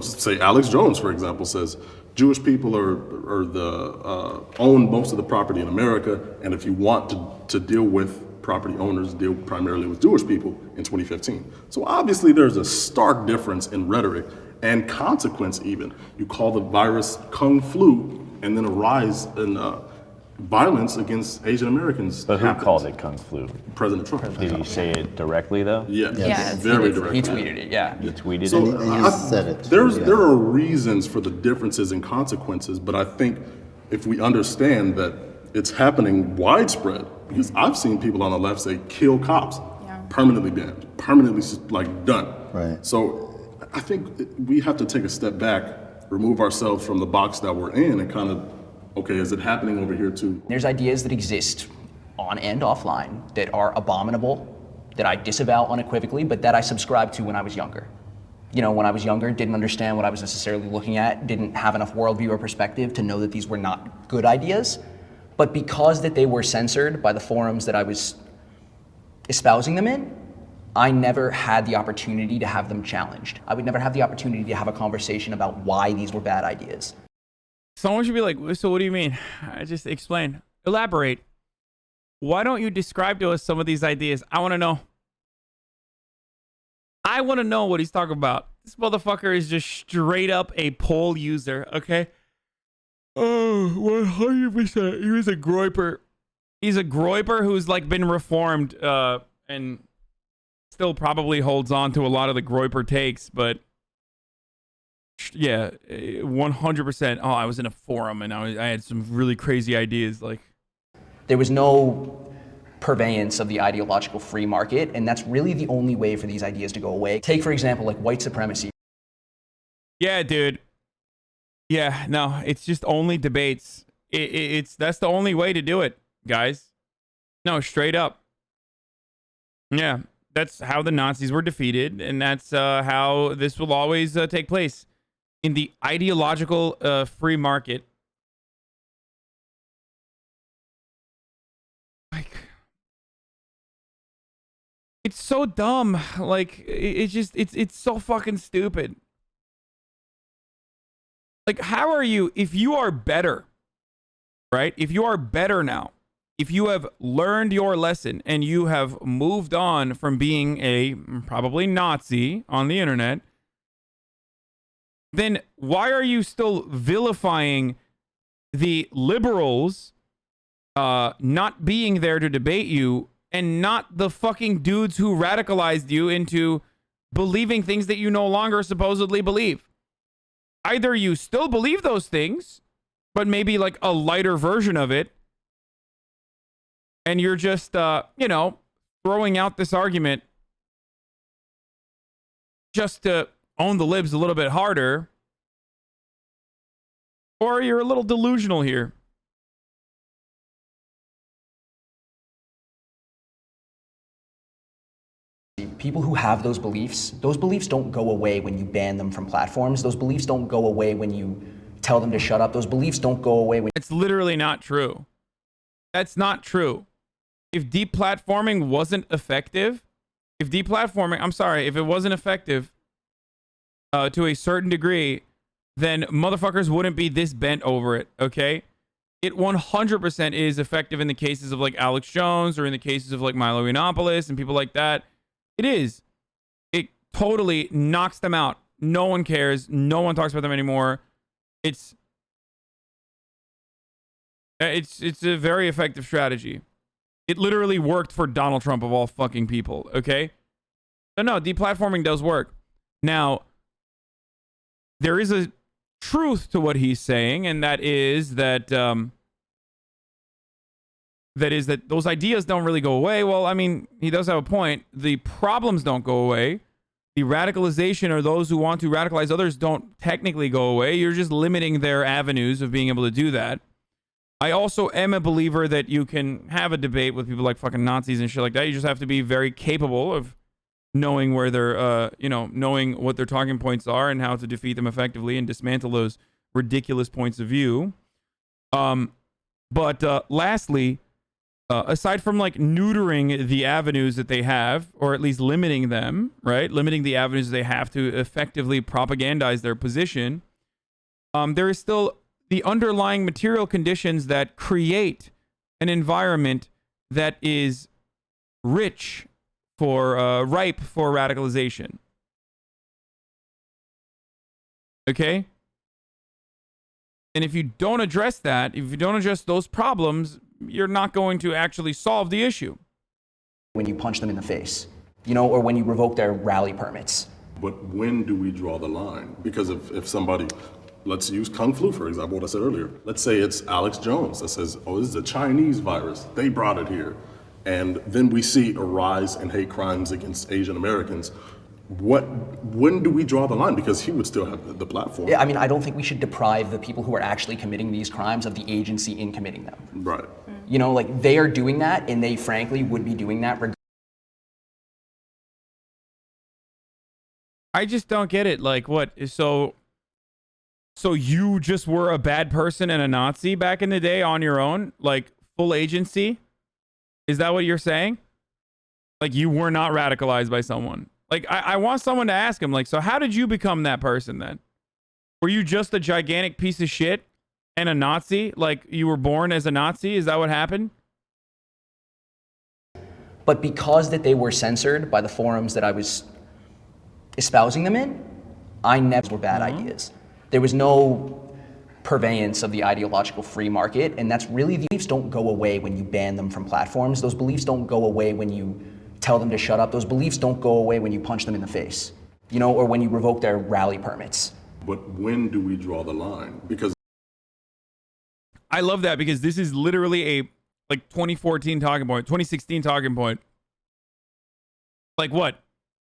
say Alex Jones, for example, says Jewish people are the own most of the property in America, and if you want to deal with property owners, deal primarily with Jewish people in 2015. So obviously there's a stark difference in rhetoric and consequence even. You call the virus Kung Flu, and then a rise in violence against Asian Americans. But who called it Kung Flu? President Trump. Did he say it directly though? Yeah, Yeah, very directly. He tweeted it, yeah. He tweeted So it? And he said it. there are reasons for the differences in consequences, but I think if we understand that it's happening widespread, because I've seen people on the left say kill cops, permanently banned, permanently done. Right. So I think we have to take a step back, remove ourselves from the box that we're in, and kind of, okay, is it happening over here too? There's ideas that exist on and offline that are abominable, that I disavow unequivocally, but that I subscribed to when I was younger. When I was younger, didn't understand what I was necessarily looking at, didn't have enough worldview or perspective to know that these were not good ideas. But because that they were censored by the forums that I was espousing them in, I never had the opportunity to have them challenged. I would never have the opportunity to have a conversation about why these were bad ideas. Someone should be like, so what do you mean? Just explain. Elaborate. Why don't you describe to us some of these ideas? I want to know. I want to know what he's talking about. This motherfucker is just straight up a poll user, okay? Oh, 100%. He was a groiper. He's a groiper who's been reformed and still probably holds on to a lot of the groiper takes, but yeah, 100%. Oh, I was in a forum and I had some really crazy ideas. There was no purveyance of the ideological free market, and that's really the only way for these ideas to go away. Take, for example, white supremacy. Yeah, dude. Yeah, no, it's just only debates. That's the only way to do it, guys. No, straight up. Yeah, that's how the Nazis were defeated, and that's how this will always take place in the ideological free market. It's so dumb. It's so fucking stupid. How are you, if you are better, right? If you are better now, if you have learned your lesson and you have moved on from being a probably Nazi on the internet, then why are you still vilifying the liberals not being there to debate you and not the fucking dudes who radicalized you into believing things that you no longer supposedly believe? Either you still believe those things, but maybe a lighter version of it, and you're just, throwing out this argument just to own the libs a little bit harder, or you're a little delusional here. People who have those beliefs don't go away when you ban them from platforms. Those beliefs don't go away when you tell them to shut up. Those beliefs don't go away when... It's literally not true. That's not true. If deplatforming wasn't effective, if it wasn't effective, to a certain degree, then motherfuckers wouldn't be this bent over it, okay? It 100% is effective in the cases of like Alex Jones or in the cases of like Milo Yiannopoulos and people like that. It is. It totally knocks them out. No one cares. No one talks about them anymore. It's a very effective strategy. It literally worked for Donald Trump of all fucking people, okay? So no, deplatforming does work. Now, there is a truth to what he's saying, and that is that those ideas don't really go away. Well, I mean, he does have a point. The problems don't go away. The radicalization or those who want to radicalize others don't technically go away. You're just limiting their avenues of being able to do that. I also am a believer that you can have a debate with people like fucking Nazis and shit like that. You just have to be very capable of knowing where they're, knowing what their talking points are and how to defeat them effectively and dismantle those ridiculous points of view. But lastly, aside from like neutering the avenues that they have, or at least limiting them, right? Limiting the avenues they have to effectively propagandize their position, there is still the underlying material conditions that create an environment that is ripe for radicalization. Okay? And if you don't address that, if you don't address those problems, you're not going to actually solve the issue. When you punch them in the face, or when you revoke their rally permits. But when do we draw the line? Because if somebody, let's use Kung Flu, for example, what I said earlier. Let's say it's Alex Jones that says, oh, this is a Chinese virus. They brought it here. And then we see a rise in hate crimes against Asian Americans. When do we draw the line? Because he would still have the platform. Yeah, I mean, I don't think we should deprive the people who are actually committing these crimes of the agency in committing them. Right. Like they are doing that, and they frankly would be doing that I just don't get it. Like, what? So you just were a bad person and a Nazi back in the day on your own? Like, full agency? Is that what you're saying? Like, you were not radicalized by someone? Like, I want someone to ask him, like, so how did you become that person then? Were you just a gigantic piece of shit and a Nazi? Like, you were born as a Nazi? Is that what happened? But because that they were censored by the forums that I was espousing them in, I never were bad ideas. There was no purveyance of the ideological free market, and that's really, the beliefs don't go away when you ban them from platforms. Those beliefs don't go away when you tell them to shut up. Those beliefs don't go away when you punch them in the face, or when you revoke their rally permits. But when do we draw the line? Because I love that, because this is literally a 2014 talking point, 2016 talking point. Like, what?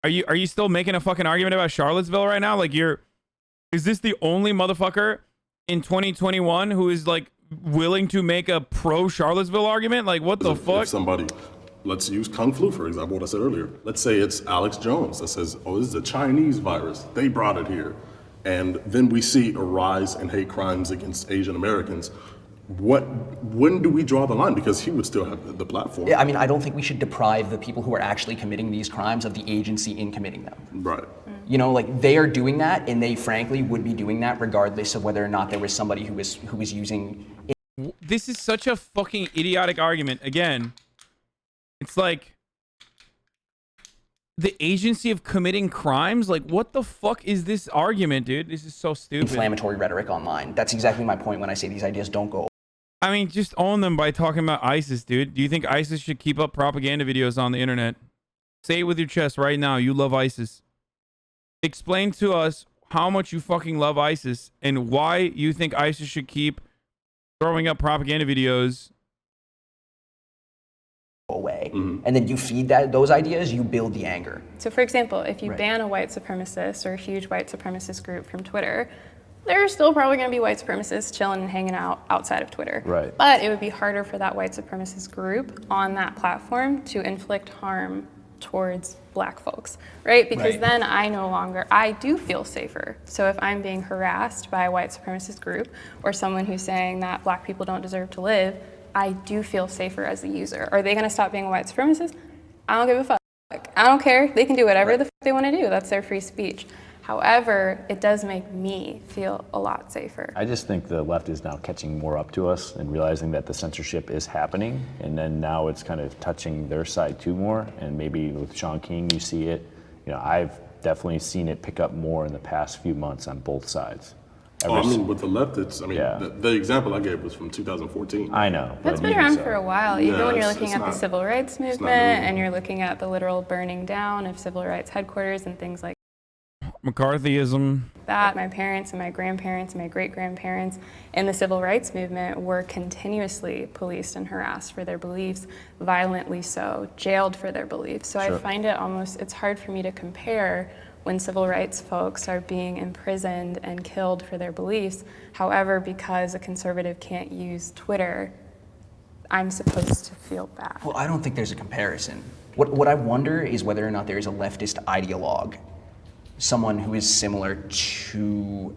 Are you still making a fucking argument about Charlottesville right now? Like, is this the only motherfucker in 2021 who is like willing to make a pro Charlottesville argument? Like, what the fuck? If somebody, let's use Kung Flu, for example, what I said earlier. Let's say it's Alex Jones that says, oh, this is a Chinese virus. They brought it here. And then we see a rise in hate crimes against Asian Americans. When do we draw the line? Because he would still have the platform. Yeah, I mean, I don't think we should deprive the people who are actually committing these crimes of the agency in committing them. Right. Like they are doing that, and they frankly would be doing that regardless of whether or not there was somebody who was using. This is such a fucking idiotic argument. Again, it's like the agency of committing crimes. Like, what the fuck is this argument, dude? This is so stupid. Inflammatory rhetoric online. That's exactly my point when I say these ideas don't go. I mean, just own them by talking about ISIS, dude. Do you think ISIS should keep up propaganda videos on the internet? Say it with your chest right now. You love ISIS. Explain to us how much you fucking love ISIS and why you think ISIS should keep throwing up propaganda videos. Away. And then you feed those ideas, you build the anger. So for example, if you ban a white supremacist or a huge white supremacist group from Twitter, there's still probably going to be white supremacists chilling and hanging out outside of Twitter. Right. But it would be harder for that white supremacist group on that platform to inflict harm towards black folks, right? Because then I do feel safer. So if I'm being harassed by a white supremacist group or someone who's saying that black people don't deserve to live, I do feel safer as a user. Are they going to stop being a white supremacist? I don't give a fuck. I don't care. They can do whatever the fuck they want to do. That's their free speech. However, it does make me feel a lot safer. I just think the left is now catching more up to us and realizing that the censorship is happening, and then now it's kind of touching their side too more. And maybe with Shaun King, you see it. You know, I've definitely seen it pick up more in the past few months on both sides. I mean, with the left, it's, I mean, the example I gave was from 2014. I know. That's been around for a while, even when you're looking at the civil rights movement and you're looking at the literal burning down of civil rights headquarters and things like McCarthyism. that. My parents and my grandparents and my great-grandparents in the civil rights movement were continuously policed and harassed for their beliefs, violently so, jailed for their beliefs. So I find it almost, it's hard for me to compare when civil rights folks are being imprisoned and killed for their beliefs. However, because a conservative can't use Twitter, I'm supposed to feel bad. Well, I don't think there's a comparison. What I wonder is whether or not there is a leftist ideologue, someone who is similar to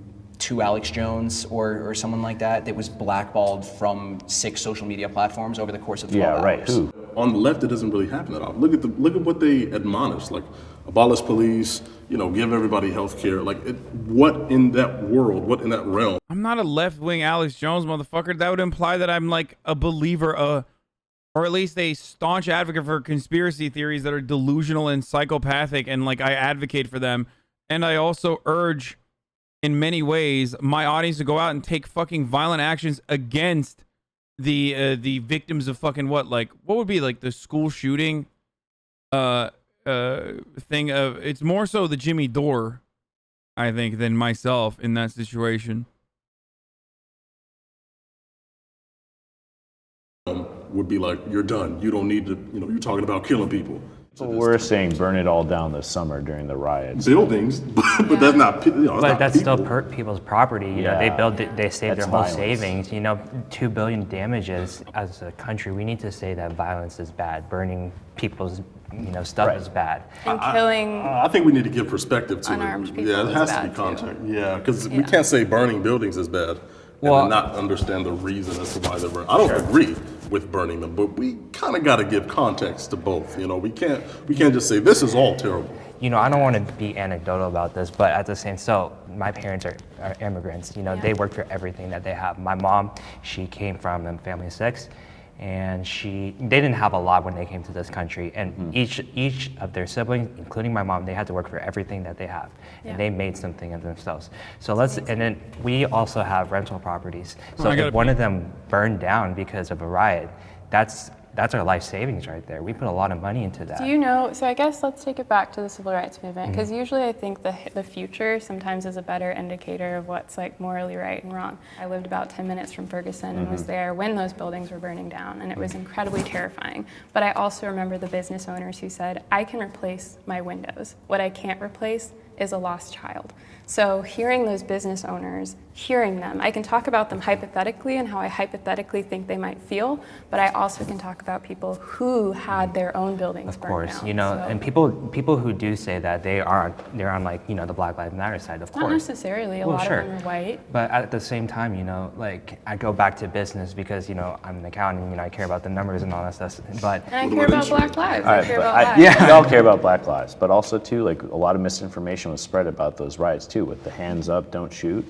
Alex Jones or someone like that was blackballed from 6 social media platforms over the course of 12 hours. Who? On the left, it doesn't really happen at all. Look at what they admonish, like abolish police, you know, give everybody health care. Like, what in that world, what in that realm? I'm not a left-wing Alex Jones motherfucker. That would imply that I'm like a believer, or at least a staunch advocate for conspiracy theories that are delusional and psychopathic, and like I advocate for them. And I also urge, in many ways, my audience to go out and take fucking violent actions against the victims of fucking what would be like the school shooting thing of, it's more so the Jimmy Dore, I think, than myself in that situation. Would be like, you're done. You don't need to, you know, you're talking about killing people. So we're saying burn it all down this summer during the riots. Buildings, but that's not, you know, But that's people. still people's property. You know, they build it, they save their whole savings. You know, 2 billion damages as a country. We need to say that violence is bad. Burning people's, you know, stuff is bad. And killing. I think we need to give perspective to unarmed it. people Yeah, it is has to bad be too. context. Yeah, because we can't say burning buildings is bad and then not understand the reason as to why they're burning. I don't agree with burning them, but we kind of got to give context to both. You know, we can't just say this is all terrible. You know, I don't want to be anecdotal about this, but at the same, so my parents are immigrants. You know, they work for everything that they have. My mom, she came from a family of 6, and they didn't have a lot when they came to this country. And each of their siblings, including my mom, they had to work for everything that they have, and they made something of themselves. So and then we also have rental properties. So if one of them burned down because of a riot, that's our life savings right there. We put a lot of money into that. Do you know, so I guess let's take it back to the civil rights movement, because usually I think the future sometimes is a better indicator of what's like morally right and wrong. I lived about 10 minutes from Ferguson and was there when those buildings were burning down, and it was incredibly terrifying. But I also remember the business owners who said, I can replace my windows. What I can't replace is a lost child. So hearing those business owners, hearing them, I can talk about them hypothetically and how I hypothetically think they might feel, but I also can talk about people who had their own buildings burned down. Of course, you know, and people who do say that they're on like, you know, the Black Lives Matter side, of course. Not necessarily, a lot of them are white. But at the same time, you know, like I go back to business because, you know, I'm an accountant, you know, I care about the numbers and all that stuff. But and I care about Black lives. All right, I care about lives. we all care about Black lives, but also too, like a lot of misinformation was spread about those riots too, with the hands up, don't shoot.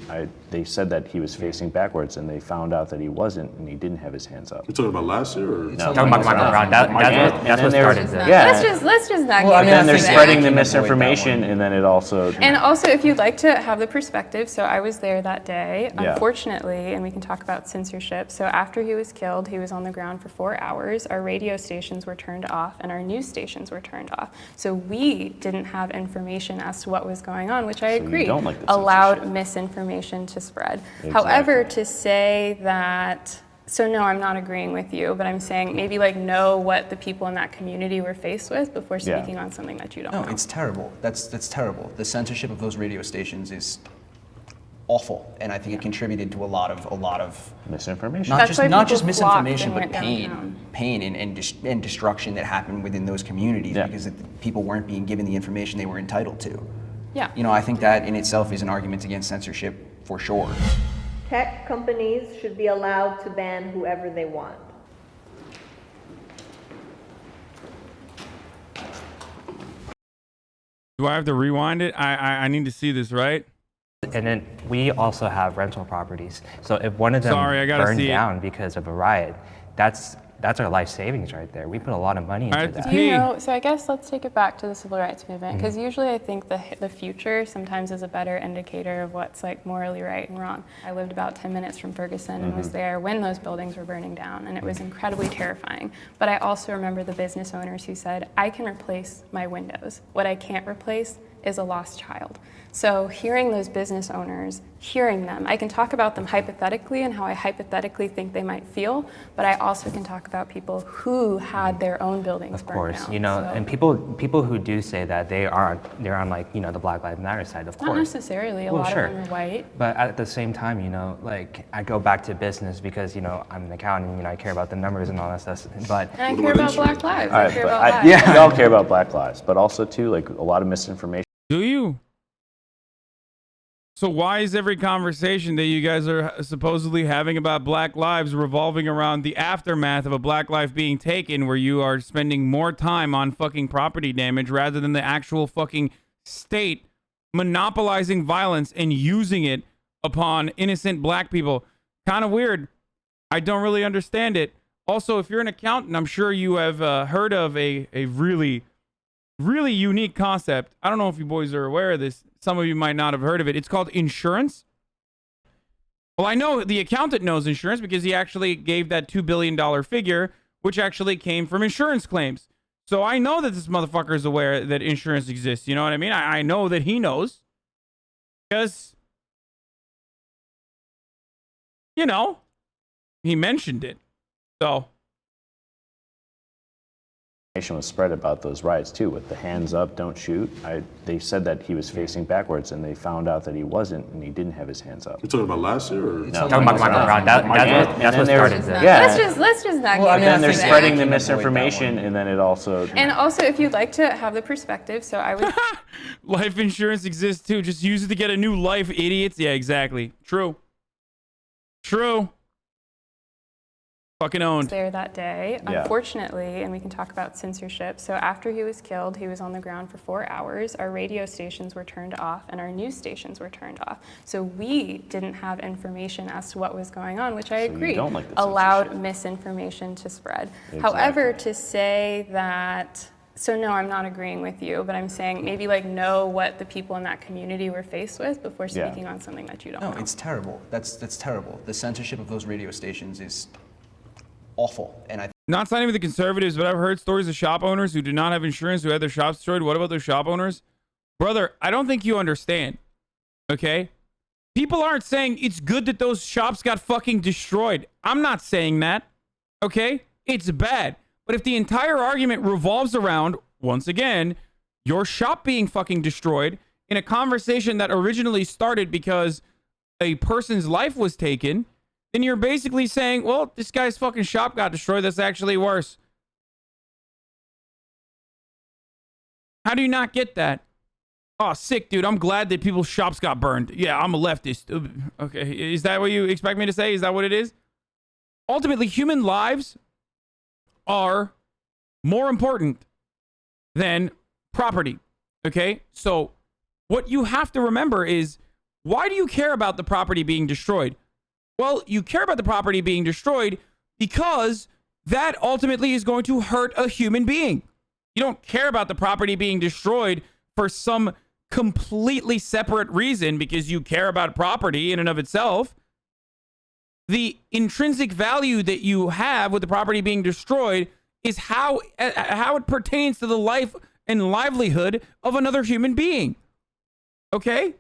They said that he was facing backwards, and they found out that he wasn't, and he didn't have his hands up. You're talking about last year, or no? Talking about Michael Brown. That's what started this. Yeah. Let's just not get and then they're into that. spreading the misinformation, and then it also. And also, if you'd like to have the perspective, so I was there that day, unfortunately, and we can talk about censorship. So after he was killed, he was on the ground for 4 hours. Our radio stations were turned off, and our news stations were turned off. So we didn't have information as to what was going on, which I agree allowed misinformation to spread. Exactly. However, to say that, so no, I'm not agreeing with you, but I'm saying maybe like know what the people in that community were faced with before speaking on something that you don't know. No, it's terrible. That's terrible. The censorship of those radio stations is awful, and I think it contributed to a lot of misinformation. Not just misinformation, but pain and destruction that happened within those communities because people weren't being given the information they were entitled to. Yeah. You know, I think that in itself is an argument against censorship for sure. Tech companies should be allowed to ban whoever they want. Do I have to rewind it? I need to see this, right? And then we also have rental properties. So if one of them burned down because of a riot, that's our life savings right there. We put a lot of money into that. Do you know, so I guess let's take it back to the civil rights movement, because usually I think the future sometimes is a better indicator of what's like morally right and wrong. I lived about 10 minutes from Ferguson and was there when those buildings were burning down, and it was incredibly terrifying. But I also remember the business owners who said, I can replace my windows. What I can't replace is a lost child. So hearing those business owners, hearing them, I can talk about them hypothetically and how I hypothetically think they might feel, but I also can talk about people who had their own buildings burned down. You know, and people who do say that they're on like, you know, the Black Lives Matter side, of course. Not necessarily, a lot of them are white. But at the same time, you know, like I go back to business because, you know, I'm an accountant, you know, I care about the numbers and all that stuff. But and I care about Black lives. I care about lives. Yeah, we all care about Black lives, but also too, like a lot of misinformation. Do you? So why is every conversation that you guys are supposedly having about Black lives revolving around the aftermath of a Black life being taken, where you are spending more time on fucking property damage rather than the actual fucking state monopolizing violence and using it upon innocent Black people? Kind of weird. I don't really understand it. Also, if you're an accountant, I'm sure you have heard of a really unique concept. I don't know if you boys are aware of this. Some of you might not have heard of it. It's called insurance. Well, I know the accountant knows insurance because he actually gave that $2 billion figure, which actually came from insurance claims. So I know that this motherfucker is aware that insurance exists. You know what I mean? I know that he knows. Because, you know, he mentioned it. So was spread about those riots too, with the hands up, don't shoot. They said that he was facing backwards, and they found out that he wasn't, and he didn't have his hands up. You're talking about last year, or no? Talking about Michael Brown. That's what started this. Yeah. Let's just not. And then they're spreading the misinformation, and then it also. And also, if you'd like to have the perspective, so I would. Life insurance exists too. Just use it to get a new life, idiots. Yeah, exactly. True. Fucking owned. There that day, unfortunately, and we can talk about censorship. So after he was killed, he was on the ground for 4 hours. Our radio stations were turned off and our news stations were turned off. So we didn't have information as to what was going on, which I agree allowed misinformation to spread. Exactly. However, to say that, so no, I'm not agreeing with you, but I'm saying maybe like know what the people in that community were faced with before speaking on something that you don't know. No, it's terrible. That's terrible. The censorship of those radio stations is awful. And not siding with the conservatives, but I've heard stories of shop owners who do not have insurance, who had their shops destroyed. What about those shop owners? Brother, I don't think you understand. Okay? People aren't saying it's good that those shops got fucking destroyed. I'm not saying that. Okay? It's bad. But if the entire argument revolves around, once again, your shop being fucking destroyed in a conversation that originally started because a person's life was taken, then you're basically saying, well, this guy's fucking shop got destroyed. That's actually worse. How do you not get that? Oh, sick, dude. I'm glad that people's shops got burned. Yeah, I'm a leftist. Okay, is that what you expect me to say? Is that what it is? Ultimately, human lives are more important than property. Okay? So what you have to remember is, why do you care about the property being destroyed? Well, you care about the property being destroyed because that ultimately is going to hurt a human being. You don't care about the property being destroyed for some completely separate reason because you care about property in and of itself. The intrinsic value that you have with the property being destroyed is how it pertains to the life and livelihood of another human being. Okay?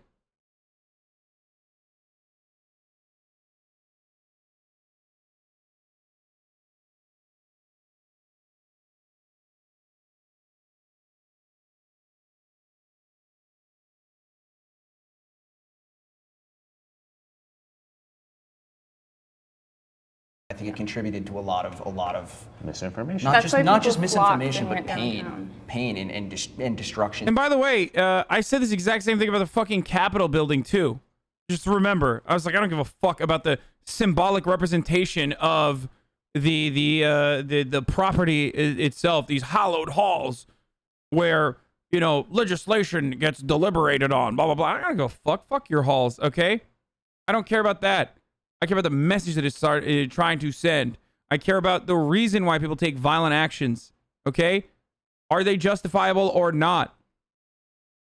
I think it contributed to a lot of misinformation. Not just misinformation, but pain and destruction. And by the way, I said this exact same thing about the fucking Capitol building too. Just remember, I was like, I don't give a fuck about the symbolic representation of the property itself. These hallowed halls, where legislation gets deliberated on, blah, blah, blah. I gotta go fuck your halls, okay? I don't care about that. I care about the message that it's trying to send. I care about the reason why people take violent actions, okay? Are they justifiable or not?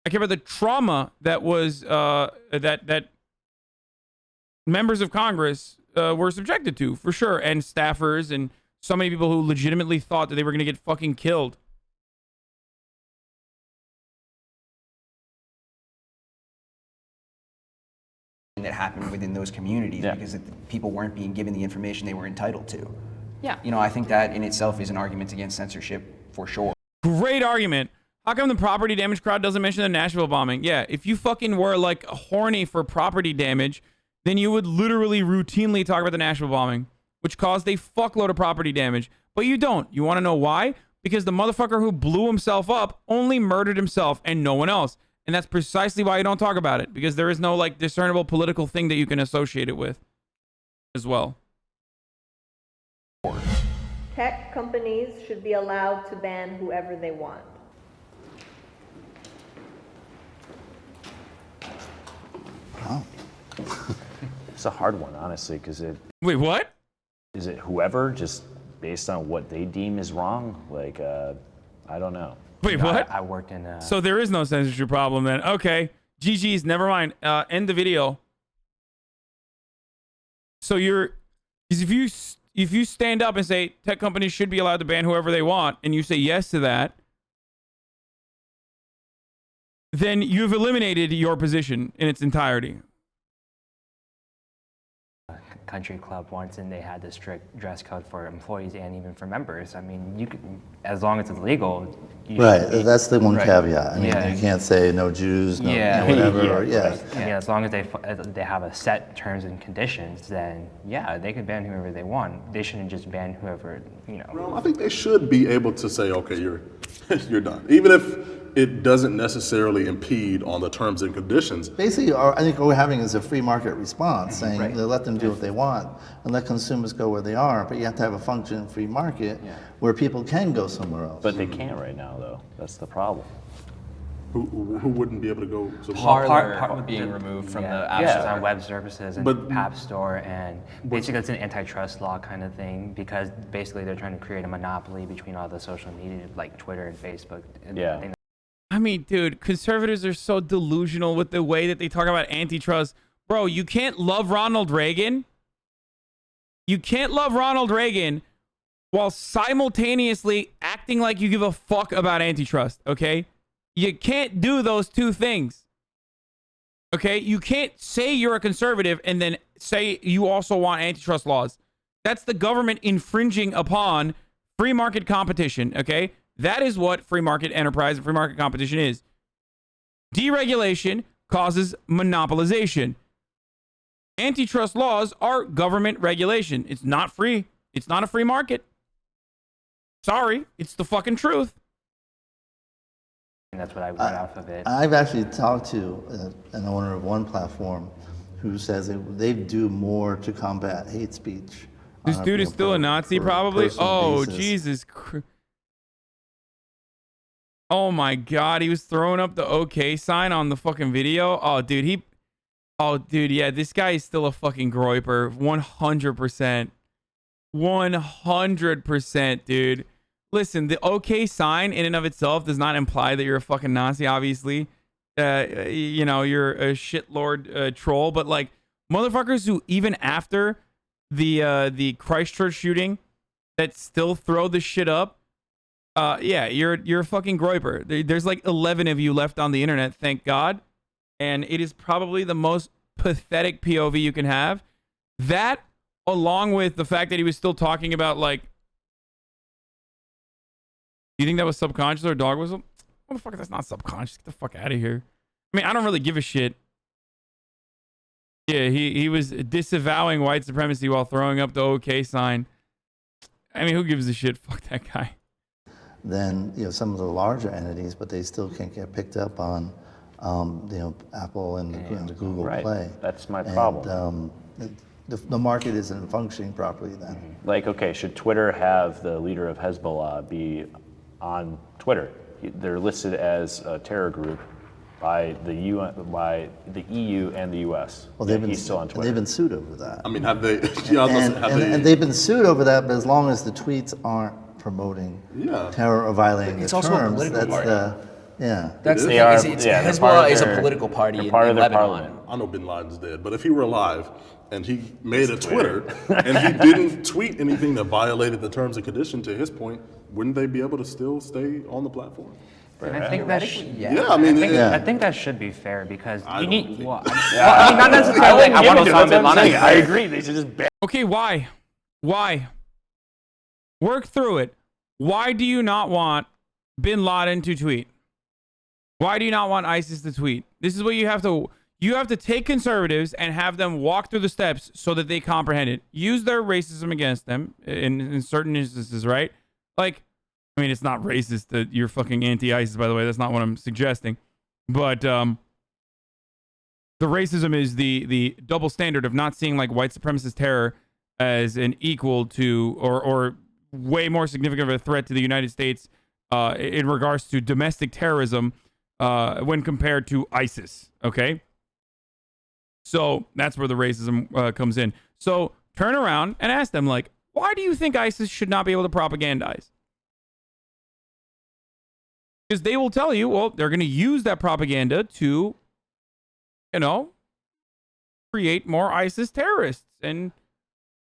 I care about the trauma that was, that members of Congress were subjected to, for sure, and staffers and so many people who legitimately thought that they were going to get fucking killed. That happened within those communities because people weren't being given the information they were entitled to. Yeah. I think that in itself is an argument against censorship for sure. Great argument. How come the property damage crowd doesn't mention the Nashville bombing? Yeah, if you fucking were like horny for property damage, then you would literally routinely talk about the Nashville bombing, which caused a fuckload of property damage. But you don't. You want to know why? Because the motherfucker who blew himself up only murdered himself and no one else. And that's precisely why you don't talk about it, because there is no like discernible political thing that you can associate it with as well. Tech companies should be allowed to ban whoever they want. Oh. It's a hard one, honestly, because it... Wait, what? Is it whoever, just based on what they deem is wrong? Like, I don't know. Wait, what? I worked in a... So there is no censorship problem then. Okay. GG's, never mind. End the video. So if you stand up and say tech companies should be allowed to ban whoever they want, and you say yes to that, then you've eliminated your position in its entirety. Country club once, and they had the strict dress code for employees and even for members. I mean, you could, as long as it's legal. Right, that's the one caveat. I mean, you can't say no Jews, no whatever. Right. I mean, as long as they have a set terms and conditions, then yeah, they can ban whoever they want. They shouldn't just ban whoever, Well, I think they should be able to say, okay, you're done, even if it doesn't necessarily impede on the terms and conditions. Basically, I think what we're having is a free market response, saying they let them do what they want and let consumers go where they are, but you have to have a functioning free market where people can go somewhere else. But they can't right now, though. That's the problem. Who wouldn't be able to go? Parler being removed from the App Store. On web services and App Store, and basically it's an antitrust law kind of thing, because basically they're trying to create a monopoly between all the social media like Twitter and Facebook. And I mean, dude, conservatives are so delusional with the way that they talk about antitrust. Bro, you can't love Ronald Reagan. You can't love Ronald Reagan while simultaneously acting like you give a fuck about antitrust, okay? You can't do those two things. Okay? You can't say you're a conservative and then say you also want antitrust laws. That's the government infringing upon free market competition, okay? That is what free market enterprise and free market competition is. Deregulation causes monopolization. Antitrust laws are government regulation. It's not free. It's not a free market. Sorry, it's the fucking truth. that's what I read off of it. I've actually talked to an owner of one platform who says they do more to combat hate speech. This dude is still a Nazi, probably? Oh, Jesus Christ. Oh my God, he was throwing up the OK sign on the fucking video. Oh, dude, yeah, this guy is still a fucking groiper. 100%. 100%, dude. Listen, the OK sign in and of itself does not imply that you're a fucking Nazi, obviously. You're a shitlord troll, but like motherfuckers who even after the Christchurch shooting that still throw this shit up, yeah, you're a fucking groiper. There's like 11 of you left on the internet, thank God. And it is probably the most pathetic POV you can have. That, along with the fact that he was still talking about, like, do you think that was subconscious or dog whistle? Motherfucker, that's not subconscious. Get the fuck out of here. I mean, I don't really give a shit. Yeah, he was disavowing white supremacy while throwing up the OK sign. I mean, who gives a shit? Fuck that guy. Than some of the larger entities, but they still can't get picked up on, Apple and the Google Play. That's my problem. The market isn't functioning properly then. Like, okay, should Twitter have the leader of Hezbollah be on Twitter? they're listed as a terror group by the EU and the U.S. Well, they've been he's still on Twitter. They've been sued over that. I mean, have they? And they've been sued over that, but as long as the tweets aren't promoting terror or violating It's the also a terms, political that's party. That's the thing. Hezbollah is a political party in Lebanon. Parliament. I know Bin Laden's dead, but if he were alive and he made a Twitter and he didn't tweet anything that violated the terms and conditions, to his point, wouldn't they be able to still stay on the platform? And I think that I think that should be fair because you need. Well, I I mean, not necessarily. I want to sound I agree. They should just ban. Okay, why? Work through it. Why do you not want Bin Laden to tweet? Why do you not want ISIS to tweet? This is what you have to take conservatives and have them walk through the steps so that they comprehend it. Use their racism against them in certain instances, right? Like, I mean, it's not racist that you're fucking anti-ISIS, by the way. That's not what I'm suggesting. But the racism is the double standard of not seeing like white supremacist terror as an equal to or way more significant of a threat to the United States in regards to domestic terrorism when compared to ISIS. Okay? So that's where the racism comes in. So turn around and ask them, like, why do you think ISIS should not be able to propagandize? Because they will tell you, well, they're going to use that propaganda to, create more ISIS terrorists and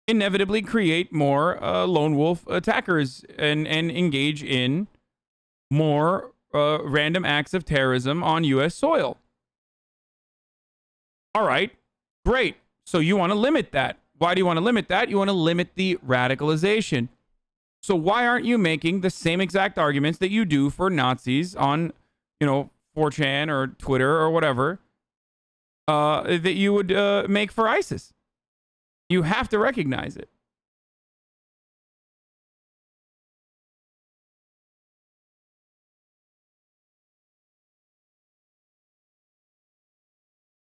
inevitably create more lone wolf attackers and engage in more random acts of terrorism on U.S. soil. All right, great. So you want to limit that. Why do you want to limit that? You want to limit the radicalization. So why aren't you making the same exact arguments that you do for Nazis on, 4chan or Twitter or whatever, that you would make for ISIS? You have to recognize it.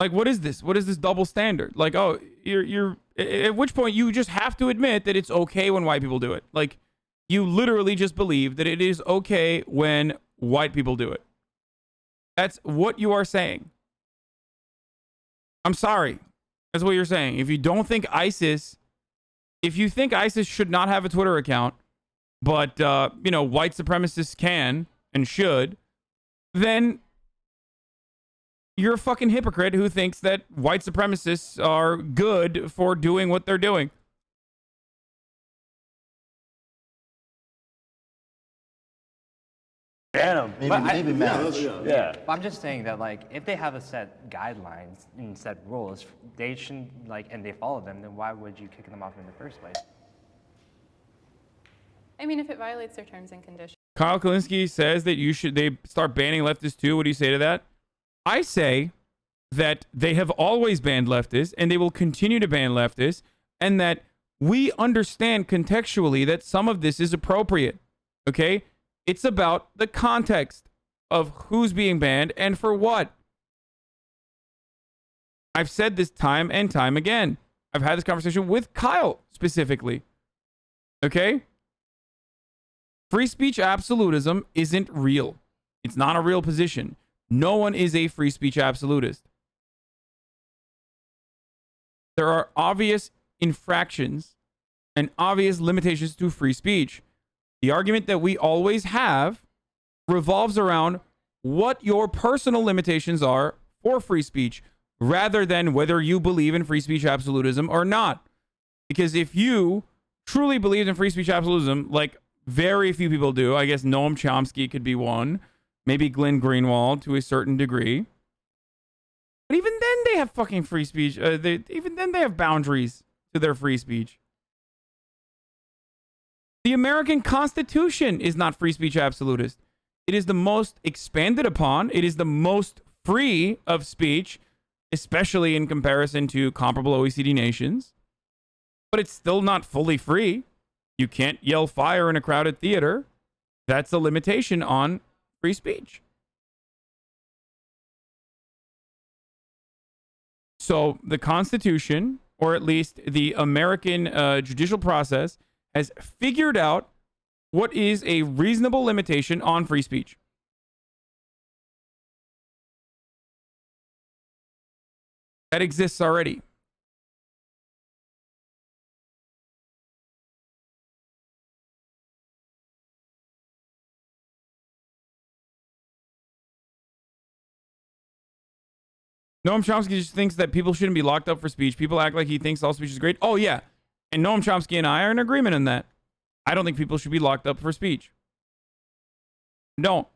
Like, what is this? What is this double standard? Like, oh, you're at which point you just have to admit that it's okay when white people do it. Like, you literally just believe that it is okay when white people do it. That's what you are saying. I'm sorry. That's what you're saying. If you don't think ISIS, if you think ISIS should not have a Twitter account, but, white supremacists can and should, then you're a fucking hypocrite who thinks that white supremacists are good for doing what they're doing. Maybe match. Yeah. But I'm just saying that, like, if they have a set guidelines and set rules, they shouldn't, and they follow them, then why would you kick them off in the first place? I mean, if it violates their terms and conditions. Kyle Kalinske says that they start banning leftists too. What do you say to that? I say that they have always banned leftists and they will continue to ban leftists, and that we understand contextually that some of this is appropriate. Okay? It's about the context of who's being banned and for what. I've said this time and time again. I've had this conversation with Kyle specifically. Okay? Free speech absolutism isn't real. It's not a real position. No one is a free speech absolutist. There are obvious infractions and obvious limitations to free speech. The argument that we always have revolves around what your personal limitations are for free speech, rather than whether you believe in free speech absolutism or not. Because if you truly believed in free speech absolutism, like very few people do, I guess Noam Chomsky could be one, maybe Glenn Greenwald to a certain degree. But even then they have fucking free speech. Even then they have boundaries to their free speech. The American Constitution is not free speech absolutist. It is the most expanded upon. It is the most free of speech, especially in comparison to comparable OECD nations. But it's still not fully free. You can't yell fire in a crowded theater. That's a limitation on free speech. So the Constitution, or at least the American judicial process, has figured out what is a reasonable limitation on free speech. That exists already. Noam Chomsky just thinks that people shouldn't be locked up for speech. People act like he thinks all speech is great. Oh, yeah. And Noam Chomsky and I are in agreement in that. I don't think people should be locked up for speech. Don't.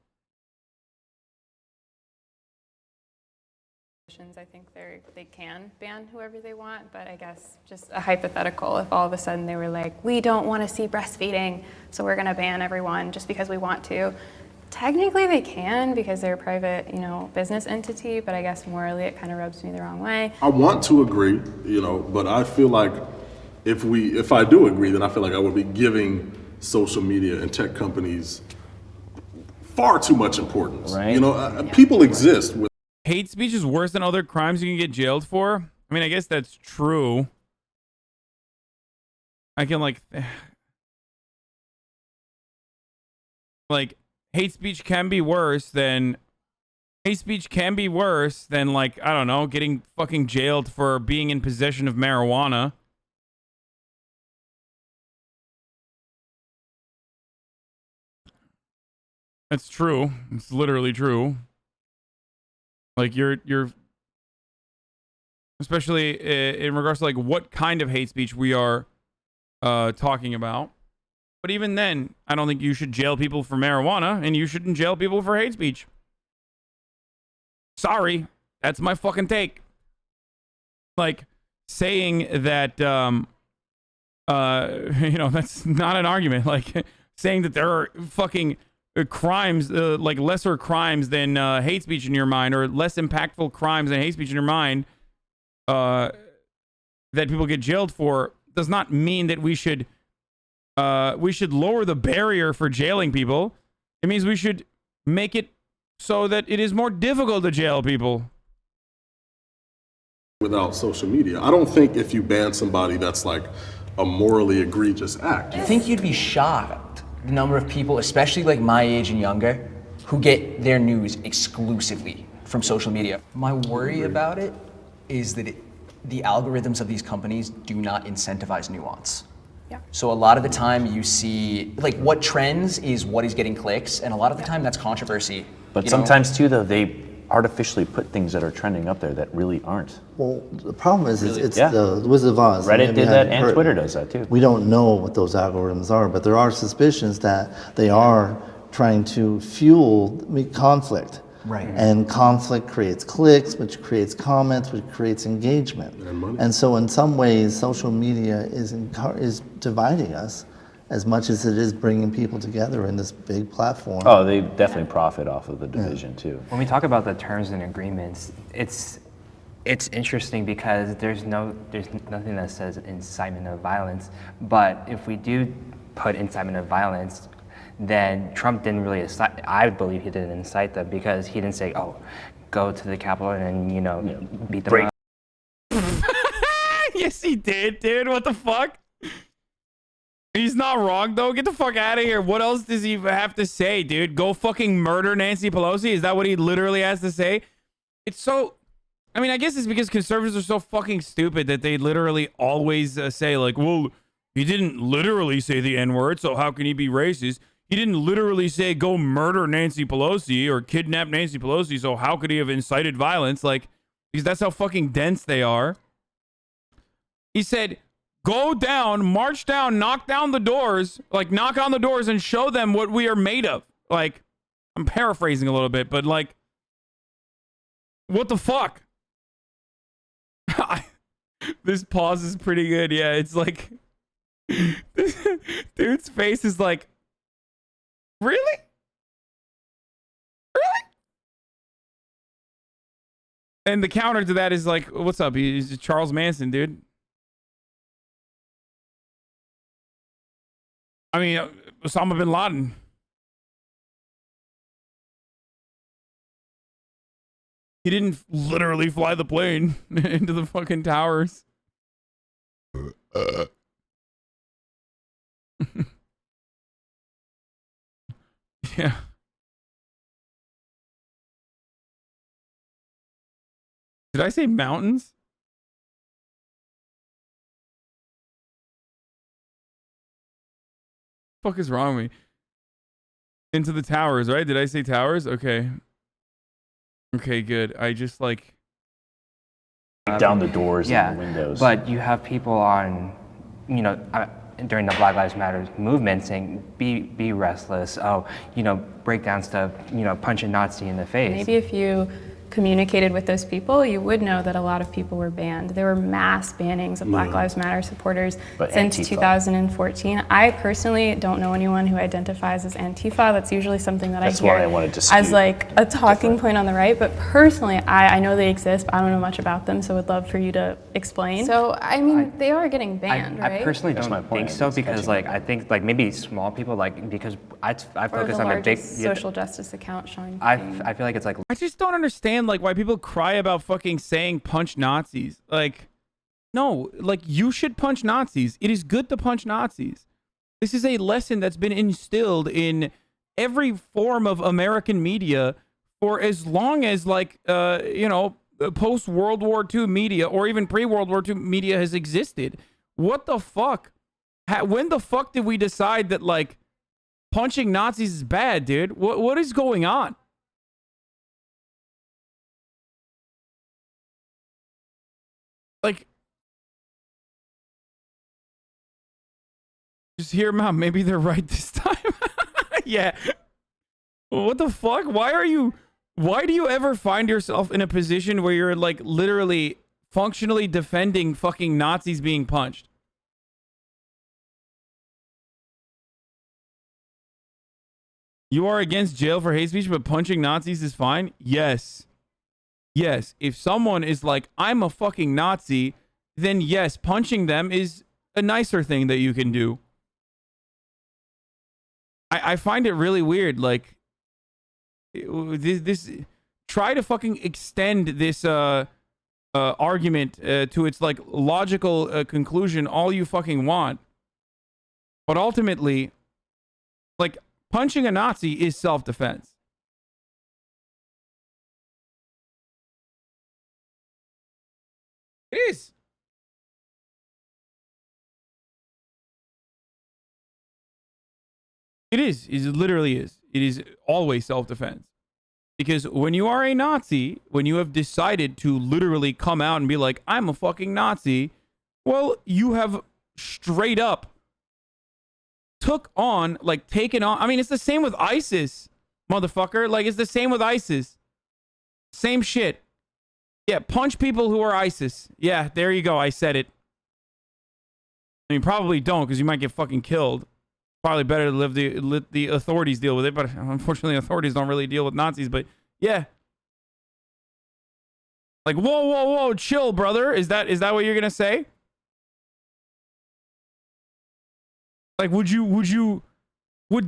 I think they can ban whoever they want, but I guess just a hypothetical, if all of a sudden they were like, we don't want to see breastfeeding, so we're going to ban everyone just because we want to. Technically they can because they're a private, business entity, but I guess morally it kind of rubs me the wrong way. I want to agree, but I feel like if I do agree, then I feel like I would be giving social media and tech companies far too much importance. Right. People exist with. Hate speech is worse than other crimes you can get jailed for. I mean, I guess that's true. I can like hate speech can be worse than like, I don't know, getting fucking jailed for being in possession of marijuana. That's true. It's literally true. Like you're especially in regards to like what kind of hate speech we are talking about. But even then, I don't think you should jail people for marijuana, and you shouldn't jail people for hate speech. Sorry, that's my fucking take. Like saying that that's not an argument. Like saying that there are fucking crimes, like lesser crimes than hate speech in your mind, or less impactful crimes than hate speech in your mind, that people get jailed for, does not mean that we should lower the barrier for jailing people. It means we should make it so that it is more difficult to jail people. Without social media, I don't think if you ban somebody that's like a morally egregious act. I think you'd be shocked the number of people, especially like my age and younger, who get their news exclusively from social media. My worry about it is that the algorithms of these companies do not incentivize nuance. Yeah. So a lot of the time you see, like, what trends is what is getting clicks, and a lot of the time that's controversy. But sometimes too, though, they artificially put things that are trending up there that really aren't. Well, the problem is it's the Wizard of Oz. Reddit did that, and Twitter does that too. We don't know what those algorithms are, but there are suspicions that they are trying to fuel conflict. Right. And conflict creates clicks, which creates comments, which creates engagement. And so in some ways, social media is dividing us as much as it is bringing people together in this big platform. Oh, they definitely profit off of the division too. When we talk about the terms and agreements, it's interesting because there's nothing that says incitement of violence. But if we do put incitement of violence, then Trump didn't really incite. I believe he didn't incite them because he didn't say, "Oh, go to the Capitol and beat them up." Yes, he did, dude. What the fuck? He's not wrong, though. Get the fuck out of here. What else does he have to say, dude? Go fucking murder Nancy Pelosi? Is that what he literally has to say? It's so... I mean, I guess it's because conservatives are so fucking stupid that they literally always say, like, well, he didn't literally say the N-word, so how can he be racist? He didn't literally say, go murder Nancy Pelosi or kidnap Nancy Pelosi, so how could he have incited violence? Like, because that's how fucking dense they are. He said... Go down, march down, knock down the doors, like knock on the doors and show them what we are made of. Like, I'm paraphrasing a little bit, but like, what the fuck? This pause is pretty good. Yeah, it's like, dude's face is like, really? Really? And the counter to that is like, what's up? He's Charles Manson, dude. I mean, Osama bin Laden. He didn't literally fly the plane into the fucking towers. Yeah. Did I say mountains? fuck is wrong with me? Into the towers, right? Did I say towers? Okay. Okay, good. I just like down the doors yeah, and the windows. But you have people on, you know, during the Black Lives Matter movement saying, be restless. Oh, you know, break down stuff. You know, punch a Nazi in the face. Maybe if you communicated with those people, you would know that a lot of people were banned. There were mass bannings of Black Lives Matter supporters since Antifa. 2014. I personally don't know anyone who identifies as Antifa. That's usually something that I hear as like a talking point on the right. But personally, I know they exist, but I don't know much about them, so would love for you to explain. So, I mean, they are getting banned, right? I personally don't think so, because like I think like maybe small people, like, because I focus on the big social justice account showing. I feel like it's like, I just don't understand like why people cry about fucking saying punch Nazis. Like, no, like you should punch Nazis. It is good to punch Nazis. This is a lesson that's been instilled in every form of American media for as long as like you know, post World War II media or even pre World War II media has existed. What the fuck? When the fuck did we decide that like punching Nazis is bad, dude? What is going on? Like, just hear them out. Maybe they're right this time. Yeah. What the fuck? Why do you ever find yourself in a position where you're like literally functionally defending fucking Nazis being punched? You are against jail for hate speech, but punching Nazis is fine? Yes. Yes, if someone is like, I'm a fucking Nazi, then yes, punching them is a nicer thing that you can do. I find it really weird. Like, this try to fucking extend this argument to its like logical conclusion all you fucking want. But ultimately, like, punching a Nazi is self-defense. It is. It is. It literally is. It is always self-defense. Because when you are a Nazi, when you have decided to literally come out and be like, I'm a fucking Nazi, well, you have straight up taken on. I mean, it's the same with ISIS, motherfucker. Like, it's the same with ISIS. Same shit. Yeah, punch people who are ISIS. Yeah, there you go. I said it. I mean, probably don't, because you might get fucking killed. Probably better to let the authorities deal with it, but unfortunately, authorities don't really deal with Nazis. But yeah, like, whoa, chill, brother. Is that what you're gonna say? Like, would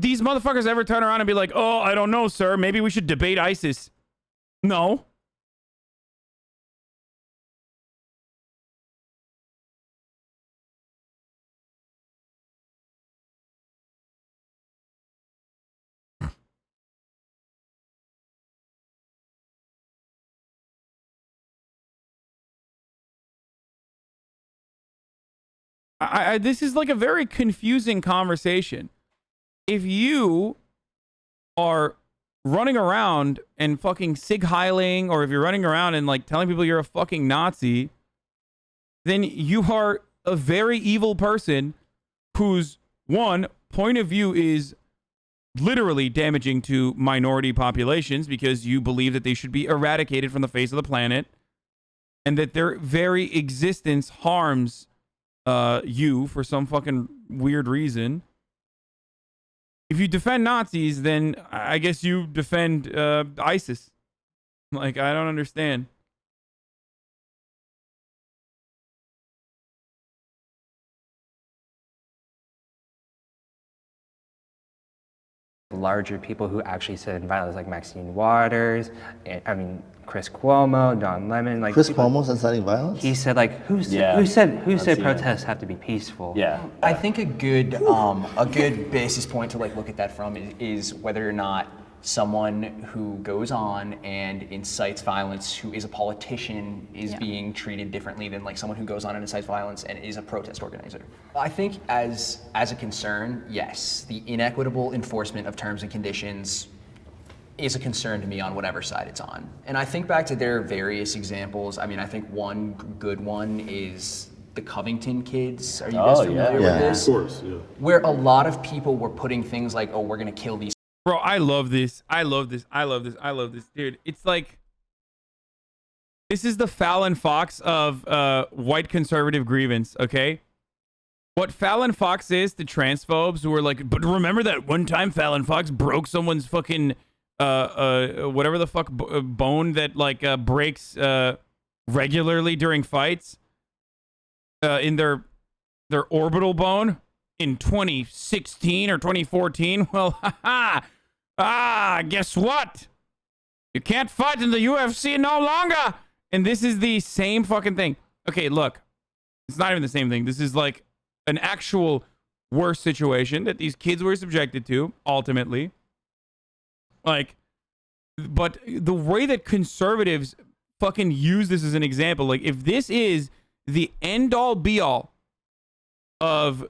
these motherfuckers ever turn around and be like, oh, I don't know, sir. Maybe we should debate ISIS? No. This is like a very confusing conversation. If you are running around and fucking sig heiling, or if you're running around and like telling people you're a fucking Nazi, then you are a very evil person whose one point of view is literally damaging to minority populations because you believe that they should be eradicated from the face of the planet and that their very existence harms you for some fucking weird reason. If you defend Nazis, then I guess you defend ISIS. Like, I don't understand. Larger people who actually sit in violence, like Maxine Waters, Chris Cuomo, Don Lemon, like Chris Cuomo's inciting violence. He said like, who said protests have to be peaceful? Yeah. I think a good basis point to like look at that from is whether or not someone who goes on and incites violence, who is a politician, is being treated differently than like someone who goes on and incites violence and is a protest organizer. I think as a concern, yes, the inequitable enforcement of terms and conditions is a concern to me on whatever side it's on. And I think back to their various examples. I mean, I think one good one is the Covington kids. Are you guys familiar with this? Of course, yeah. Where a lot of people were putting things like, oh, we're gonna kill these. Bro, I love this. I love this. I love this. I love this. Dude, it's like, this is the Fallon Fox of white conservative grievance, okay? What Fallon Fox is to transphobes who are like, but remember that one time Fallon Fox broke someone's fucking, whatever the fuck bone that like breaks regularly during fights in their orbital bone in 2016 or 2014? Well, guess what? You can't fight in the UFC no longer. And this is the same fucking thing. Okay, look, it's not even the same thing. This is like an actual worse situation that these kids were subjected to, ultimately. Like, but the way that conservatives fucking use this as an example, like, if this is the end-all, be-all of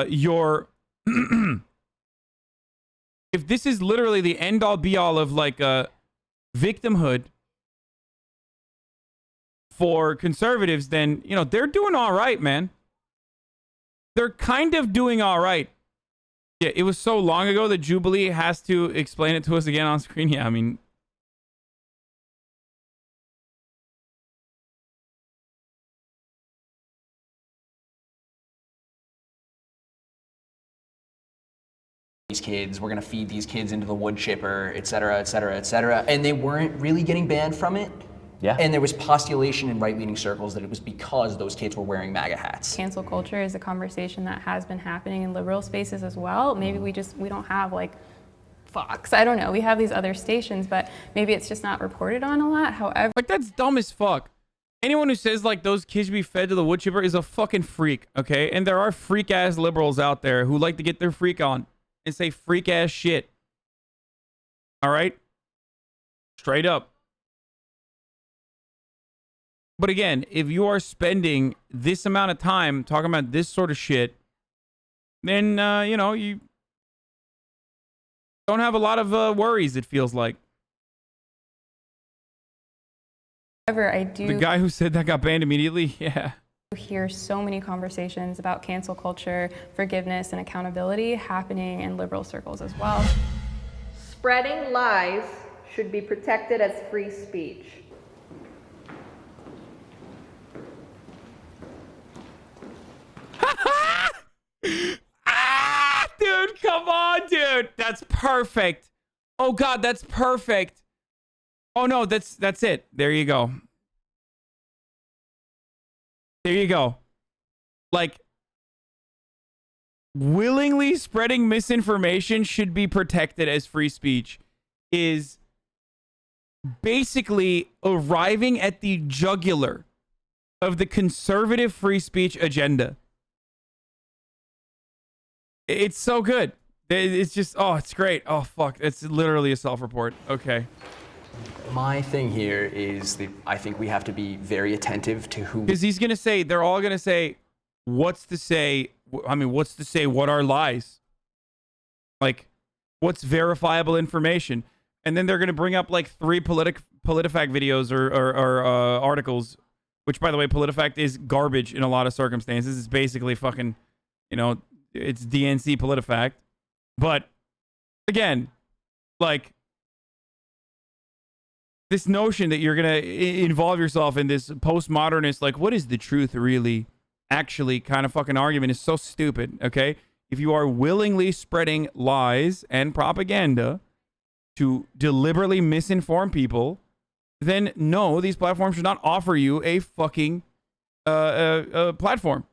your... if this is literally the end-all, be-all of, like, victimhood for conservatives, then, you know, they're doing all right, man. They're kind of doing all right. Yeah, it was so long ago that Jubilee has to explain it to us again on screen. Yeah, I mean... these kids, we're gonna feed these kids into the wood chipper, et cetera, et cetera, et cetera. And they weren't really getting banned from it. Yeah. And there was postulation in right-leaning circles that it was because those kids were wearing MAGA hats. Cancel culture is a conversation that has been happening in liberal spaces as well. Maybe we don't have like Fox. I don't know. We have these other stations, but maybe it's just not reported on a lot. However, like, that's dumb as fuck. Anyone who says like those kids should be fed to the wood chipper is a fucking freak, okay? And there are freak ass liberals out there who like to get their freak on and say freak ass shit. All right? Straight up. But again, if you are spending this amount of time talking about this sort of shit, then, you know, you don't have a lot of worries, it feels like. However, I do... The guy who said that got banned immediately? Yeah. Hear so many conversations about cancel culture, forgiveness, and accountability happening in liberal circles as well. Spreading lies should be protected as free speech. Dude, come on, dude. That's perfect. Oh God, that's perfect. Oh no, that's it. There you go. There you go. Like, willingly spreading misinformation should be protected as free speech is basically arriving at the jugular of the conservative free speech agenda. It's so good. It's just, oh, it's great. Oh, fuck. It's literally a self-report. Okay. My thing here is that I think we have to be very attentive to who... Because he's going to say, they're all going to say, what's to say, what are lies? Like, what's verifiable information? And then they're going to bring up like 3 PolitiFact videos or articles, which, by the way, PolitiFact is garbage in a lot of circumstances. It's basically fucking, you know, it's DNC PolitiFact. But, again, like... this notion that you're going to involve yourself in this postmodernist, like, what is the truth really actually kind of fucking argument is so stupid, okay? If you are willingly spreading lies and propaganda to deliberately misinform people, then no, these platforms should not offer you a fucking platform.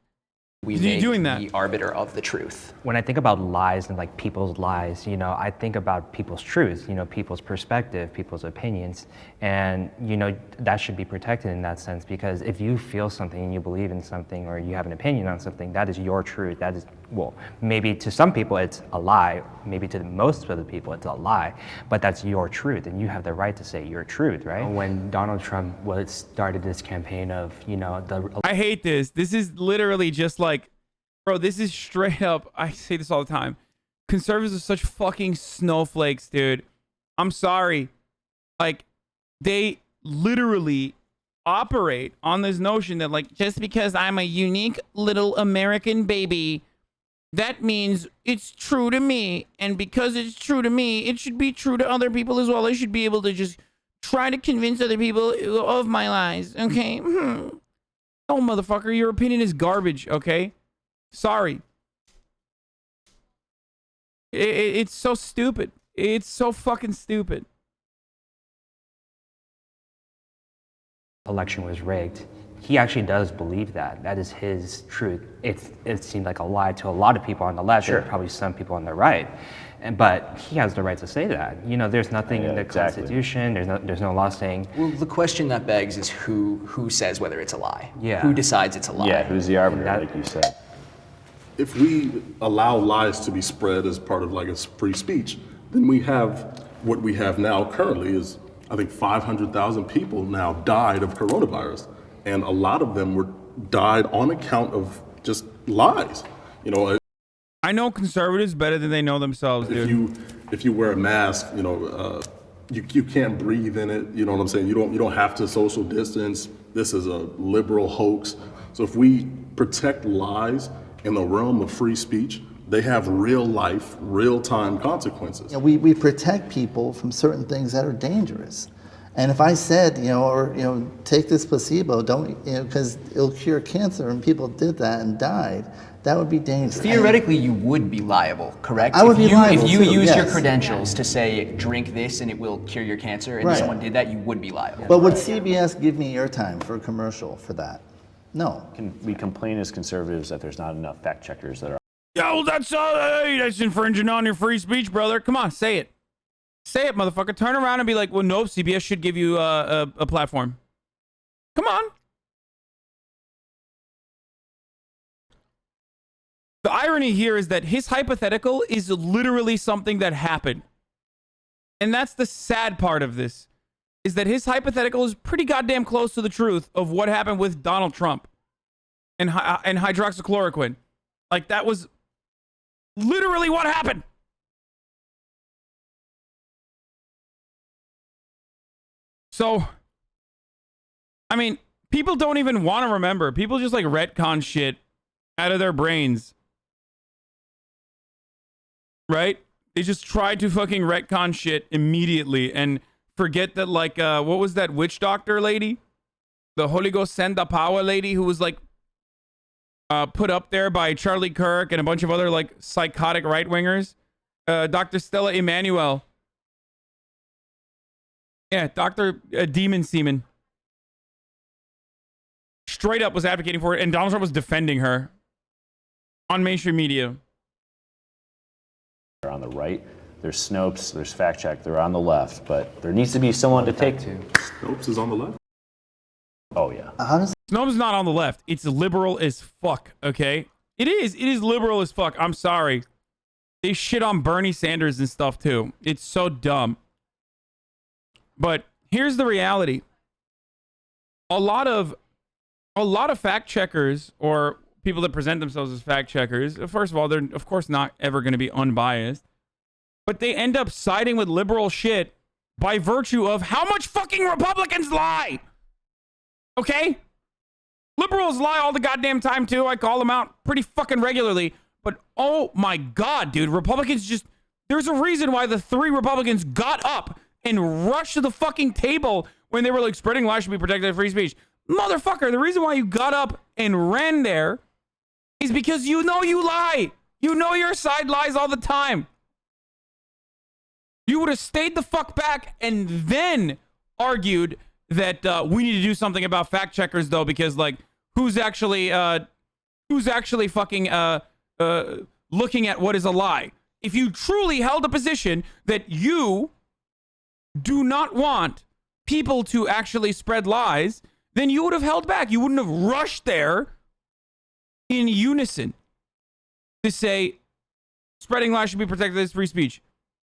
We You're make doing that. the arbiter of the truth. When I think about lies and like people's lies, you know, I think about people's truth, you know, people's perspective, people's opinions, and, you know, that should be protected in that sense, because if you feel something and you believe in something or you have an opinion on something, that is your truth. That is well, maybe to some people it's a lie, maybe to most of the people it's a lie, but that's your truth, and you have the right to say your truth, right? When Donald Trump started this campaign of, you know, I hate this. This is literally just like, bro, this is straight up, I say this all the time. Conservatives are such fucking snowflakes, dude. I'm sorry. Like, they literally operate on this notion that, like, just because I'm a unique little American baby, that means it's true to me. And because it's true to me, it should be true to other people as well. I should be able to just try to convince other people of my lies, okay? Oh, motherfucker, your opinion is garbage, okay? Sorry. It's so stupid. It's so fucking stupid. Election was rigged. He actually does believe that. That is his truth. It seemed like a lie to a lot of people on the left, and probably some people on the right. But he has the right to say that. You know, there's nothing in the Constitution. There's no law saying. Well, the question that begs is who says whether it's a lie? Yeah. Who decides it's a lie? Yeah, who's the arbiter, like you said. If we allow lies to be spread as part of like a free speech, then we have what we have now currently is, I think 500,000 people now died of coronavirus. And a lot of them died on account of just lies. You know, I know conservatives better than they know themselves, dude. If you wear a mask, you know, you can't breathe in it. You know what I'm saying? You don't have to social distance. This is a liberal hoax. So if we protect lies in the realm of free speech, they have real life, real time consequences. You know, we protect people from certain things that are dangerous. And if I said, take this placebo, don't, because it'll cure cancer, and people did that and died, that would be dangerous. Theoretically, you would be liable, correct? I would be liable If you too, use yes. your credentials to say, drink this and it will cure your cancer, and Right. someone did that, you would be liable. But would CBS give me airtime for a commercial for that? No. We complain as conservatives that there's not enough fact checkers that are. Yo, that's infringing on your free speech, brother. Come on, say it. Say it, motherfucker. Turn around and be like, well, no, CBS should give you a platform. Come on. The irony here is that his hypothetical is literally something that happened. And that's the sad part of this, is that his hypothetical is pretty goddamn close to the truth of what happened with Donald Trump and hydroxychloroquine. Like, that was literally what happened. So, I mean, people don't even want to remember. People just like retcon shit out of their brains. Right? They just try to fucking retcon shit immediately and forget that, like, what was that witch doctor lady? The Holy Ghost Senda Power lady who was like put up there by Charlie Kirk and a bunch of other like psychotic right-wingers. Dr. Stella Emanuel. Yeah, Dr. Demon Seaman. Straight up was advocating for it, and Donald Trump was defending her on mainstream media. They're on the right. There's Snopes, there's fact check, they're on the left, but there needs to be someone to take to. Snopes is on the left? Oh, yeah. Snopes is not on the left. It's liberal as fuck, okay? It is liberal as fuck. I'm sorry. They shit on Bernie Sanders and stuff, too. It's so dumb. But here's the reality. A lot of fact checkers, or people that present themselves as fact checkers, first of all, they're of course not ever going to be unbiased, but they end up siding with liberal shit by virtue of how much fucking Republicans lie. Okay? Liberals lie all the goddamn time too. I call them out pretty fucking regularly. But oh my God, dude, Republicans just, there's a reason why the 3 Republicans got up and rushed to the fucking table when they were like, spreading lies should be protected free speech. Motherfucker, the reason why you got up and ran there is because you know you lie. You know your side lies all the time. You would have stayed the fuck back and then argued that we need to do something about fact checkers, though, because like who's actually fucking looking at what is a lie? If you truly held a position that you do not want people to actually spread lies, then you would have held back. You wouldn't have rushed there in unison. to say spreading lies should be protected as free speech.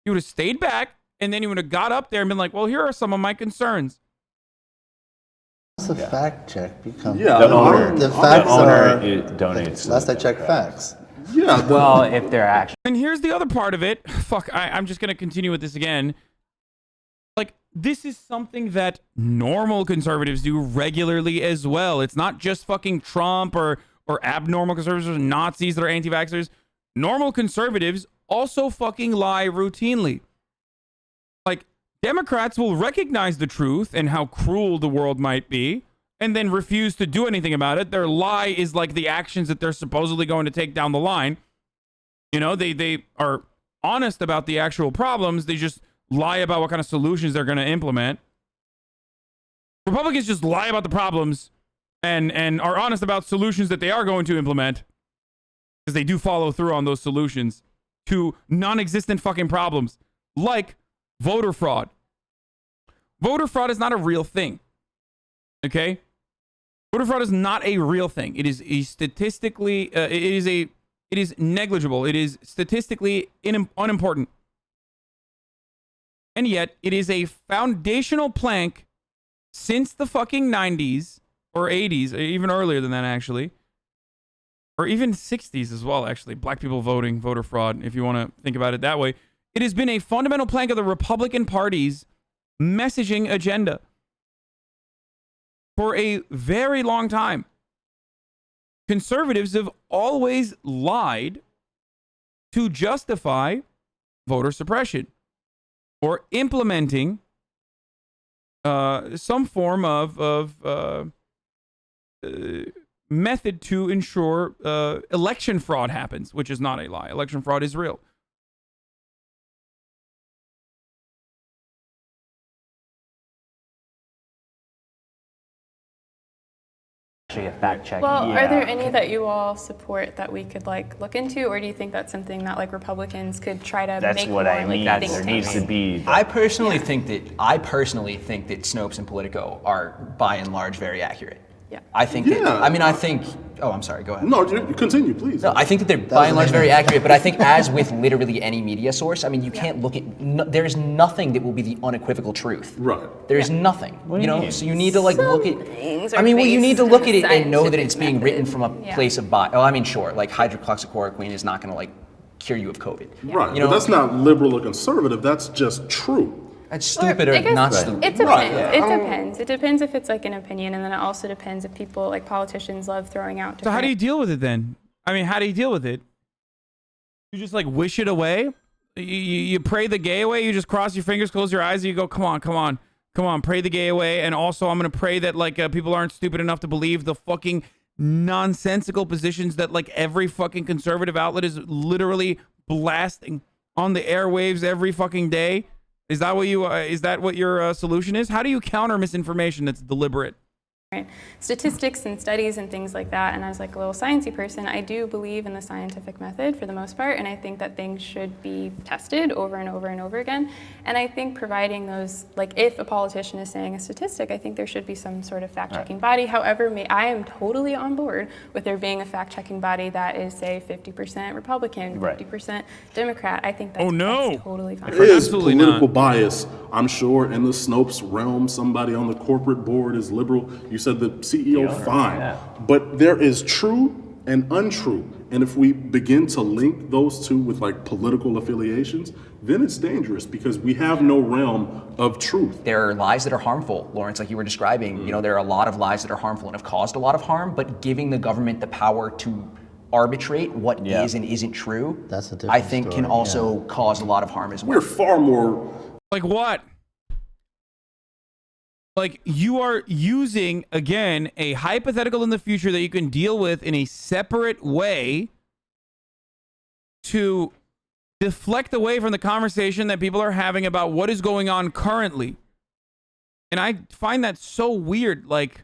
You would have stayed back, and then you would have got up there and been like, well, here are some of my concerns. Once the fact check becomes the owner, the facts are donates. Last I checked, facts. Yeah. Well, if they're actually. And here's the other part of it. Fuck, I'm just going to continue with this again. Like, this is something that normal conservatives do regularly as well. It's not just fucking Trump or abnormal conservatives or Nazis that are anti-vaxxers. Normal conservatives also fucking lie routinely. Like, Democrats will recognize the truth and how cruel the world might be and then refuse to do anything about it. Their lie is like the actions that they're supposedly going to take down the line. You know, they are honest about the actual problems. They just lie about what kind of solutions they're going to implement. Republicans just lie about the problems and are honest about solutions that they are going to implement because they do follow through on those solutions to non-existent fucking problems like voter fraud. Voter fraud is not a real thing. Okay? Voter fraud is not a real thing. It is a statistically, it is negligible. It is statistically unimportant. And yet, it is a foundational plank since the fucking 90s or 80s, even earlier than that, actually. Or even 60s as well, actually. Black people voting, voter fraud, if you want to think about it that way. It has been a fundamental plank of the Republican Party's messaging agenda for a very long time. Conservatives have always lied to justify voter suppression or implementing some form of method to ensure election fraud happens, which is not a lie. Election fraud is real. A fact check. Well, are there any that you all support that we could like look into, or do you think that's something that like Republicans could try to That's make what more I mean. like There needs to be. I personally think that Snopes and Politico are by and large very accurate. Yeah. I think that, I mean, I think, oh, I'm sorry, go ahead. No, you continue, please. No, I think that they're by and large very accurate, but I think as with literally any media source, I mean, you can't look at, there's nothing that will be the unequivocal truth. Right. There's nothing, you know, so you need to like look at, things I are mean, well, you need to look at it and know that scientific it's being written from a place of bias. Oh, I mean, sure, like hydroxychloroquine is not gonna like cure you of COVID. Right, You know, but that's not liberal or conservative, that's just true. That's stupid or not stupid. It depends. It depends. It depends if it's like an opinion, and then it also depends if people, like politicians, love throwing out. So how do you deal with it then? I mean, how do you deal with it? You just like wish it away? You pray the gay away? You just cross your fingers, close your eyes, and you go, come on, pray the gay away. And also I'm going to pray that like people aren't stupid enough to believe the fucking nonsensical positions that like every fucking conservative outlet is literally blasting on the airwaves every fucking day. Is that what you? Is that what your solution is? How do you counter misinformation that's deliberate? Right. Statistics and studies and things like that, and as like a little sciencey person, I do believe in the scientific method for the most part, and I think that things should be tested over and over and over again. And I think providing those, like if a politician is saying a statistic, I think there should be some sort of fact-checking body. However, I am totally on board with there being a fact-checking body that is, say, 50% Republican, 50% Democrat. I think that's, that's totally fine. There is political bias, I'm sure, in the Snopes realm. Somebody on the corporate board is liberal. You said the CEO, fine. But there is true and untrue. And if we begin to link those two with like political affiliations, then it's dangerous because we have no realm of truth. There are lies that are harmful, Lawrence, like you were describing. You know, there are a lot of lies that are harmful and have caused a lot of harm, but giving the government the power to arbitrate what is and isn't true, I think can also cause a lot of harm as well. We're far more... Like what? Like you are using, again, a hypothetical in the future that you can deal with in a separate way to deflect away from the conversation that people are having about what is going on currently. And I find that so weird. Like,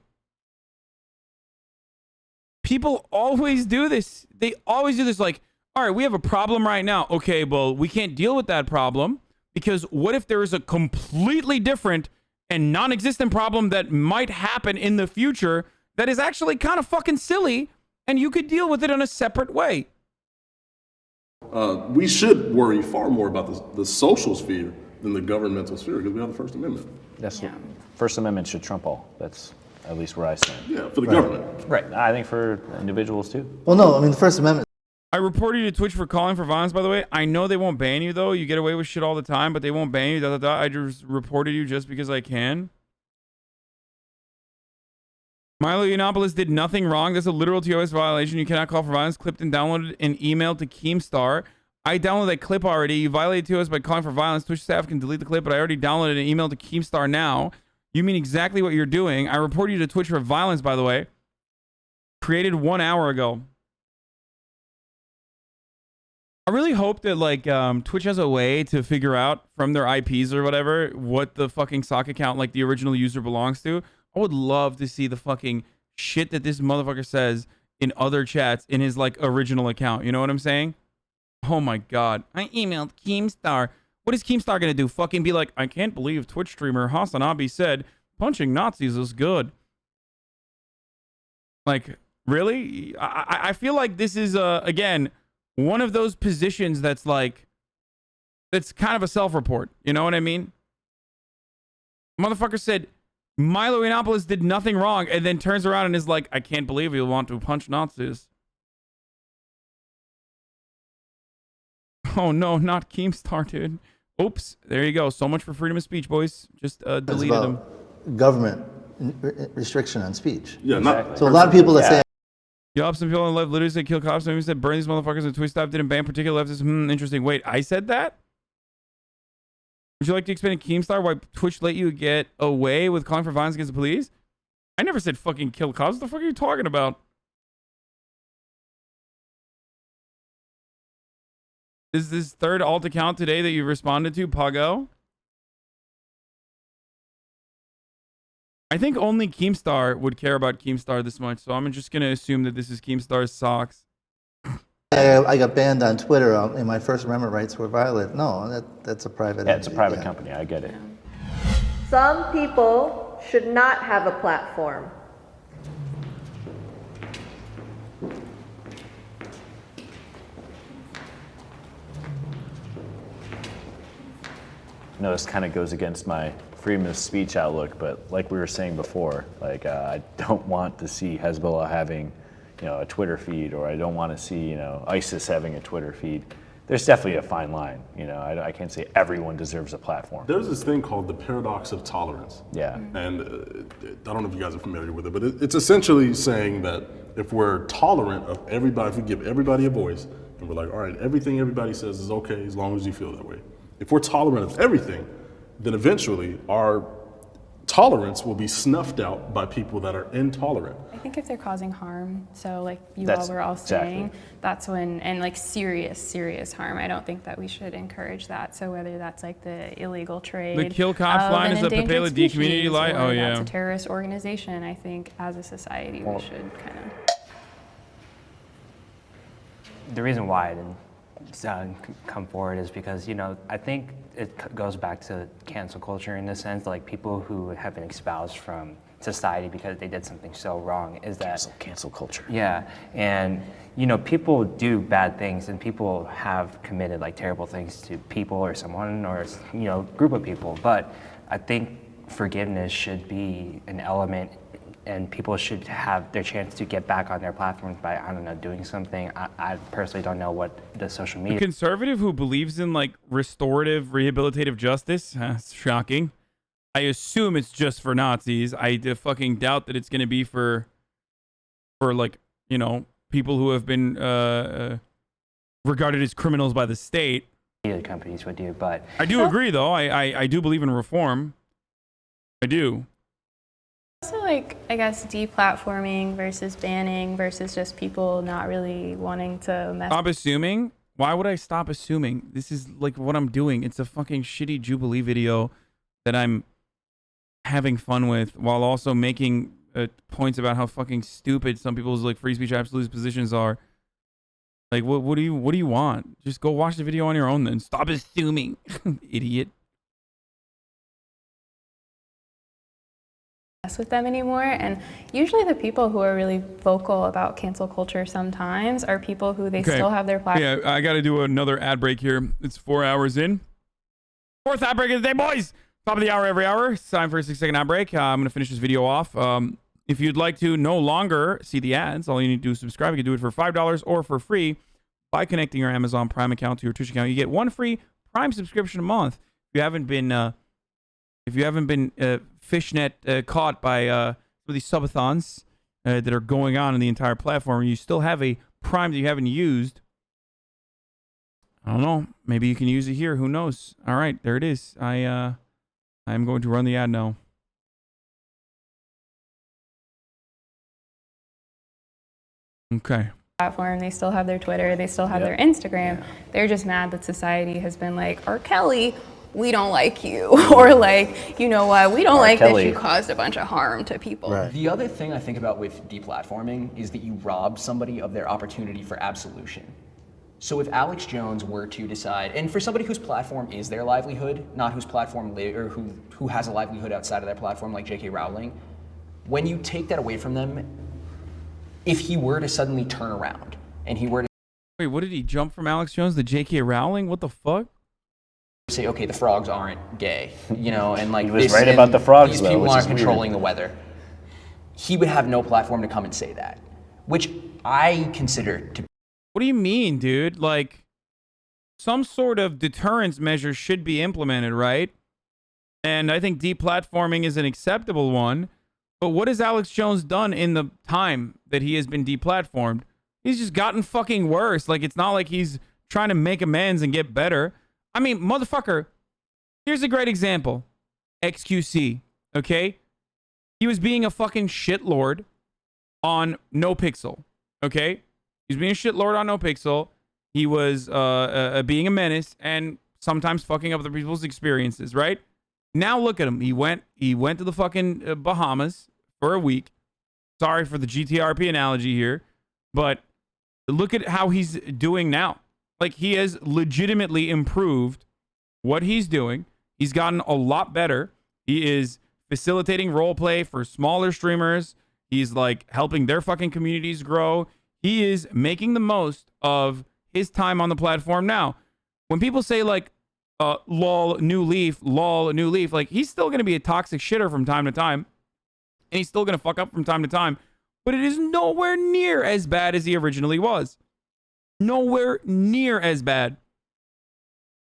people always do this. They always do this. Like, all right, we have a problem right now. Okay, well, we can't deal with that problem because what if there is a completely different and non-existent problem that might happen in the future that is actually kind of fucking silly and you could deal with it in a separate way? We should worry far more about the social sphere than the governmental sphere because we have the First Amendment. That's First Amendment should trump all. That's at least where I stand. Yeah, for the government. Right. I think for individuals too. Well, no, I mean the First Amendment. I reported you to Twitch for calling for violence, by the way. I know they won't ban you, though. You get away with shit all the time, but they won't ban you. I just reported you just because I can. Milo Yiannopoulos did nothing wrong. That's a literal TOS violation. You cannot call for violence. Clipped and downloaded and emailed to Keemstar. I downloaded that clip already. You violated TOS by calling for violence. Twitch staff can delete the clip, but I already downloaded and emailed to Keemstar now. You mean exactly what you're doing. I reported you to Twitch for violence, by the way. Created 1 hour ago. I really hope that like Twitch has a way to figure out from their IPs or whatever what the fucking sock account like the original user belongs to. I would love to see the fucking shit that this motherfucker says in other chats in his like original account. You know what I'm saying? Oh my god. I emailed Keemstar. What is Keemstar gonna do? Fucking be like, I can't believe Twitch streamer HasanAbi said punching Nazis is good. Like, really? I feel like this is again one of those positions that's like, that's kind of a self-report. You know what I mean? Motherfucker said Milo Yiannopoulos did nothing wrong and then turns around and is like, I can't believe you want to punch Nazis. Oh no, not Keemstar, dude. Oops. There you go. So much for freedom of speech, boys. Just deleted them. Government restriction on speech. Yeah, not so a lot of people that say. Yup, some people on the left literally said kill cops. Some people said burn these motherfuckers, and Twitch staff didn't ban particular leftists. Interesting. Wait, I said that? Would you like to explain to Keemstar why Twitch let you get away with calling for violence against the police? I never said fucking kill cops. What the fuck are you talking about? Is this third alt account today that you responded to, Pago? I think only Keemstar would care about Keemstar this much, so I'm just going to assume that this is Keemstar's socks. I got banned on Twitter and my First Amendment rights were violated. No, that's a private Yeah, it's a entity, private yeah. company. I get it. Some people should not have a platform. I know this kind of goes against my freedom of speech outlook, but like we were saying before, like I don't want to see Hezbollah having, a Twitter feed, or I don't want to see, ISIS having a Twitter feed. There's definitely a fine line. I can't say everyone deserves a platform. There's this thing called the paradox of tolerance. Yeah. And I don't know if you guys are familiar with it, but it's essentially saying that if we're tolerant of everybody, if we give everybody a voice, and we're like, all right, everything everybody says is okay as long as you feel that way. If we're tolerant of everything, then eventually our tolerance will be snuffed out by people that are intolerant. I think if they're causing harm, so like you That's all were all saying, exactly. that's when, and like serious harm, I don't think that we should encourage that. So whether that's like the illegal trade, The kill cops of line an is the endangered Papela D community species, line? or Oh, yeah. that's a terrorist organization, I think as a society we should kind of. The reason why I didn't come forward is because, I think it goes back to cancel culture in the sense, like people who have been espoused from society because they did something so wrong is that cancel culture. Yeah, and people do bad things, and people have committed like terrible things to people or someone or group of people. But I think forgiveness should be an element, and people should have their chance to get back on their platforms by, I don't know, doing something. I personally don't know what the social A media. conservative who believes in like restorative, rehabilitative justice. It's shocking. I assume it's just for Nazis. I fucking doubt that it's going to be for like, people who have been regarded as criminals by the state. Media companies would do, but I do agree, though. I do believe in reform. I do. Also, like, I guess deplatforming versus banning versus just people not really wanting to mess. Stop assuming? Why would I stop assuming? This is like what I'm doing. It's a fucking shitty Jubilee video that I'm having fun with while also making points about how fucking stupid some people's like free speech absolute positions are. Like, what do you want? Just go watch the video on your own then. Stop assuming, idiot. mess with them anymore. And usually the people who are really vocal about cancel culture sometimes are people who they still have their platform. Yeah, I got to do another ad break here. It's 4 hours in. Fourth ad break of the day, boys. Top of the hour every hour. It's time for a 6-second ad break. I'm going to finish this video off. If you'd like to no longer see the ads, all you need to do is subscribe. You can do it for $5 or for free by connecting your Amazon Prime account to your Twitch account. You get one free Prime subscription a month. If you haven't been fishnet caught by some of these subathons that are going on in the entire platform, you still have a Prime that you haven't used. I don't know. Maybe you can use it here. Who knows? All right, there it is. I'm going to run the ad now. Okay. Platform, they still have their Twitter, they still have their Instagram. They're just mad that society has been like, R. Kelly, we don't like you. Or like, you know what, we don't like that you caused a bunch of harm to people. The other thing I think about with deplatforming is that you rob somebody of their opportunity for absolution. So if Alex Jones were to decide, and for somebody whose platform is their livelihood, not whose platform or who has a livelihood outside of their platform, like J.K. Rowling, when you take that away from them, if he were to suddenly turn around and he were to Wait, what did he jump from Alex Jones to J.K. Rowling? What the fuck? say, okay, the frogs aren't gay, you know, and like he was right about the frogs, these though, people which aren't is weird. controlling the weather, he would have no platform to come and say that, which I consider to. What do you mean, dude? Like, some sort of deterrence measure should be implemented, right? And I think deplatforming is an acceptable one. But what has Alex Jones done in the time that he has been deplatformed? He's just gotten fucking worse. Like, it's not like he's trying to make amends and get better. I mean, motherfucker, here's a great example. XQC, okay? He was being a fucking shitlord on NoPixel, okay? He was being a shitlord on NoPixel. He was being a menace and sometimes fucking up other people's experiences, right? Now look at him. He went to the fucking Bahamas for a week. Sorry for the GTRP analogy here, but look at how he's doing now. Like, he has legitimately improved what he's doing. He's gotten a lot better. He is facilitating roleplay for smaller streamers. He's like helping their fucking communities grow. He is making the most of his time on the platform now. When people say like, lol, new leaf, like, he's still going to be a toxic shitter from time to time. And he's still going to fuck up from time to time. But it is nowhere near as bad as he originally was. Nowhere near as bad.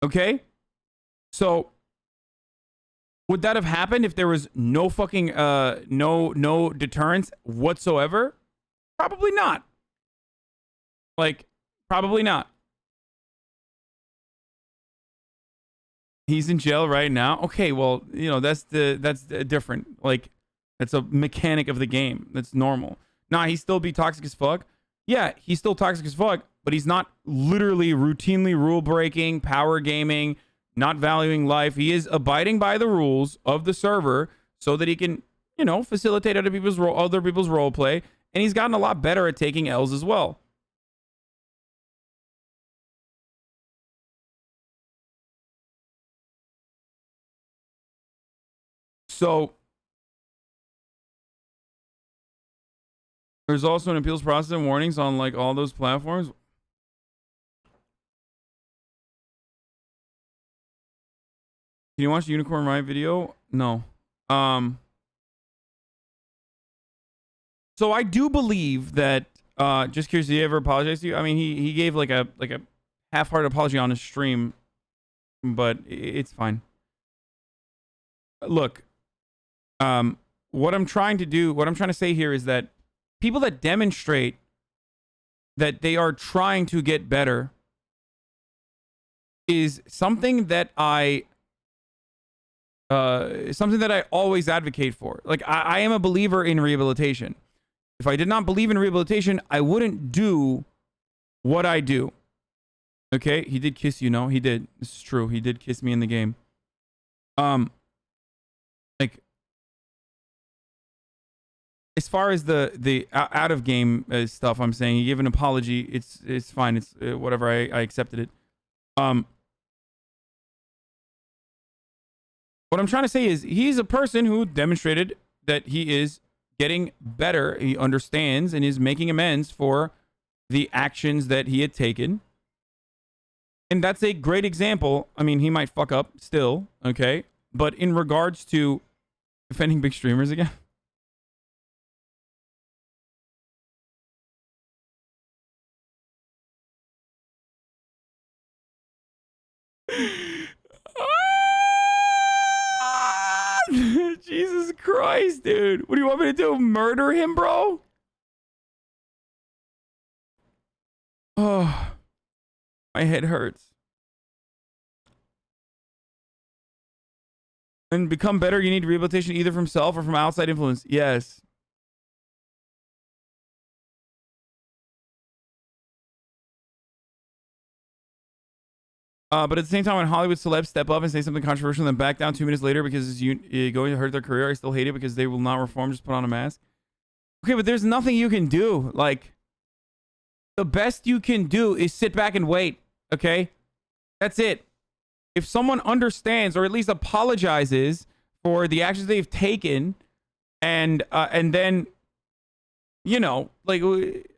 Okay? So, would that have happened if there was no fucking, no deterrence whatsoever? Probably not. Like, probably not. He's in jail right now. Okay, well, you know, that's different. Like, that's a mechanic of the game. That's normal. Nah, he still be toxic as fuck. Yeah, he's still toxic as fuck, but he's not literally routinely rule breaking, power gaming, not valuing life. He is abiding by the rules of the server so that he can, you know, facilitate other people's role play, and he's gotten a lot better at taking L's as well. So there's also an appeals process and warnings on like all those platforms. Can you watch the Unicorn Riot video? No. So I do believe that just curious, did he ever apologize to you? I mean, he gave like a half-hearted apology on his stream, but it's fine. Look, what I'm trying to say here is that people that demonstrate that they are trying to get better is something that I always advocate for. Like, I am a believer in rehabilitation. If I did not believe in rehabilitation, I wouldn't do what I do. Okay, he did kiss you, no? He did. This is true. He did kiss me in the game. Like, as far as the out of game stuff, I'm saying he gave an apology. It's fine. It's whatever. I accepted it. What I'm trying to say is he's a person who demonstrated that he is getting better. He understands and is making amends for the actions that he had taken. And that's a great example. I mean, he might fuck up still, okay? But in regards to defending big streamers again. Jesus Christ, dude. What do you want me to do? Murder him, bro? Oh, my head hurts. And become better, you need rehabilitation either from self or from outside influence. Yes. But at the same time, when Hollywood celebs step up and say something controversial and then back down 2 minutes later because it's going to hurt their career, I still hate it because they will not reform, just put on a mask. Okay, but there's nothing you can do. Like, the best you can do is sit back and wait, okay? That's it. If someone understands or at least apologizes for the actions they've taken and then, you know, like,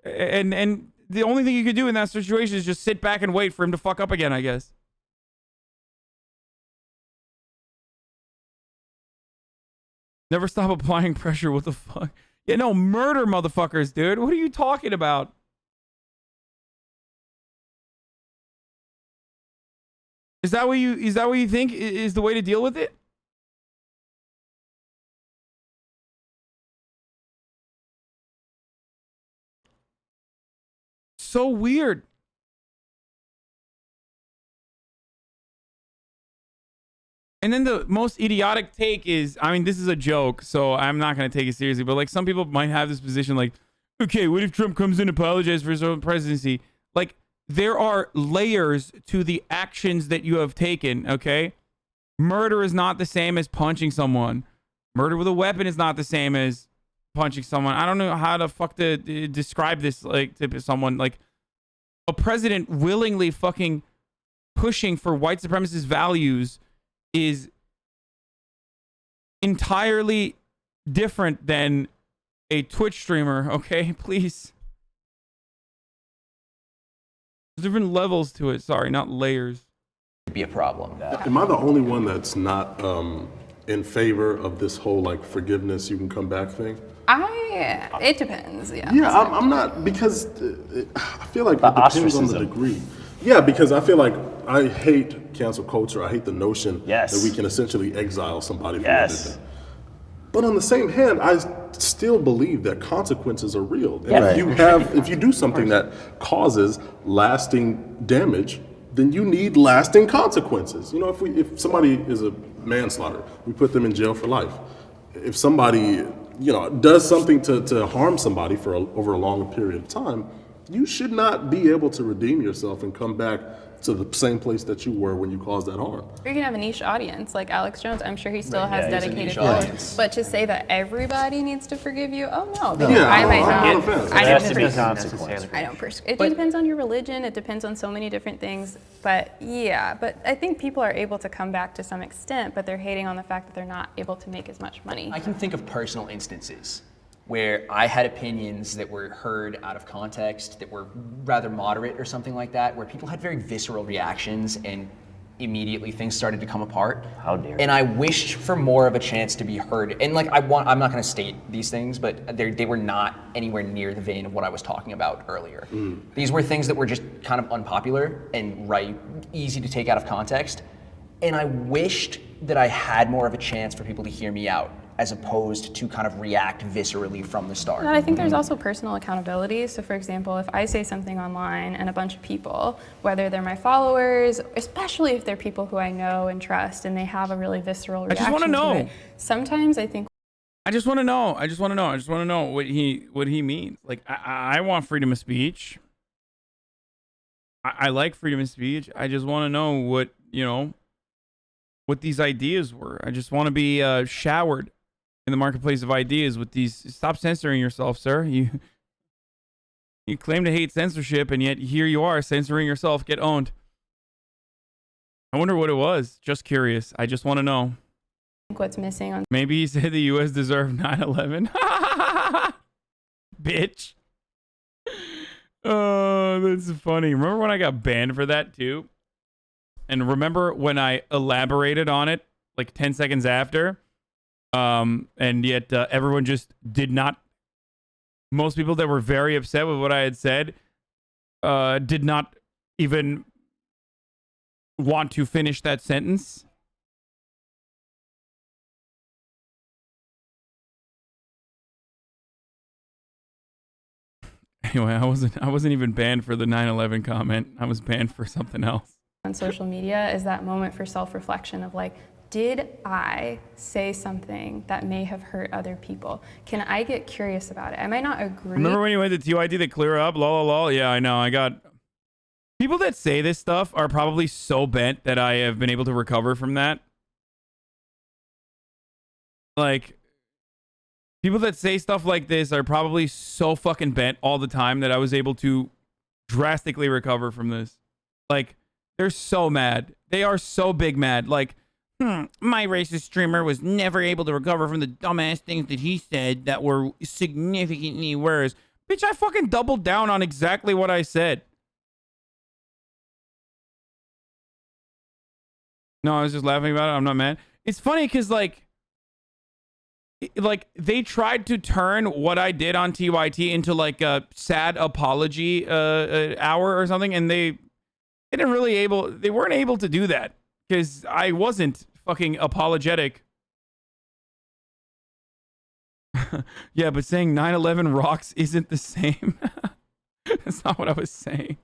and the only thing you can do in that situation is just sit back and wait for him to fuck up again, I guess. Never stop applying pressure. What the fuck? Yeah, no, murder motherfuckers, dude. What are you talking about? Is that what you think is the way to deal with it? So weird. And then the most idiotic take is, I mean, this is a joke, so I'm not going to take it seriously, but like some people might have this position like, okay, what if Trump comes in and apologizes for his own presidency? Like, there are layers to the actions that you have taken, okay? Murder is not the same as punching someone. Murder with a weapon is not the same as punching someone. I don't know how the fuck to describe this, like, to someone. Like, a president willingly fucking pushing for white supremacist values is entirely different than a Twitch streamer, okay? Please. There's different levels to it. Sorry, not layers. Be a problem. Am I the only one that's not in favor of this whole like forgiveness, you can come back thing? It depends. Yeah. Yeah, I'm not, because I feel like it depends on the degree. Yeah, because I feel like I hate cancel culture. I hate the notion that we can essentially exile somebody for what they did. But on the same hand, I still believe that consequences are real. And if you do something that causes lasting damage, then you need lasting consequences. You know, if somebody is a manslaughter, we put them in jail for life. If somebody, you know, does something to harm somebody for over a long period of time, you should not be able to redeem yourself and come back to the same place that you were when you caused that harm. You're gonna have a niche audience like Alex Jones. I'm sure he still has dedicated followers. But to say that everybody needs to forgive you, oh no. Because I might not. I don't it depends on your religion. It depends on so many different things. But yeah, but I think people are able to come back to some extent, but they're hating on the fact that they're not able to make as much money. I can think of personal instances where I had opinions that were heard out of context, that were rather moderate or something like that, where people had very visceral reactions and immediately things started to come apart. How dare you. And I wished for more of a chance to be heard. And like I'm not gonna state these things, but they were not anywhere near the vein of what I was talking about earlier. These were things that were just kind of unpopular and easy to take out of context. And I wished that I had more of a chance for people to hear me out, as opposed to kind of react viscerally from the start. And I think there's also personal accountability. So for example, if I say something online and a bunch of people, whether they're my followers, especially if they're people who I know and trust and they have a really visceral reaction I just want to know. it, sometimes I think I just want to know. I just want to know what he means. Like, I want freedom of speech. I like freedom of speech. I just want to know what, you know, what these ideas were. I just want to be showered in the marketplace of ideas with these. Stop censoring yourself, sir. You claim to hate censorship, and yet here you are censoring yourself. Get owned. I wonder what it was. Just curious. I just want to know. what's missing on Maybe he said the U.S. deserved 9/11. Bitch. Oh, that's funny. Remember when I got banned for that too? And remember when I elaborated on it like 10 seconds after? And yet everyone just did not. Most people that were very upset with what I had said did not even want to finish that sentence. Anyway, I wasn't even banned for the 9/11 comment. I was banned for something else. On social media is that moment for self-reflection of like, did I say something that may have hurt other people? Can I get curious about it? I might not agree. Remember when you went to TYT to clear up? Lol. Yeah, I know. I got people that say this stuff are probably so bent that I have been able to recover from that. Like, people that say stuff like this are probably so fucking bent all the time that I was able to drastically recover from this. Like, they're so mad. They are so big mad. Like, my racist streamer was never able to recover from the dumbass things that he said that were significantly worse. Bitch, I fucking doubled down on exactly what I said. No, I was just laughing about it. I'm not mad. It's funny because, like, they tried to turn what I did on TYT into like a sad apology hour or something, and they weren't able to do that because I wasn't fucking apologetic. Yeah, but saying 9/11 rocks isn't the same. That's not what I was saying.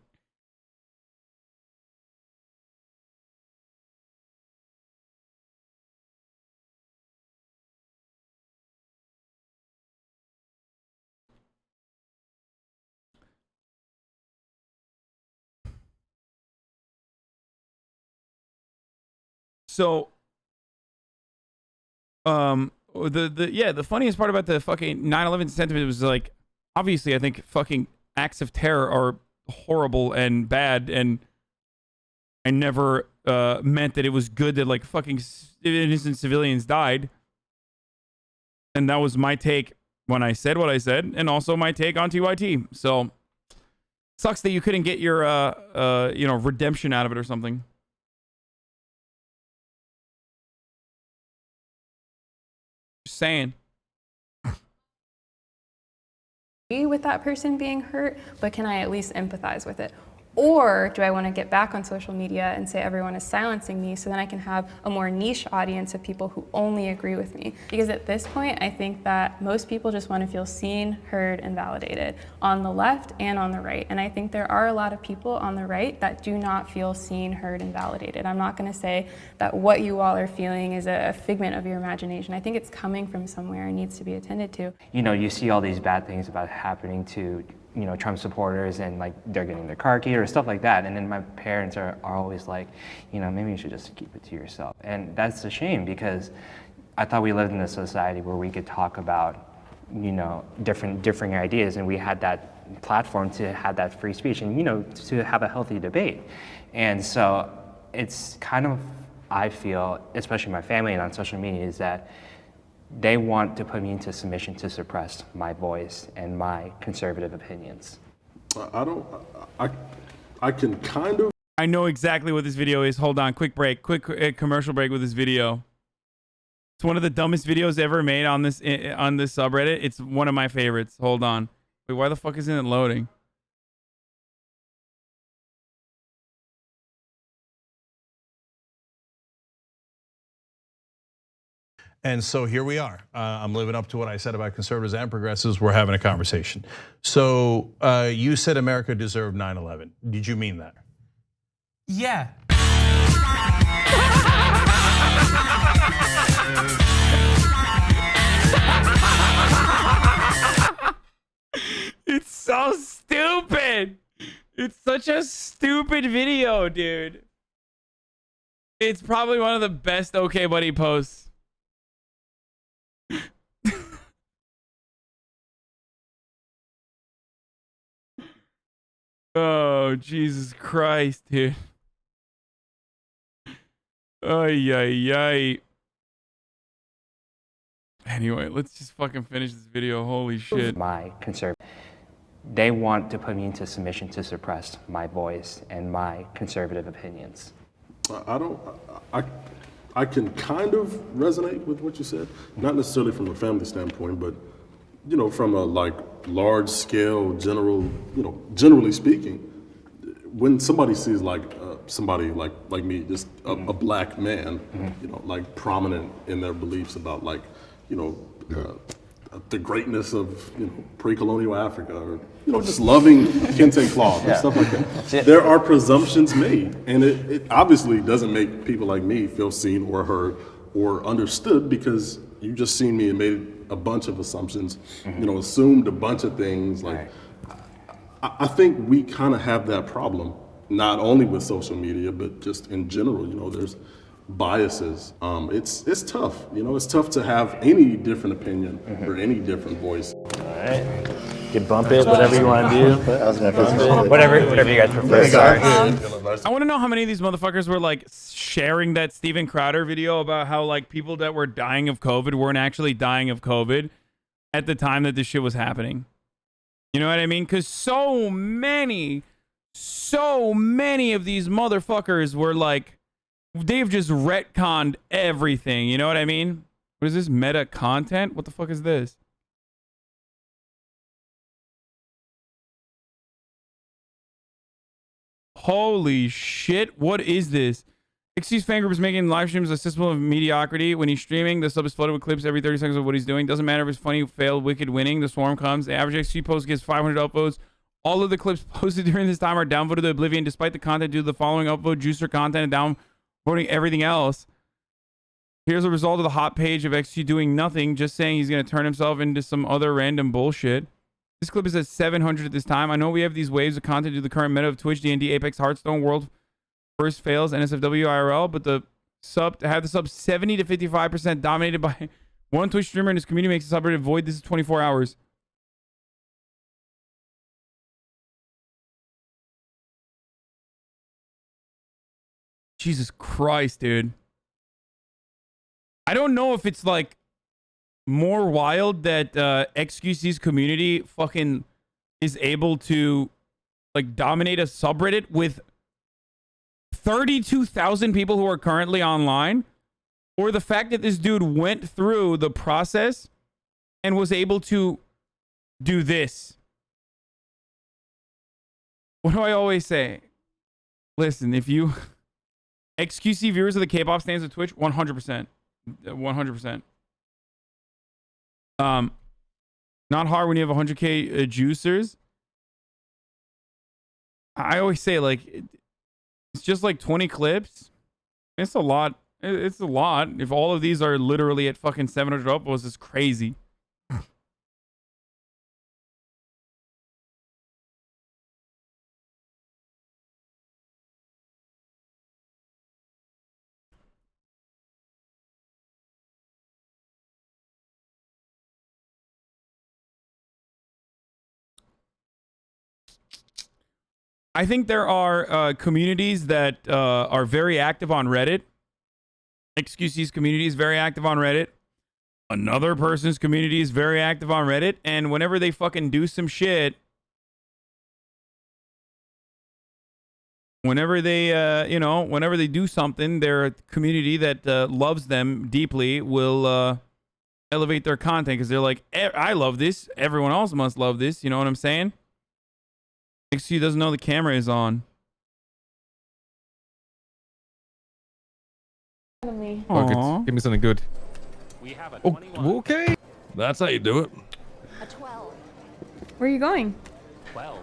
So, the funniest part about the fucking 9/11 sentiment was like, obviously, I think fucking acts of terror are horrible and bad, and I never meant that it was good that like fucking innocent civilians died. And that was my take when I said what I said, and also my take on TYT. So, sucks that you couldn't get your redemption out of it or something. Saying with that person being hurt, but can I at least empathize with it? Or do I want to get back on social media and say everyone is silencing me so then I can have a more niche audience of people who only agree with me? Because at this point, I think that most people just want to feel seen, heard, and validated on the left and on the right. And I think there are a lot of people on the right that do not feel seen, heard, and validated. I'm not going to say that what you all are feeling is a figment of your imagination. I think it's coming from somewhere and needs to be attended to. You know, you see all these bad things about happening to Trump supporters, and like they're getting their car keyed or stuff like that. And then my parents are always like, maybe you should just keep it to yourself. And that's a shame, because I thought we lived in a society where we could talk about, differing ideas, and we had that platform to have that free speech and, to have a healthy debate. And so it's kind of, I feel, especially my family and on social media, is that they want to put me into submission to suppress my voice and my conservative opinions. I can kind of. I know exactly what this video is. Hold on, quick commercial break with this video. It's one of the dumbest videos ever made on this subreddit. It's one of my favorites. Hold on. Wait, why the fuck isn't it loading? And so here we are. I'm living up to what I said about conservatives and progressives. We're having a conversation. So you said America deserved 9/11. Did you mean that? Yeah. It's so stupid. It's such a stupid video, dude. It's probably one of the best OK Buddy posts. Oh, Jesus Christ, dude. Ay, ay, ay. Anyway, let's just fucking finish this video. Holy shit. My conservative. They want to put me into submission to suppress my voice and my conservative opinions. I can kind of resonate with what you said, not necessarily from a family standpoint, but from a like large scale, generally speaking, when somebody sees like somebody like me, just a black man, like prominent in their beliefs about like, the greatness of pre-colonial Africa, or just loving kente cloth and stuff like that. There are presumptions made, and it obviously doesn't make people like me feel seen or heard or understood, because you just seen me and made a bunch of assumptions, assumed a bunch of things. Like, I think we kind of have that problem, not only with social media, but just in general. There's biases. It's tough. It's tough to have any different opinion or any different voice. All right. You can bump it, whatever you want to do. Whatever you guys prefer. I want to know how many of these motherfuckers were like sharing that Steven Crowder video about how like people that were dying of COVID weren't actually dying of COVID at the time that this shit was happening. You know what I mean? Because so many of these motherfuckers were like, they've just retconned everything. You know what I mean? What is this? Meta content? What the fuck is this? Holy shit. What is this? XC's fan group is making live streams a system of mediocrity. When he's streaming, the sub is flooded with clips every 30 seconds of what he's doing. Doesn't matter if it's funny, failed, wicked, winning. The swarm comes. The average XC post gets 500 upvotes. All of the clips posted during this time are downvoted to oblivion, despite the content due to the following upvote, juicer content, and downvoting everything else. Here's a result of the hot page of XG doing nothing, just saying he's going to turn himself into some other random bullshit. This clip is at 700 at this time. I know we have these waves of content due to the current meta of Twitch, D&D, Apex, Hearthstone, World First Fails, NSFW, IRL, but to have the sub 70 to 55% dominated by one Twitch streamer and his community makes the subreddit void. This is 24 hours. Jesus Christ, dude. I don't know if it's like more wild that XQC's community fucking is able to like dominate a subreddit with 32,000 people who are currently online, or the fact that this dude went through the process and was able to do this. What do I always say? Listen, if you XQC viewers of the K-pop stands at Twitch, 100%. 100%. Not hard when you have 100K juicers. I always say, like, it's just like 20 clips. It's a lot. It's a lot. If all of these are literally at fucking 700 upvotes, it's crazy. I think there are communities that are very active on Reddit. XQC's community is very active on Reddit. Another person's community is very active on Reddit. And whenever they fucking do some shit, whenever they, whenever they do something, their community that loves them deeply will elevate their content because they're like, I love this. Everyone else must love this. You know what I'm saying? XQ doesn't know the camera is on. Oh, give me something good. We have a okay. That's how you do it. A 12. Where are you going? 12.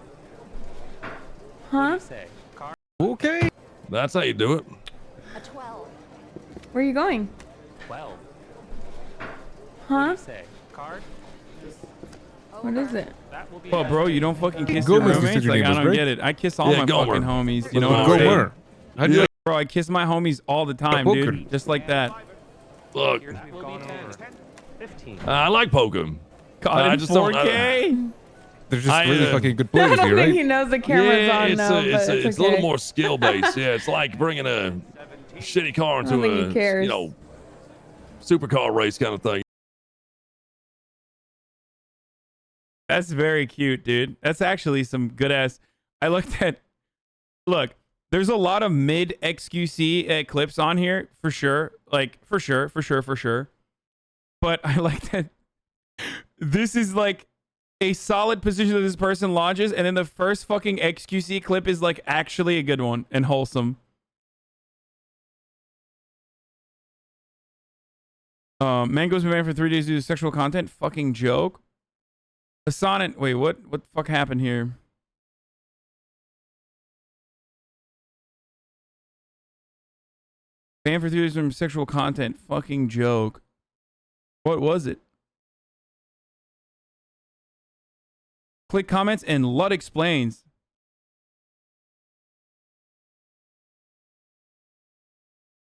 Huh? Okay. That's how you do it. A 12. Where are you going? 12. Huh? Card? What is it? Oh, bro, you don't fucking kiss Go your Mr. roommates? Like, I don't right? get it. I kiss all my Gomer. fucking homies. You know what I'm Go saying? where? How'd you Bro, I kiss my homies all the time, poker. dude. Just like that. Look. We've gone over 15. I like poking. God, I in just don't. 4K? There's just really fucking good players I don't here, think right? he knows the camera's yeah, on it's now, a, but it's a little more skill based. Yeah, it's like bringing a shitty car I don't into think he cares. supercar race kind of thing. That's very cute, dude. That's actually some good ass. I looked at. Look, there's a lot of mid XQC clips on here for sure. Like for sure. But I like that. This is like a solid position that this person lodges, and then the first fucking XQC clip is like actually a good one and wholesome. Mango's been banned for 3 days due to sexual content. Fucking joke. Hasan, wait, what the fuck happened here? Banned for 3 days from sexual content. Fucking joke. What was it? Click comments and Lud explains.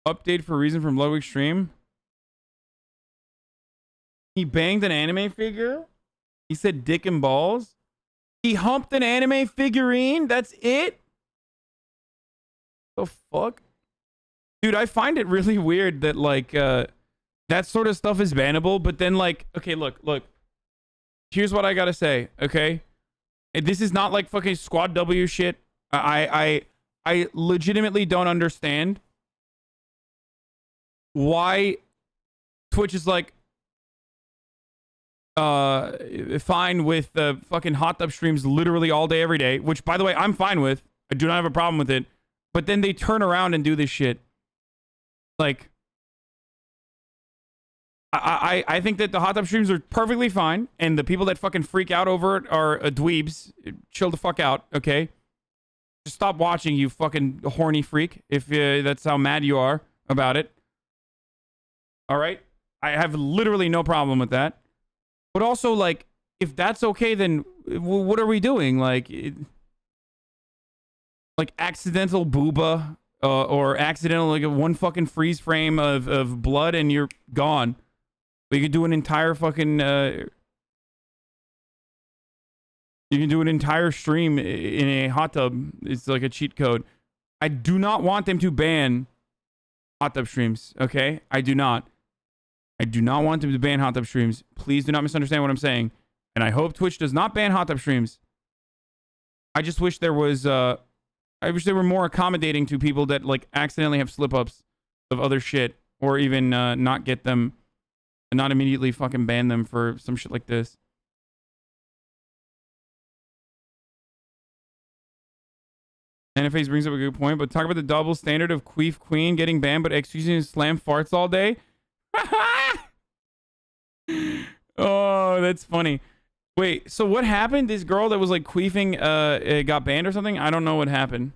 Update for reason from Ludwig stream. He banged an anime figure. He said dick and balls. He humped an anime figurine. That's it? The fuck? Dude, I find it really weird that like that sort of stuff is bannable, but then like, okay, look. Here's what I gotta say, okay? This is not like fucking Squad W shit. I legitimately don't understand why Twitch is like fine with the fucking hot tub streams literally all day every day, which by the way I'm fine with. I do not have a problem with it. But then they turn around and do this shit. Like I think that the hot tub streams are perfectly fine, and the people that fucking freak out over it are dweebs. Chill the fuck out, okay? Just stop watching, you fucking horny freak, if that's how mad you are about it. All right? I have literally no problem with that. But also, like, if that's okay, then what are we doing? Like accidental booba or accidental, like, one fucking freeze frame of blood and you're gone. You can do an entire fucking you can do an entire stream in a hot tub. It's like a cheat code. I do not want them to ban hot tub streams, okay? I do not want them to ban hot tub streams. Please do not misunderstand what I'm saying. And I hope Twitch does not ban hot tub streams. I just wish there was I wish they were more accommodating to people that like accidentally have slip-ups of other shit, or even not get them and not immediately fucking ban them for some shit like this. NFAs brings up a good point, but talk about the double standard of Queef Queen getting banned, but excusing slam farts all day. Oh, that's funny. Wait, so what happened? This girl that was like queefing got banned or something? I don't know what happened.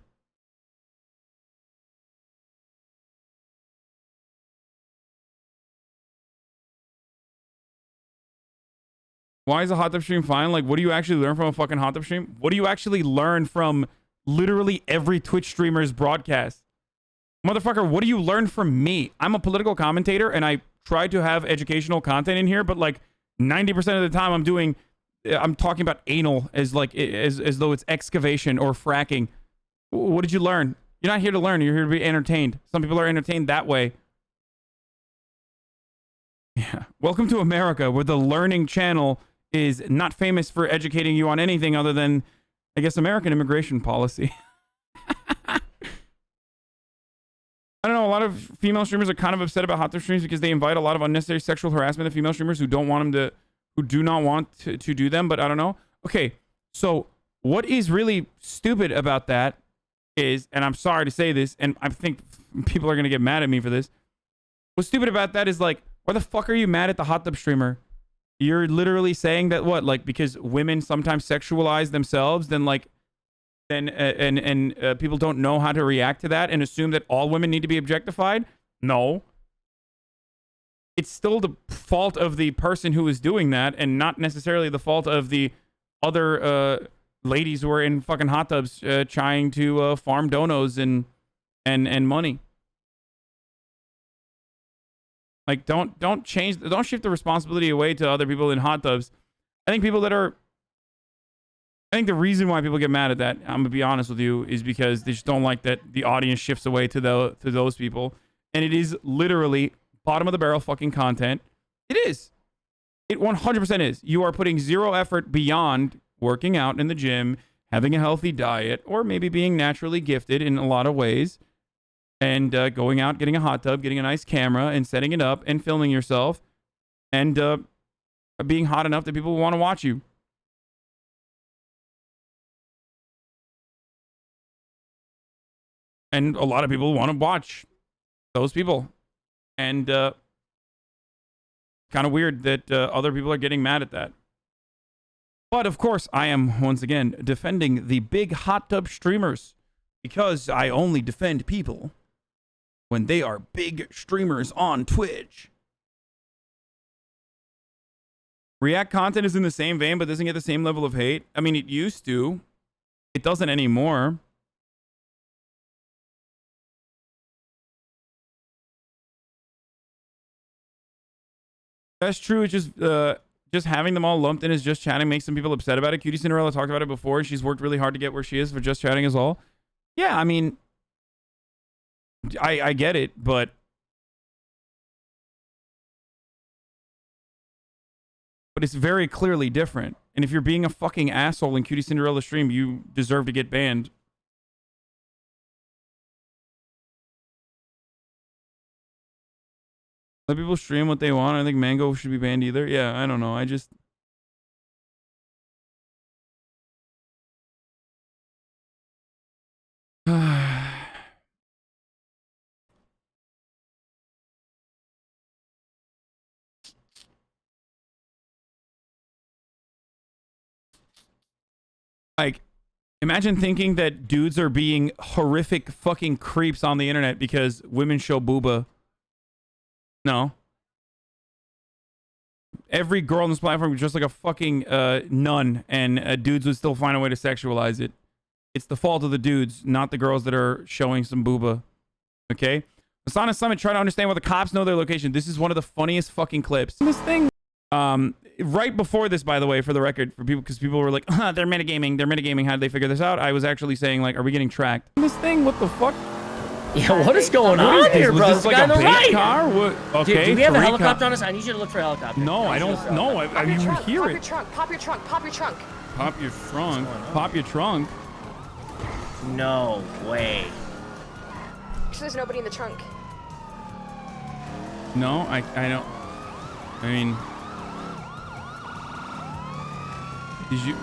Why is a hot tub stream fine? Like, what do you actually learn from a fucking hot tub stream? What do you actually learn from literally every Twitch streamer's broadcast? Motherfucker, what do you learn from me? I'm a political commentator and I try to have educational content in here, but like 90% of the time I'm talking about anal as like as though it's excavation or fracking. What did you learn? You're not here to learn. You're here to be entertained. Some people are entertained that way. Yeah. Welcome to America, where the learning channel is not famous for educating you on anything other than, I guess, American immigration policy. I don't know. A lot of female streamers are kind of upset about hot tub streams because they invite a lot of unnecessary sexual harassment of female streamers who do not want to do them. But I don't know. Okay, so what is really stupid about that is, and I'm sorry to say this, and I think people are gonna get mad at me for this. What's stupid about that is like, why the fuck are you mad at the hot tub streamer? You're literally saying that what, like, because women sometimes sexualize themselves, then like, and people don't know how to react to that and assume that all women need to be objectified? No. It's still the fault of the person who is doing that, and not necessarily the fault of the other ladies who are in fucking hot tubs trying to farm donos and money. Like, don't shift the responsibility away to other people in hot tubs. I think the reason why people get mad at that, I'm gonna be honest with you, is because they just don't like that the audience shifts away to those people. And it is literally bottom of the barrel fucking content. It is. It 100% is. You are putting zero effort beyond working out in the gym, having a healthy diet, or maybe being naturally gifted in a lot of ways, and going out, getting a hot tub, getting a nice camera, and setting it up, and filming yourself, and being hot enough that people want to watch you. And a lot of people want to watch those people. And kind of weird that other people are getting mad at that. But of course, I am once again defending the big hot tub streamers, because I only defend people when they are big streamers on Twitch. React content is in the same vein, but doesn't get the same level of hate. I mean, it used to. It doesn't anymore. That's true. It's just having them all lumped in as just chatting makes some people upset about it. Cutie Cinderella talked about it before, and she's worked really hard to get where she is for just chatting is all. Yeah, I mean, I get it, but it's very clearly different. And if you're being a fucking asshole in Cutie Cinderella stream, you deserve to get banned. Let people stream what they want. I think Mango should be banned either. Yeah, I don't know. I just... Like, imagine thinking that dudes are being horrific fucking creeps on the internet because women show booba. No. Every girl on this platform is just like a fucking nun, and dudes would still find a way to sexualize it. It's the fault of the dudes, not the girls that are showing some booba. Okay? Hasan Summit, try to understand why the cops know their location. This is one of the funniest fucking clips. This thing, right before this, by the way, for the record, for people, because people were like, they're metagaming. How did they figure this out? I was actually saying, like, are we getting tracked? This thing, what the fuck? Yeah, what is going on here, bro? Was this like a bait car? What? Okay, Dude, do we have a helicopter on us? I need you to look for a helicopter. No, I don't know. I mean, you hear it. Pop your trunk. Pop your trunk. Pop your trunk. No way. There's nobody in the trunk. No, I don't. I mean, did you?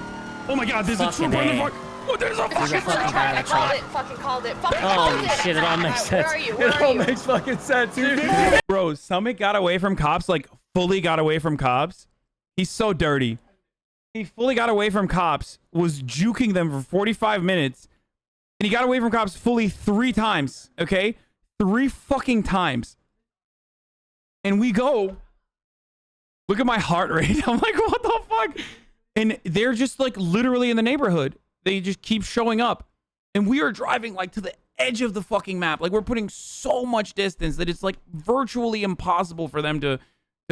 Oh my God! There's a trooper in the fuck. Oh, there's a fucking guy in the trunk. Fucking called it. Holy shit! It all makes sense. Where are you? It all makes fucking sense, dude. Bro, Summit got away from cops, like fully got away from cops. He's so dirty. He fully got away from cops, was juking them for 45 minutes, and he got away from cops fully 3 times. Okay, 3 fucking times. And we go. Look at my heart rate. I'm like, what the fuck? And they're just like literally in the neighborhood. They just keep showing up. And we are driving like to the edge of the fucking map. Like we're putting so much distance that it's like virtually impossible for them to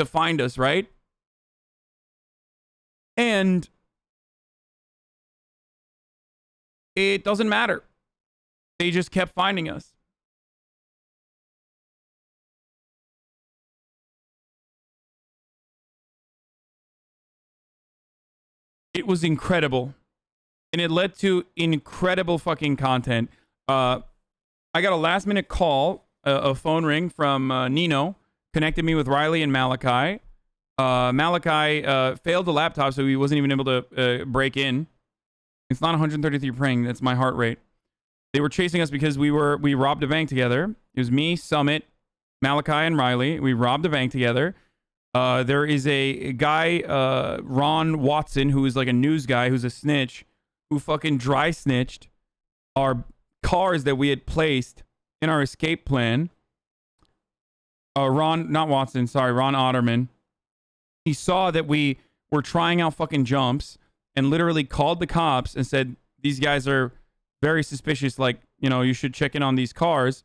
find us, right? And it doesn't matter. They just kept finding us. It was incredible. And it led to incredible fucking content. I got a last minute call, a phone ring from Nino, connected me with Riley and Malachi. Malachi failed the laptop, so he wasn't even able to break in. It's not 133 ping, that's my heart rate. They were chasing us because we robbed a bank together. It was me, Summit, Malachi, and Riley. We robbed a bank together. There is a guy, Ron Watson, who is like a news guy, who's a snitch, who fucking dry snitched our cars that we had placed in our escape plan. Ron Otterman. He saw that we were trying out fucking jumps and literally called the cops and said, these guys are very suspicious. Like, you know, you should check in on these cars.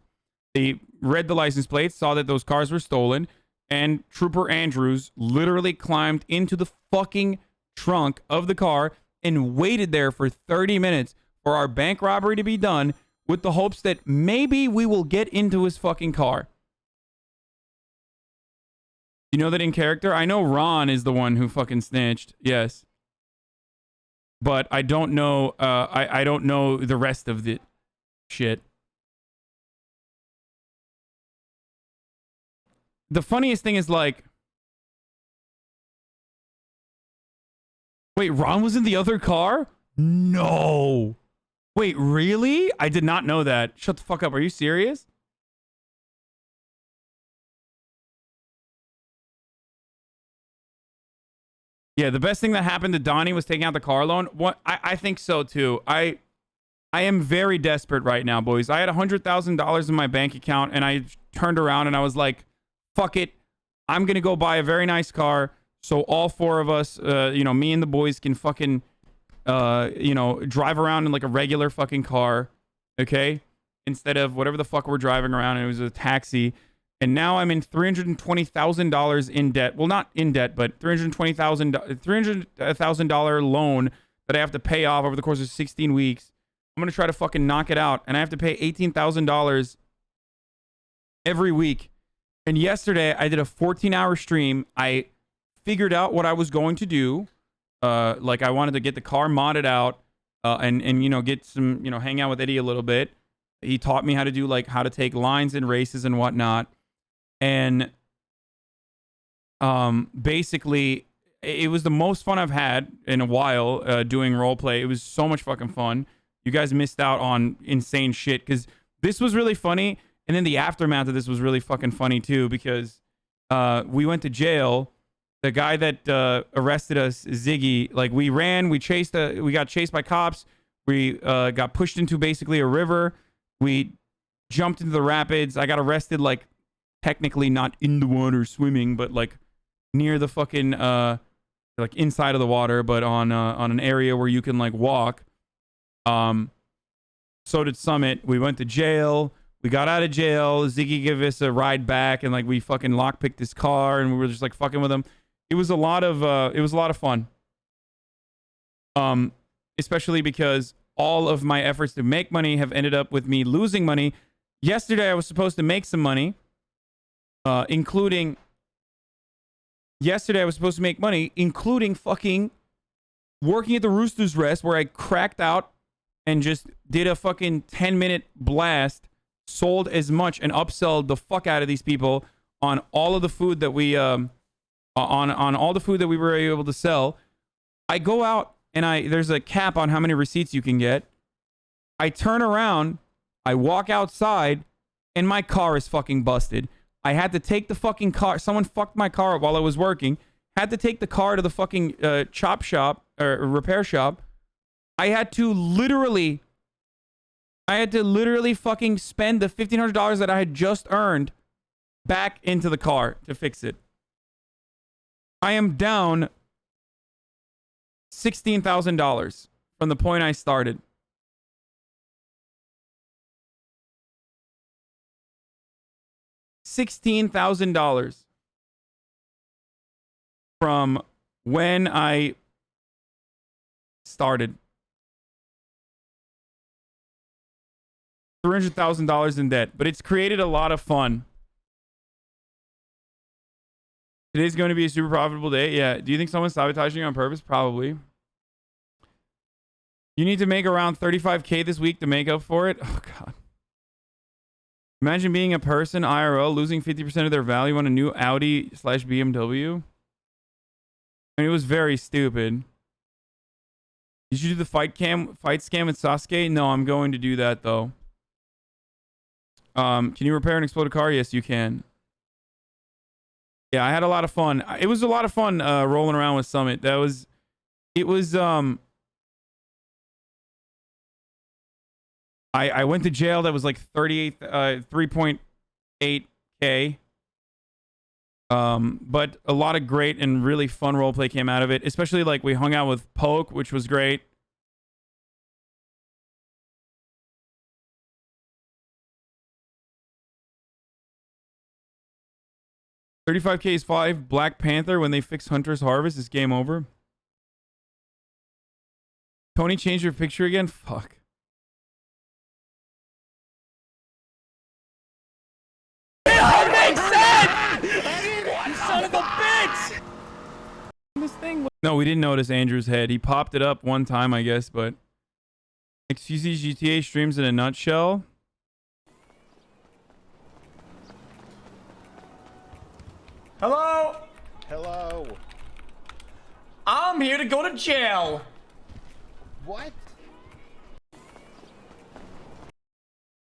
They read the license plates, saw that those cars were stolen. And Trooper Andrews literally climbed into the fucking trunk of the car and waited there for 30 minutes for our bank robbery to be done with the hopes that maybe we will get into his fucking car. You know that in character? I know Ron is the one who fucking snitched. Yes. But I don't know, I don't know the rest of the shit. The funniest thing is like, wait, Ron was in the other car? No. Wait, really? I did not know that. Shut the fuck up. Are you serious? Yeah, the best thing that happened to Donnie was taking out the car loan. What I think so too. I am very desperate right now, boys. I had $100,000 in my bank account and I turned around and I was like, fuck it. I'm going to go buy a very nice car so all four of us, you know, me and the boys can fucking, you know, drive around in like a regular fucking car, okay? Instead of whatever the fuck we're driving around, and it was a taxi. And now I'm in $320,000 in debt. Well, not in debt, but $300,000 loan that I have to pay off over the course of 16 weeks. I'm going to try to fucking knock it out. And I have to pay $18,000 every week. And yesterday I did a 14-hour stream. I figured out what I was going to do. Like I wanted to get the car modded out and you know, get some, you know, hang out with Eddie a little bit. He taught me how to do like how to take lines in races and whatnot. And basically it was the most fun I've had in a while doing roleplay. It was so much fucking fun. You guys missed out on insane shit because this was really funny. And then the aftermath of this was really fucking funny too, because we went to jail. The guy that arrested us, Ziggy, like we ran, we got chased by cops. We got pushed into basically a river. We jumped into the rapids. I got arrested, like technically not in the water swimming, but like near the fucking like inside of the water, but on an area where you can like walk. So did Summit. We went to jail. We got out of jail. Ziggy gave us a ride back, and like we fucking lockpicked his car, and we were just like fucking with him. It was a lot of fun. Especially because all of my efforts to make money have ended up with me losing money. Yesterday I was supposed to make some money, including fucking working at the Rooster's Rest, where I cracked out and just did a fucking 10-minute blast, sold as much and upsold the fuck out of these people on all of the food that we on all the food that we were able to sell. I go out and there's a cap on how many receipts you can get. I turn around, I walk outside, and my car is fucking busted. I had to take the fucking car. Someone fucked my car up while I was working. Had to take the car to the fucking chop shop or repair shop. I had to literally fucking spend the $1,500 that I had just earned back into the car to fix it. I am down $16,000 from the point I started. $16,000 from when I started. $300,000 in debt, but it's created a lot of fun. Today's going to be a super profitable day. Yeah. Do you think someone's sabotaging you on purpose? Probably. You need to make around 35K this week to make up for it. Oh, God. Imagine being a person, IRL, losing 50% of their value on a new Audi/BMW. I mean, it was very stupid. Did you do the fight scam with Sasuke? No, I'm going to do that, though. Can you repair an exploded car? Yes, you can. Yeah, I had a lot of fun. It was a lot of fun rolling around with Summit. I went to jail. That was like 3.8K. But a lot of great and really fun roleplay came out of it. Especially like we hung out with Poke, which was great. $35K is 5. Black Panther, when they fix Hunter's Harvest, is game over. Tony, change your picture again? Fuck. It all makes sense! Son of of a bitch! This thing. No, we didn't notice Andrew's head. He popped it up one time, I guess, but XQC GTA streams in a nutshell. Hello? Hello. I'm here to go to jail. What?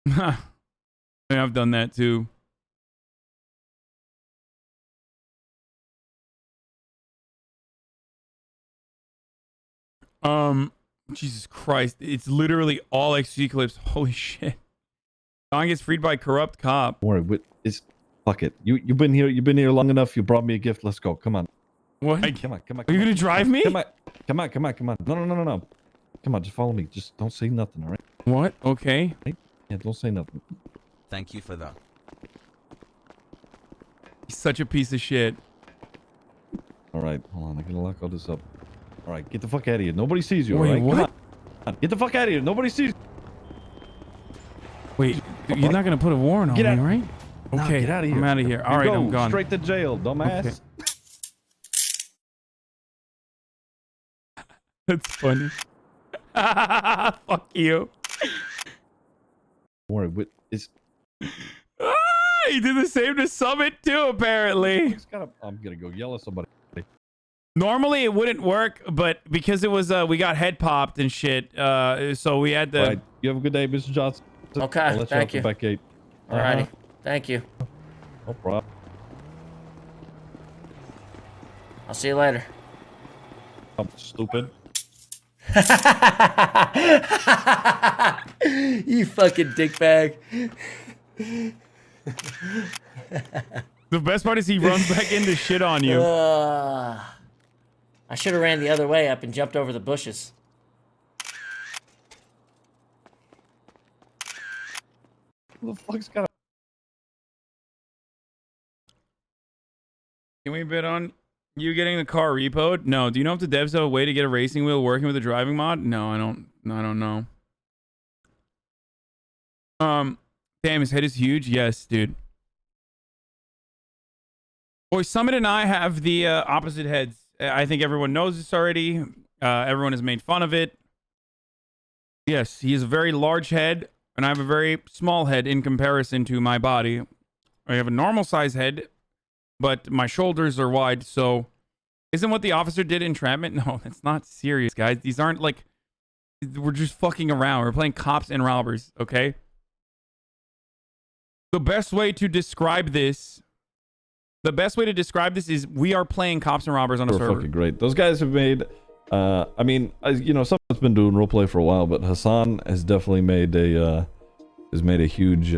Yeah, I've done that too. Jesus Christ, it's literally all XG clips. Holy shit. Song gets freed by corrupt cop. Don't worry, fuck it. You've been here long enough. You brought me a gift. Let's go. Come on. What? Come on. Are you gonna drive me? Come on. No. Come on, just follow me. Just don't say nothing, all right? What? Okay. Yeah, don't say nothing. Thank you for that. He's such a piece of shit. All right, hold on. I gotta lock all this up. All right, get the fuck out of here. Nobody sees you, Wait, all right? what? Come on. Get the fuck out of here. Nobody sees you. Wait, you're not gonna put a warrant on me, right? No, Okay, get out of here. I'm out of here. All right, I'm gone. Straight to jail, dumbass. Okay. That's funny. Fuck you. Don't worry, He did the same to Summit too, apparently. I'm gonna go yell at somebody. Normally it wouldn't work, but because it was we got head popped and shit, so we had to. All right, you have a good day, Mr. Johnson. Okay, I'll let thank you. you. Back gate. Alrighty, thank you. No problem. I'll see you later. I'm stupid. You fucking dickbag. The best part is he runs back into shit on you. I should have ran the other way up and jumped over the bushes. Who the fuck's got a... Can we bid on you getting the car repoed? No. Do you know if the devs have a way to get a racing wheel working with a driving mod? No, I don't know. Damn, his head is huge. Yes, dude. Boy, Summit and I have the opposite heads. I think everyone knows this already. Everyone has made fun of it. Yes, he has a very large head, and I have a very small head in comparison to my body. I have a normal size head, but my shoulders are wide, so isn't what the officer did entrapment? No, that's not serious, guys. These aren't like, we're just fucking around. We're playing cops and robbers, okay? The best way to describe this is we are playing cops and robbers on a server. Fucking great. Those guys have made, I mean, you know, someone's been doing roleplay for a while, but Hasan has definitely made a huge,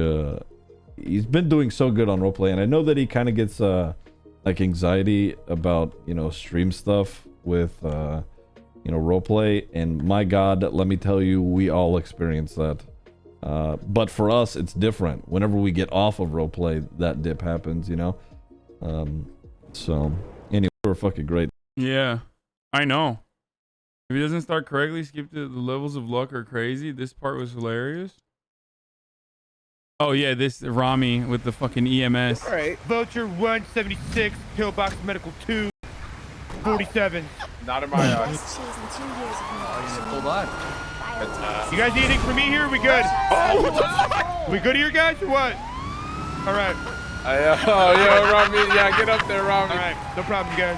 he's been doing so good on roleplay, and I know that he kind of gets, like anxiety about, you know, stream stuff with, you know, roleplay, and my God, let me tell you, we all experience that. But for us, it's different. Whenever we get off of roleplay, that dip happens, you know? So, anyway, we're fucking great. Yeah, I know. If he doesn't start correctly, skip to the levels of luck are crazy. This part was hilarious. Oh, yeah, this Rami with the fucking EMS. All right. Vulture 176, Pillbox Medical 2, 47. Not in my eyes. Hold on. You guys need anything from me here? We good? Oh, we good here, guys, or what? All right. Yeah, Rami. Yeah, get up there, Rami. All right, no problem, guys.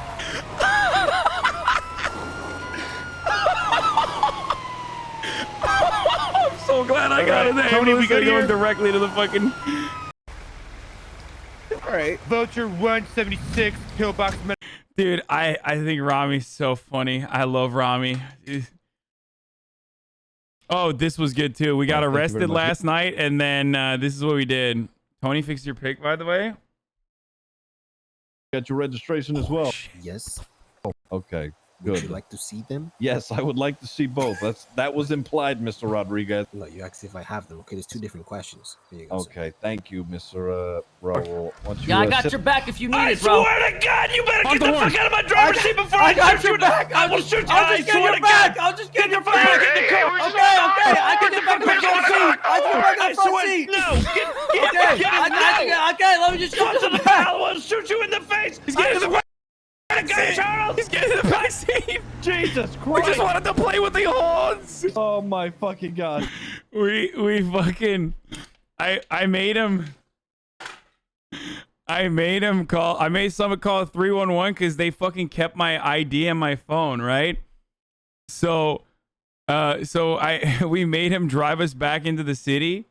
I'm so glad I got in there. Tony, we good here? Going directly to the fucking... All right. Vulture 176, Pillbox Medical. Dude, I think Rami's so funny. I love Rami. Oh, this was good too. We got arrested last night, and then this is what we did. Tony, fixed your pick, by the way. Got your registration as well. Yes. Oh, okay. Good. Would you like to see them? Yes, I would like to see both. That was implied, Mr. Rodriguez. No, you asked if I have them. Okay, there's two different questions. Here you go, okay, thank you, Mr. Raul. Yeah, I got your back if you need it, bro. I swear to God, you better get the fuck out of my driver's seat before I shoot you back. I will shoot you. I'll just get your back. I'll just get your back. Okay, I can get back to the front seat. I can get back to the front seat. No, get okay, let me just shoot you in the back. I will shoot you in the face. He's getting the seat, Charles. He's getting in the back seat. Jesus Christ. We just wanted to play with the horns. Oh my fucking god. We fucking I made him call. I made someone call 311 because they fucking kept my ID on my phone, right? So we made him drive us back into the city,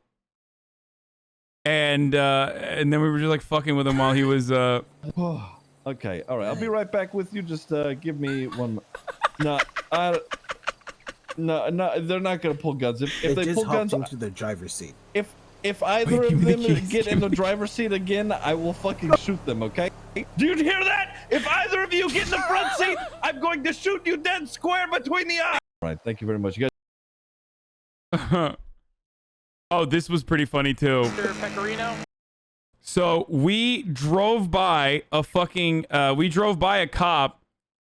and then we were just like fucking with him while he was Okay, all right. I'll be right back with you. Just give me one. No, they're not gonna pull guns. If they just pull hopped guns into the driver's seat. If either of them get in the driver's seat again, I will fucking shoot them. Okay? Do you hear that? If either of you get in the front seat, I'm going to shoot you dead square between the eyes. All right. Thank you very much, you guys. Oh, this was pretty funny too. Mr. Pecorino? So we drove by a cop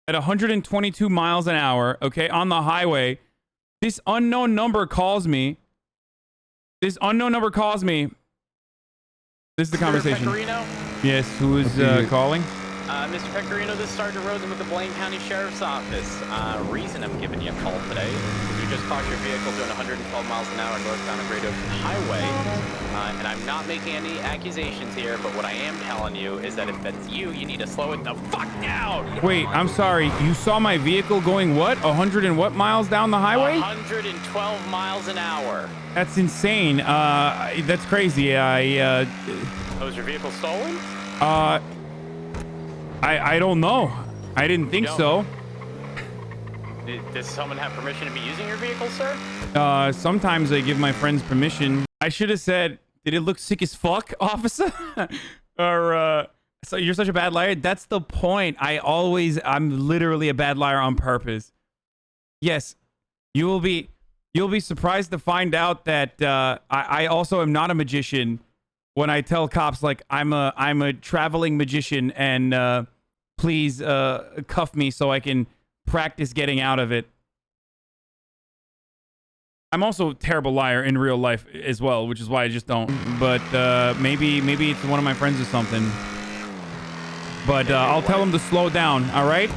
at 122 miles an hour, okay, on the highway. This unknown number calls me. This is the conversation. Pecorino? Yes, who is calling? Mr. Pecorino, this is Sergeant Rosen with the Blaine County Sheriff's Office. Reason I'm giving you a call today is you just caught your vehicle doing 112 miles an hour northbound on Great Ocean Highway. And I'm not making any accusations here, but what I am telling you is that if that's you, you need to slow it the fuck down. Wait, I'm sorry. You saw my vehicle going what? 100 and what miles down the highway? 112 miles an hour. That's insane. That's crazy. Was your vehicle stolen? I don't know. I didn't think so. Does someone have permission to be using your vehicle, sir? Sometimes I give my friends permission. I should have said, did it look sick as fuck, officer? Or, so you're such a bad liar? That's the point. I'm literally a bad liar on purpose. Yes, you'll be surprised to find out that I also am not a magician when I tell cops, like, I'm a traveling magician and please cuff me so I can practice getting out of it. I'm also a terrible liar in real life as well, which is why I just don't. But maybe it's one of my friends or something. But I'll tell him to slow down, all right?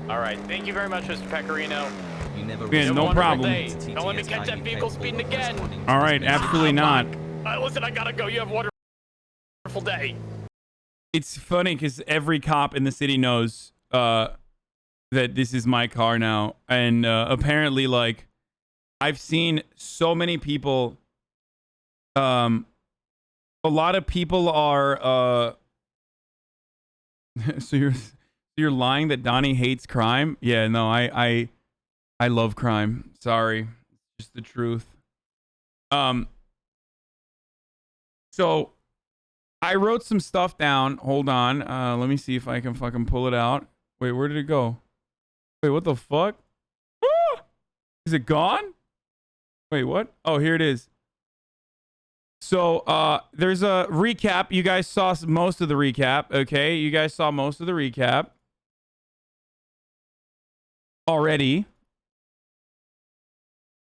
All right. Thank you very much, Mr. Pecorino. Yeah, no problem. Don't let me catch that vehicle speeding again. All right, absolutely not. Listen, I gotta go. You have a wonderful day. It's funny because every cop in the city knows that this is my car now. And apparently, like, I've seen so many people. A lot of people are. So you're lying that Donnie hates crime? Yeah, no, I love crime. Sorry, just the truth. So I wrote some stuff down. Hold on. Let me see if I can fucking pull it out. Wait, where did it go? Wait, what the fuck? Is it gone? Wait, what? Oh, here it is. So there's a recap. You guys saw most of the recap. Okay, you guys saw most of the recap already.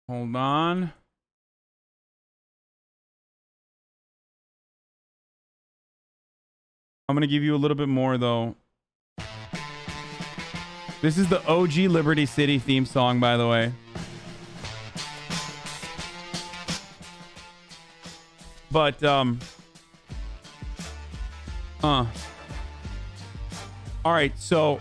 Hold on. I'm going to give you a little bit more, though. This is the OG Liberty City theme song, by the way. But, all right, so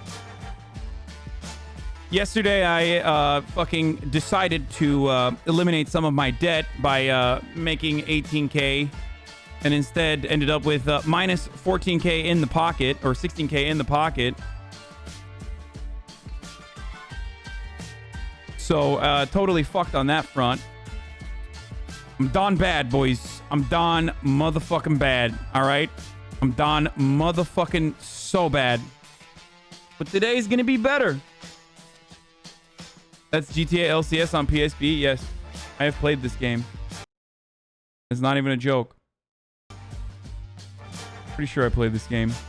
yesterday I fucking decided to eliminate some of my debt by making 18K and instead ended up with minus 14K in the pocket, or 16K in the pocket. So totally fucked on that front. I'm done bad, boys. I'm done motherfucking bad, all right? I'm done motherfucking so bad. But today's gonna be better. That's GTA LCS on PSP. Yes, I have played this game. It's not even a joke. Pretty sure I played this game.